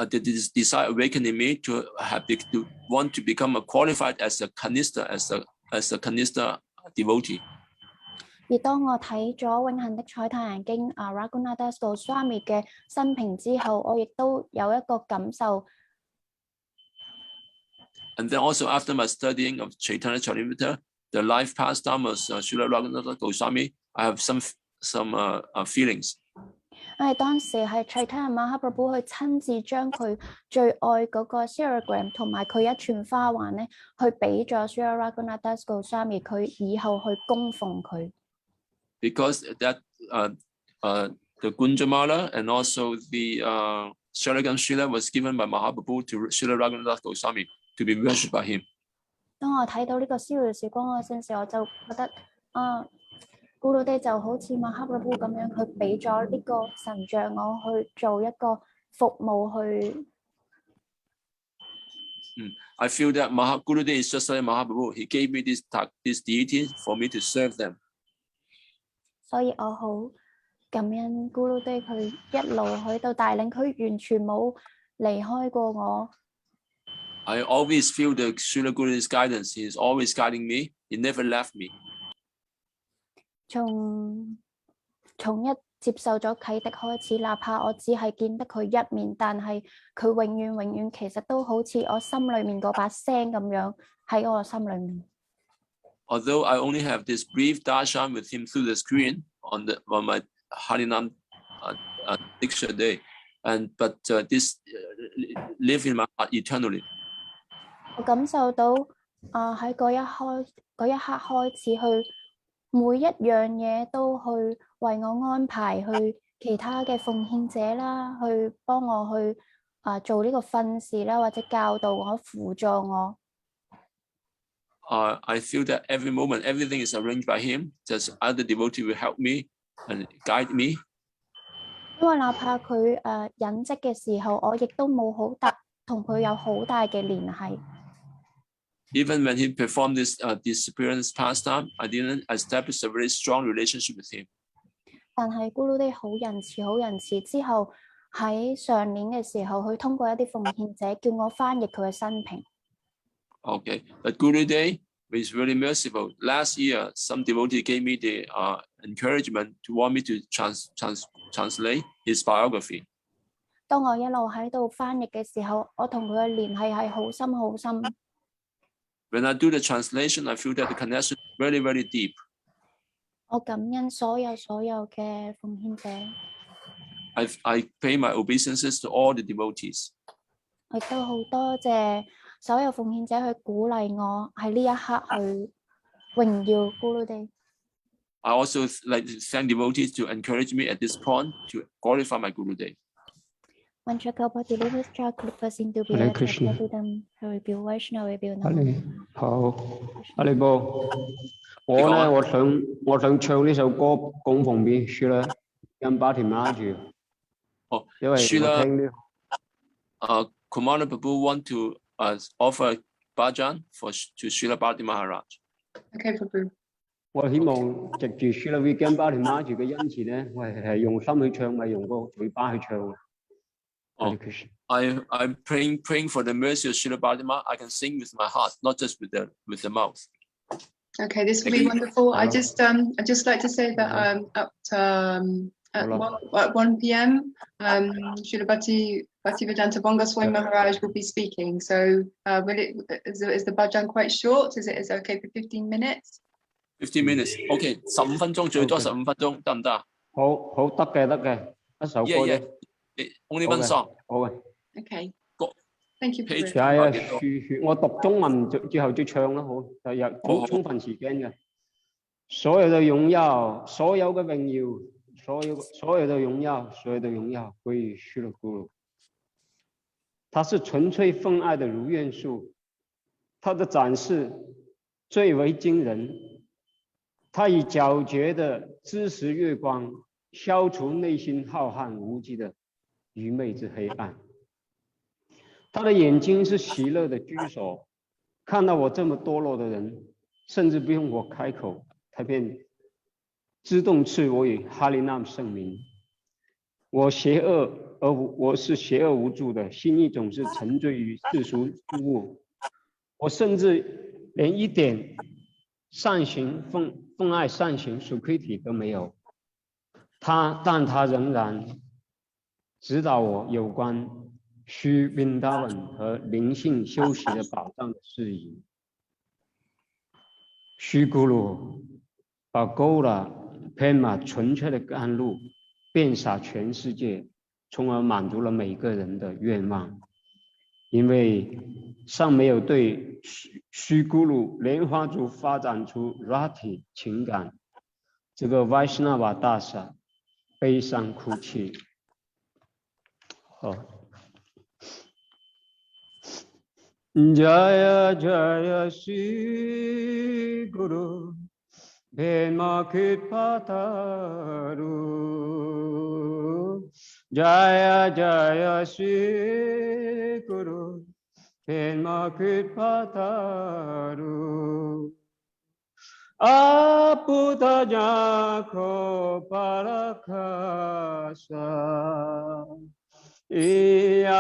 this desire awakening me to want to become qualified as a Kanistha, as a Kanistha devotee. 而當我睇咗《永恆的彩太陽經》Raghunatha Gosvāmī 嘅生平之後，我亦都有一個感受。And then also after my studying of Chaitanya Charitamrita, the life pastime of Śrīla Raghunatha Gosvāmī, I have some feelings. 因為當時係 Chaitanya Mahaprabhu 去親自將佢最愛嗰個 Shiragram 同埋佢一串花環咧，去俾咗 Śrīla Raghunatha Gosvāmī， 佢以後去供奉佢。Because that the Gunjamala and also the Sharagam Śrīla was given by Mahaprabhu to Śrīla Raghunatha Gosvāmī to be worshipped by him. 當我睇到呢個逍遙時光嗰陣時，我就覺得Gurudev 就好似 Mahaprabhu 咁樣，佢俾咗呢個神像我去做一個服務去。I feel that Gurudev is just like Mahaprabhu. He gave me this deity for me to serve them. 所以我好感恩 Gurudev 佢一路喺度帶領，佢完全冇離開過我。I always feel the Śrīla Guru's guidance. He is always guiding me. He never left me. 從一接受咗啟迪開始，哪怕我只係見得佢一面，但係佢永遠其實都好似我心裏面嗰把聲咁樣喺我心裏面。Although I only have this brief darshan with him through the screen on my Harinam Diksha day, but this live in my heart eternally. 我感受到喺嗰一刻開始去每一樣嘢都去為我安排去其他嘅奉獻者啦，去幫我去做呢個訓示啦，或者教導我、輔助我。I feel that every moment, everything is arranged by him. Just other devotee will help me and guide me. 因為哪怕佢隱跡嘅時候，我亦都冇同佢有好大嘅聯繫。Even when he performed this disappearance pastime, I didn't establish a very strong relationship with him. 但係咕嚕啲好仁慈之後，喺上年嘅時候，佢通過一啲奉獻者叫我翻譯佢嘅生平。Okay, but Guru Day is really merciful. Last year, some devotee gave me the encouragement to want me to translate his biography. 當我一路喺度翻譯嘅時候，我同佢嘅聯繫係好深好深。When I do the translation, I feel that the connection is very, very deep. 我感恩所有嘅奉獻者。I pay my obeisances to all the devotees. 我亦都好多謝所有奉獻者去鼓勵我喺呢一刻去榮耀咕嚕地。I also like to thank devotees to encourage me at this point to glorify my Guru Day. Hare Krishna. 好，阿利波，我想唱呢首歌供奉俾Śrīla Bhakti Mahārāja。因為我聽呢。Kumara Prabhu want to offer bhajan to Śrīla Bhakti Mahārāja. Okay, Prabhu. 我希望藉住Śrīla Bhakti Mahārāja嘅恩賜咧，我係用心去唱，唔係用個嘴巴去唱。I'm praying for the mercy of Śrīla Bhakti Mahārāja. I can sing with my heart, not just with the mouth. Okay, this will be wonderful. I just like to say that at 1 p.m. Śrīla Bhaktivedanta Gosvāmī Mahārāja will be speaking. So is the bhajan quite short? Is it okay for 15 minutes? 15 minutes. Okay, 15分鐘，最多15分鐘，得唔得？好，得嘅，一首歌啫。Only one song. 好嘅。Okay. Thank you. 我讀中文之後再唱啦，好，就有充分時間嘅。所有的榮耀，所有嘅榮耀，所有的榮耀歸於Śrīla Guru。他是純粹奉愛的如願樹，他的展示最為驚人。他以皎潔的知識月光，消除內心浩瀚無際的愚昧之黑暗。他的眼睛是喜樂的居所，看到我這麼墮落的人，甚至不用我開口，他便自動賜我以哈利納聖名。我是邪惡無助的，心意總是沉醉於世俗之物。我甚至連一點善行奉愛善行Sukriti都沒有。但他仍然指導我有關須賓達文和靈性修習的寶藏的事宜。須咕嚕把Gaura Prema純粹的甘露遍灑全世界，從而滿足了每個人的願望。因為尚沒有對須咕嚕蓮花族發展出 Bhāratī 情感，這個 Vaishnava 大薩悲傷哭泣。好。Jaya Jaya Shri Guru Prema Kipataru. Jaya Jaya Shri Guru Prema Kipataru. Aputa Jako Parakasa Iyagya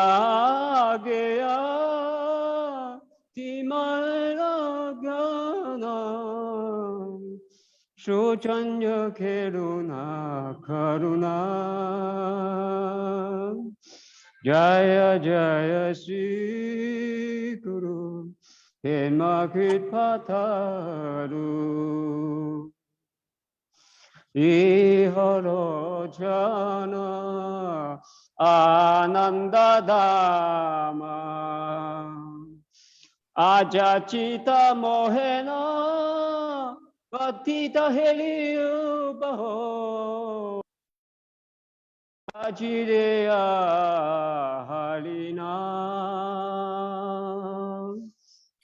Timara Gana Shuchanya Keruna Karuna. Jaya Jaya Shri Guru Prema Kipataru. Ihara Jana Ananda Dhamma Ajachita Mohena Patita Heliyo Baho Ajideya Halina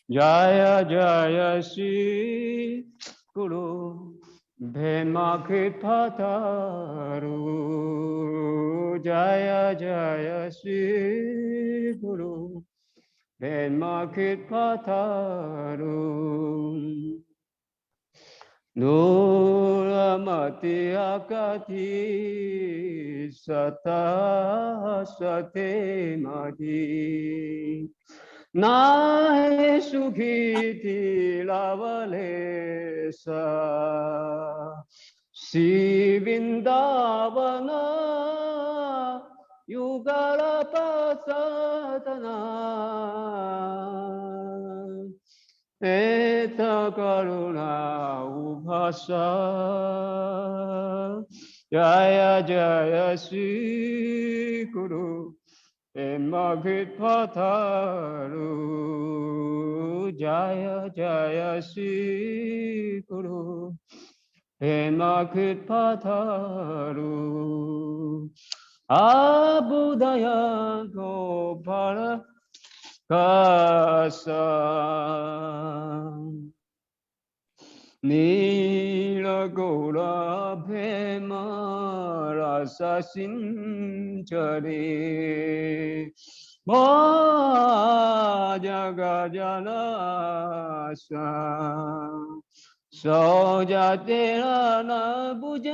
Jaya Jaya Sri Guru Bhema Kipataru Jaya Jaya Sri Guru Bhema Kipataru Nuramati Akati Sata Sate Madi Nahe Sukhiti Lavalesa Si Vindavana Yugala Pasatana Eta Karuna Upasa Jaya Jaya Sri Guru Pataru Jaya Jaya Sri Guru Pataru Abudaya Gopala Kasa Nila Gora Bhema Rasa Sinchare Bhajagajana Sojatera na buje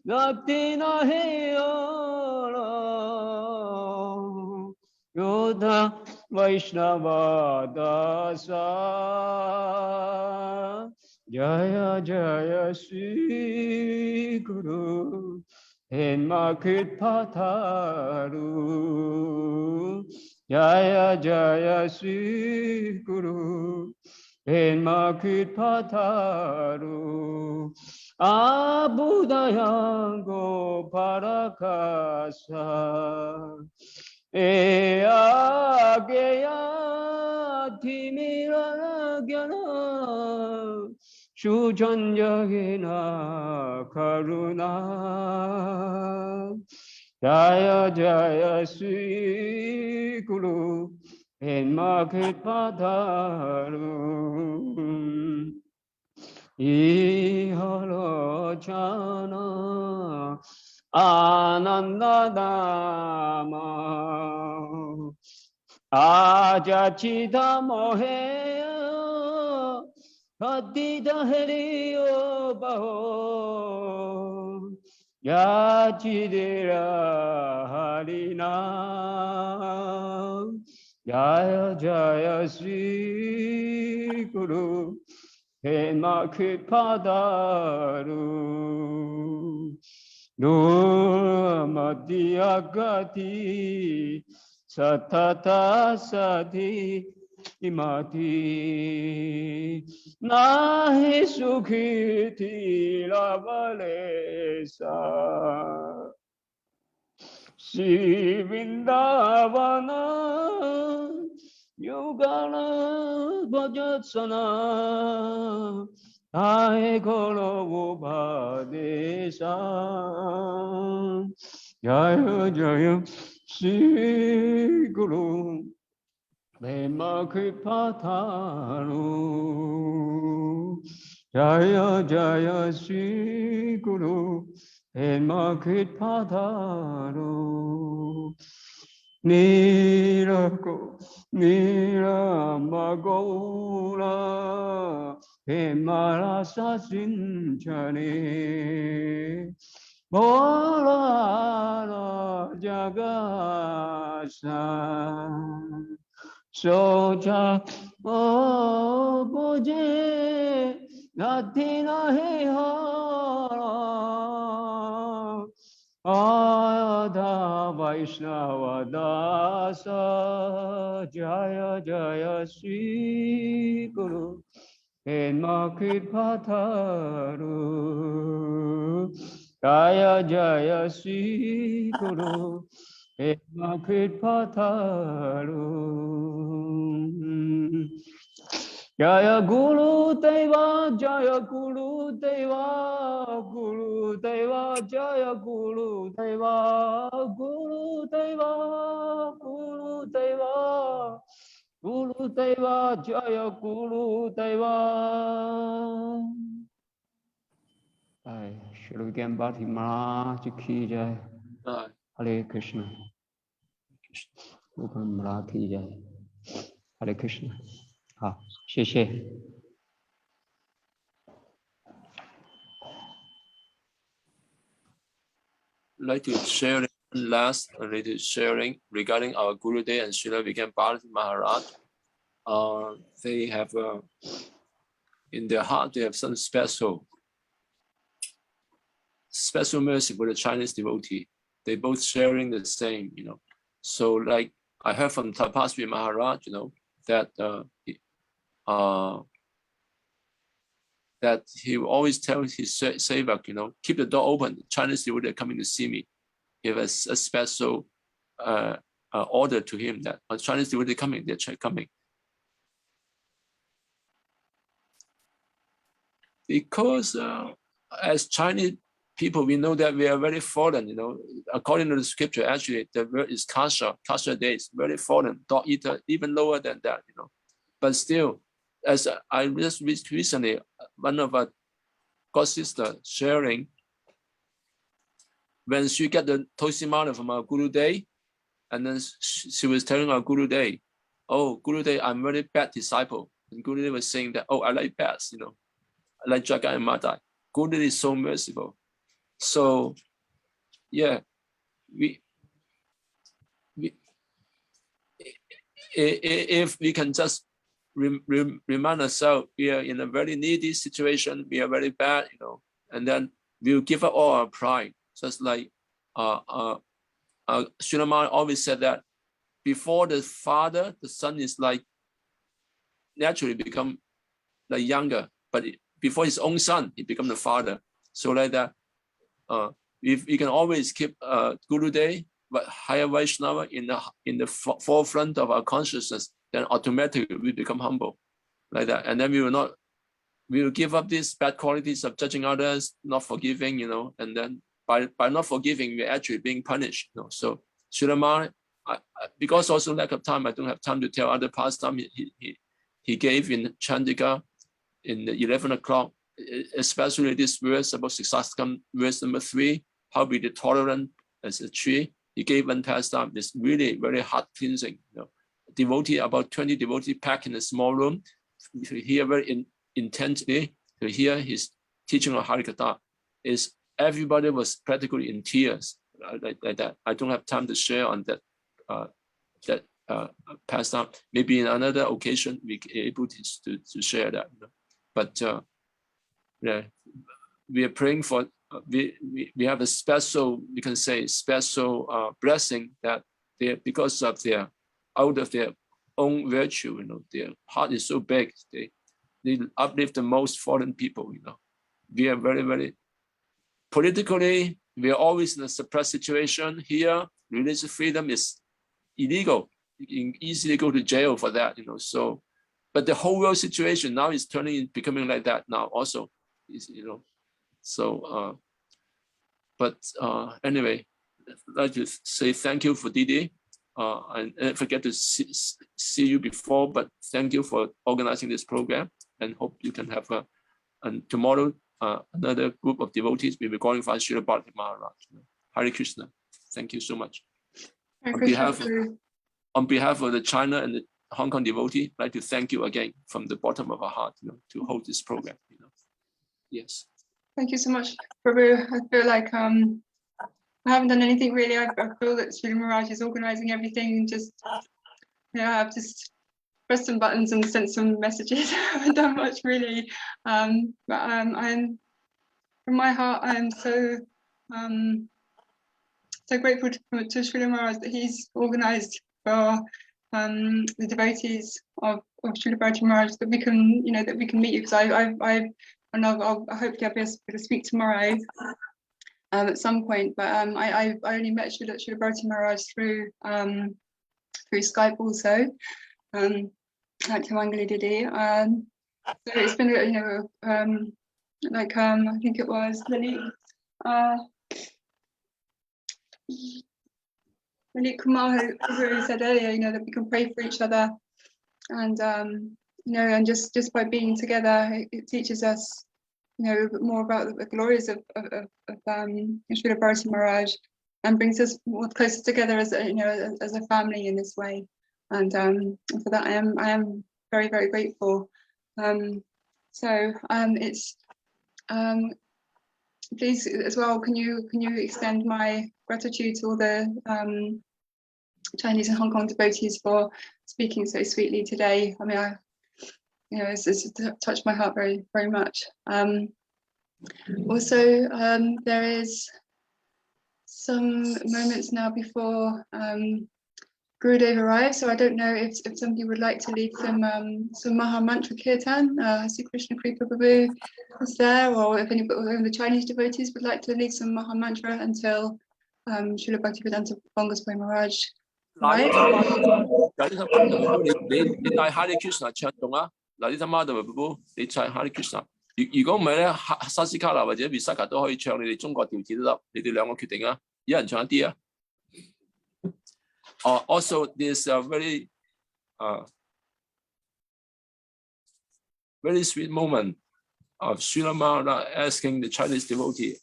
Nakti na heyora Yodha Vaishnava Dasa Jaya Jaya Sri Guru Henma Pataru Jaya Jaya Sri Guru Henma Pataru Abudaya Goparakasa Ea Geya Timira Gyana Shujanjagena Karuna Jaya Jaya Sri Guru Henma Pataru Ihalochana Ananda Dhamma Ajachita Moheya Adida Heriyo Baho Yachidera Harina Jaya Jaya Sri Guru Hema Kipadaru Nurmati Agati Satata Sati Imati Nahi Sukhiti Lavalesa Si Vindavana Yugana Bhajatsana Ae Golo Ubhadesa Jaya Jaya Sri Guru Bhema Kipataru Jaya Jaya Sri Guru Bhema Kipataru Nirako Niramagora Hemarasa Sinchane Bora Jagasa Soja Boje Natina Hehara Ada Vaishnava Dasa Jaya Jaya Sri Guru Henma Kipataru Jaya Jaya Sri Guru Eva Kritpatharu. Jaya Guru Deva, Jaya Guru Deva, Guru Deva, Jaya Guru Deva, Guru Deva, Guru Deva, Guru Deva, Jaya Guru Deva. Should we begin Bhakti Mahārāja ki jai? Hare Krishna. Bhakti Mahārāja ki jai. Hare Krishna. 好，谢谢。Like to share last related sharing regarding our Guru Day and Śrīla Bhakti Mahārāja. They have in their heart they have some special mercy for the Chinese devotee. They both sharing the same, you know. So like I heard from Tapasvi Mahārāja, you know, that he will always tell his sevak, you know, keep the door open. Chinese devotee are coming to see me. He has a special order to him that when Chinese devotee coming, they're coming. Because as Chinese people, we know that we are very fallen, you know. According to the scripture, actually, the word is kasha. Kasha days, very fallen, dog eater, even lower than that, you know. But still, as I just recently, one of our god sister sharing, when she got the Tosimana from our Guru Day, and then she was telling our Guru Day, oh, Guru Day, I'm very bad disciple. And Guru Day was saying that, oh, I like bats, you know, I like Jaga and Madai. Guru Day is so merciful. So, yeah, if we can just remind ourselves we are in a very needy situation, we are very bad, you know, and then we'll give up all our pride. Just like Srila always said that before the father, the son is like naturally become like younger, but before his own son, he become the father. So like that, if we can always keep Guru Day, but higher Vaishnava in the forefront of our consciousness, then automatically we become humble, like that. And then we will give up these bad qualities of judging others, not forgiving, you know. And then by not forgiving, we're actually being punished, you know. So Srila, because also lack of time, I don't have time to tell other pastime he gave in Chandika in the 11 o'clock, especially this verse about Siksasakam, verse number 3, how be the tolerant as a tree. He gave one pastime. It's really very heart cleansing. You know, devotee, about 20 devotees packed in a small room to hear very intently, to hear his teaching of Harikatha. Everybody was practically in tears, like that. I don't have time to share on that pastime. Maybe in another occasion we are able to share that. You know? But yeah, we are praying for. We have a special, you can say, special blessing that they, because of their, out of their own virtue, you know, their heart is so big, they uplift the most fallen people, you know. We are very, very, politically, we are always in a suppressed situation. Here, religious freedom is illegal. You can easily go to jail for that, you know. So, but the whole world situation now is becoming like that now also, you know. So, anyway, I'd like to say thank you for Didi. I forget to see you before, but thank you for organizing this program, and hope you can have and tomorrow another group of devotees will be glorifying Śrīla Bhakti Mahārāja. Hare Krishna. Thank you so much. On behalf of the China and the Hong Kong devotee, I'd like to thank you again from the bottom of our heart, you know, to hold this program. You know. Yes. Thank you so much, Prabhu. I feel like I haven't done anything really. I feel that Śrīla Mahārāja is organizing everything, and just, you know, I've just pressed some buttons and sent some messages. I haven't done much really, but I'm, from my heart, I am so grateful to Śrīla Mahārāja that he's organized for the devotees of Śrīla Bhakti Mahārāja, that we can, you know, that we can meet you, because I hope I'll be able to speak tomorrow. at some point, but I only met Śrīla Bhāratī Mahārāja through Skype also, like Tamangali Didi. So it's been, you know, like I think it was Lily Kumar who said earlier, you know, that we can pray for each other, and you know, and just by being together, it teaches us, you know, more about the glories of Śrīla Bhāratī Mahārāja, and brings us more closer together as a, you know, as a family in this way. And for that, I am very, very grateful. It's please as well, can you extend my gratitude to all the Chinese and Hong Kong devotees for speaking so sweetly today. I mean, you know, it's touched my heart very, very much. Also, there is some moments now before Gurudev arrives, so I don't know if somebody would like to lead some Maha Mantra Kirtan. Sri Krishna Kripa Prabhu is there, or if any of the Chinese devotees would like to lead some Maha Mantra until Srila Bhaktivedanta Gosvāmī Mahārāja. 嗱呢頭你帶 Hare Krishna 唱動啊！嗱呢頭 Madhava 你唱 Hare Krishna。如果唔係咧，薩斯卡納或者 Visakha 都可以唱你哋中國調子都得，你哋兩個決定啊！一人唱一啲啊！Also, there's a very sweet moment of Śrīla Mahārāja asking the Chinese devotee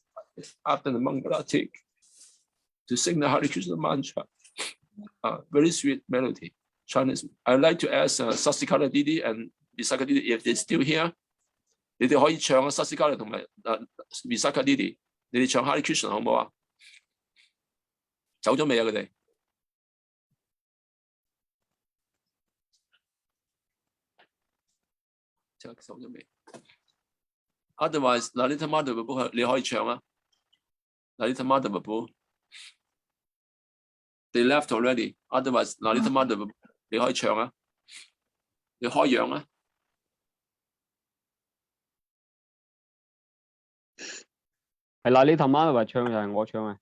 after the Mangala to sing the Hare Krishna mantra. Very sweet melody. Chinese. I'd like to ask Sasikala Didi and Visakha Didi if they're still here. 你哋可以唱啊 Sasikala 同埋Visakha Didi， 你哋唱 Hare Krishna 好唔好啊？走咗未啊？佢哋？ 手咗未 ？Otherwise, Lalita Madhava 你可以唱啊 ，Lalita Madhava they left already. Otherwise, Lalita Madhava 你可以唱啊，你開揚啊。係Lalita Madhava唱定係我唱啊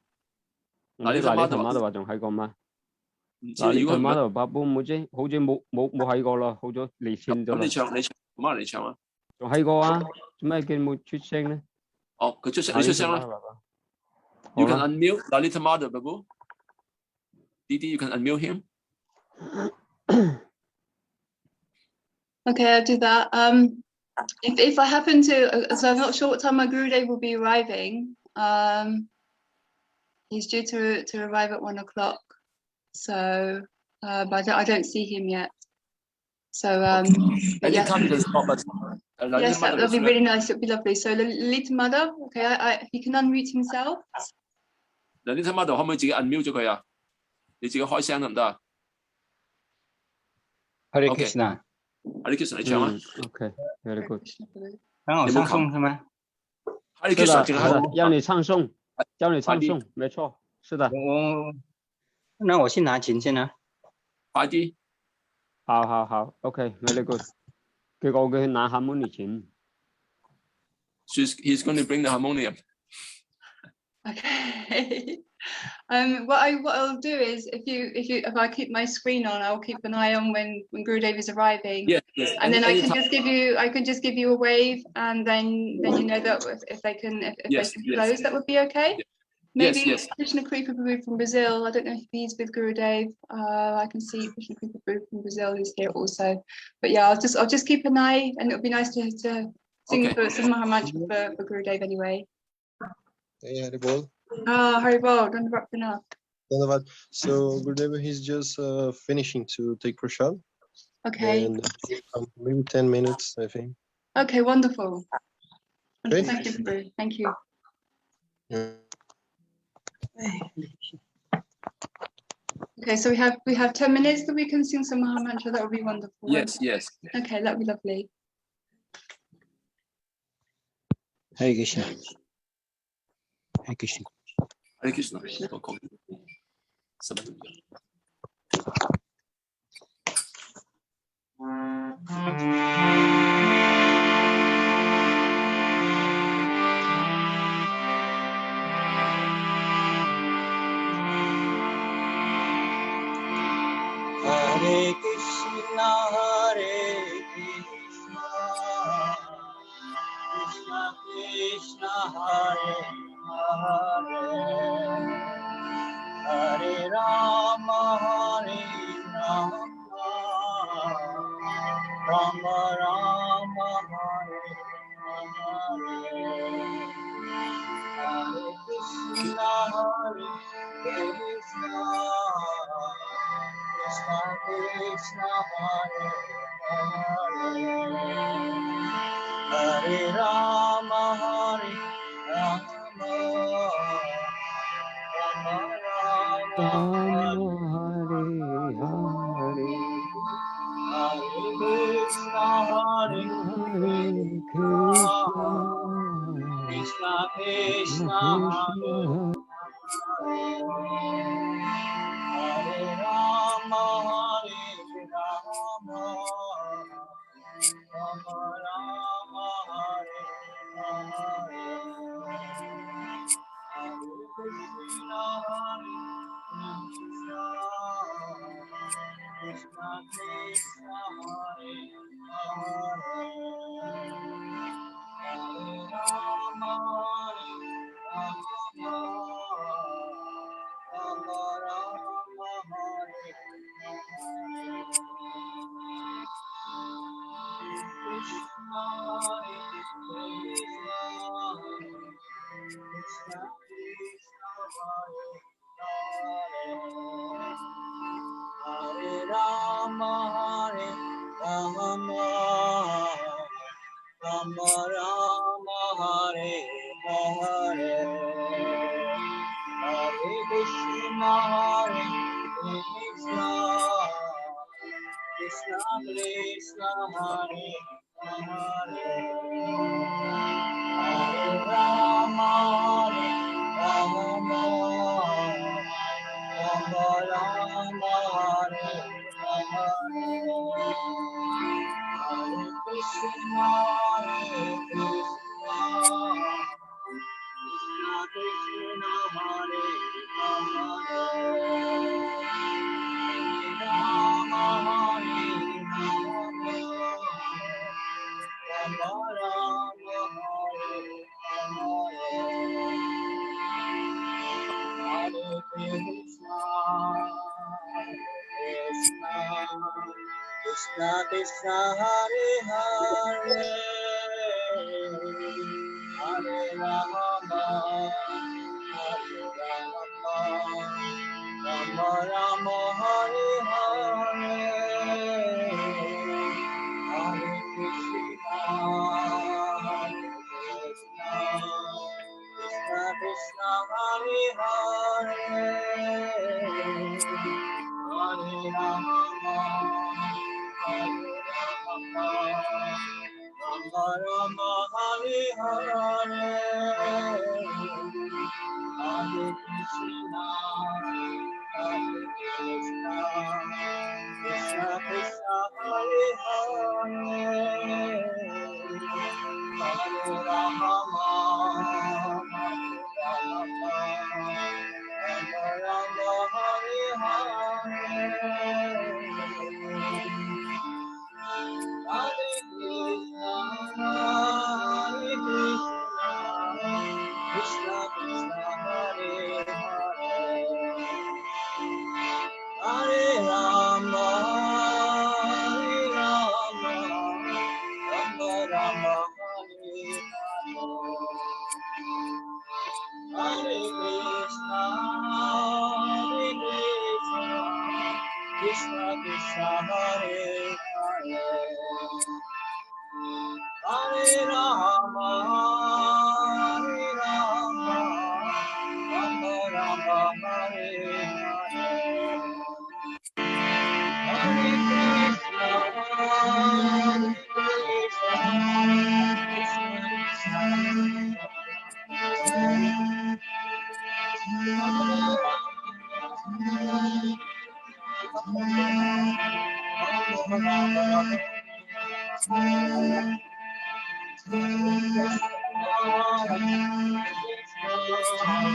？Lalita Madhava 仲喺過咩？Lalita Madhava 好似冇喺過咯，好咗離線咗啦。咁你唱媽嚟唱啊？仲喺過啊？做咩叫冇出聲咧？哦，佢出聲，你出聲啦。You can unmute Lalita Madhava. Didi, you can unmute him. Okay, I'll do that. If I happen to, so I'm not sure what time my Gurudev will be arriving. He's due to arrive at 1 o'clock. So, but I don't see him yet. So, anytime you can stop us. Yes, that would be really nice. It would be lovely. So, Lalita Madhava, okay, he can unmute himself. Lalita Madhava 可唔可以自己 unmute 咗佢啊？你自己開聲得唔得啊 ？Hare Krishna。Hare Krishna 你唱啊 ？OK, very good。让我唱诵是吗 ？Hare Krishna 是的，让你唱诵，教你唱诵，没错，是的。那我去拿琴先啊。快啲。好 ，OK, very good。佢我去拿哈姆尼琴。He's going to bring the harmonium. Okay. What I'll do is if I keep my screen on, I'll keep an eye on when Gurudev is arriving. Yes. And then I can just give you a wave, and then you know that if they can close, that would be okay. Yeah. Maybe Krishna Kripa Prabhu from Brazil. I don't know if he's with Gurudev. I can see Krishna Kripa Prabhu from Brazil is here also. But yeah, I'll just keep an eye, and it would be nice to sing for some Maha Mantra for Gurudev anyway. Hey, Haribol. Haribol, Dandavad. So Gurudev, he's just finishing to take prashad. Okay. And maybe 10 minutes, I think. Okay, wonderful. Okay. Thank you, Prabhu. Thank you. Yeah. Okay, so we have 10 minutes that we can sing some Maha Mantra. That would be wonderful. Yes. Okay, that would be lovely. Hare Krishna. Hare Krishna. Hare Krishna. Krishna, Hare Krishna, Krishna Krishna, Hare Hare, Hare Rama, Hare Rama, Rama Rama, Hare Hare, Hare Krishna, Hare Krishna, Krishna Krishna, Hare Hare, Hare Rama, Hare Rama, Rama Rama, Hare Hare, Hare Krishna, Hare Krishna, Krishna Krishna, Hare Hare Rama, Hare Rama, Rama Rama, Hare Hare, Hare Krishna, Hare Krishna, Krishna Krishna, Hare Hare, Hare Rama, Hare Rama, Rama Rama, Hare Hare, Krishna, Hare Krishna, Krishna Krishna, Hare Hare, Hare Rama, Hare Rama, Rama Rama, Hare Hare, Hare Krishna, Hare Krishna, Krishna Krishna, Hare Hare, Hare Rama, Hare Rama, Rama Rama, Hare Hare, Hare Krishna, Hare Krishna, Krishna Krishna, Hare Hare, Rama, Hare Rama, Rama Rama, Hare Hare, Hare Krishna, Krishna, Krishna Krishna, Hare Hare, Hare Rama, Hare Rama, Rama Rama, Hare Hare, Hare Krishna, Hare Krishna, Krishna Krishna, Hare Hare, Hare Rama, Hare Rama, Rama Rama, Hare Hare, Hare Krishna, Hare Krishna, Krishna Krishna, Hare Hare, Hare Rama, Hare Rama, Rama Rama, Hare Hare, Hare Krishna, Hare Krishna, Krishna Krishna, Hare Hare, Hare Rama, Hare Rama, Rama Rama, Hare Hare, Hare Krishna, Hare Krishna, Krishna Krishna, Hare Hare, Hare Rama, Hare Rama, Rama Rama, Hare Hare, Hare Krishna, Hare Krishna, Krishna Krishna,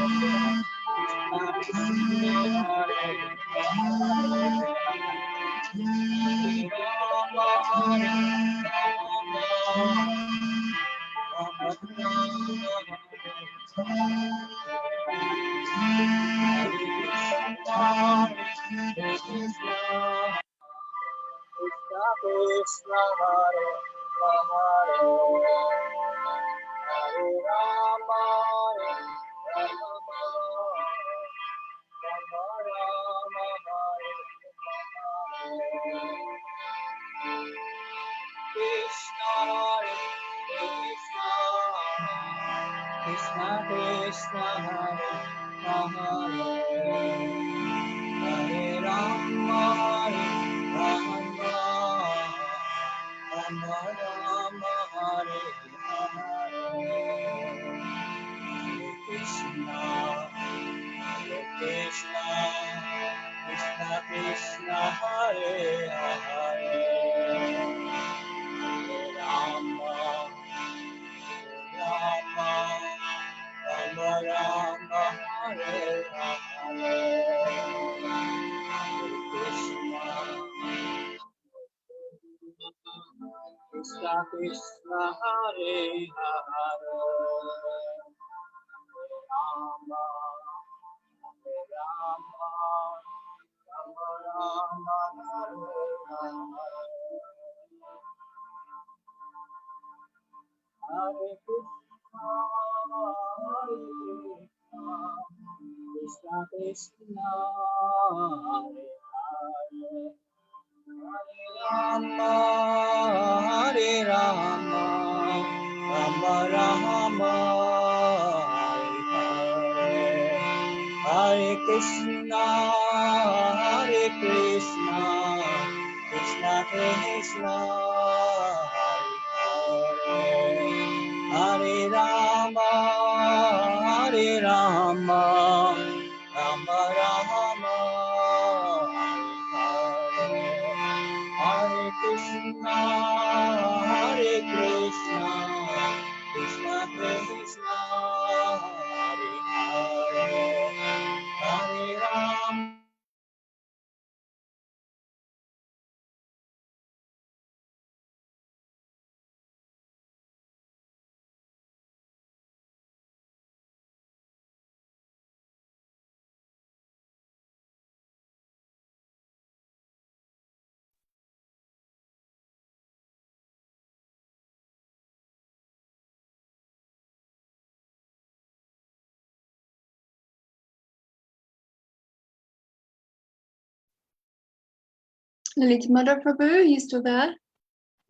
Lalita Mother Prabhu, are you still there?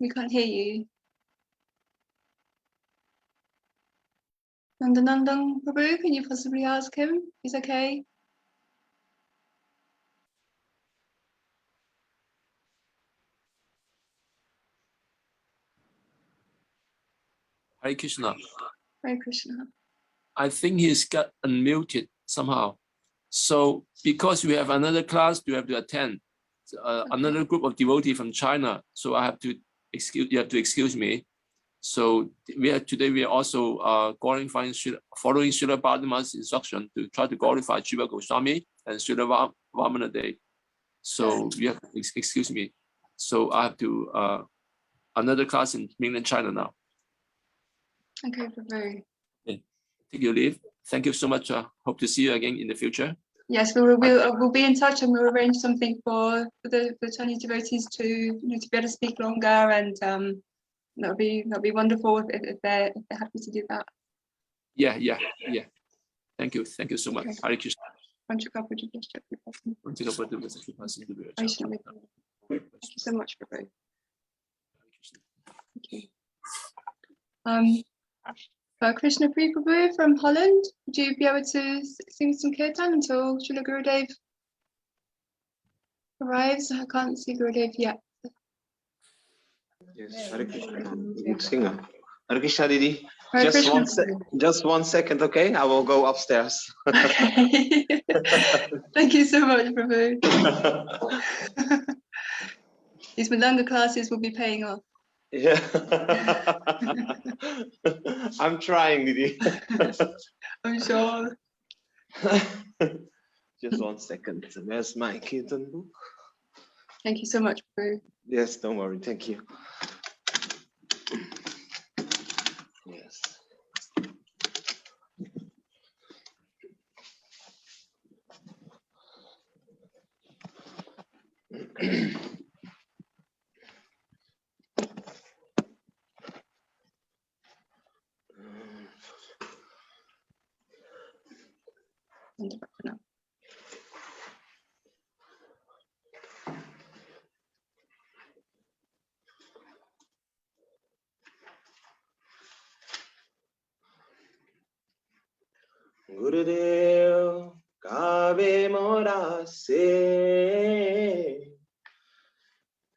We can't hear you. Nandanandan Prabhu, can you possibly ask him? He's okay. Hare Krishna. Hare Krishna. I think he's got unmuted somehow. So because we have another class you have to attend, another group of devotees from China. So I have to you have to excuse me. So today we are also glorifying, following Śrīla Bhāratī instruction to try to glorify Śrīla Gosvāmī and Śrīla Vamana Day. So you have to excuse me. So I have to another class in mainland China now. Okay, Prabhu. Okay. Take your leave. Thank you so much. Hope to see you again in the future. Yes, we'll be in touch and we'll arrange something for the Chinese devotees to to be able to speak longer, and that'll be wonderful if they're happy to do that. Yeah. Thank you so much. Okay. Hare Krishna. Thank you so much, Prabhu. Thank you. Krishna Prabhu from Holland, would you be able to sing some kirtan until Srila Gurudev arrives? I can't see Gurudev yet. Yes, Hare Krishna. Good singer. Hare Krishna, Didi. Hare Just 1 second, okay? I will go upstairs. Okay. Thank you so much, Prabhu. These Malanga classes will be paying off. Yeah. I'm trying, Didi. I'm sure. Just 1 second. Where's my kirtan book? Thank you so much, Prabhu. Yes, don't worry. Thank you. Yes. Gurudev Kave Morase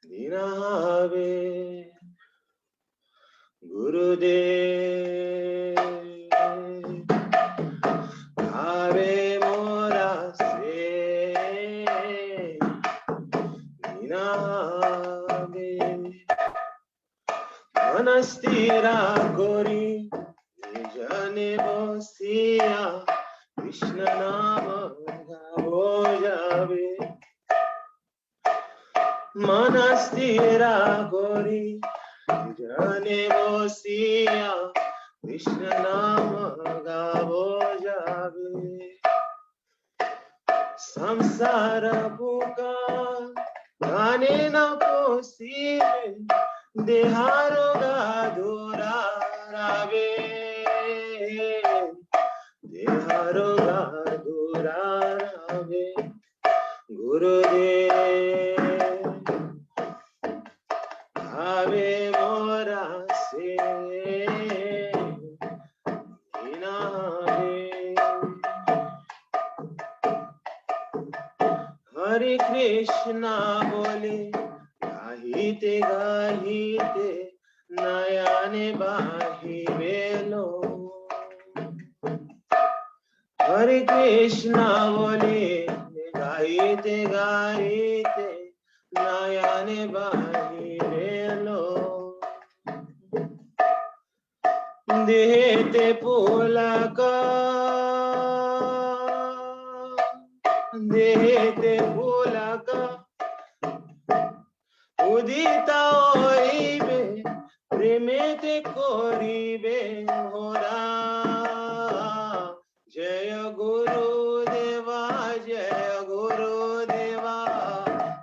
Dinave Gurudev Kave Morase Dinave Manastira Gori Jane Bosia Krishna Nama Gavojave Manastira Gori Jane Bosia Krishna Nama Gavojave Samsara Buka Gane na posibe Deharo Gadura Rave Deharo Gadura Rave Gurudev Ave Morase Inave Hare Krishna Bole Gahite Gahite Nayane Bahi Velo Hare Krishna Bole Gahite Gahite Nayane Bahi Velo Dehete Pulaka Dehete Pulaka Udita Oibe Premete Koribe Hora Jaya Guru Deva Jaya Guru Deva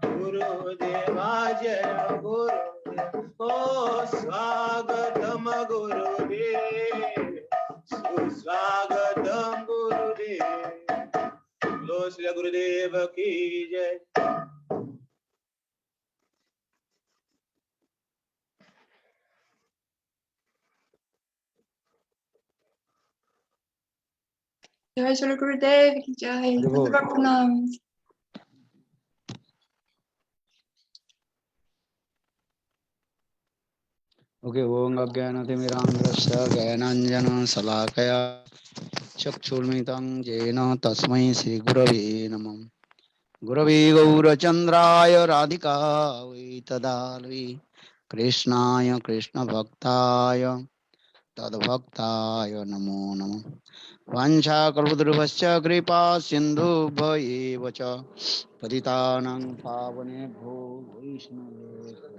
Guru Deva Jaya Guru Deva Oh Swagatam Guru Dev Swagatam Guru Dev Lord Shri Guru Deva Ki Jai Jai Shri Gurudev ki jai. Dandavat pranam. Okay, Om Ajnanatimiraṅdrasya Jnananjana Salakaya Chakshurmitang Jena Tasmai Sri Gurave Namah Gurave Gaurachandraya Radhika Tadalvi Krishnaya Krishna Bhaktaya Tadbhaktaya Namo Namah Vancha Kalpudruvascha Kripa Sindhu Bhayevacha Patitanang Pavanebho Vaishnavesho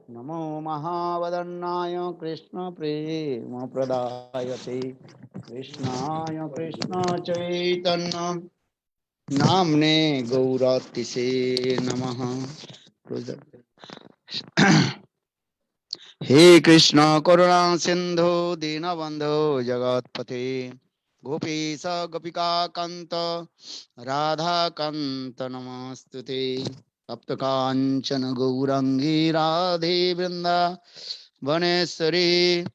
Namo Mahavadannaya Krishna Prema Pradayate Krishnaya Krishna Chaitanya Namne Gauratise Namaha He Krishna Karuna Sindhu Dinabandhu Jagatpate Gopisa Gopika Kanta Radha Kanta Namastute Tapta Kanchana Gaurangi Radhe Vrinda Vaneshwari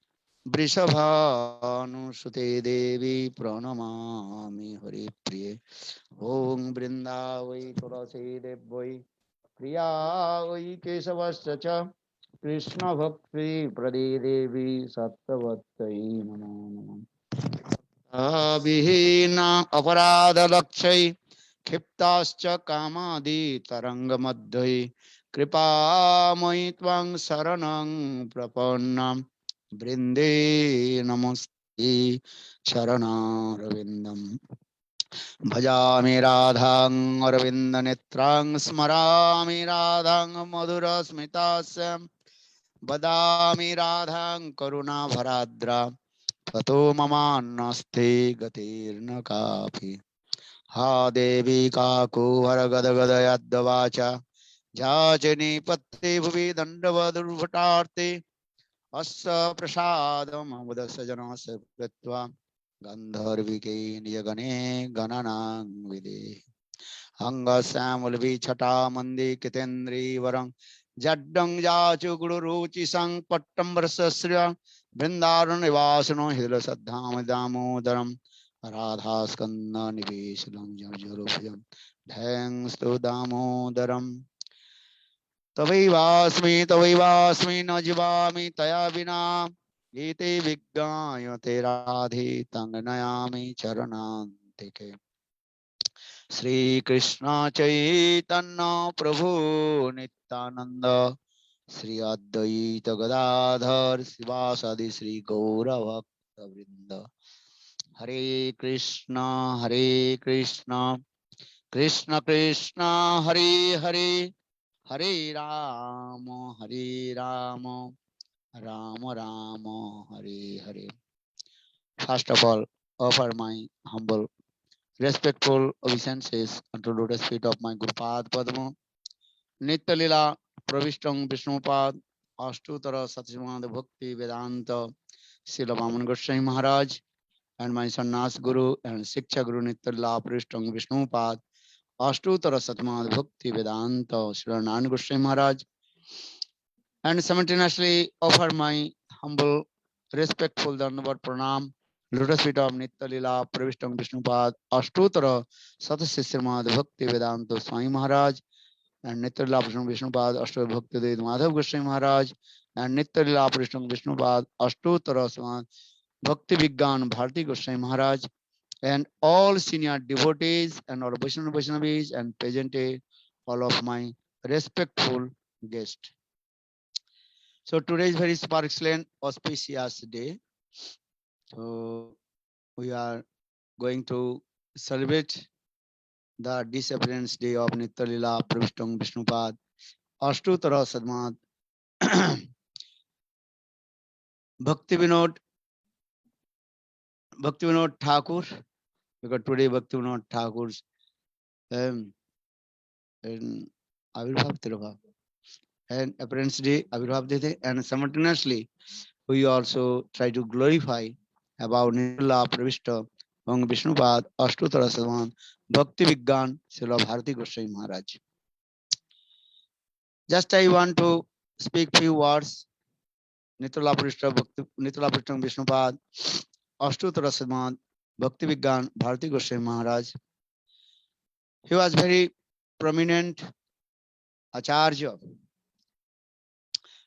Vrishabhanusute Devi Pranamami Hari Priye Om Vrindavai Tulasi Devai Priyavai Kesavasya Krishna Bhakti Prade Devi Sattvatai Namo Namo Abhina Aparada Lakshai Khiptascha Kamadi Taranga Madhai Kripa Moitwang Saranang Prapannam Brinde Namaste Charana Ravindam भजामि राधां Arvind नेत्रां स्मरामि राधां मधुर स्मितास्यं वदामि राधां करुणाभराद्रा ततो ममान्नस्ते गतिर्न कापि हा देवी काकुहर गदगद यद्वाचा जाचनि पत्ते भुवि दण्डवदुर्भटार्ते अस्य प्रसादम् अमुदसजनस्य कृत्वा गन्धर्विके निजगणे गणनां विदे अङ्गश्यामलविछटा मन्दे कितेन्द्रीवरं जड्डं जाचु गुरुरुचिसं पट्टं वरसश्रिय वृन्दारण्यवासिनो हृदयसद्धाम दामोदरं राधास्कन्द निवेशनं जर्जरोभ्यं ढैंस्तु दामोदरम् तवैवास्मि न जीवामि तया विना गीते विज्ञाय ते राधे तं नयामि चरणान्तिके श्री कृष्ण चैतन्य प्रभु नित्यानंद श्री अद्वैत गदाधर शिवासादि श्री गौर भक्त वृंद हरे Krishna Krishna Krishna Hare Hare Hare Ram Ram Ram Hare Hare. First of all, offer my humble respectful obeisances unto lotus feet of my Gurupad Padma, Nitya Lila Pravishtam Vishnupad, Ashtutara Satsivamada Bhakti Vedanta, Srila Vaman Goswami Maharaj, and my Sannyas Guru and Siksha Guru Nitya Lila Pravishtam Vishnupad, Ashtutara Satsivamada Bhakti Vedanta, Srila Narayan Goswami Maharaj, and simultaneously offer my humble respectful Dandavat Pranam lotus feet of Nitya Lila Pravishtam Vishnupad Ashtutara Satasisramad Bhakti Vedanta Swami Maharaj and Nitya Lila Pravishtam Vishnupad Ashtutara Bhakti Ved Madhav Goswami Maharaj and Nitya Lila Pravishtam Vishnupad Ashtutara Samad Bhakti Vijñāna Bhāratī Goswami Maharaj and all senior devotees and all Vaishnavis and present all of my respectful guests. So today is very super excellent auspicious day. So we are going to celebrate the disappearance day of Nitya Lila Pravishtam Vishnupad Ashtutara Sadmad Bhakti Vinod Thakur, because today Bhakti Vinod Thakur's Avirbhav Tirabhav and appearance day Avirbhav Day, and simultaneously we also try to glorify about Nitya Lila Pravishtam Vishnupad Ashtutara Sadmad Bhakti Vijñāna Srila Bhāratī Goswami Maharaj. Just I want to speak few words. Nitya Lila Pravishtam Vishnupad Ashtutara Sadmad Bhakti Vijñāna Bhāratī Goswami Maharaj. He was very prominent acharya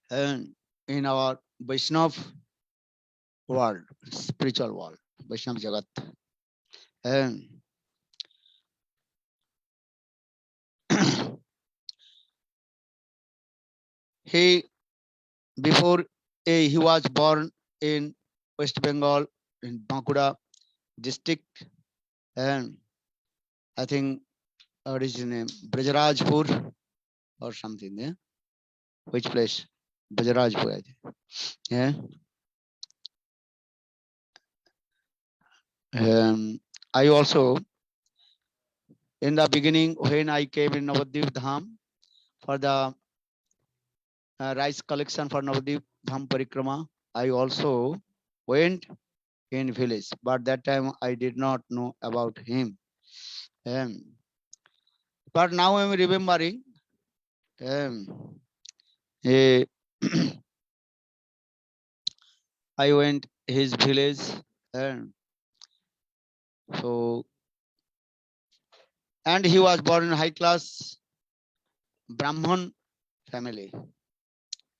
and in our Vaishnav world, spiritual world, Vaishnav Jagat. And he was born in West Bengal in Bankura district, and I think what is his name, Brajarajpur or something there. Which place? Brajarajpur, I think. Yeah. I also, in the beginning, when I came in Navadvip Dham for the rice collection for Navadvip Dham Parikrama, I also went in village, but that time I did not know about him. But now I'm remembering, I went his village, and so, and he was born in high class Brahman family,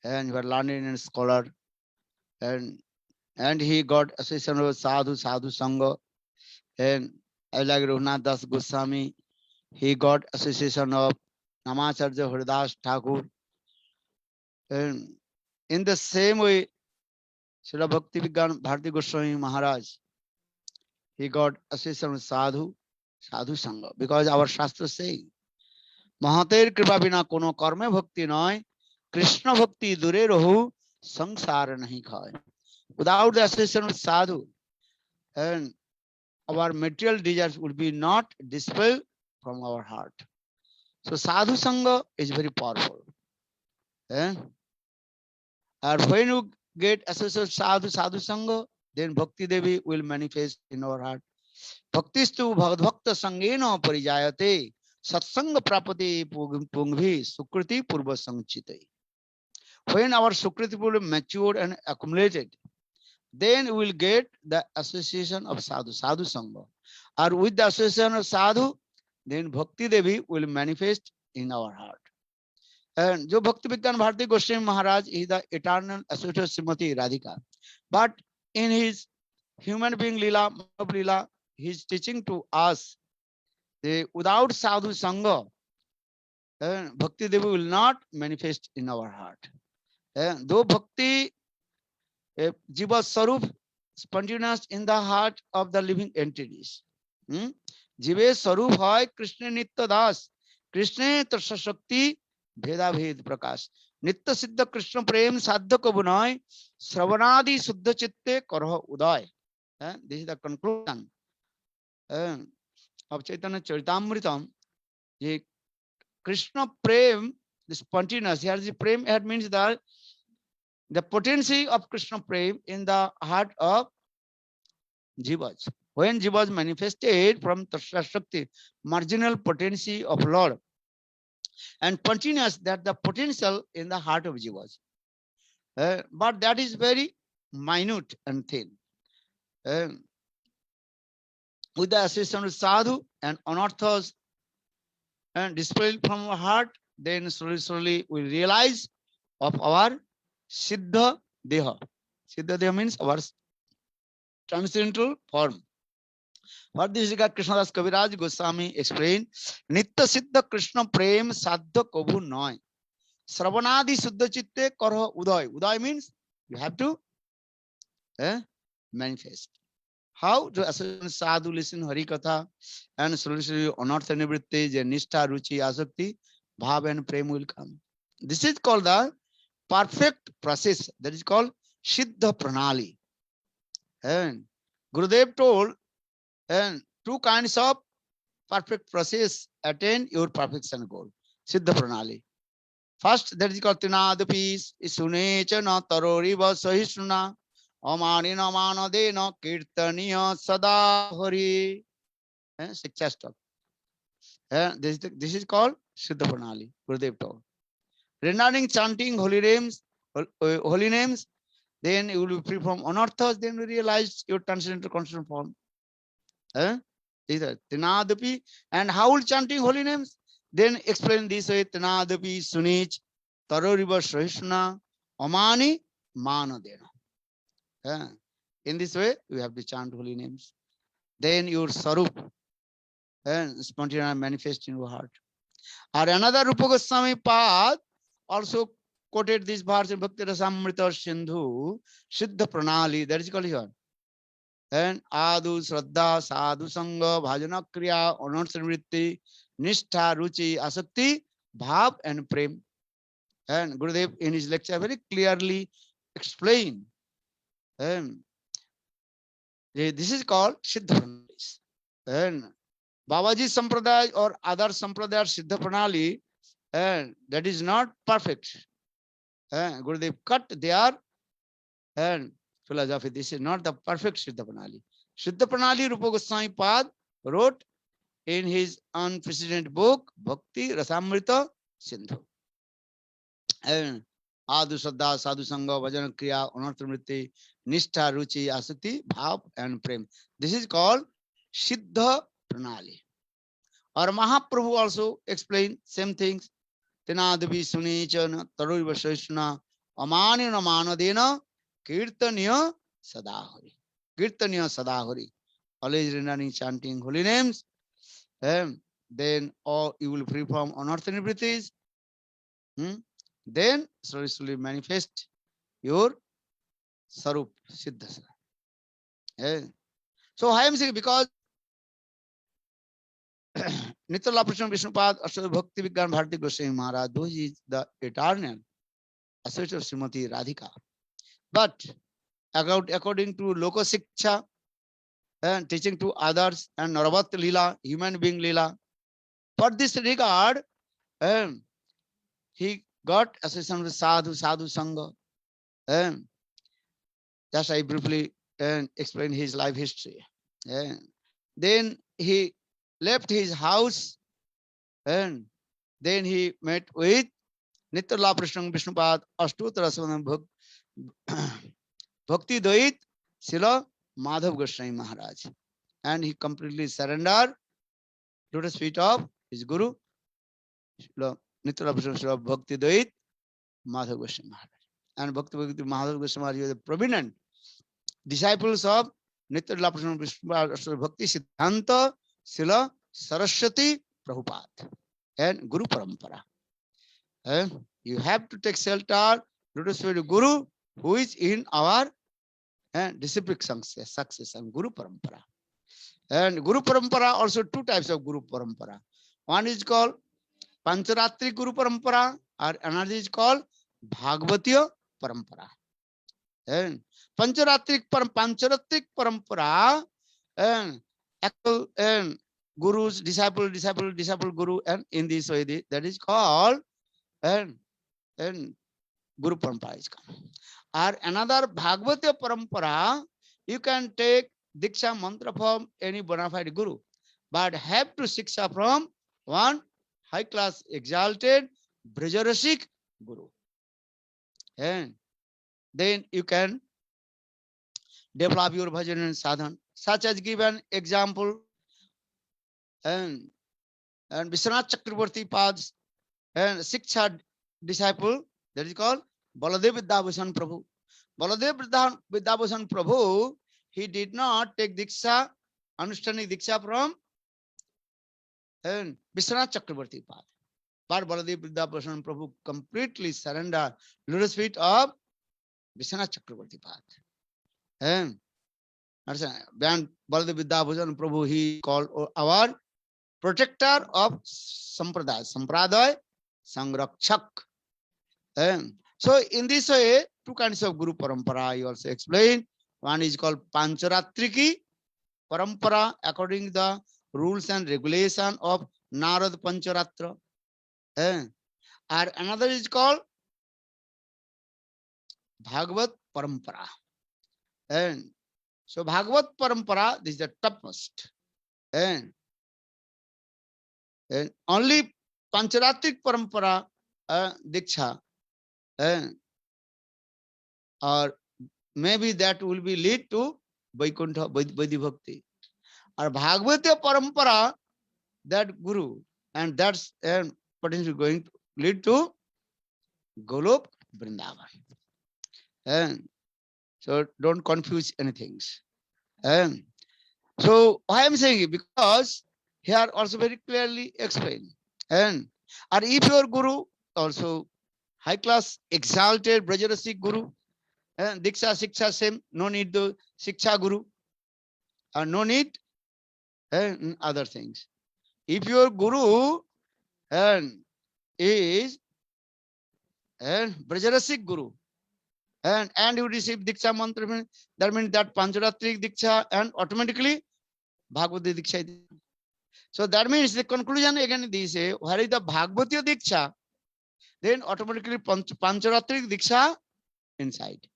and he was learned and scholar, and he got association with sadhu sangha, and I like Raghunath Das Goswami. He got association of Namacharya Haridas Thakur, and in the same way, Srila Bhakti Vijñāna Bhāratī Goswami Maharaj, he got association with sadhu, sadhu sangha. Because our Shastra saying, Mahater kripa bina kono karme bhakti noy, Krishna bhakti dure rahu, sangsara nahi khai. Without the association of sadhu, and our material desires would be not dispelled from our heart. So sadhu sangha is very powerful. And when you get associated with sadhu sangha, then Bhakti Devi will manifest in our heart. Bhaktistu bhakta sangena parijayate satsanga prapati pungvi sukriti purva sanchite. When our sukriti will mature and accumulated, then we will get the association of sadhu sangha. Or with the association of sadhu, then Bhakti Devi will manifest in our heart. And Jo Bhakti Vijñāna Bhārati Gosvāmī Mahārāja is the eternal associate of Srimati Radhika. But in his human being Lila, Madhav Lila, he is teaching to us that without sadhu sangha, Bhakti Devi will not manifest in our heart. Though Bhakti Jiva Sarup spontaneous in the heart of the living entities. Jive Sarup hai Krishna Nitya Das, Krishna Tasya Shakti Bheda Bhed Prakash. Nitya Siddha Krishna Prem Sadhya Kabunai, Sravanadi Suddha Chitte Karha Uday. This is the conclusion of Chaitanya Charitamritam. Krishna Prem, the spontaneous, here the Prem means that the potency of Krishna Prem in the heart of Jivas. When Jivas manifested from Tasya Shakti, marginal potency of Lord, and continuous, that the potential in the heart of Jivas. But that is very minute and thin. With the assistance of sadhu and anarthas and dispelled from our heart, then slowly we realize of our Siddha Deha. Siddha Deha means our transcendental form. What this is Krishnadas Kaviraj Gosvāmī explained, Nitya Siddha Krishna Prem Sadhya Kabhu Noy. Sravanadi Suddha Chitte Karha Uday. Uday means you have to manifest. How to associate sadhu, listen Hari Katha, and slowly anartha nivritti, nishtha, ruchi, asakti, bhav and prem will come. This is called the perfect process. That is called Siddha Pranali. And Gurudev told, and two kinds of perfect process attain your perfection goal. Siddha Pranali. First, that is called Tinadapi, Sunecha na Taroriva Sahishruna, Amanina Manadena Kirtaniya Sada Hari. Sixth step. This is called Siddha Pranali. Gurudev told. Regarding chanting holy names, then you will be free from anarthas, then you realize your transcendental constant form. These are Tinadapi. And how will chanting holy names? Then explain this way: Tinadapi, Sunich, Taroriva Sahishna, Amani, Manadena. In this way, you have to chant holy names. Then your Sarup and spontaneous manifest in your heart. Or another Rupa Gosvāmī Pad also quoted this verse in Bhakti Rasamrita Sindhu, Siddha Pranali, that is called here. And Adu, Shraddha, Sadhu Sangha, Bhajana Kriya, Anartha Vritti, Nishtha, Ruchi, Asakti, Bhav and Prem. And Gurudev in his lecture very clearly explained. This is called Siddha Pranali. And Babaji Sampradaya or other Sampradaya Siddha Pranali, and that is not perfect. Gurudev cut their and philosophy. This is not the perfect Siddha Pranali. Siddha Pranali Rupa Gosvāmī Pad wrote in his unprecedented book, Bhakti Rasamrita Sindhu. And Adu Shraddha, Sadhu Sangha, Vajana Kriya, Anartha Vritti, Nishtha, Ruchi, Asakti, Bhav and Prem. This is called Siddha Pranali. Or Mahaprabhu also explained same things. Tinadavi Sunichana, Taruriva Sahishna, Amanina Manadena, Kirtaniya Sadahari. Kirtaniya Sadahari. Always remaining chanting holy names. Then you will free from anartha nivrittis. Then slowly manifest your Sarup Siddha. So I am saying because Nitya Prasna Vishnupad Asura Bhakti Vijñāna Bhāratī Gosvāmī Mahārāja, though he is the eternal associate of Srimati Radhika. But according to Loko Siksha and teaching to others and Naravat Lila, human being Lila, for this regard, he got association with Sadhu Sangha. Just I briefly explain his life history. Then he left his house and then he met with Nitya Prasna Vishnupad Ashtottara Swadam Bhakti Dait Srila Madhav Gosvāmī Mahārāja. And he completely surrendered to the feet of his Guru, Nitya Prasna Bhakti Dait Madhav Gosvāmī Mahārāja. And Bhakti Madhav Gosvāmī Mahārāja is a prominent disciples of Nitya Prasna Vishnupad Bhakti Siddhanta Srila Saraswati Prabhupada and Guru Parampara. You have to take shelter to the Guru who is in our disciplic success and Guru Parampara. And Guru Parampara, also two types of Guru Parampara. One is called Pancharatri Guru Parampara, or another is called Bhagavatiya Parampara. And Pancharatrik Parampara, and actual Guru's disciple, Guru, and in this way, that is called and Guru Parampara is called. Or another Bhagavatiya Parampara, you can take Diksha mantra from any bona fide Guru, but have to Siksha from one high class exalted Brajarasik Guru. And then you can develop your bhajan and sadhan, such as given example and Vishwanath Chakravarti Pad's and Siksha disciple, that is called Baladev Vidyabhushan Prabhu. Baladev Vidyabhushan Prabhu, he did not take Diksha, understanding Diksha from Vishwanath Chakravarti Pad. But Baladev Vidyabhushan Prabhu completely surrendered lotus feet of Vishwanath Chakravarti Pad. And Baladev Vidyabhushan Prabhu, he called our protector of Sampradaya Sangrakshak. So in this way, two kinds of Guru Parampara I also explained. One is called Pancharatriki Parampara, according to the rules and regulation of Narad Pancharatra. And another is called Bhagavat Parampara. And so Bhagavat Parampara, this is the topmost. And only Pancharatrik Parampara Diksha, or maybe that will be lead to Vaikuntha, Vaidhi Bhakti. Or Bhagavatiya Parampara, that Guru, and that's potentially going to lead to Golok Vrindavan. And so don't confuse anything. And so why I'm saying it, because here also very clearly explained. And or if your Guru also high class exalted Brajarasik Guru, and Diksha Siksha same, no need to Siksha Guru, or no need and other things. If your Guru is Brajarasik Guru, and you receive Diksha mantra, that means that Pancharatrik Diksha and automatically Bhagavati Diksha. So that means the conclusion again they say, where is the Bhagavatiya Diksha, then automatically Pancharatrik Diksha inside.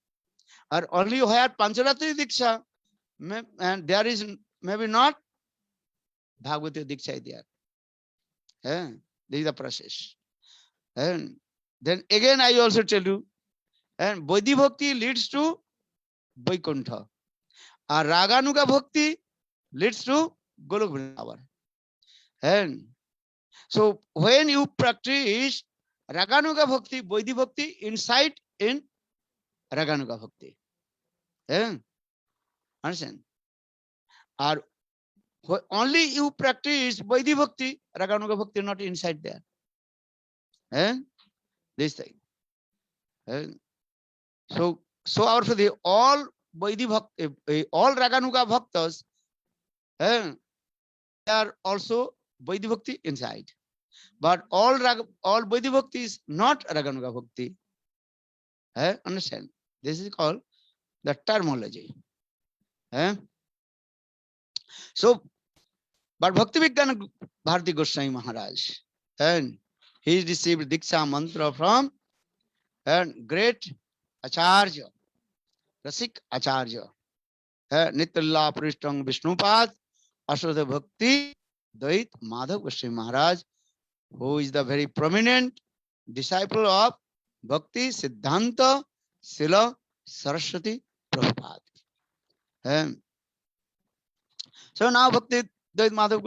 Or only where Pancharatrik Diksha, and there is maybe not Bhagavatiya Diksha there. This is the process. And then again I also tell you, and Vaidhi Bhakti leads to Vaikuntha. Or Raganuga Bhakti leads to Golok Vrindavan. And so when you practice Raganuga Bhakti, Vaidhi Bhakti, inside in Raganuga Bhakti. Understand? Or only you practice Vaidhi Bhakti, Raganuga Bhakti not inside there. This thing. So our for the all Vaidhi Bhakti, all Raganuga Bhaktas, they are also Vaidhi Bhakti inside. But all Vaidhi Bhakti is not Raganuga Bhakti. Understand? This is called the terminology. So, but Bhakti Vijñāna Bhāratī Gosvāmī Mahārāja, and he received Diksha mantra from and great Acharya, Rasik Acharya, Nityalila Prishtang Vishnupad, Ashwata Bhakti, Dait Madhav Gosvāmī Mahārāja, who is the very prominent disciple of Bhakti Siddhanta Śrīla Saraswati Prabhupada. So now Bhakti Dait Madhav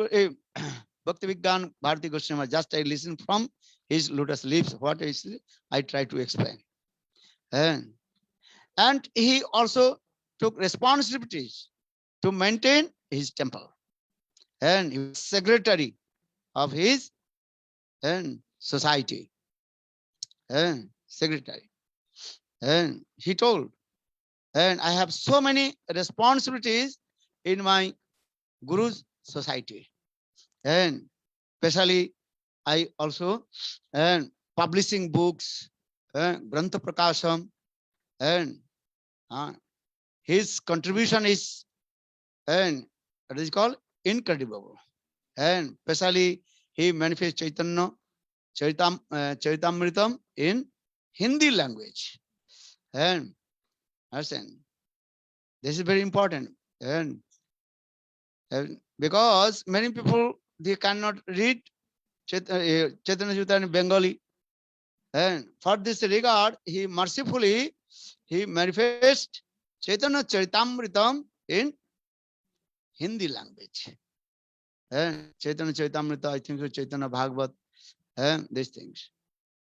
Bhakti Vijñāna Bhāratī Gosvāmī, just I listen from his lotus lips. What is it? I try to explain. And he also took responsibilities to maintain his temple. And he was secretary of his society. Secretary. And he told, and I have so many responsibilities in my Guru's society. And especially I also publishing books, Grantha Prakasham, and his contribution is what is called incredible. And especially he manifests Chaitanya Charitamritam in Hindi language. And understand, this is very important. And because many people, they cannot read Chaitanya Charitamrita in Bengali. And for this regard, he mercifully, he manifests Chaitanya Charitamritam in Hindi language. And Chaitanya Charitamrita, I think so Chaitanya Bhagavat, and these things.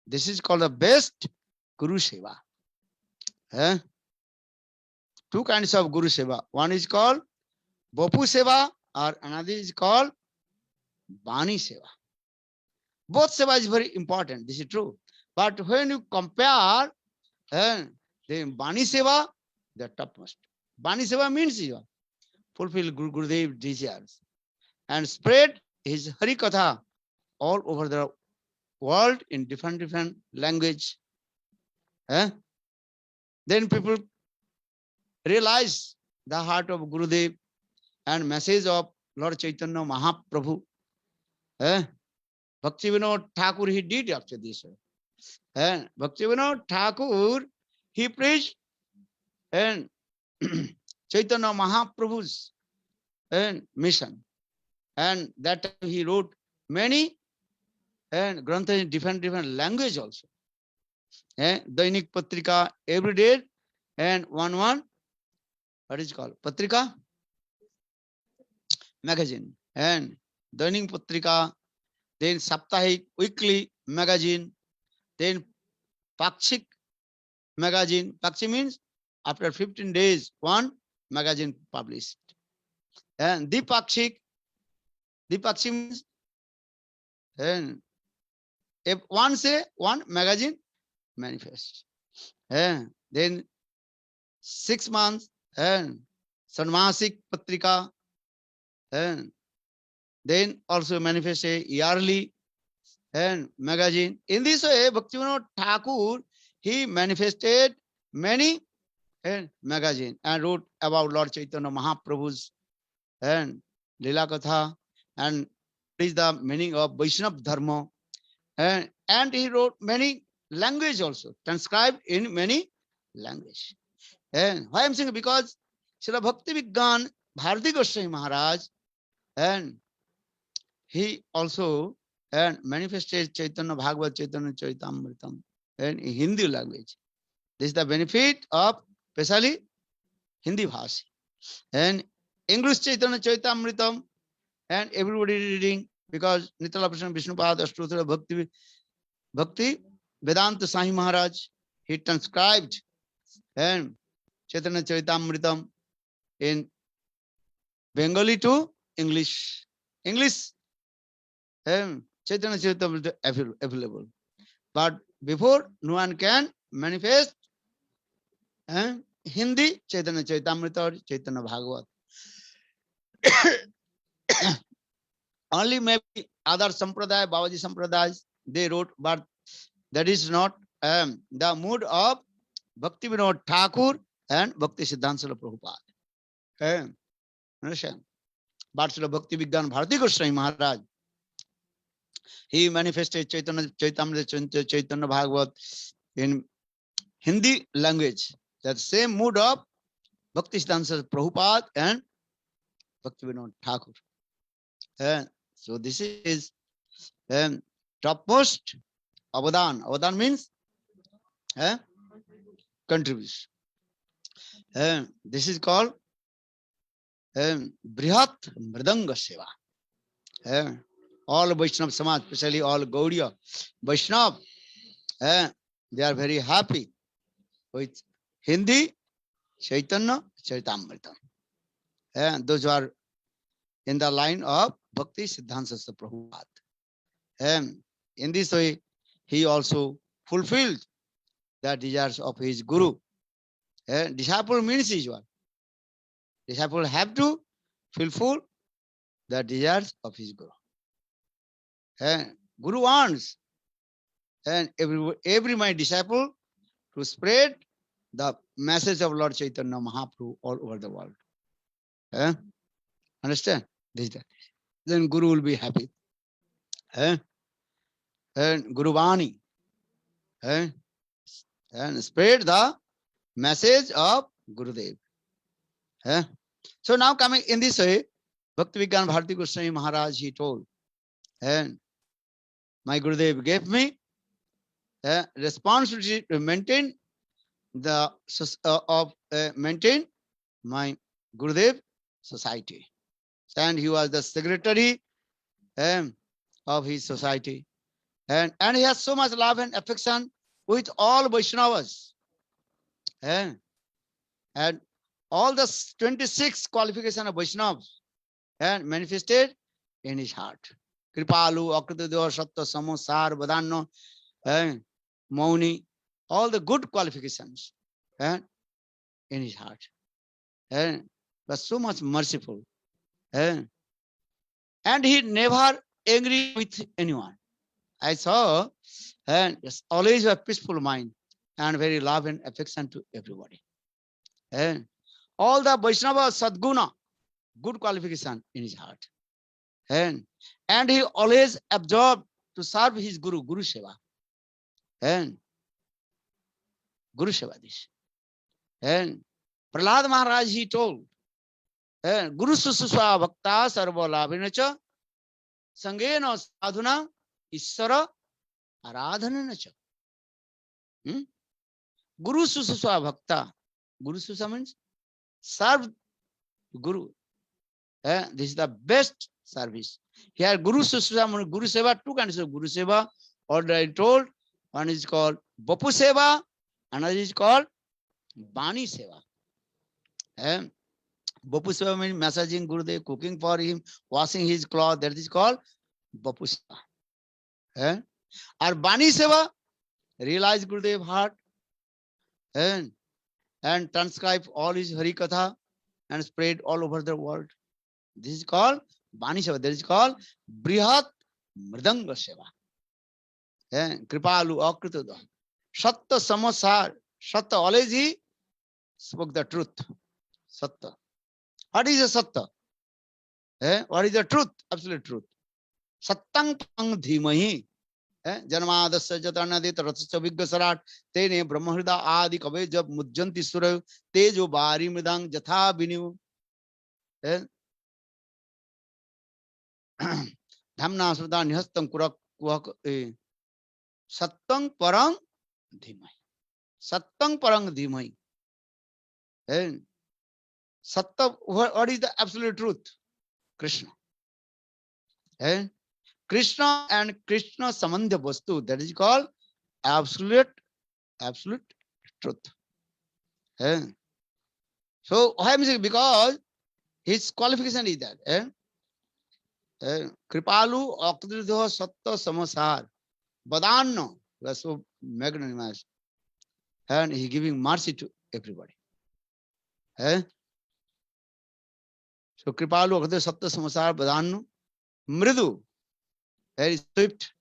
This is called the best Guru Seva. Two kinds of Guru Seva. One is called Bapu Seva, or another is called Bani Seva. Both Seva is very important. This is true. But when you compare the Bani Seva, the topmost. Bani Seva means you fulfill Gurudev's desires and spread his Hari Katha all over the world in different language. Then people realize the heart of Gurudev and message of Lord Chaitanya Mahaprabhu. Bhakti Vinod Thakur, he did after this. And Bhakti Vinod Thakur, he preached and Chaitanya Mahaprabhu's mission. And that time he wrote many and grantha in different language also. Dainik Patrika every day, and one what is it called? Patrika magazine, and Dainik Patrika, then Saptahik weekly magazine, then Pakshik magazine. Pakshik means after 15 days, one magazine published. And Dipakshik means, and if one say one magazine manifest. Then 6 months and Sanmasik Patrika, and then also manifest a yearly and magazine. In this way, Bhaktivinoda Thakur, he manifested many magazine and wrote about Lord Chaitanya Mahaprabhu's and Lila Katha, and what is the meaning of Vaishnava Dharma. And he wrote many language also, transcribed in many language. And why I'm saying, because Śrīla Bhakti Vijñāna Bhāratī Gosvāmī Mahārāja, and he also manifested Chaitanya Bhagavat Chaitanya Charitamritam in Hindi language. This is the benefit of especially Hindi Bhāshi. And English Chaitanya Charitamritam, and everybody reading, because Nitala Prasana Vishnupada Ashtotra Bhakti Vedanta Sahi Maharaj, he transcribed and Chaitanya Charitamritam in Bengali to English. Chaitanya Charitamrita available. But before, no one can manifest Hindi Chaitanya Charitamrita or Chaitanya Bhagavat. Only maybe other Sampradaya, Babaji Sampradayas, they wrote, but that is not the mood of Bhakti Vinod Thakur and Bhakti Siddhanta Prabhupada. Understand? But Bhakti Vijñāna Bhāratī Gosvāmī Mahārāja, he manifested Chaitanya Bhagavat in Hindi language. That same mood of Bhakti Siddhanta Prabhupada and Bhakti Vinod Thakur. So this is topmost avadan. Avadan means contribution. This is called Brihat Mridanga Seva. All Vaishnava Samaj, especially all Gaudiya Vaishnava, they are very happy with Hindi Chaitanya Charitamrita. Those who are in the line of Bhakti Siddhanta Prabhupada. In this way, he also fulfilled the desires of his Guru. Disciple means is what? Disciple have to fulfill the desires of his Guru. Guru wants and every my disciple to spread the message of Lord Chaitanya Mahaprabhu all over the world. Understand? Then Guru will be happy. And Guru Vani. And spread the message of Gurudev. So now coming in this way, Bhakti Vijñāna Bhāratī Gosvāmī Mahārāja, he told, and my Gurudev gave me responsibility to maintain the maintain my Gurudev society. And he was the secretary of his society. And he has so much love and affection with all Vaishnavas. And all the 26 qualifications of Vaishnavas and manifested in his heart. Kripalu, Akritadev, Satta, Samosar, Vadanno, Mauni, all the good qualifications in his heart. Was so much merciful. And he never angry with anyone. I saw, and always a peaceful mind and very love and affection to everybody. And all the Vaishnava Sadguna, good qualification in his heart. And he always absorbed to serve his Guru, Guru Seva. And Guru Seva this. And Prahlad Maharaj, he told, Guru Sususwa Bhakta Sarva Labhinacha Sangena Sadhuna Isara Aradhananacha. Guru Sususwa Bhakta. Guru Susa means serve Guru. This is the best service. Here Guru Sususwa means Guru Seva, two kinds of Guru Seva. Already told, one is called Bapu Seva, another is called Bani Seva. Bapu Seva means massaging Gurudev, cooking for him, washing his cloth. That is called Bapu Seva. Or Bani Seva, realize Gurudev heart and transcribe all his Hari Katha and spread all over the world. This is called Bani Seva. That is called Brihat Mridanga Seva. Kripalu Akritadev. Satta Samosar. Satta, always he spoke the truth. Satta. What is a Satta? What is the truth? Absolute truth. Sattang pang dhimahi. Janmadasya jatanadi taratsa viggasarat tene brahmahrida adi kabe jab mujjanti surav tejo bari mridang jatha biniv. Dhamna sudha nihastam kurak kuhak sattang parang dhimai. Sattang parang dhimai. Satta, what is the absolute truth? Krishna. Krishna and Krishna Samandhya Vastu, that is called absolute truth. So why am I saying? Because his qualification is that. Kripalu Aktridho Satta Samasar Badanno was so magnanimous. And he giving mercy to everybody. So Kripalu Aktridho Satta Samasar Badanno mridu, very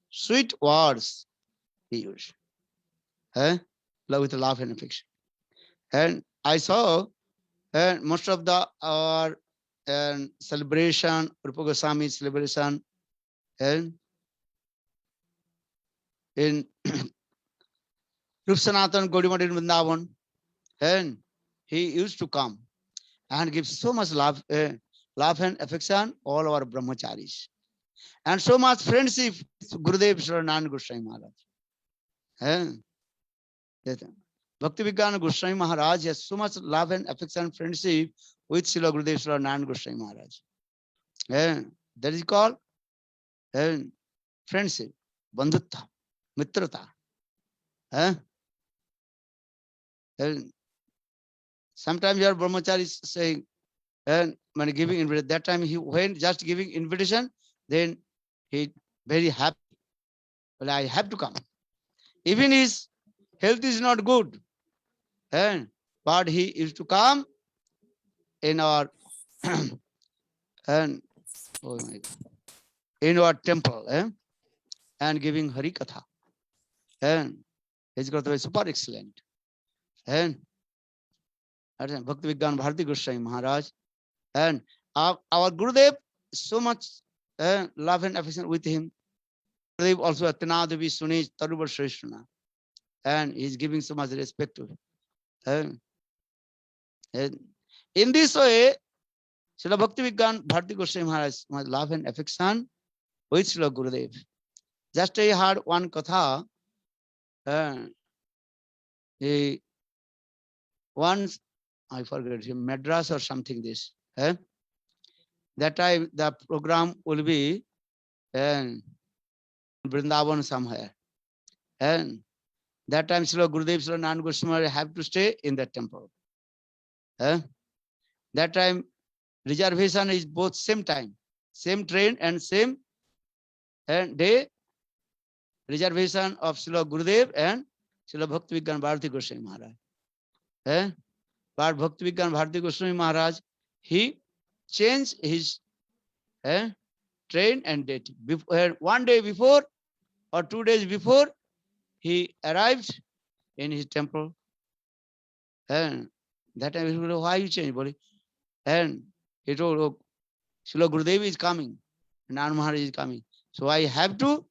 sweet words he used. Love with love and affection. And I saw most of our celebration, Rupa Gosvāmī celebration, and in Rup Sanatan Gaudiya in Vrindavan, and he used to come and give so much love, love and affection all our brahmacharis, and so much friendship with Gurudev Sri Goswami Maharaj. Bhakti Vijñāna Gosvāmī Mahārāja has so much love and affection and friendship with Srila Gurudev Sri Goswami Maharaj. That is called friendship, bandhutta, mitrata. Sometimes your brahmachari is saying, and when giving invitation, that time when just giving invitation, then he very happy. Well, I have to come. Even his health is not good, but he used to come in our and oh my God, in our temple, and giving Hari Katha. And his Katha is super excellent. And Bhakti Vijñāna Bhāratī Gosvāmī Mahārāja, and our Gurudev, so much love and affection with him. Gurudev also Atana Devi Sunej Tarubar Shrestana, and he's giving so much respect to him. And in this way, Srila Bhakti Vijñāna Bhāratī Gosvāmī Mahārāja much love and affection with Srila Gurudev. Just I heard one katha. Once I forget Madras or something this. That time the program will be in Vrindavan somewhere. And that time Srila Gurudev Srila Nāṇ Goswami have to stay in that temple. That time reservation is both same time, same train and same day. Reservation of Srila Gurudev and Srila Bhakti Vijñāna Bhāratī Gosvāmī Mahārāja. But Bhakti Vijñāna Bhāratī Gosvāmī Mahārāja, he changed his train and date. One day before or 2 days before, he arrived in his temple. And that time he said, why you change, buddy? And he told, oh, Srila Gurudev is coming, Nāṇ Mahārāja is coming. So I have to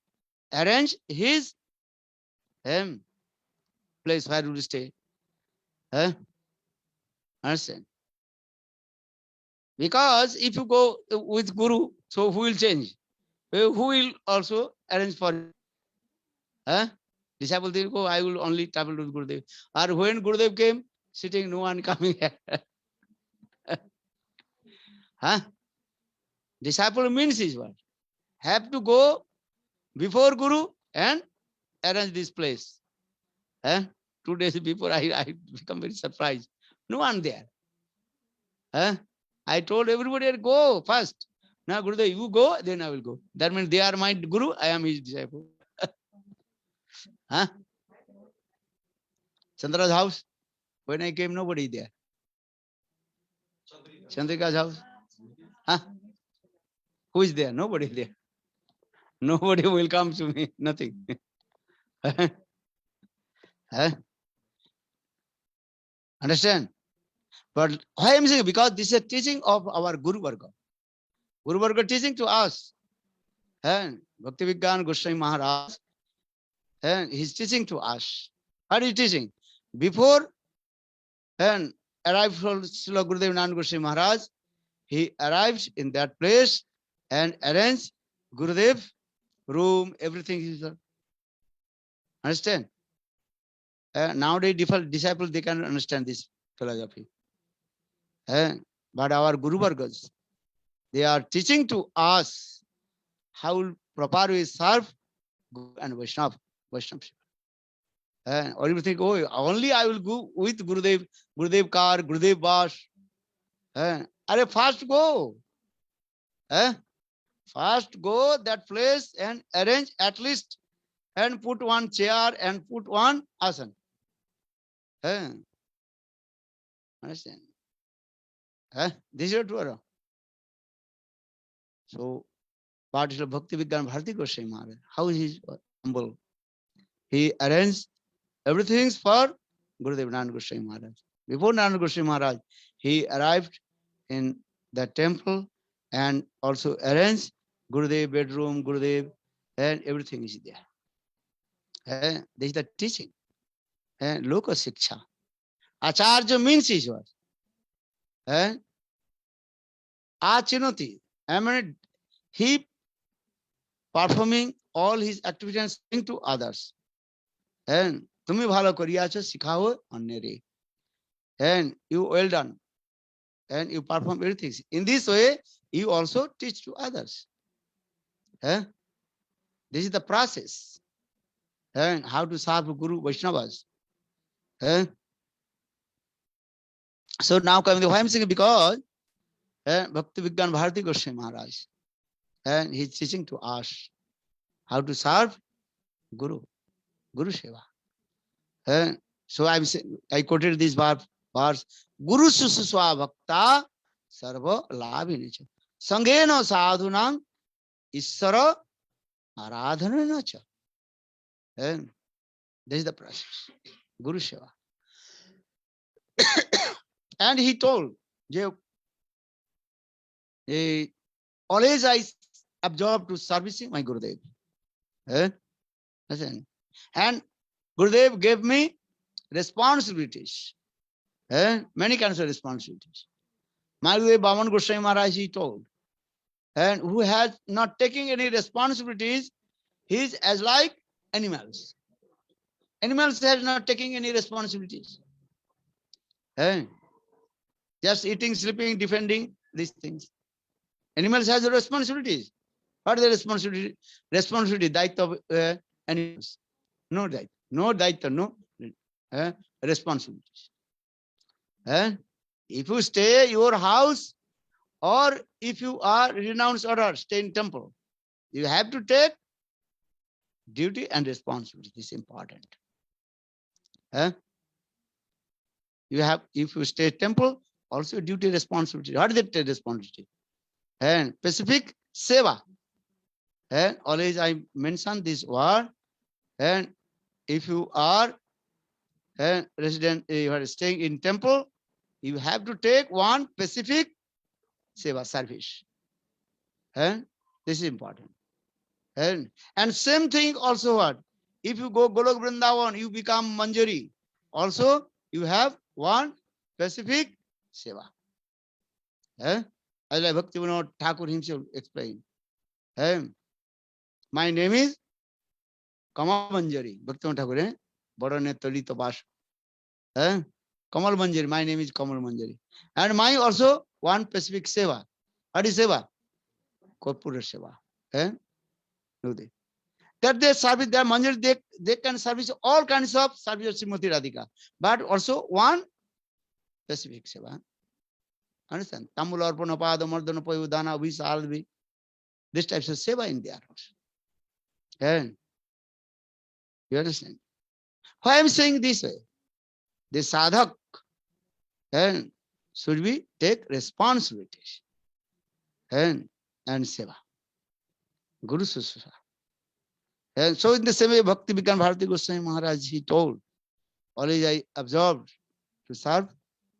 arrange his place where he will stay. Understand? Because if you go with Guru, so who will change? Who will also arrange for it? Disciple didn't go, I will only travel with Gurudev. Or when Gurudev came, sitting, no one coming here. Disciple means is what? Have to go before Guru and arrange this place. 2 days before, I become very surprised. No one there. I told everybody, go first. Now, Gurudev, you go, then I will go. That means they are my Guru, I am his disciple. Chandra's house, when I came, nobody there. Chandrika's house. Who is there? Nobody there. Nobody will come to me, nothing. Understand? But why I'm saying? Because this is a teaching of our Guru Varga. Guru Varga teaching to us. And Bhakti Vijñāna Gosvāmī Mahārāja, and he's teaching to us. What is he teaching? Before and arrived from Srila Gurudev Nāṇ Gosvāmī Mahārāja, he arrived in that place and arranged Gurudev room, everything. Understand? Nowadays, disciples, they can understand this philosophy. But our Guru Vargas, they are teaching to us how proper we serve Guru and Vaishnava. Or you think, oh, only I will go with Gurudev, Gurudev Kar, Gurudev Bas. First go. First go that place and arrange at least and put one chair and put one asan. Understand? This is true. So particular Bhakti Vijñāna Bhārati Gosvāmī Mahārāja. How he is humble. He arranged everything for Gurudev Nānak Gosvāmī Mahārāja. Before Nānak Gosvāmī Mahārāja, he arrived in the temple and also arranged Gurudev bedroom, Gurudev, and everything is there. This is the teaching. Loka Siksha. Acharya means Ishwar. Achinoti. I mean, he performing all his activities to others. And tumi bhalo koriyacho sikhao annere. And you well done. And you perform everything. In this way, you also teach to others. This is the process. And how to serve Guru Vaishnavas. So now coming to why I'm saying, because Bhakti Vijñāna Bhārati Gosvāmī Mahārāja, and he's teaching to us how to serve Guru Seva. So I quoted this verse, Guru Sususwa Bhakta Sarva Labhinicha. Sangeno Sadhunam Isara Aradhananacha. And this is the process. Guru Seva. And he told, always I absorbed to servicing my Gurudev. Listen. And Gurudev gave me responsibilities. Many kinds of responsibilities. My Gurudev Bhaman Gosvāmī Mahārāja, he told. And who has not taken any responsibilities, he is as like animals. Animals have not taken any responsibilities. Just eating, sleeping, defending these things. Animals has the responsibilities. What is the responsibility? Responsibility, daitya of animals. No daitya. No daitya, no responsibilities. If you stay in your house or if you are renounced order, stay in temple, you have to take duty and responsibility. This is important. You have, if you stay temple, also duty responsibility. What is the responsibility? And specific seva. And always I mention this word. And if you are a resident, you are staying in temple, you have to take one specific seva service. And this is important. And same thing also what? If you go Golok Vrindavan, you become Manjari. Also, you have one specific seva. As like Bhaktivinoda Thakur himself explained. My name is Kamal Manjari. Bhaktivinoda Thakur, Bodhane Tolito Bash. Kamal Manjari, my name is Kamal Manjari. And my also one specific seva. What is seva? Korpura seva. That they service, their Manjari, they can service all kinds of service of Srimati Radhika. But also one specific seva. Understand? Tambul Arpana Pada Mardana Payudana Visalvi. This types of seva in there also. And you understand? Why I'm saying this way? The sadhak should be take responsibilities and seva. Guru Sususa. And so in the same way, Bhakti Vijñāna Bhārati Gosvāmī Mahārāja, he told, always I observed to serve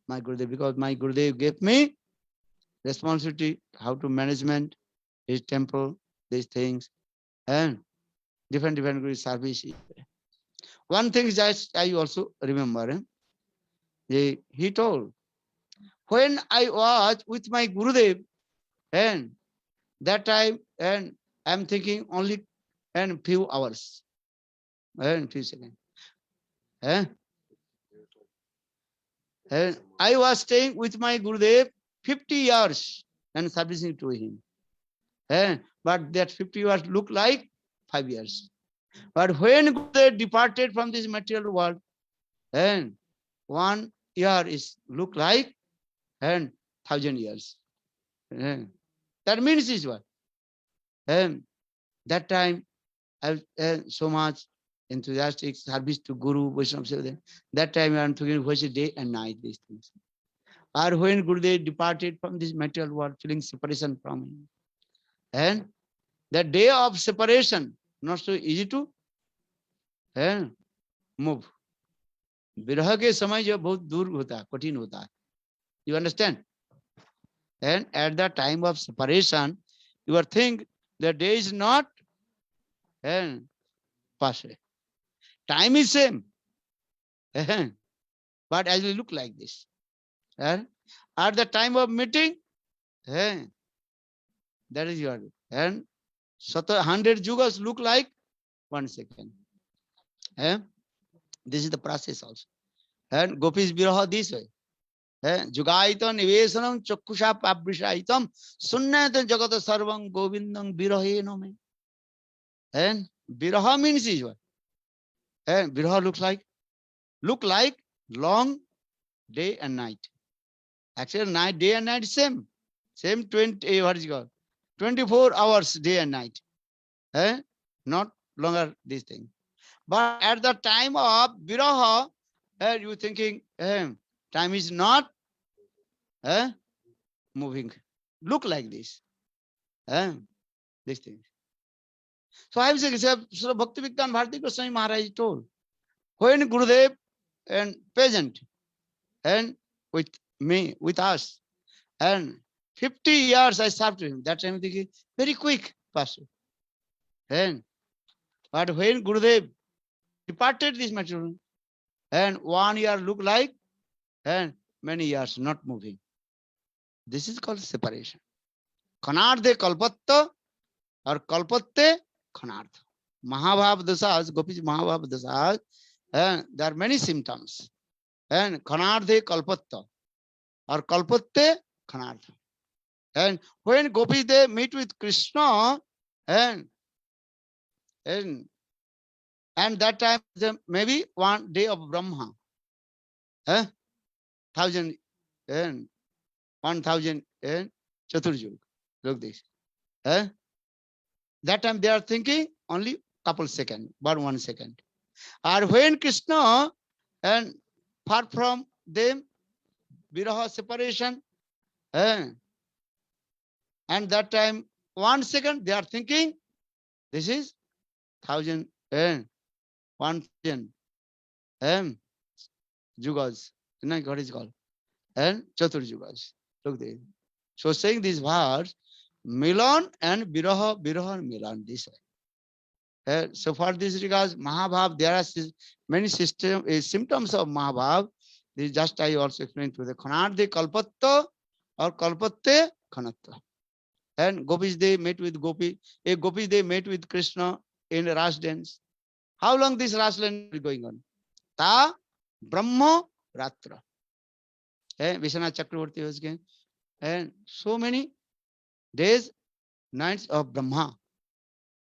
my Gurudev, because my Gurudev gave me responsibility how to management his temple, these things, and different Guru services. One thing just I also remember, he told, when I was with my Gurudev, and that time, and I'm thinking only and few hours, and few seconds. And I was staying with my Gurudev 50 years and servicing to him. But that 50 years look like 5 years. But when Gurudev departed from this material world, and 1 year is look like and 1,000 years. That means is what? That time I was so much enthusiastic service to Guru, Vaishnava. That time I am thinking was day and night these things. Or when Gurudev departed from this material world, feeling separation from him. And The day of separation, not so easy to move. विरह के समय जो बहुत दूर होता है, कठिन होता है. You understand? And at the time of separation, you are think the day is not pass away. Time is same. But as we look like this. And at the time of meeting, that is your. And 100 yugas look like 1 second. This is the process also. And gopis viraha this way. Jugaita nivesanam chakusha pabrisaitam sunnata jagata sarvam govindam virahe nome. And viraha means is what? Viraha look like long day and night. Actually, day and night same. Same 20, what is it called? 24 hours day and night. Not longer this thing. But at the time of viraha, you thinking time is not moving. Look like this. This thing. So I was saying, so Bhakti Vijñāna Bhāratī Gosvāmī Mahārāja told, when Gurudev and present and with me, with us, and 50 years I served him. That time thinking very quick person. But when Gurudev departed this material, and 1 year look like and many years not moving. This is called separation. Khanardhe kalpatta or kalpatte khanardha. Mahabhav dasas, Gopis Mahabhav dasas, and there are many symptoms. And khanardhe kalpatta or kalpatte khanardha. And when Gopis they meet with Krishna, and that time maybe 1 day of Brahma, 1,000 and 1,000 and Chaturjug. Look this. That time they are thinking only couple seconds, but 1 second. Or when Krishna and far from them, viraha separation, and that time 1 second they are thinking this is 1,000 and 1,000 yugas. What is called? And Chaturjugas. Look there. So saying these words, Milan and Viraha, Viraha and Milan, this way. So for this regards, Mahabhav, there are many symptoms of Mahabhav. This just I also explained to the Khanardhe Kalpatta or Kalpatte Khanatta. And Gopis they met with Gopi. Gopis they met with Krishna in Ras dance. How long this Ras dance is going on? Ta Brahma Ratra. Vishwanath Chakravarti was again. And so many days, nights of Brahma.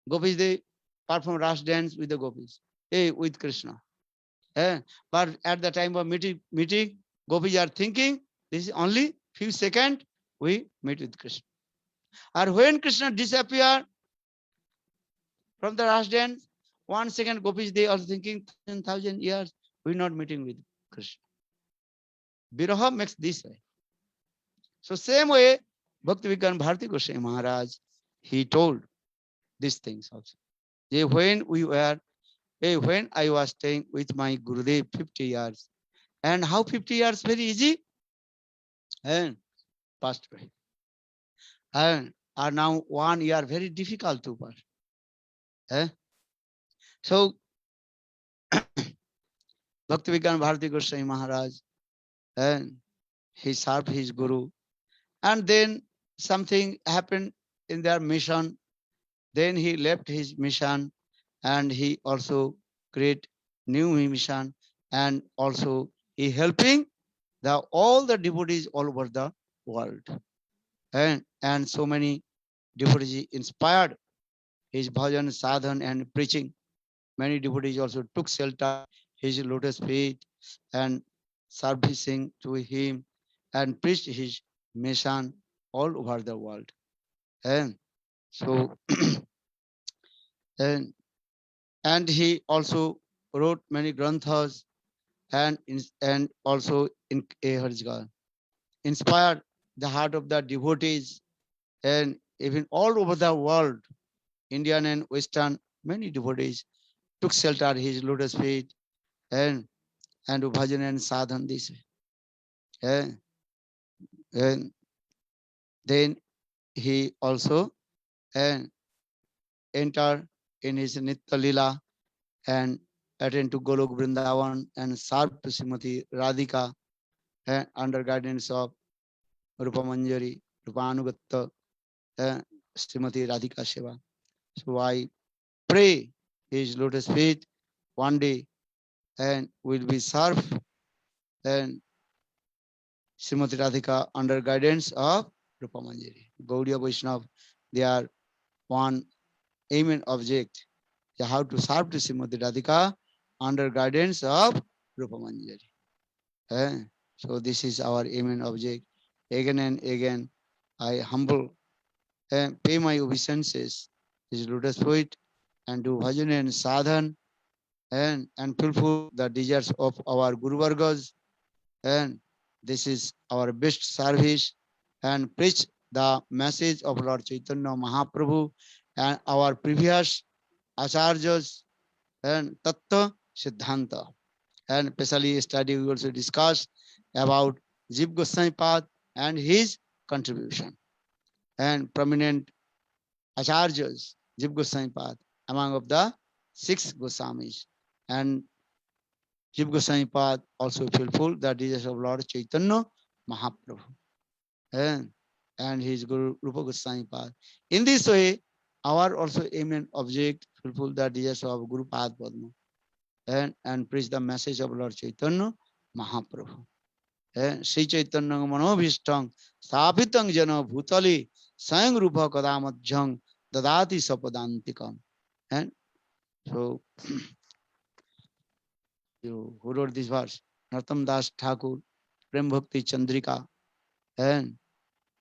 Gopis they perform Ras dance with the Gopis, with Krishna. But at the time of meeting, Gopis are thinking this is only few seconds we meet with Krishna. Or when Krishna disappear from the Ras dance, 1 second Gopis they are thinking 10,000 years we not meeting with Krishna. Viraha makes this way. So same way, Bhakti Vijñāna Bhāratī Gosvāmī Mahārāja, he told these things also. When I was staying with my Gurudev 50 years, and how 50 years very easy, and passed away. And are now 1 year very difficult to pass. So Bhakti Vijñāna Bhāratī Gosvāmī Mahārāja, and he served his Guru. And then something happened in their mission. Then he left his mission and he also create new mission, and also he helping all the devotees all over the world. And so many devotees inspired his bhajan, sadhan and preaching. Many devotees also took shelter his lotus feet and servicing to him and preached his mission all over the world. And so and he also wrote many granthas and also inspired the heart of the devotees and even all over the world. Indian and Western, many devotees took shelter at his lotus feet and do bhajan and sadhan this way. And then he also enter in his Nitya Lila and attend to Golok Vrindavan and serve to Srimati Radhika under guidance of Rupa Manjari, Rupa Anugatta, Srimati Radhika Seva. So I pray his lotus feet one day and will be served and Srimati Radhika under guidance of Rupa Manjari. Gaudiya Vaishnava, they are one aim and object. They have to serve to Srimati Radhika under guidance of Rupa Manjari. So this is our aim and object. Again and again, I humble and pay my obeisances, his lotus feet, and do bhajan and sadhan, and fulfill the desires of our Guru Vargas. And this is our best service, and preach the message of Lord Chaitanya Mahaprabhu and our previous acharyas and Tattva Siddhanta. And especially study, we also discuss about Jiva Goswami path and his contribution. And prominent acharyas, Jiva Goswami path, among of the 6 Goswamis. And Jiva Goswami path also fulfill the desires of Lord Chaitanya Mahaprabhu and his Guru Rupa Goswami path. In this way, our also aim and object fulfill the desires of Guru Pad Padma and preach the message of Lord Chaitanya Mahaprabhu. Sri Chaitanya Manobhistang Stapitang Jana Bhutali Sang Rupa Kadamajjang Dadati Sapadantikam. And so, who wrote this verse? Nartam Das Thakur, Prem Bhakti Chandrika, and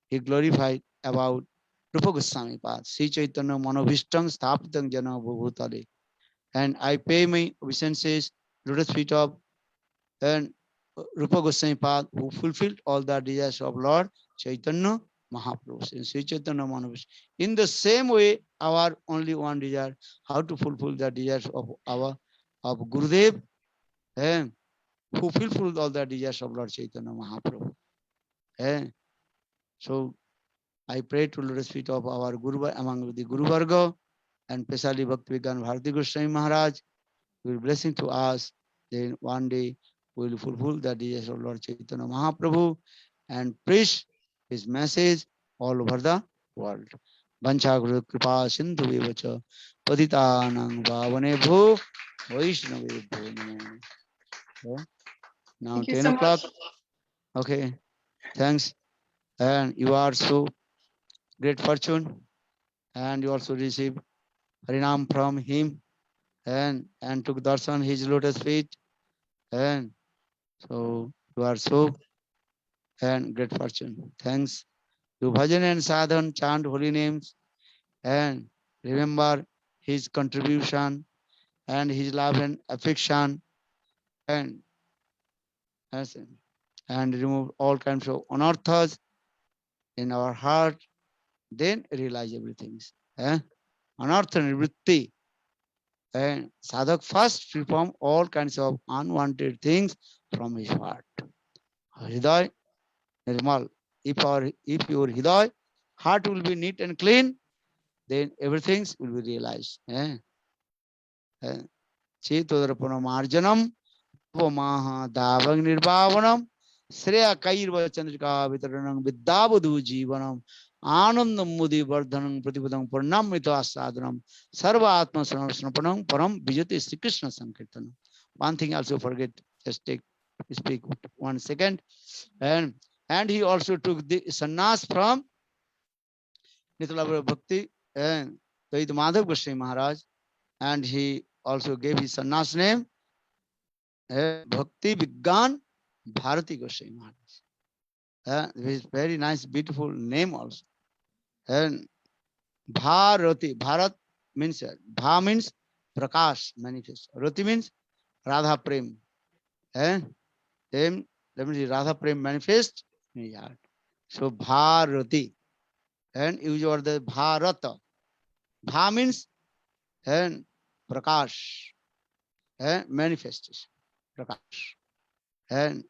he glorified about Rupa Goswami path. Sri Chaitanya Manobhistang Stapitang Jana Bhutali. And I pay my obeisances, lotus feet of and Rupa Goswami path, who fulfilled all the desires of Lord Chaitanya Mahaprabhu in Sri Chaitanya Manobhistang. In the same way, our only one desire, how to fulfill the desires of our Gurudev, and who fulfilled all the desires of Lord Chaitanya Mahaprabhu. So I pray to lotus feet of our Guru among the Guru Varga, and especially Bhakti Vijñāna Bhārati Goswami Mahārāja will blessing to us. Then one day we will fulfill the desires of Lord Chaitanya Mahaprabhu and preach his message all over the world. Vancha Guru Kripa Sindhu Evacha Patitanang Bhavanebho Vaishnavebho Namo. Now Thank you 10 so o'clock. much. Okay, thanks. And you are so great fortune, and you also receive Harinam from him and took darshan his lotus feet, and so you are so and great fortune. Thanks. Do bhajan and sadhan, chant holy names, and remember his contribution and his love and affection, and remove all kinds of anarthas in our heart. Then realize everything. Anartha nivritti. And sadhak first reform all kinds of unwanted things from his heart. Hriday nirmal. If your hriday heart will be neat and clean, then everything will be realized. Chetodharapana marjanam Maha Davang Nirvavanam Sreya Kairva Chandrika Vitaranam Vidyabudhu Jivanam Anandam Mudi Vardhanam Pratipudam Purnam Mito Asadhanam Sarva Atma Sanapanam Param Vijati Sri Krishna Sankirtanam. One thing also forget, just speak 1 second. And he also took the sannyas from Nitya Bhakti and Vaid Madhav Goswami Maharaj, and he also gave his sannyas name Bhakti Vijñāna Bhāratī Goswami Mahārāja. This is very nice, beautiful name also. And Bhāratī, Bharat means, Bha means Prakash, manifest. Rati means Radha Prem. And then let me see, Radha Prem manifest in his heart. So Bhāratī. And use the Bharata. Bha means and prakash, and manifestation. Prakash. And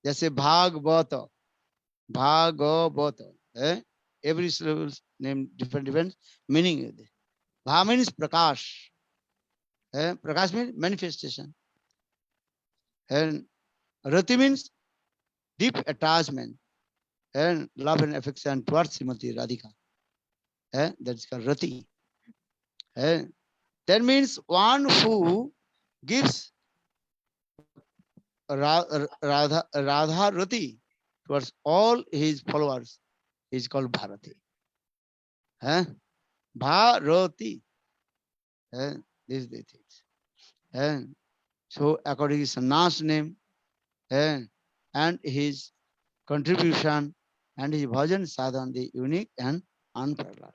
जैसे Bhagavat, every syllable name different meaning. Bha means prakash. Prakash means manifestation. And rati means deep attachment and love and affection towards Srimati Radhika. That's called rati. That means one who gives Radha rati towards all his followers is called Bhāratī. Bhāratī. These are the things. So according to his sannyas name and his contribution and his bhajan sadhana, the unique and unparalleled.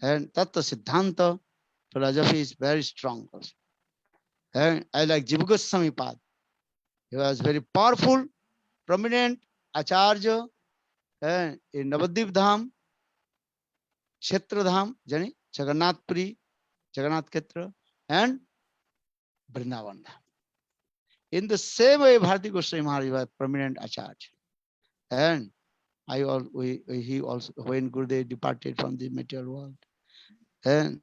And Tattva Siddhanta philosophy is very strong also. And I like Jiva Gosvāmī Pad. He was very powerful, prominent acharya in Navadvip Dham, Kshetra Dham, Jani, Jagannath Puri, Jagannath Kshetra, and Vrindavan Dham. In the same way, Bhārati Gosvāmī Mahārāja was prominent acharya. And he also, when Gurudev departed from the material world, and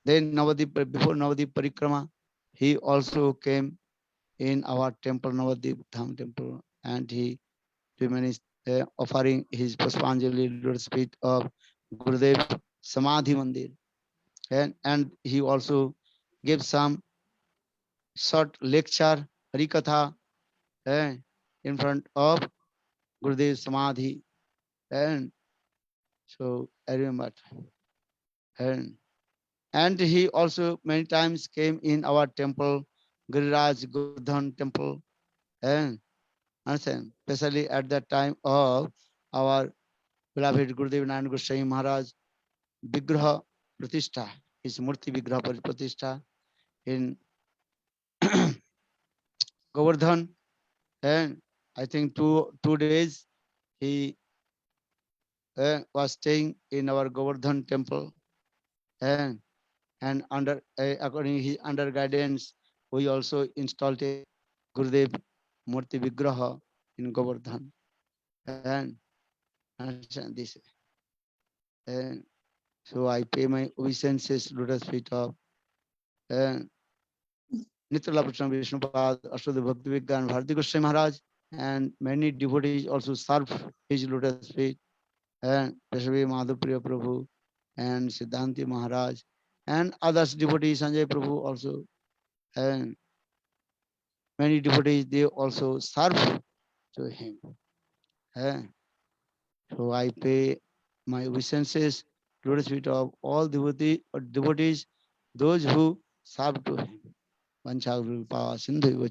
then before Navadvip Parikrama, he also came in our temple, Navadvip Dham temple, and he remains offering his Puspanjali lotus feet of Gurudev Samadhi Mandir. And he also gave some short lecture, Harikatha, in front of Gurudev Samadhi. And so I remember. And he also many times came in our temple, Giriraj Govardhan temple, and understand, especially at that time of our beloved Gurudev Narayan Goswami Maharaj Vigraha Pratishtha, his Murti Vigraha Pratishtha in Govardhan. And I think two days he was staying in our Govardhan temple. And under according to his under guidance, we also installed a Gurudev Murti Vigraha in Govardhan. And understand this. And so I pay my obeisances lotus feet of Nitya Prashna Vishnupad, Ashwada Bhakti Vijñāna Bhārati Gosvāmī Mahārāja, and many devotees also serve his lotus feet, and Prashvi Madhapriya Prabhu and Siddhanti Maharaj and others devotees, Sanjay Prabhu also, and many devotees, they also serve to him. So I pay my obeisances, lotus feet of all devotees, those who serve to him. Vanchagrupa Sindhu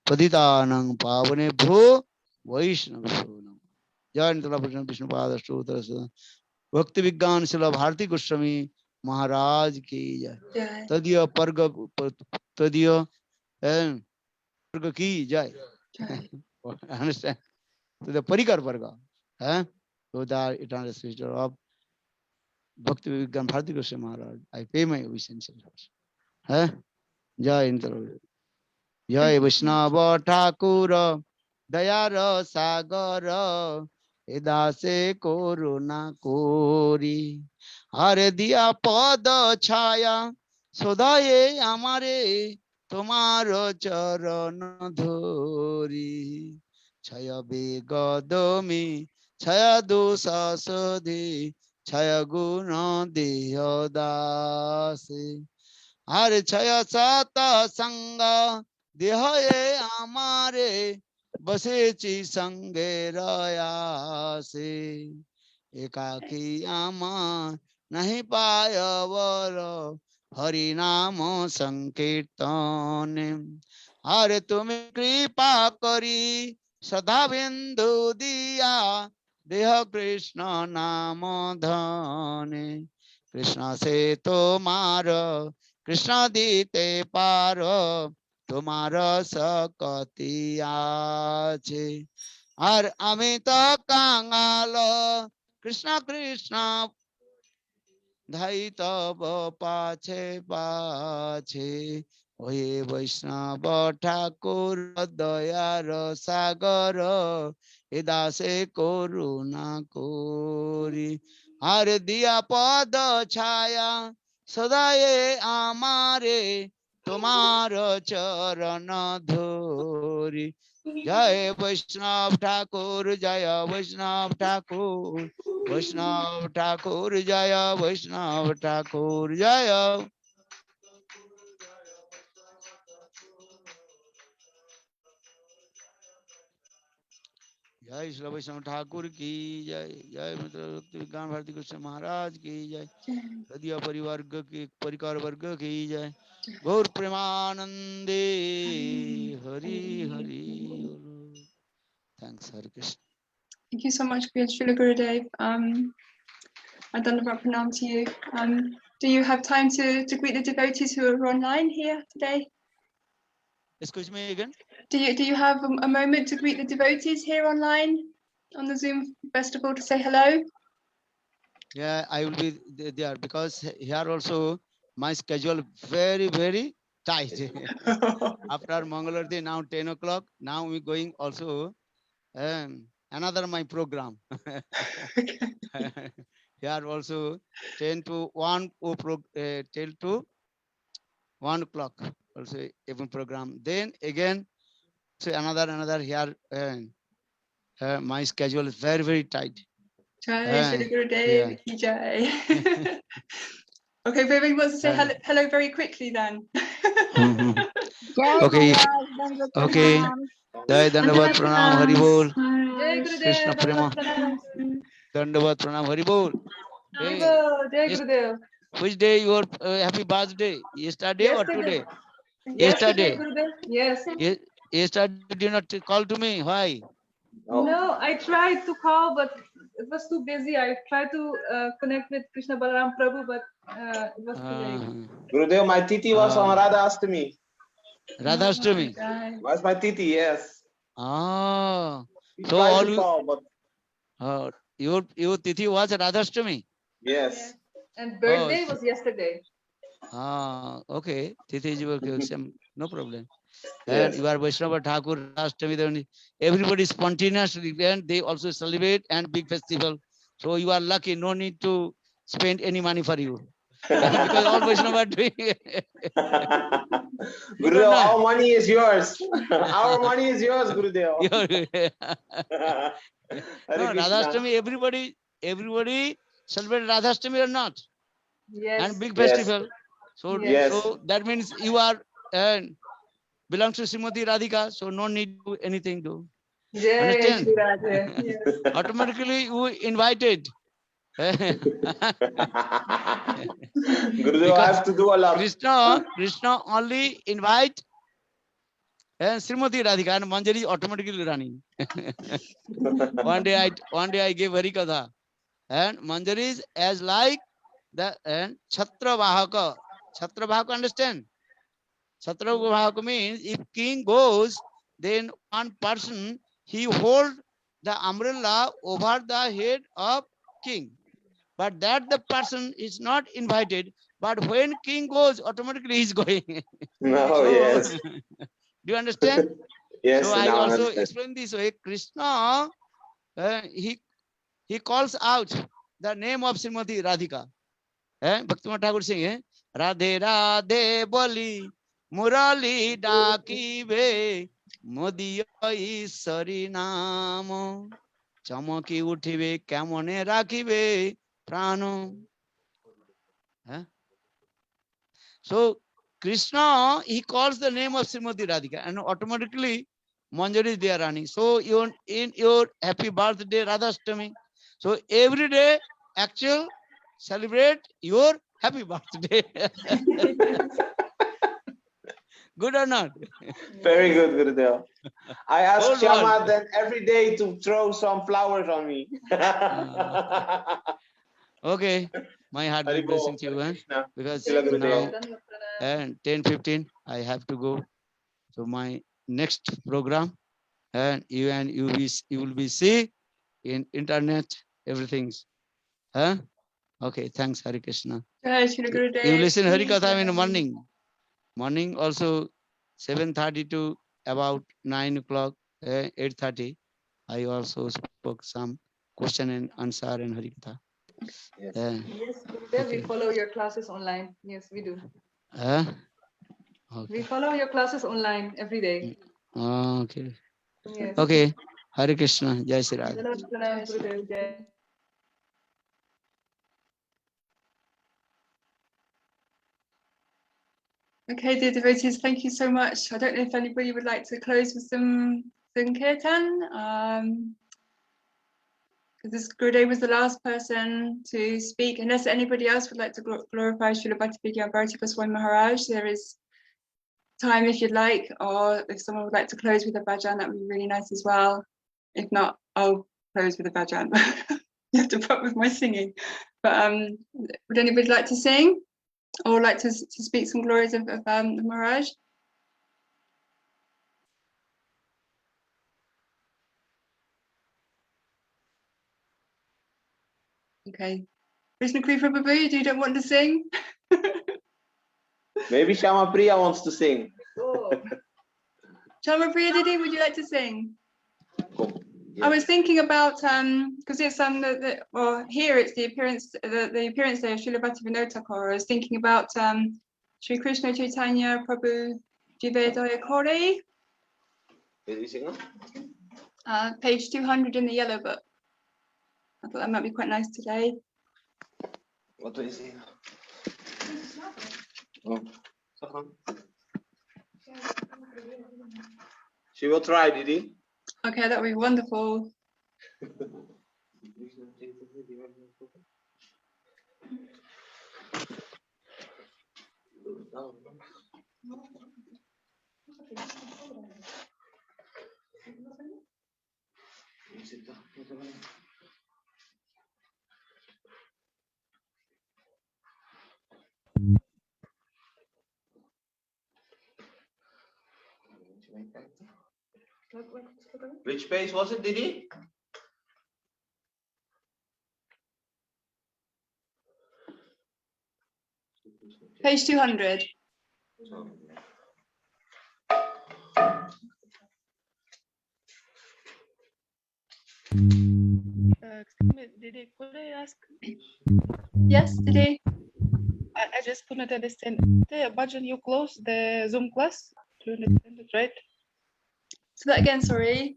Paditanang Pavane Bho Vaishnavasonam. Jai Nitya Prashna Vishnupada Stotra Bhakti Vijñāna Śrīla Bhārati Gosvāmī Mahārāja ki jai. Tadiya Parga ki jai. Understand? To the Parikar Parga. So that eternal sister of Bhakti Vijñāna Bhārati Gosvāmī Mahārāja. I pay my obeisances. Jai Nitya. Jai Vaishnava Thakur Dayar Sagar Edase Koruna Kori Hare Diya Pada Chaya Sodaye Amare Tomar Charan Dhori Chaya Begadomi Chaya Dosa Sodhi Chaya Guna Dehadase Hare Chaya Sata Sangha Dehaye Amare Basechi Sange Rayase Ekaki Ama Nahi Paya Vara Hari Namo Sankirtane Hare Tumi Kripa Kari Sadha Bindu Diya Deha Krishna Namo Dhane Krishna Se Tomara Krishna dite paro tomara sakati ache ar amita kangalo Krishna Krishna धाई तब पाछे पाछे ओहे वैष्णव ठाकुर दयार सागर ए दासे करुणा कोरी हर दिया पद छाया सदाए आमारे तुम्हार चरण धोरी जय वैष्णव ठाकुर जय वैष्णव ठाकुर वैष्णव ठाकुर जय वैष्णव ठाकुर जय जय श्री वैष्णव ठाकुर की जय जय भक्ति विज्ञान भारती कृष्ण महाराज की जय हृदय परिवार की परिकार वर्ग की जय Gaura Premanande Hari Hari thanks Hare Krishna Thank you so much for your Srila Gurudev. I don't know about pronounce you. Do you have time to greet the devotees who are online here today? Excuse me again. Do you have a moment to greet the devotees here online on the Zoom festival to say hello? Yeah, I will be there because here also my schedule very tight. After Mangalarti now 10 o'clock. Now we going also another my program. Here also 10 to 1 till to 1 o'clock also even program. Then again so another here my schedule is very tight. Jai Shri Gurudev ki jai. Okay, Vivek wants to say hello very quickly then. Okay. Okay. Jai Dandavat Pranam Hari Bol. Krishna Prema. Dandavat Pranam Hari Bol. Jai Gurudev. Which day your happy birthday? Yesterday or today? Yesterday. Yes. Yesterday you did not call to me. Why? No, I tried to call, but it was too busy. I tried to connect with Krishna Balaram Prabhu, but it was too late. Gurudev, my titi was on Radha Ashtami. Radha Ashtami? Was my titi, yes. Ah. So all you call, but your tithi was Radha Ashtami? Yes. And birthday was yesterday. Ah, okay. Tithi is okay. No problem. Yes. And you are Vaishnava Thakur Ashtami, then everybody spontaneously and they also celebrate and big festival. So you are lucky, no need to spend any money for you. Because all Vaishnava are doing it. Gurudev, our money is yours. Our money is yours, Gurudev. No, Radhashtami, everybody celebrate Radhashtami or not? Yes. And big festival. So, Yes. so that means you are belongs to Srimati Radhika, so no need to anything to. Understand? Yes. Automatically you invited. Gurudev, I have to do a lot. Krishna only invite Srimati Radhika and Manjari is automatically running. one day I gave Harikatha and Manjari is as like the Chhatra Vahaka. Chhatra Vahaka, understand? Chhatra Vahaka means if king goes, then one person he hold the umbrella over the head of king. But that the person is not invited. But when king goes, automatically he's going. No, So, yes. do you understand? Yes, So I now also understand. explain this way. Krishna, he calls out the name of Srimati Radhika. Bhaktivinoda Thakur sing, Radhe Radhe Boli Murali Dakive Modiyai Sari Namo Chamaki Uthive Kamone Rakive Prano. So Krishna, he calls the name of Srimati Radhika and automatically Manjari they are running. So in your happy birthday Radhashtami. So every day actual celebrate your happy birthday. Good or not? Very good, Gurudev. I ask Shama then every day to throw some flowers on me. Okay, my heartfelt blessing to you, because now and 10:15 I have to go to my next program, and you will be see in internet everything's. Okay, thanks, Hare Krishna. Jai Shri Gurudev. You listen Hari Katha in the Jai. morning. Morning also 7:30 to about 9 o'clock, 8:30. I also spoke some question and answer in Hari Katha. Yes, Yeah. yes, Gurudev, we Okay. follow your classes online. Yes, we do. Okay. We follow your classes online every day. Okay. Yes. Okay. Hare Krishna. Jai Shri Ram. Pranam, Gurudev. Jai. Okay, dear devotees, thank you so much. I don't know if anybody would like to close with some Sankirtan. This Gurudev was the last person to speak. Unless anybody else would like to glorify Śrīla Bhakti Gosvāmī Mahārāja, there is time if you'd like, or if someone would like to close with a bhajan, that would be really nice as well. If not, I'll close with a bhajan. You have to put up with my singing. But would anybody like to sing or like to speak some glories of Mahārāja? Okay. Krishna Kriya Prabhu, you don't want to sing? Maybe Shama Priya wants to sing. Shama Priya Didi, would you like to sing? Yeah. I was thinking about because it's well, here it's the appearance day of Śrīla Bhaktivinoda Thakur. I was thinking about Sri Krishna Chaitanya Prabhu Jivedaya Kori, Did you sing? page 200 in the yellow book. I thought that might be quite nice today. What do you sing? Oh. She will try, Didi. Okay, that would be wonderful. Which page was it, Didi? Page 200. Excuse me, Didi, could I ask? Yes, Didi. I just couldn't understand. The bhajan, you close the Zoom class. Do you understand it, right? So that again, sorry.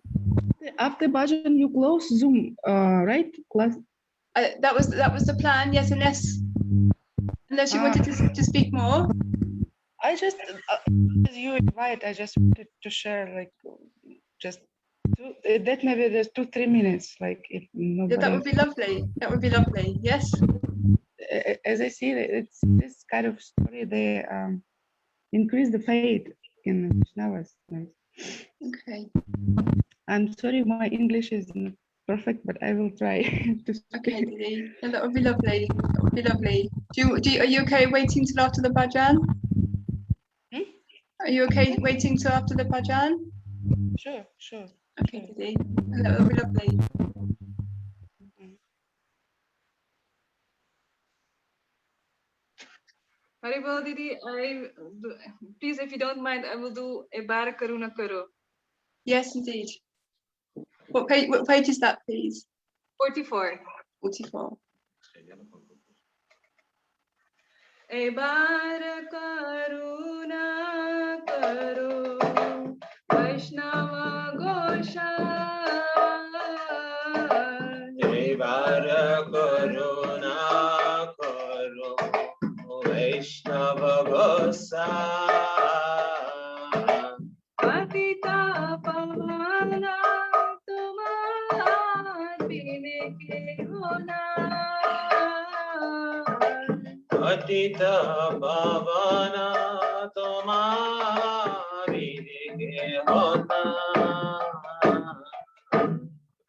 After bhajan, you close Zoom, right? Class. That was the plan. Yes, unless you wanted to speak more. I just as you invite, I just wanted to share like just that maybe there's 2-3 minutes, like if nobody. Yeah, that would be lovely. That would be lovely. Yes. As I see it, it's this kind of story. They increase the faith in Vaishnavas. Okay. I'm sorry, my English is not perfect, but I will try to speak. Okay, Didi. Yeah, that would be lovely. That would be lovely. Are you okay waiting till after the bhajan? Are you okay waiting till after the bhajan? Sure, sure. Okay, Didi. That would be lovely. Haribol Didi, please, if you don't mind, I will do a Bar Karuna Karo. Yes, indeed. What page is that, please? 44. 44. A Bar Karuna Karo, Vaishnava Gosha. A Bar Karuna Karo, Vaishnava Gosha. Patita Pavana Tumar Bine Ke Hona. Patita Pavana Tumari Ke Hona.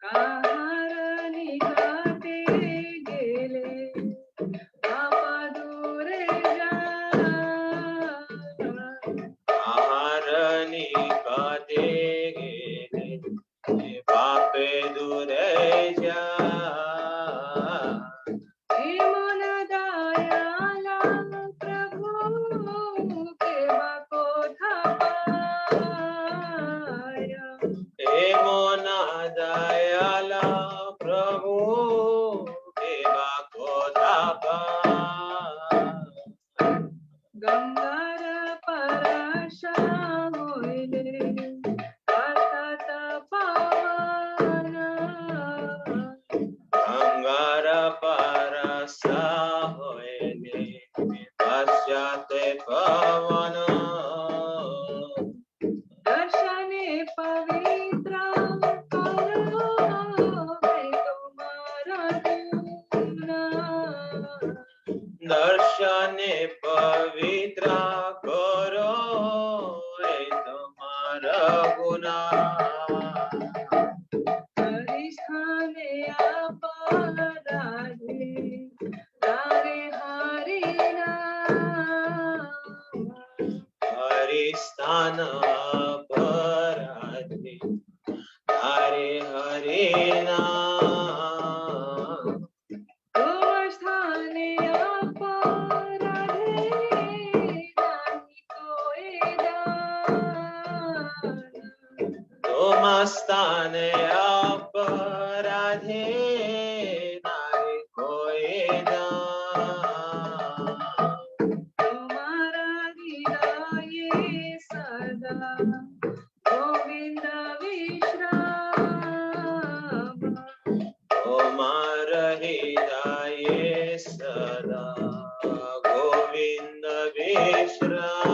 Kaharani Kate Gele Papa Dure Ja. Kaharani Kate Gele Pape Dure Ja. Yamuna पवित्र करो ये तुम्हारा गुना हरिस्थाने अपराधे तारे हरि नाम हरिस्थान अपराधे तारे हरि नाम तुम स्थाने अपराधे नहीं कोई दान तुम स्थाने अपराधे नारी कोई दान तुम्हारा हृदय सदा गोविंद विश्राम तुम्हार हृदय सदा गोविंद विश्राम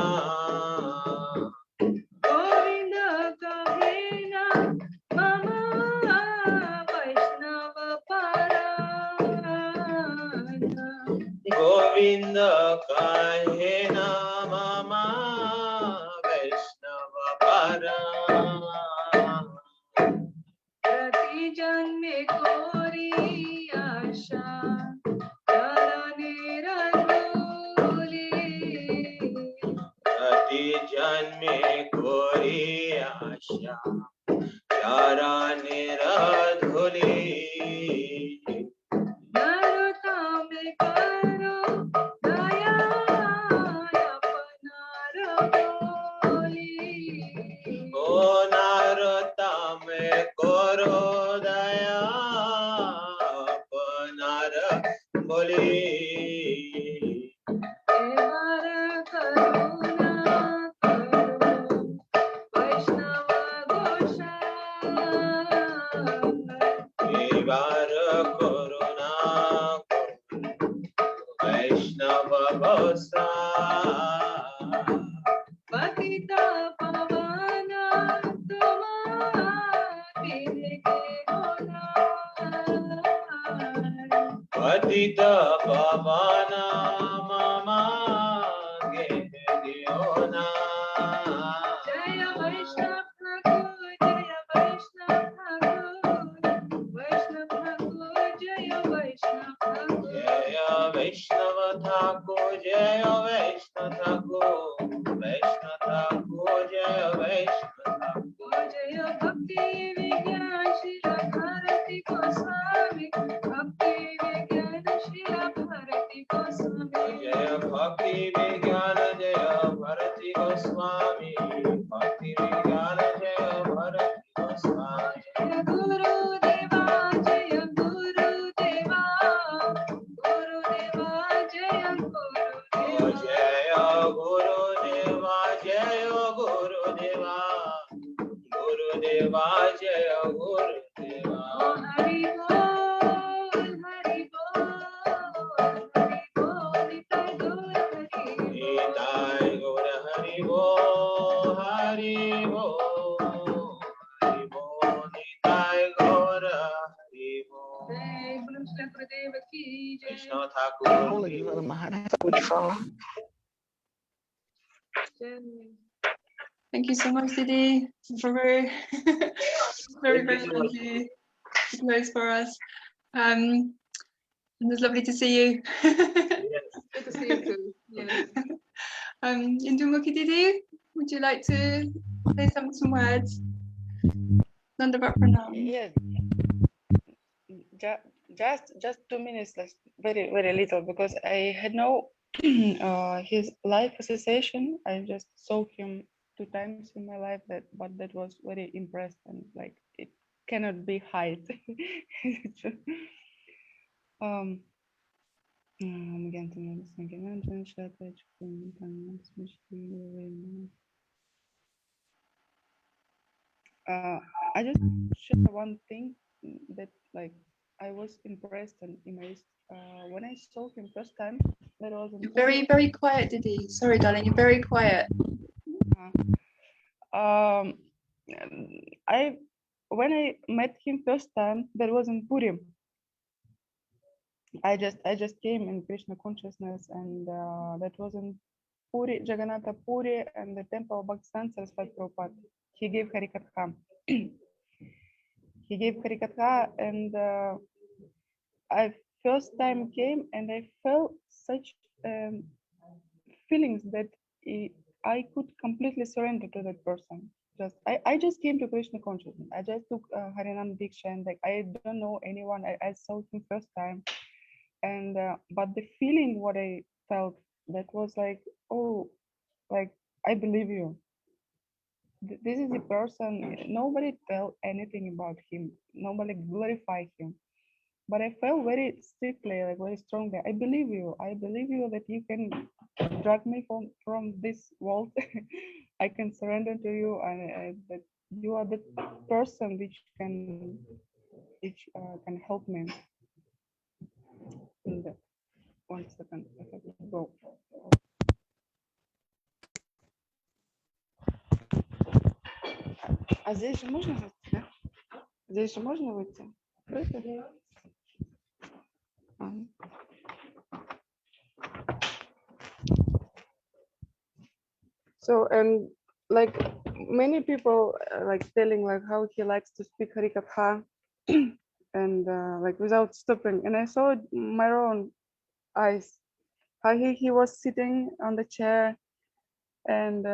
गोविंद कहे ना मम वैष्णव परायण गोविंद कहे नाम वैष्णव परायण प्रति जन्मे कोरी आशा चरणे रंगोली प्रति जन्मे कोरी आशा चरणे रधुली नरता में करो दया अपनार बोली ओ नारता में करो दया अपनार बोली एवर करुणा करो वैष्णव गोसाई बार करुणा वैष्णव गोसा पतित पावन तुम्हारे गुना पतित पावन मम दियो ना जय वैष्णव ठाकुर जय वैष्णव ठाकुर वैष्णव ठाकुर जय वैष्णव ठाकुर जय वैष्णव ठाकुर जय वैष्णव ठाकुर वैष्णव ठाकुर जय वैष्णव ठाकुर जय भक्ति विज्ञान श्रीला भारती गोस्वामी भक्ति विज्ञान श्रीला भारती गोस्वामी जय भक्ति विज्ञान जय भारती गोस्वामी भक्ति विज्ञान जय भारती गोस्वामी जय गुरुदेवा जय गुरुदेवा गुरुदेवा जय गुरुदेवा जय गुरुदेवा जय गुरुदेवा गुरुदेवा जय गुरुदेवा हरि बोल निताय गौर हरि निताय गौर हरि बोल हरि बोल हरि बोल निताय गौर हरि बोल जय गुरु श्री गुरुदेव की जय कृष्ण ठाकुर की जय Thank you so much, Didi, Prabhu. Very, very lovely to close for us. And it's lovely to see you. Good to see you too. Yes. Indumuki Didi, would you like to say some words? Dandavat Pranam. Yes. Just 2 minutes, like very, very little, because I had no his life association. I just saw him 2 times in my life, but that was very impressed, and like it cannot be hide. Again, I just share one thing that like I was impressed and amazed when I saw him first time. That was You're very, very quiet, Didi. Sorry, darling, you're very quiet. When I met him first time, that was in Purim. I just came in Krishna consciousness, and that was in Puri, Jagannath Puri, and the temple of Bhaktivedanta Saraswati Prabhupada. He gave Harikatha. He gave Harikatha, and I first time came, and I felt such feelings that I could completely surrender to that person. I just came to Krishna consciousness. I just took Harinam Diksha, and like I don't know anyone. I saw him first time, and but the feeling what I felt, that was like, oh, like I believe you. This is the person. Nobody tell anything about him. Nobody glorify him. But I felt very strictly, like very strongly. I believe you. I believe you that you can drag me from this world. I can surrender to you, and that you are the person which can help me. In the 1 second, I have to go. А здесь же можно выйти, да? Здесь же можно выйти? So, and like many people like telling like how he likes to speak Harikatha and like without stopping, and I saw it in my own eyes how he was sitting on the chair and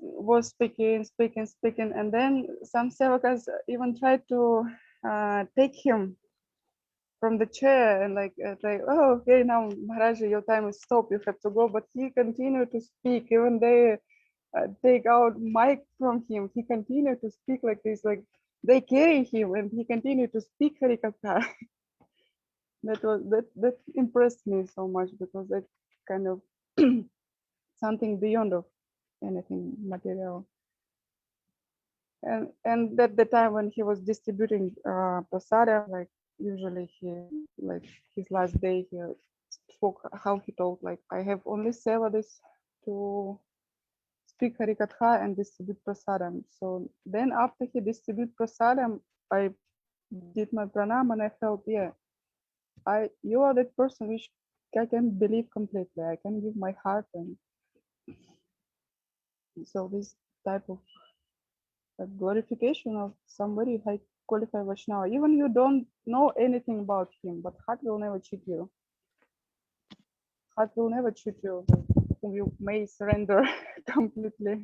was speaking, and then some sevakas even tried to take him from the chair and like oh, okay, now Mahārāja, your time is stopped, you have to go. But he continued to speak. Even they take out mic from him, he continued to speak like this, like they carry him, and he continued to speak Harikatha. that impressed me so much, because that kind of something beyond of anything material. And at the time when he was distributing prasada, like usually he, like his last day, he spoke how he told, like, I have only 7 days to speak Harikatha and distribute prasadam. So then after he distributed prasadam, I did my pranam, and I felt, yeah, you are that person which I can believe completely. I can give my heart, and so this type of glorification of somebody high qualified Vaishnava, even you don't know anything about him, but heart will never cheat you. Heart will never cheat you, whom you may surrender completely.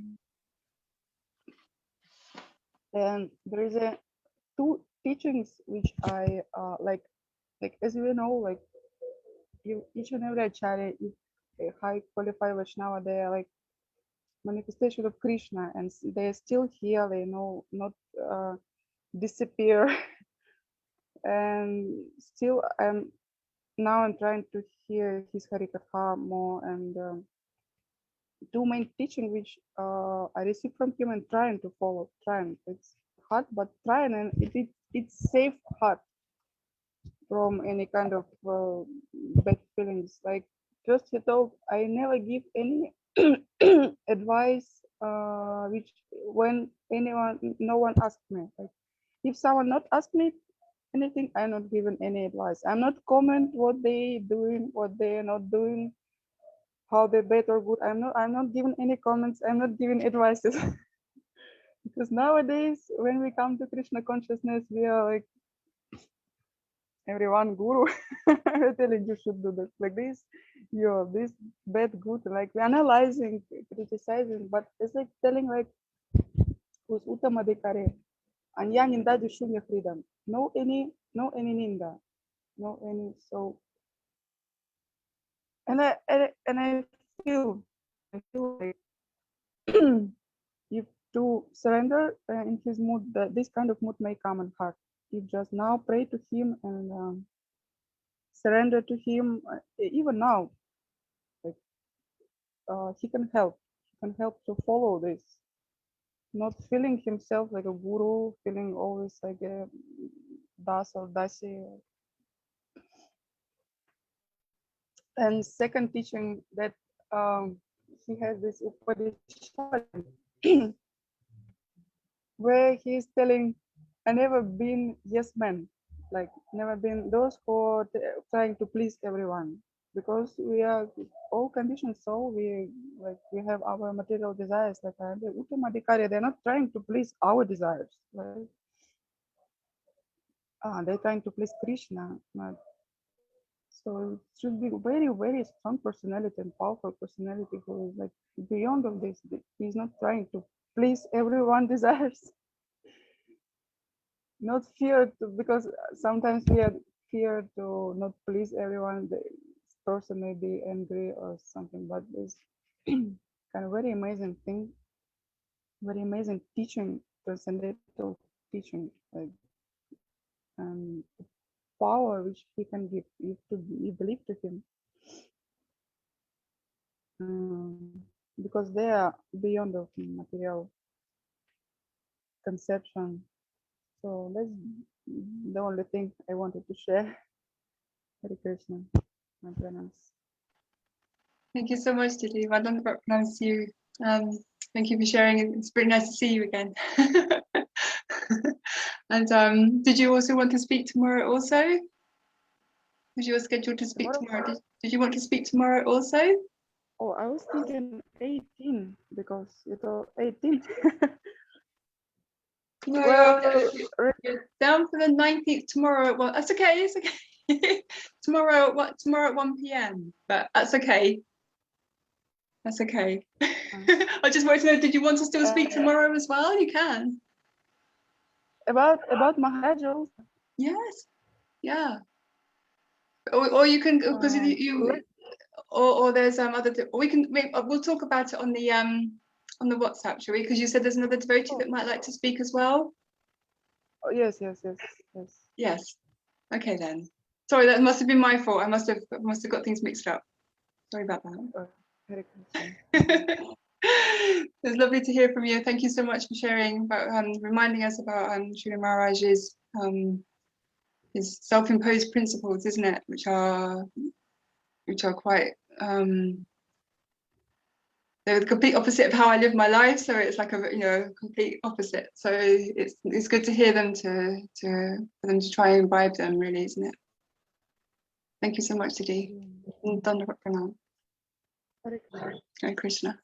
And there is 2 teachings which I like as we know, like each and every acharya, a high qualified Vaishnava, they are like manifestation of Krishna, and they are still here, they know not disappear. And still now I'm trying to hear his Harikatha more, and 2 main teaching which I received from him and trying to follow, it's hard, but trying, and it's safe heart from any kind of bad feelings. Like first he told, I never give any advice which when no one asked me. Like if someone not ask me anything, I'm not given any advice. I'm not comment what they doing, what they are not doing, how they bad or good. I'm not giving any comments. I'm not giving advices. Because nowadays when we come to Krishna consciousness, we are like everyone guru telling you should do this, like this, you're this bad, good, like we're analyzing, criticizing, but it's like telling like who's uttamadikare and yang inda your freedom. No any ninda, no any. So and I feel like if to surrender in his mood, this kind of mood may come in heart. You just now pray to him and surrender to him, even now, like he can help to follow this, not feeling himself like a guru, feeling always like a das or dasi. And second teaching that he has this Upadesha where he's telling, I never been yes man. like never been those who are trying to please everyone, because we are all conditioned soul. We have our material desires, like the Uttamadhikari. They're not trying to please our desires, like they're trying to please Krishna. So it should be very, very strong personality and powerful personality who is like beyond of this. He's not trying to please everyone's desires. Not fear to, because sometimes we are feared to not please everyone. The person may be angry or something, but it's kind of very amazing thing, very amazing teaching, transcendental teaching, like power which he can give if you believe to him, because they are beyond of material conception. So that's the only thing I wanted to share. Hare Krishna, my pranams. Thank you so much, Didi. Well done for pronouncing you. Thank you for sharing. It's pretty nice to see you again. And did you also want to speak tomorrow also? Was you scheduled to speak tomorrow? Did you want to speak tomorrow also? Oh, I was thinking 18 because it's 18. No, well, you're down for the 19th tomorrow. Well, that's okay. It's okay. Tomorrow at 1 p.m. But that's okay. That's okay. I just wanted to know, did you want to still speak tomorrow as well? You can. About Mahārāja? Yes. Yeah. Or you can, because or there's other. We'll talk about it on the WhatsApp, shall we? Because you said there's another devotee that might like to speak as well. Oh, yes. Yes. Okay then. Sorry, that must have been my fault. I must have got things mixed up. Sorry about that. It's lovely to hear from you. Thank you so much for sharing about reminding us about Śrīla Mahārāja's his self-imposed principles, isn't it? Which are quite they're the complete opposite of how I live my life. So it's like a complete opposite. So it's good to hear them for them to try and imbibe them, really, isn't it? Thank you so much, Didi. Hare Krishna.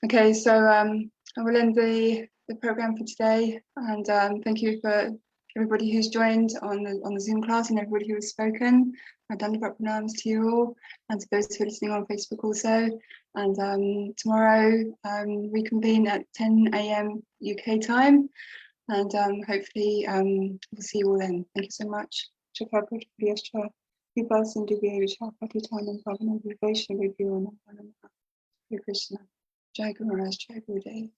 Okay, so I will end the program for today, and thank you for everybody who's joined on the Zoom class and everybody who has spoken. Dandavat pranams to you all, and to those who are listening on Facebook also. And tomorrow we convene at 10 a.m. UK time, and hopefully we'll see you all then. Thank you so much. Hare Krishna. Jai Guru Maharaj, Jai Gurudev.